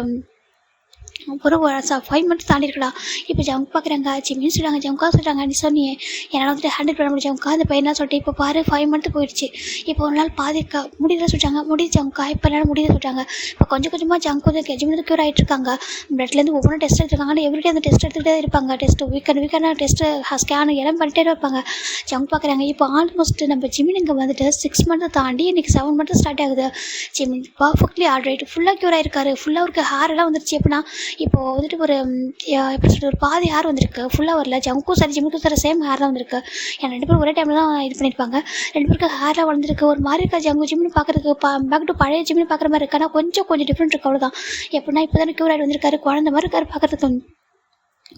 5 மந்த்ஸ் தாண்டி இருக்கடா. இப்போ ஜங்கு பார்க்குறாங்க, ஜிமின்னு சொல்கிறாங்க, ஜங்கா சொல்கிறாங்க, நீ சொன்னியே என்னால் வந்துட்டு ஹேண்டில் பண்ண முடியும் ஜங்கா அந்த பையன்லாம் சொல்லிட்டு இப்போ பாரு 5 மந்த்து போயிடுச்சு. இப்போ ஒரு நாள் பாதி முடியல சொல்லிட்டாங்க, முடியுது ஜங்கா இப்போ என்னால் முடியல சொல்லிட்டாங்க. இப்போ கொஞ்சம் கொஞ்சமாக ஜங்கு வந்து ஜிமின் க்யூர் ஆகிட்டு இருக்காங்க. பிளட்லேருந்து ஒவ்வொன்றும் டெஸ்ட் எடுத்துருக்காங்க. ஆனால் எவ்ரிடே அந்த டெஸ்ட் எடுத்துகிட்டே இருப்பாங்க. டெஸ்ட்டு வீக்கான டெஸ்ட்டு ஸ்கேன் எல்லாம் பண்ணிட்டே இருப்பாங்க. ஜங்கு பார்க்குறாங்க இப்போ ஆல்மோஸ்ட் நம்ம ஜிமின் இங்கே வந்துட்டு 6 மந்த்தை தாண்டி இன்றைக்கி 7 மந்த்து ஸ்டார்ட் ஆகுது. ஜிமின் பர்ஃபெக்ட்லி ஆல்ரைட் ஃபுல்லாக க்யூர் ஆகிருக்காரு. ஃபுல்லாக அவருக்கு ஹேர் எல்லாம் வந்துருச்சு. எப்படின்னா இப்போது வந்துட்டு ஒரு எப்படி சொல்கிறது ஒரு பாதி ஹேர் வந்திருக்கு, ஃபுல்லாக வரல. ஜங்கும் சரி ஜிம்முக்கும் சரி சேம் ஹேர் தான் வந்திருக்கு. ஏன்னா 2 பேரும் ஒரே டைமில் தான் இது பண்ணியிருப்பாங்க. 2 பேருக்கு ஹேர்லாம் வளர்ந்துருக்கு. ஒரு மாதிரி இருக்கா ஜங்கு ஜிம்னு பார்க்குறதுக்கு பேக் டு பழைய ஜிம்னு பார்க்குற மாதிரி இருக்கு. ஆனால் கொஞ்சம் டிஃப்ரெண்ட் இருக்கு அவ்வளோதான். எப்படின்னா இப்போ தானே க்யூர் ஆகிட்டு வந்திருக்காரு, குழந்த மாதிரி இருக்காரு பார்க்குறதுக்கு.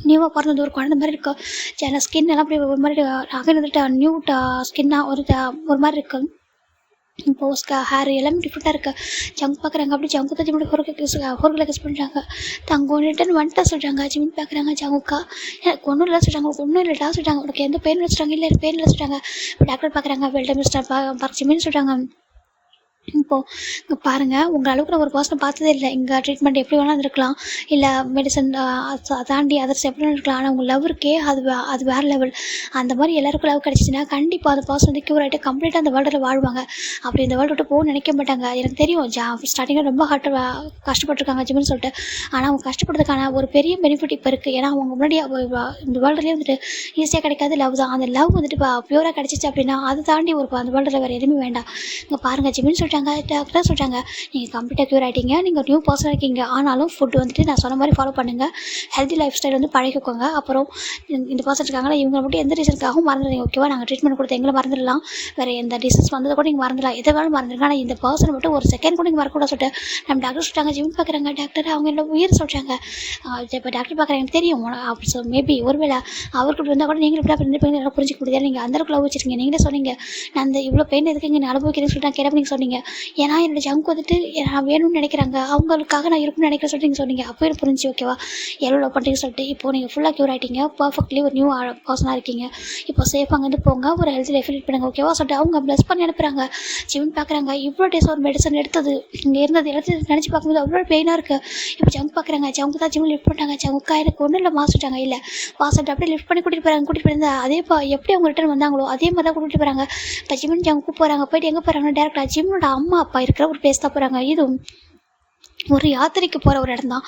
நியூவாக பிறந்தது ஒரு குழந்த மாதிரி இருக்கும். ஏன்னா ஸ்கின் எல்லாம் அப்படி ஒரு மாதிரி அகைன் வந்துட்டு நியூ ஸ்கின்னாக ஒரு மாதிரி இருக்கு. இப்போ ஹேர் எல்லாமே டிஃப்ரெண்ட்டாக இருக்குது. ஜங்கு பார்க்குறாங்க அப்படி ஜங்கு தான் ஜிமின் ஹோர்களை கிஸ் பண்ணுறாங்க. தங்க ரிட்டன் வந்துட்டா சொல்கிறாங்க. ஜிமின் பார்க்குறாங்க ஜங்குக்கா எனக்கு ஒன்றும் இல்லை சொல்கிறாங்க. ஒன்றும் இல்லைடா சொல்கிறாங்க. உனக்கு எந்த பெயின் வச்சுட்டாங்க? இல்லை பெயின் இல்லை சொல்கிறாங்க. இப்போ டாக்டர் பார்க்குறாங்க, வெல்டம் மிஸ்டர் ஜிமின்னு சொல்கிறாங்க. இப்போது இங்கே பாருங்கள், உங்கள் அளவுக்கு நான் ஒரு பர்சனை பார்த்ததே இல்லை. இங்கே ட்ரீட்மெண்ட் எப்படி வேணாலும் இருக்கலாம், இல்லை மெடிசன் தாண்டி அதர்ஸ் எப்படி வேணாலும் இருக்கலாம். ஆனால் உங்கள் லவ் இருக்கே அது வேறு லெவல். அந்த மாதிரி எல்லாருக்கும் லவ் கிடச்சிச்சின்னா கண்டிப்பாக அந்த பர்சன் வந்து க்யூர் ஆகிட்டு கம்ப்ளீட்டாக அந்த வேர்ல்டில் வாழ்வாங்க. அப்படி இந்த வேர்ல்டு விட்டு போகணும்னு நினைக்க மாட்டாங்க. எனக்கு தெரியும் ஸ்டார்டிங்கில் ரொம்ப கஷ்டப்பட்டுருக்காங்க ஜிமின்னு சொல்லிட்டு. ஆனால் அவங்க கஷ்டப்படுறதுக்கான ஒரு பெரிய பெனிஃபிட் இப்போ இருக்குது. ஏன்னா அவங்க முன்னாடி இந்த வேர்ல்டுலேயே வந்துட்டு ஈஸியாக கிடைக்காது லவ் தான். அந்த லவ் வந்துட்டு இப்போ ப்யூராக கிடச்சிச்சு அப்படின்னா அதை தாண்டி அந்த வேர்ல்டில் வேறு எதுவுமே வேண்டாம். இங்கே பாருங்கள் ஜிமின்னு சொல்லிட்டு டாக்டர் சொல்கிறாங்க, நீங்கள் கம்ப்ளீட்டாக க்யூர் ஆகிட்டீங்க, நீங்கள் நியூ பர்சன் இருக்கீங்க. ஆனாலும் ஃபுட் வந்துட்டு நான் சொன்ன மாதிரி ஃபாலோ பண்ணுங்கள். ஹெல்தி லைஃப் ஸ்டைல் வந்து பழகிக்கோங்க. அப்புறம் இந்த பர்சன் இருக்காங்களா இவங்க மட்டும் எந்த ரீசனுக்காகவும் மறந்துடுங்க. ஓகேவா? நாங்கள் ட்ரீட்மெண்ட் கொடுத்து எங்களை மறந்துடலாம். வேறு எந்த டிசீஸ் வந்ததை கூட நீங்கள் மறந்துடலாம். எதை வேணாலும் மறந்துடுங்க. ஆனால் இந்த பர்சன் மட்டும் ஒரு செகண்ட் கூட நீங்கள் மறக்கூட சொல்லிட்டு நம்ம டாக்டர் சொல்லிட்டாங்க. ஜிமின் பார்க்குறாங்க டாக்டர், அவங்க என்னோட உயிர் சொல்கிறாங்க. இப்போ டாக்டர் பார்க்குறாங்க எனக்கு தெரியும். ஸோ மேபி ஒருவேளை அவருக்கு இருந்தால் கூட நீங்களும் இப்படி ரெண்டு பேரும் புரிஞ்சிக்க முடியாது. நீங்கள் அந்த அளவுக்கு லவ் வச்சுருக்கீங்க. நீங்களே சொன்னீங்க நான் அந்த இவ்வளோ பெயின் எதுக்கு இங்கே அனுபவிக்கிறேன்னு சொல்லிட்டு நான் கேட்டப்ப நீங்கள் சொன்னீங்க. ஏன்னா என்னோட ஜங்கு வந்துட்டு நான் வேணும்னு நினைக்கிறாங்க, அவங்களுக்காக நான் இருக்குன்னு நினைக்கிறேன் சொல்லிட்டு நீங்கள் சொன்னீங்க. அப்போ எனக்கு புரிஞ்சு. ஓகேவா? எவ்வளோ லவ் பண்ணுறீங்கன்னு சொல்லிட்டு இப்போ நீங்கள் ஃபுல்லாக க்யூர் ஆகிட்டீங்க. பர்ஃபெக்ட்லி ஒரு நியூ பர்சனாக இருக்கீங்க. இப்போ சேஃப் அங்கேருந்து போங்க, ஒரு ஹெல்த் லைஃப் லீட் பண்ணுங்க. ஓகேவா? சொல்லிட்டு அவங்க ப்ளஸ் பண்ணி அனுப்புகிறாங்க. ஜிமின் பார்க்குறாங்க இவ்வளோ டேஸ் ஒரு மெடிசன் எடுத்தது இங்கே இருந்தது எல்லாத்தையும் நினச்சி பார்க்கும்போது அவ்வளோ பெயினாக இருக்குது. இப்போ ஜங்கு பார்க்குறாங்க. ஜங்கு தான் ஜிமின் லிஃப்ட் பண்ணிட்டாங்க. ஜங்குக்கா எனக்கு ஒன்றும் இல்லை மாசிட்டாங்க. இல்லை வாசிட்டு அப்படியே லிஃப்ட் பண்ணி கூட்டிகிட்டு போயிருந்தா அதே எப்படி அவங்க ரிட்டர்ன் வந்தாங்களோ அதே மாதிரி தான் கூட்டிகிட்டு போகிறாங்க. இப்போ ஜிமின் ஜங்கு போகிறாங்க. போயிட்டு எங்கே போகிறாங்கன்னா டேரக்டாக ஜிமினோட அம்மா அப்பா இருக்கிற ஒரு பிளேஸ் தான் போகிறாங்க. இதுவும் ஒரு யாத்திரைக்கு போகிற ஒரு இடம் தான்.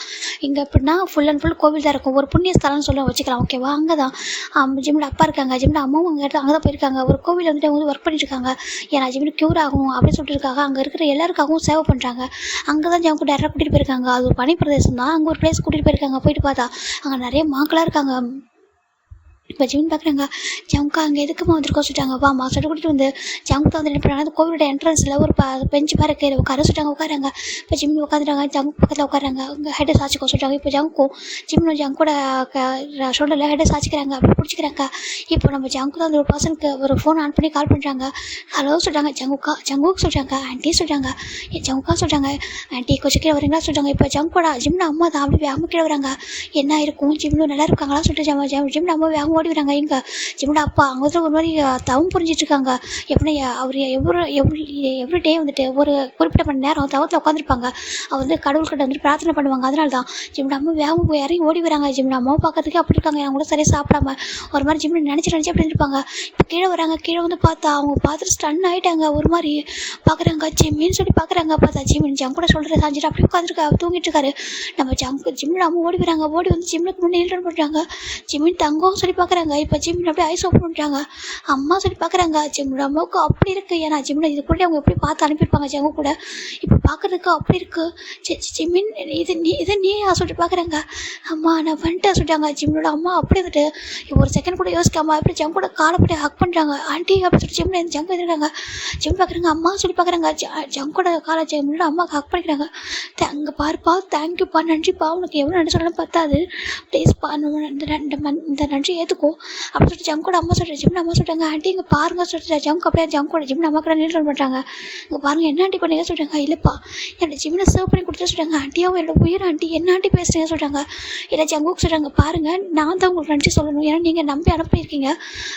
இங்கே எப்படின்னா ஃபுல் அண்ட் ஃபுல் கோவில் தான் இருக்கும். ஒரு புண்ணிய ஸ்தலம்னு சொல்ல வச்சுக்கலாம். ஓகேவா? அங்கே தான் ஜிமினோட அப்பா இருக்காங்க. ஜிமினோட அம்மாவும் அங்கே தான் போயிருக்காங்க. ஒரு கோவில் வந்துட்டு அவங்க ஒர்க் பண்ணிட்டு இருக்காங்க. ஏன்னா ஜிமின் க்யூர் ஆகணும் அப்படின்னு சொல்லிட்டு இருக்காங்க. அங்கே இருக்கிற எல்லாருக்காகவும் சேவை பண்ணுறாங்க. அங்கே தான் ஜங்கு டேரக்டாக கூட்டிகிட்டு போயிருக்காங்க. அது ஒரு பனி பிரதேசம் தான். அங்கே ஒரு பிளேஸ் கூட்டிகிட்டு போயிருக்காங்க. போயிட்டு பார்த்தா அங்கே நிறைய மாக்களாக இருக்காங்க. இப்போ ஜிமின் பார்க்குறாங்க ஜங்குக்கா அங்கே எதுக்குமா வந்துருக்கோம் சொல்லிட்டாங்க. வாமா சொல்லிட்டு கூட்டிகிட்டு வந்து ஜங்கு வந்து என்ன பண்ணுறாங்க, அந்த கோவிலோட என்ட்ரன்ஸில் ஒரு பெஞ்சு மாதிரி இருக்குது, உட்கார சொல்லிட்டாங்க. உட்காராங்க. இப்போ ஜிமின் உட்காந்துட்டாங்க. ஜங்கு பக்கத்தில் உட்காராங்க. அவங்க ஹெட்டை சாச்சிக்கோ சொல்லிட்டாங்க. இப்போ ஜங்குக்கும் ஜிமின் ஜங்கோட ஷோல்டரில் ஹெட்டை சாச்சிக்கிறாங்க. அப்படி பிடிச்சிக்கிறாங்க. இப்போ நம்ம ஜங்கு தான் அந்த ஒரு பர்சனுக்கு ஒரு ஃபோன் ஆன் பண்ணி கால் பண்ணுறாங்க. ஹலோ சொல்கிறாங்க. ஜங்குக்கு சொல்கிறாங்க. ஆண்டி சொல்கிறாங்க. ஜங்குக்கா சொல்கிறாங்க. ஆண்டி கொஞ்சம் கீழே வரீங்களா சொல்கிறாங்க. இப்போ ஜங்கோட ஜிமின் அம்மா தான் அப்படி வேகமாக கீழே வராங்க. என்ன இருக்கும் ஜிமின் நல்லா இருக்காங்களா சொல்லிட்டு ஜிமின் அம்மா வேகமாக ஓடி வராங்க. எங்க ஜிமினோட அப்பா அங்கே வந்து ஒரு மாதிரி தவம் புரிஞ்சிட்டு இருக்காங்க. எப்படின்னா அவர் எவ்ரி டே வந்துட்டு ஒரு குறிப்பிட்ட மணி நேரம் தவத்தில் உட்காந்துருப்பாங்க. அவர் வந்து கடவுள்கிட்ட வந்துட்டு பிரார்த்தனை பண்ணுவாங்க. அதனால தான் ஜிமினோட அம்மா வேகமாக போய் இறங்கி ஓடி வராங்க. ஜிமினோட அம்மாவை பார்க்கறதுக்கு அப்படி இருக்காங்க. அவங்க கூட சரியாக சாப்பிடாம ஒரு மாதிரி ஜிமின் நினச்சி அப்படி இருப்பாங்க. இப்போ கீழே வராங்க. கீழே வந்து பார்த்தா அவங்க பார்த்துட்டு ஸ்டன் ஆகிட்டாங்க. ஒரு மாதிரி பார்க்குறாங்க. ஜிமின்னு சொல்லி பார்க்குறாங்க. பார்த்தா ஜிமின் ஜங்கு கூட சொல்கிற சாஞ்சிட்டு அப்படி உட்காந்துருக்கா தூங்கிட்டு இருக்காரு. நம்ம ஜிமினோட அம்மா ஓடி வராங்க. ஓடி வந்து ஜிம்னுக்கு முன்னே ஹில்டன் பண்ணுறாங்க. ஜிமின் தங்கம் சொல்லி பார்க்குறாங்க. இப்போ ஜிமின் அப்படியே ஐஸ் ஓப்பன் பண்ணுறாங்க. அம்மா சொல்லி பார்க்குறாங்க. ஜிமினோட அம்மாவுக்கு அப்படி இருக்குது. ஏன்னா ஜிமினை இது கூட அவங்க எப்படி பார்த்து அனுப்பியிருப்பாங்க ஜங்கு கூட. இப்போ பார்க்குறதுக்கு அப்படி இருக்குது. ஜிமின் இது நீயா சொல்லிட்டு பார்க்குறாங்க. அம்மா நான் வந்துட்டேன் சொல்லிட்டாங்க. ஜிமினோட அம்மா அப்படியே வந்துட்டு ஒரு செகண்ட் கூட யோசிக்காமல் எப்படி ஜங்கு கூட காலை போட்டு ஹக் பண்ணுறாங்க. ஆண்டி அப்படி சொல்லிட்டு ஜிமின் ஜங்கு எதிர்க்காங்க. ஜிமின் பார்க்குறாங்க. அம்மா சொல்லி பார்க்குறாங்க. ஜங்கோட காலை ஜிமினோட அம்மா ஹக் பண்ணிக்கிறாங்க. அங்கே பாருப்பா, தேங்க்யூப்பா, நன்றிப்பா, உனக்கு எவ்வளோ நன்றி சொல்லணும் பத்தாது, ப்ளீஸ்ப்பா இந்த நன்றி பார்த்துக்கோ அப்படின்னு சொல்லிட்டு ஜங்கோட அம்மா சொல்லிட்டு ஜிம்னு அம்மா சொல்லிட்டாங்க. ஆண்டி இங்கே பாருங்க சொல்லிட்டு ஜங்க் அப்படியே ஜங்கோட ஜிம்னு அம்மா கூட நீட் பண்ணுறாங்க. இங்கே பாருங்க என்ன ஆண்டி பண்ணீங்க சொல்கிறாங்க. இல்லைப்பா என்னோட ஜிம்னை சர்வ் பண்ணி கொடுத்து சொல்கிறாங்க. ஆண்டியாவும் என்னோட உயிர் ஆண்டி என்ன ஆண்டி பேசுகிறீங்க சொல்கிறாங்க. இல்லை ஜங்குக்கு சொல்கிறாங்க, பாருங்கள் நான் தான் உங்களுக்கு நன்றி சொல்லணும், ஏன்னா நீங்கள் நம்பி அனுப்பியிருக்கீங்க.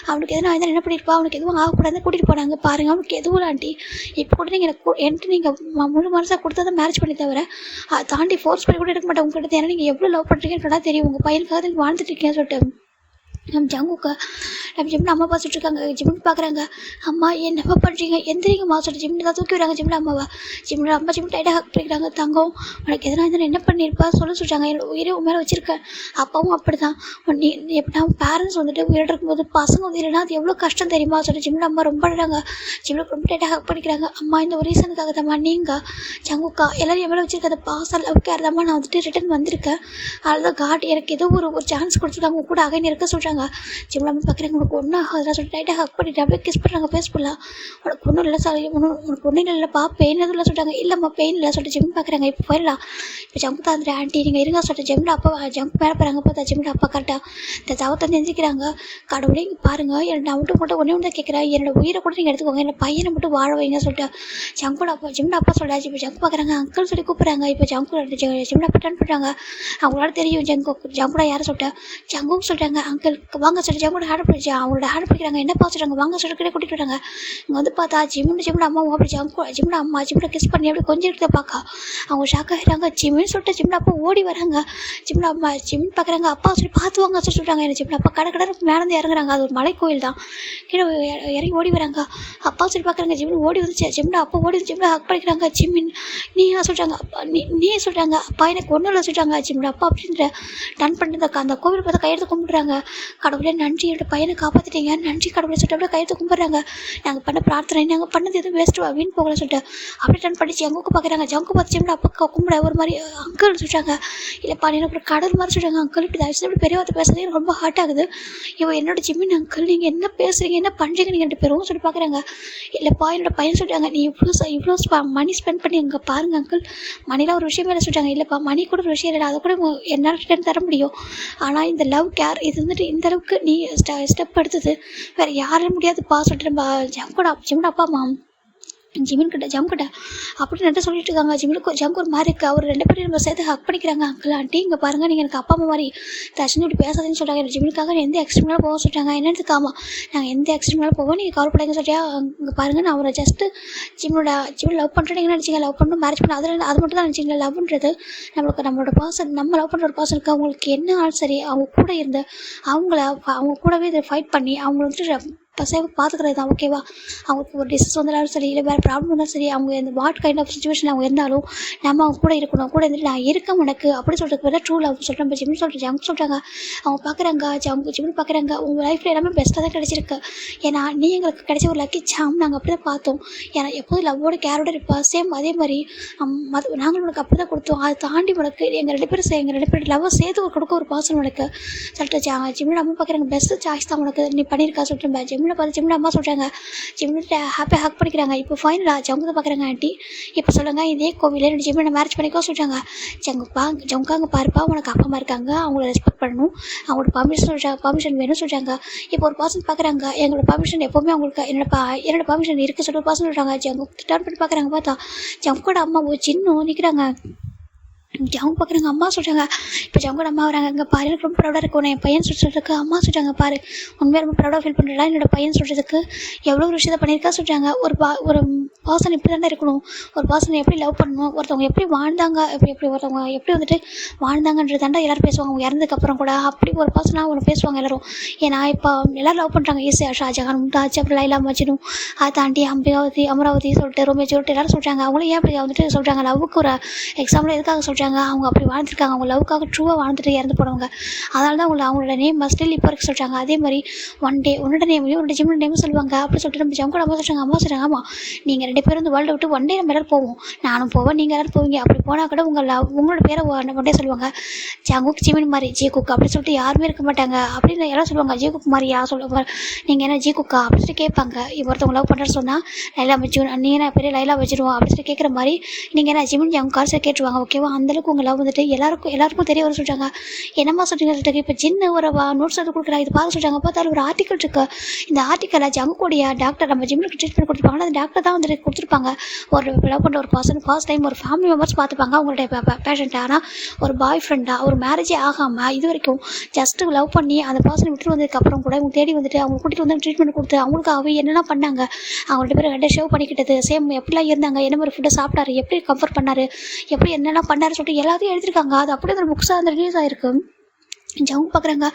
அவனுக்கு எதுவும் நான் என்ன பண்ணியிருப்பா, அவனுக்கு எதுவும் ஆகக்கூடாது கூட்டிகிட்டு போனாங்க பாருங்கள், அவனுக்கு எதுவும் ஆண்டி இப்போ கூட நீங்கள் என்கிட்ட நீங்கள் முழு மனசாக கொடுத்தா தான் மேரேஜ் பண்ணி தவிர அதை தாண்டி ஃபோர்ஸ் பண்ணி கூட எடுக்க மாட்டேன் உங்கள்கிட்ட, ஏன்னா நீங்கள் எவ்வளோ லவ் பண்ணுறீங்கன்னு தெரியும், உங்கள் பையனுக்காக தான் வாழ்ந்துட்டு இருக்கீங்கன்னு சொல்லிட்டு நம்ம ஜங்குக்கா நம்ம ஜிம்னு அம்மா பார்த்துட்டு இருக்காங்க. ஜிம்னு பார்க்குறாங்க. அம்மா என்னப்பா பண்ணுறீங்க, எந்திரிங்கம்மா சொல்லிட்டு ஜிம்னு தான் தூக்கி விடுறாங்க ஜிம்னு அம்மாவை. ஜிம்னு அம்மா ஜிம் டைட்டாக ஹக் பண்ணிக்கிறாங்க. தங்கம் உனக்கு எதனா இருந்தாலும் என்ன பண்ணியிருப்பா சொல்லிட்டாங்க. என்னோட உயிரை உன் மேலே வச்சிருக்கேன். அப்பாவும் அப்படி தான் நீ எப்படின்னா பேரண்ட்ஸ் வந்துட்டு உயிரோடு இருக்கும்போது பசங்க வந்து இல்லைன்னா அது எவ்வளோ கஷ்டம் தெரியுமா சொல்லிட்டு ஜிம்னு அம்மா ரொம்ப அழுறாங்க. ஜிம்னு ரொம்ப டைட்டாக ஹக் பண்ணிக்கிறாங்க. அம்மா இந்த ஒரு ரீசனுக்காக தான்மா நீங்கள் ஜங்குக்கா எல்லோரும் எவ்வளோ வச்சிருக்க அந்த பாசம் லவ்க்கு இருந்தாம்மா நான் வந்துட்டு ரிட்டன் வந்திருக்கேன். அதுதான் காட் எனக்கு ஏதோ ஒரு சான்ஸ் கொடுத்துருக்காங்க உங்க கூட அகைன் இருக்க சொல்கிறாங்க. ஜிம்ல பார்க்குறாங்க. உனக்கு ஒன்றும் ஆகுதுலாம் சொல்லிட்டு லைட்டாக ஹக் பண்ணிட்டு அப்படியே கிஸ் பண்ணுறாங்க. பேசப்படலாம் உனக்கு ஒன்றும் இல்லை சார், உனக்கு ஒன்றும் இல்லைப்பா பெயின் எதுவும் இல்லை சொல்லிட்டாங்க. இல்லைம்மா பெயின் இல்லை சொல்லிட்டு ஜிம் பார்க்குறாங்க. இப்போ போயிடலாம் இப்போ ஜங்கு தான் வந்துட்டு ஆண்டி நீங்கள் இருங்க சொல்லிட்டு ஜிம்ல அப்பா ஜங்கு மேலே போகிறாங்க. பார்த்தா ஜிம்ல அப்பா கரெக்டாக இந்த தவத்தை வந்து எந்திரிக்கிறாங்க. கடவுளே இங்கே பாருங்கள் என்னோட டவுட்டு மட்டும் ஒன்றே ஒன்று தான் கேட்குறேன், என்னோட உயிரை கூட நீங்கள் எடுத்துக்கோங்க, என்னோட பையனை மட்டும் வாழ வைங்க சொல்லிட்டு ஜங்கோட அப்பா ஜிம்ல அப்பா சொல்லிட்டாச்சு. இப்போ ஜங்கு பார்க்குறாங்க. அங்கிள் சொல்லி கூப்பிட்றாங்க. இப்போ ஜங்கு ஜிம்ல அப்பா டர்ன் பண்ணுறாங்க. அவங்களால தெரியும் ஜங்கோட யாரை சொல்லிட்டா ஜங்குன்னு சொல்லிட்டாங்க. அங்கிள் வாங்க சொல்லிட்டு ஜங்கோட ஹேண்ட் பிடிச்சி அவங்களோட ஹேண்ட் பிடிக்கிறாங்க. என்ன பார்த்துட்டாங்க வாங்க சொல்லிட்டு கிட்டே கூட்டிகிட்டு வராங்க. இங்கே வந்து பார்த்தா ஜிம்னு அம்மா அப்படி ஜிம்னு அம்மா ஜிம்ல கிஸ் பண்ணி அப்படி கொஞ்சம் எடுத்து பார்க்க அவங்க ஷாக் ஆகிடுறாங்க. ஜிம்னு சொல்லிட்டு ஜிம்ல அப்பா ஓடி வராங்க. ஜிம்ல அம்மா ஜிம் பார்க்குறாங்க. அப்பா சொல்லி பார்த்து வாங்க சொல்லி சொல்கிறாங்க. எனக்கு ஜிம்ல அப்பா கடை மேலே இறங்குறாங்க. அது ஒரு மலை கோயில் தான். கீழே இறங்கி ஓடி வராங்க. அப்பா சொல்லி பார்க்குறாங்க. ஜிம்னு ஓடி வந்துச்சு. ஜிம்ல அப்பா ஓடி வந்து ஜிம்ல ஹக் பண்ணிக்கிறாங்க. ஜிம்மின் நீ சொல்கிறாங்க. அப்பா நீ சொல்கிறாங்க. அப்பா எனக்கு ஒன்றும் இல்லை சொல்கிறாங்க. ஜிம்ல அப்பா அப்படின்ற டன் பண்ணிட்டு அந்த கோவில் பார்த்து கையெழுத்து கும்பிட்றாங்க. கடவுளே நன்றி என்னோட பையனை காப்பாற்றிட்டீங்க, நன்றி கடவுளை சொல்லிட்டு அப்படியே கையெழுத்து கும்பிட்றாங்க. நாங்கள் பண்ண பிரார்த்தனை நாங்கள் பண்ணது எதுவும் வேஸ்ட்டு வீண் போகலை சொல்லிட்டு அப்படியே டன் பண்ணி ஜங்குக்கு பார்க்குறாங்க. ஜங்கு பார்த்து ஜிம்ல அப்பா கும்பிட ஒரு மாதிரி அங்கிள் சொல்கிறாங்க. இல்லைப்பா நீ எனக்கு கடல் மாதிரி சொல்கிறாங்க. அங்கிள் இப்படி தயவுசெய்து இப்படி பெரிய வார்த்தை பேசுறது எனக்கு ரொம்ப ஹார்ட் ஆகுது. இவன் என்னோட ஜிம்மின் அங்கிள் நீங்கள் என்ன பேசுகிறீங்க என்ன பண்ணுறீங்க நீங்கள் ரெண்டு பேரும் சொல்லி பார்க்குறாங்க. இல்லைப்பா என்னோட பையன் சொல்லிட்டாங்க. நீ இவ்வளோ மணி ஸ்பெண்ட் பண்ணி அங்கே பாருங்கள் அங்கிள், மணிலாம் ஒரு விஷயமே இல்லை சொல்லிட்டாங்க. இல்லைப்பா மணி கூட ஒரு விஷயம் இல்லை, அதை கூட என்னால் ரிட்டர்ன் தர முடியும். ஆனால் இந்த லவ் கேர் இது வந்துட்டு இந்த அளவுக்கு நீ ஸ்டெப் எடுத்தது வேறு யாரும் முடியாதுப்பா சொல்லிட்டு நம்ம ஜிம்னோட அப்பா அம்மா ஜிமின்கிட்ட ஜம்கிட்ட அப்படின்னு நல்லா சொல்லிட்டு இருக்காங்க. ஜம்க்கு ஒரு மாதிரி இருக்குது. அவர் ரெண்டு பேரும் நம்ம சேர்த்து ஹக் பண்ணிக்கிறாங்க. அங்கிள் ஆண்டி இங்கே பாருங்கள் நீங்கள் எனக்கு அப்பா அம்மா மாதிரி தர்ஷனி இப்படி பேசாதுன்னு சொல்கிறாங்க. எனக்கு ஜிமினுக்காக எந்த எக்ஸ்ட்ரீம்னாலும் போக சொல்லிட்டாங்க. என்னென்னு ஆமாம் நாங்கள் எந்த எக்ஸ்ட்ரீம்னாலும் போவோம், நீங்கள் கவலைப்படாங்க சொல்லியா. இங்கே பாருங்கள் நான் அவரை ஜஸ்ட்டு ஜிம் லவ் பண்ணுறேன் நினச்சிங்க, லவ் பண்ணணும் மேரேஜ் பண்ண அது மட்டும் தான் நினச்சிங்களா. லவ்ன்றது நம்மளோட பர்சன், நம்ம லவ் பண்ணுற ஒரு பர்சனுக்கு அவங்களுக்கு என்ன ஆள் சரி அவங்க கூட இருந்து அவங்க கூடவே இதை ஃபைட் பண்ணி அவங்க வந்துட்டு பசங்க பார்த்துக்கிறது தான் ஓகேவா. அவங்களுக்கு ஒரு டிசீஸ் வந்தாலும் சரி இல்லை வேறு ப்ராப்ளம் வந்தாலும் சரி அவங்க இந்த வாட் கைண்ட் ஆஃப் சுச்சுவேஷன் அவங்க இருந்தாலும் நம்ம அவங்க கூட இருக்கணும், கூட இருந்துட்டு நான் இருக்கேன் உனக்கு அப்படி சொல்கிறதுக்கு வேறு ட்ரூ லவ் சொல்கிறேன். நம்ம ஜிம்னு சொல்லிட்டு ஜங்கு சொல்கிறாங்க. அவங்க பார்க்குறாங்க ஜிம்னு பார்க்குறாங்க. உங்கள் லைஃப்பில் எல்லாமே பெஸ்ட்டாக தான் கிடச்சிருக்கு. ஏன்னா நீ எங்களுக்கு கிடைச்ச ஒரு லக்கி சாம் நாங்கள் அப்படி தான் பார்த்தோம். ஏன்னா எப்போதும் லவ்வோட கேரோட இருப்பா சேம் அதே மாதிரி நாங்களும் உனக்கு அப்படி தான் கொடுத்தோம். அதை தாண்டி உனக்கு எங்கள் ரெண்டு பேரும் லவ்வை சேர்த்து கொடுக்க ஒரு பாசம் உனக்கு சொல்லிட்டு ஜிம்னு நம்ம பார்க்குறாங்க. பெஸ்ட்டு சாய்ஸ் தான் உனக்கு நீ பண்ணியிருக்கா சொல்லிட்டு ஜிம்மில் பார்த்து ஜிம்மில் அம்மா சொல்கிறாங்க. ஜிம்மில் ஹாப்பியாக ஹக் பண்ணிக்கிறாங்க. இப்போ ஃபைனலாக ஜங்கு தான் பார்க்குறாங்க. ஆண்டி இப்போ சொல்லுங்கள் இதே கோவிலில் ரெண்டு ஜிம்மில் மேரேஜ் பண்ணிக்கோ சொல்கிறாங்க. ஜங்காங்க பாருப்பா உனக்கு அப்பா அம்மா இருக்காங்க, அவங்கள ரெஸ்பெக்ட் பண்ணணும், அவங்களோட பர்மிஷன் வேணும்னு சொல்கிறாங்க. இப்போ ஒரு பர்சன் பார்க்குறாங்க. எங்களோட பர்மிஷன் எப்போவுமே அவங்களுக்கு என்னோட பர்மிஷன் இருக்குது சொல்லிட்டு ஒரு பர்சன் சொல்கிறாங்க. ஜங்கு டர்ன் பண்ணி பார்க்குறாங்க. பார்த்தா ஜங்கோட அம்மா சின்னும் நிற்கிறாங்க. அவங்க பார்க்குறாங்க. அம்மா சொல்கிறாங்க. இப்போ ஜங்கோட அம்மா வராங்க. இங்கே பாரு எனக்கு ரொம்ப ப்ரௌடாக இருக்கும் என் பையன் சொல்கிறதுக்கு. அம்மா சொல்கிறாங்க பாரு உண்மையாக ரொம்ப ப்ரௌடாக ஃபீல் பண்ணுறா என்னோட பையன் சொல்கிறதுக்கு எவ்வளோ ஒரு விஷயத்தை பண்ணியிருக்கா சொல்கிறாங்க. ஒரு பர்சன் இப்படி தானே இருக்கணும், ஒரு பர்சனை எப்படி லவ் பண்ணணும், ஒருத்தவங்க எப்படி வாழ்ந்தாங்க ஒருத்தவங்க எப்படி வந்துட்டு வாழ்ந்தாங்கன்றது தாண்டா எல்லோரும் பேசுவாங்க அவங்க இறந்ததுக்கப்புறம் கூட. அப்படி ஒரு பர்சனாக ஒன்று பேசுவாங்க எல்லோரும். ஏன்னா இப்போ எல்லோரும் லவ் பண்ணுறாங்க ஈஸியாக ஷாஜகான் மும்தாஜ் அப்புறம் லைலா மஜ்னு அதை தாண்டி அமராவதி சொல்லிட்டு ரோமியோ சொல்லிட்டு எல்லோரும் சொல்கிறாங்க. அவங்களும் ஏன் அப்படி வந்துட்டு சொல்கிறாங்க லவ்வுக்கு ஒரு எக்ஸாம்பிள் எதுக்காக சொல்கிறாங்க. அவங்க அப்படி வாழ்ந்துருக்காங்க, அவங்க லவ்வுக்காக ட்ரூவாக வாழ்ந்துட்டு இறந்து போனவங்க. அதனால தான் அவங்களோட நேம் ஸ்டில் இப்போ இருக்க சொல்கிறாங்க. அதே மாதிரி ஒன் டே உன்னோட நேமையும் உன்னோட ஜிம்னோட நேமும் சொல்லுவாங்க அப்படி சொல்லிட்டு நம்ம ஜங்கோட அம்மா சொல்கிறாங்க. அம்மா சொல்கிறாங்க ஆமாம் நீங்கள் 2 பேரும் இந்த வேர்ல்டை விட்டு ஒன் டே நம்ம எல்லோரும் போவோம். நானும் போவேன், நீங்கள் எல்லோரும் போவீங்க. அப்படி போனால் கூட உங்களோட பேரை ஒன் டே சொல்லுவாங்க, ஜங்குக் ஜிமின் மாதிரி ஜி குக் அப்படின்னு சொல்லிட்டு யாருமே இருக்க மாட்டாங்க. அப்படின்னு எல்லாம் சொல்லுவாங்க, ஜி குக் மாதிரியா சொல்லுவாங்க. நீங்கள் என்ன ஜி குக்கா அப்படின்னு சொல்லி கேட்பாங்க. ஒருத்தவங்க லவ் பண்ணுறேன்னு சொன்னால் லைலா மஜ்னூன், நீ என்ன பெரிய லைலா வச்சிருவோம் அப்படின்னு சொல்லி கேட்குற மாதிரி நீங்கள் என்ன ஜிமின் ஜங்குக் காசு கேட்டுருவாங்க. ஓகேவா, அந்தளவுக்கு உங்கள் லவ் வந்துட்டு எல்லாருக்கும் தெரிய வர சொல்லிட்டாங்க. என்னம்மா சொல்கிறீங்க சொல்லிட்டு இப்போ ஜின்னு ஒரு நோட்ஸ் எடுத்து கொடுக்குறாங்க, இது பார்க்க சொல்லிட்டாங்க. பார்த்தாலும் ஒரு ஆர்டிக்கல் இருக்குது. இந்த ஆர்டிக்கலில் ஜங்குடைய டாக்டர் நம்ம ஜிம்முக்கு ட்ரீட்மெண்ட் கொடுத்துருப்பாங்க. அந்த டாக்டர் தான் வந்துட்டு கொடுத்துருப்பாங்க. ஒரு லவ் பண்ணுற ஒரு பர்சன் ஃபர்ஸ்ட் டைம் ஒரு ஃபேமிலி மெம்பர்ஸ் பார்த்துப்பாங்க அவங்களுடைய பேஷண்ட்டை. ஆனால் ஒரு பாய் ஃப்ரெண்டாக ஒரு மேரேஜே ஆகாமல் இது வரைக்கும் ஜஸ்ட்டு லவ் பண்ணி அந்த பர்சனை விட்டுட்டு வந்ததுக்கப்புறம் கூட அவங்க தேடி வந்துட்டு அவங்க கூட்டிகிட்டு வந்து ட்ரீட்மெண்ட் கொடுத்து அவங்களுக்காகவே என்னென்ன பண்ணாங்க, அவங்க 2 பேரும் 2 ஷேவ் பண்ணிக்கிட்டது, சேம் எப்படிலாம் இருந்தாங்க, என்ன மாதிரி ஃபுட்டை சாப்பிட்டாரு, எப்படி கம்ஃபர்ட் பண்ணார், எப்படி என்னென்ன பண்ணாருன்னு சொல்லிட்டு எல்லாத்தையும் எழுதியிருக்காங்க. அது அப்படியே அந்த புக்ஸாக அந்த ரிலீஸ் ஆகிருக்கு. ஜவுங்க பார்க்குறாங்க.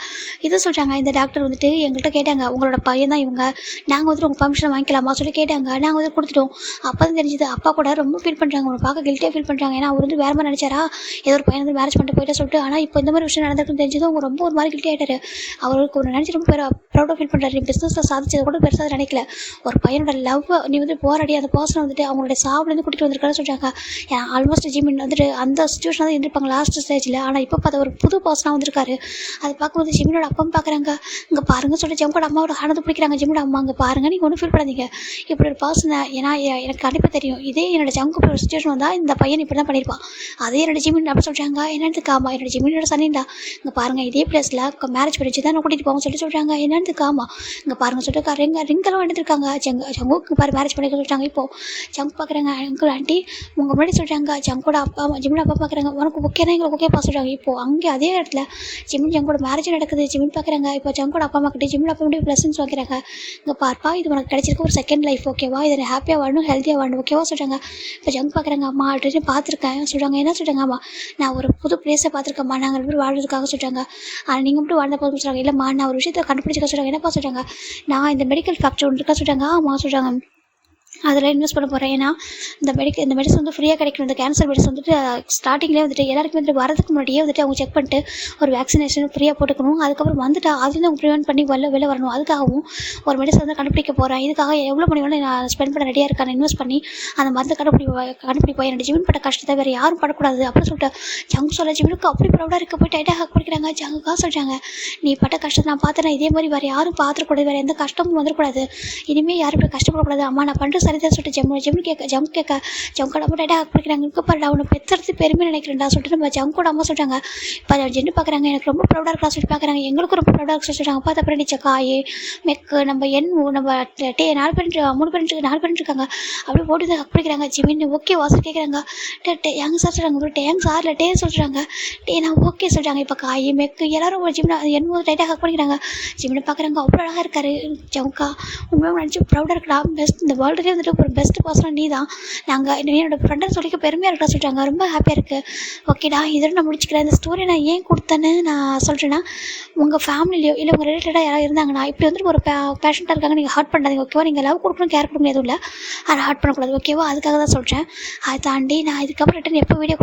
இது சொல்கிறாங்க, இந்த டாக்டர் வந்துட்டு எங்கள்கிட்ட கேட்டாங்க, உங்களோட பையன் தான் இவங்க, நாங்கள் வந்துட்டு உங்கள் பர்மிஷன் வாங்கிக்கலாமா சொல்லி கேட்டாங்க. நாங்கள் வந்து கொடுத்துட்டோம். அப்போ தான் தெரிஞ்சுது அப்பா கூட ரொம்ப ஃபீல் பண்ணுறாங்க, உங்களை பார்க்க கில்ட்டியாக ஃபீல் பண்ணுறாங்க. ஏன்னா அவர் வந்து வேறு மாதிரி நினச்சாரா, ஏதோ ஒரு பையன் வந்து மேரேஜ் பண்ணிட்டு போயிட்டு சொல்லிட்டு. ஆனால் இப்போ இந்த மாதிரி விஷயம் நடந்திருக்குன்னு தெரிஞ்சது அவங்க ரொம்ப ஒரு மாதிரி கில்ட்டி ஆகிட்டாரு. அவருக்கு ஒரு நினச்சி ரொம்ப ப்ரௌடாக ஃபீல் பண்ணுறாரு. நீ பிஸ்னஸில் சாதிச்சது கூட பெருசாக நினைக்கல, ஒரு பையனோட லவ் நீ வந்து போராடி அந்த பர்சனை வந்துட்டு அவங்களுடைய சாவுலேருந்து கூட்டிகிட்டு வந்திருக்காருன்னு சொல்கிறாங்க. ஏன்னா ஆல்மோஸ்ட் ஜிமின் வந்துட்டு அந்த சுச்சுவேஷன் தான் இருந்திருப்பாங்க லாஸ்ட் ஸ்டேஜில். ஆனால் இப்போ பார்த்தா ஒரு புது பர்சனாக வந்திருக்காரு. அது பார்க்கும்போது ஜிமினோட அப்பாவும் பார்க்குறாங்க. இங்கே பாருங்க சொல்லிட்டு ஜிம்கோட அம்மாவோட ஹானது பிடிக்கிறாங்க. ஜிம்மோட அம்மா இங்கே பாருங்கள், நீங்கள் ஒன்றும் ஃபீல் பண்ணாதீங்க, இப்படி ஒரு பர்சனை. ஏன்னா எனக்கு கண்டிப்பாக தெரியும், இதே என்னோட ஜம்க்கு ஒரு சுச்சுவேஷன் வந்தால் இந்த பையன் இப்படி தான் பண்ணியிருப்பான். அதே என்னோட ஜிமின் அப்படி சொல்கிறாங்க. என்னென்னு ஆமாம், என்னோட ஜிமினோட சனிண்டா இங்கே பாருங்கள், இதே பிளேஸில் மேரேஜ் பண்ணிச்சு தான் நான் கூட்டிகிட்டு போவோம் சொல்கிறாங்க. என்னென்னு ஆமா இங்கே பாருங்கள் சொல்லிட்டு ரிங்கெல்லாம் எடுத்துருக்காங்க. ஜங்குக்கு பாரு மேரேஜ் பண்ணிக்க சொல்லிட்டாங்க. இப்போது ஜங்கு பார்க்குறாங்க, அங்கிள் ஆண்டி உங்கள் முன்னாடி சொல்கிறாங்க. ஜங்கோட அப்பா ஜிமினோட அப்பா பார்க்குறாங்க, உனக்கு ஓகேனா எங்களுக்கு ஓகேப்பா சொல்கிறாங்க. இப்போது அங்கே அதே இடத்துல ஜிமின் ஜங்கோட மேரேஜ் நடக்குது. ஜிமின் பார்க்குறாங்க, இப்போ ஜங்கோட அப்பா அம்மா கிட்டே ஜிமின் அப்பா முடியும் ப்ளஸ்ன்னு வைக்கிறாங்க. இங்கே பார்ப்பா, இது உனக்கு கிடைச்சிருக்க ஒரு செகண்ட் லைஃப், ஓகேவா, இதை ஹாப்பியாக வாழணும், ஹெல்த்தியாக வாழணும், ஓகேவா சொல்கிறாங்க. இப்போ ஜங்கு பார்க்குறாங்க, அம்மா ஆல்ரெடி பார்த்துருக்கேன் சொல்கிறாங்க. என்ன சொல்கிறாங்க, அம்மா நான் ஒரு புது பிளேஸை பார்த்துருக்கேம்மா, நாங்கள் 2 பேரும் வாழ்றதுக்காக சொல்கிறாங்க. ஆனால் நீங்கள் மட்டும் வாழ்ந்த போது சொல்கிறாங்க. இல்லைம்மா நான் ஒரு விஷயத்தை கண்டுபிடிச்சிக்க சொல்கிறாங்க. என்னப்பா சொல்கிறாங்க, நான் இந்த மெடிக்கல் ஃபேக்ட்ரி ஒன்று இருக்கா சொல்கிறாங்க. ஆமாம் சொல்கிறாங்க, அதில் இன்வெஸ்ட் பண்ண போகிறேன். ஏன்னா இந்த மெடிசன் வந்து ஃப்ரீயாக கிடைக்கணும். இந்த கேன்சர் மெடிசன் வந்துட்டு ஸ்டார்டிங்லேயே வந்துட்டு எல்லாருக்குமே வந்துட்டு வரதுக்கு முன்னாடியே வந்துட்டு அவங்க செக் பண்ணிட்டு ஒரு வேக்சினேஷன் ஃப்ரீயாக போட்டுக்கணும். அதுக்கப்புறம் வந்துட்டு அதுலேருந்து அவங்க ப்ரிவென்ட் பண்ணி வெளில வரணும். அதுக்காகவும் ஒரு மெடிசன் வந்து கண்டுபிடிக்க போகிறேன். இதுக்காக எவ்வளோ மணி வேணும் நான் ஸ்பெண்ட் பண்ண ரெடியாக இருக்கேன், இன்வெஸ்ட் பண்ணி அந்த மருந்து கண்டுபிடிப்போம். என்னோட ஜிமின் பட்ட கஷ்டத்தை வேறு யாரும் படக்கூடாது அப்படின்னு சொல்லிட்டு ஜங்கு சொல்ல. ஜிமினுக்கு அப்படி ப்ரௌடாக இருக்க போய் டைட்டாக ஹக் பண்ணிக்கிறாங்க. ஜங்குக்காக சொல்கிறாங்க, நீ பட்ட கஷ்டத்தை நான் பார்த்தேன், இதே மாதிரி வேறு யாரும் பார்த்துக்கூடாது, வேறு எந்த கஷ்டமும் வந்துடக்கூடாது, இனிமேல் யாரும் இப்படி கஷ்டப்படக்கூடாது. அம்மா நான் பண்ணுற சரிதான் சொல்லிட்டு ஜம்மு கேட்க ஜங்கோட அம்மா டைட்டாக ஹக் பண்ணிக்கிறாங்க. இங்கே பாருடா அவனை பெற்றது பெருமை நினைக்கிறேன்டா சொல்லிட்டு நம்ம ஜங்கோட அம்மா சொல்கிறாங்க. இப்போ ஜென்னு பார்க்குறாங்க, எனக்கு ரொம்ப ப்ரௌடாக இருக்கா சொல்லிட்டு பார்க்குறாங்க. எங்களுக்கும் ரொம்ப ப்ரௌடாக இருக்க சொல்லிட்டாங்க. பார்த்து அப்புறம் நிச்ச காய் மெக்கு நம்ம நம்ம 4 பேர் இருக்காங்க. அப்படியே போட்டு வந்து ஹக் பண்ணிக்கிறாங்க. ஜிமின் ஓகே வாசல் கேட்குறாங்க. யங் சார் சொல்கிறாங்க, ஒரு யங் சாரில் டே சொல்கிறாங்க. நான் ஓகே சொல்கிறாங்க. இப்போ காய் மெக்கு எல்லாரும் ஜிமின் என்னமோ டைட்டாக ஹக் பண்ணிக்கிறாங்க. ஜிமினை பார்க்குறாங்க, அவ்வளோ அழகாக இருக்காரு ஜவுக்கா, உண்மையாக நினச்சி ப்ரௌடாக இருக்கா, பெஸ்ட் இந்த வேர்ல்டுலேயே வந்துட்டு ஒரு பெஸ்ட் பர்சனாக நீ தான், நாங்கள் என்னோட ஃப்ரெண்டை சொல்லிக்க பெருமையாக இருக்கா சொல்கிறாங்க. ரொம்ப ஹாப்பியாக இருக்குது. ஓகேடா, இதோட நான் முடிச்சுக்கிறேன். இந்த ஸ்டோரி நான் ஏன் கொடுத்தேன்னு நான் சொல்கிறேன்னா, உங்கள் ஃபேமிலியோ இல்லை உங்கள் ரிலேட்டடாக யாராவது இருந்தாங்கன்னா இப்படி வந்துட்டு ஒரு பேஷண்ட்டாக இருக்காங்க, நீங்கள் ஹர்ட் பண்ணாதீங்க, ஓகேவா. நீங்கள் லவ் கொடுக்கணும், கேர் கொடுக்கணும் எதுவும் இல்லை, அதை ஹர்ட் பண்ணக்கூடாது, ஓகேவா. அதுக்காக தான் சொல்கிறேன். அதை தாண்டி நான் இதுக்கப்புறம் ரிட்டன் எப்போ வீடியோ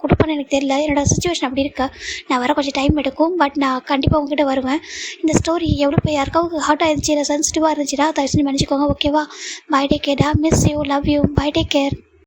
கொடுப்பேன்னு எனக்கு தெரியல. என்னோட சுச்சுவேஷன் அப்படி இருக்கா, நான் வர கொஞ்சம் டைம் எடுக்கும். பட் நான் கண்டிப்பாக உங்ககிட்ட வருவேன். இந்த ஸ்டோரி எவ்வளோ போய் யாருக்காவது ஹர்ட் ஆயிடுச்சு இல்லை சென்சிட்டிவாக இருந்துச்சுன்னா தயவு செஞ்சு மன்னிச்சிக்கோங்க, ஓகேவா. Bye take care, miss you, love you, bye take care.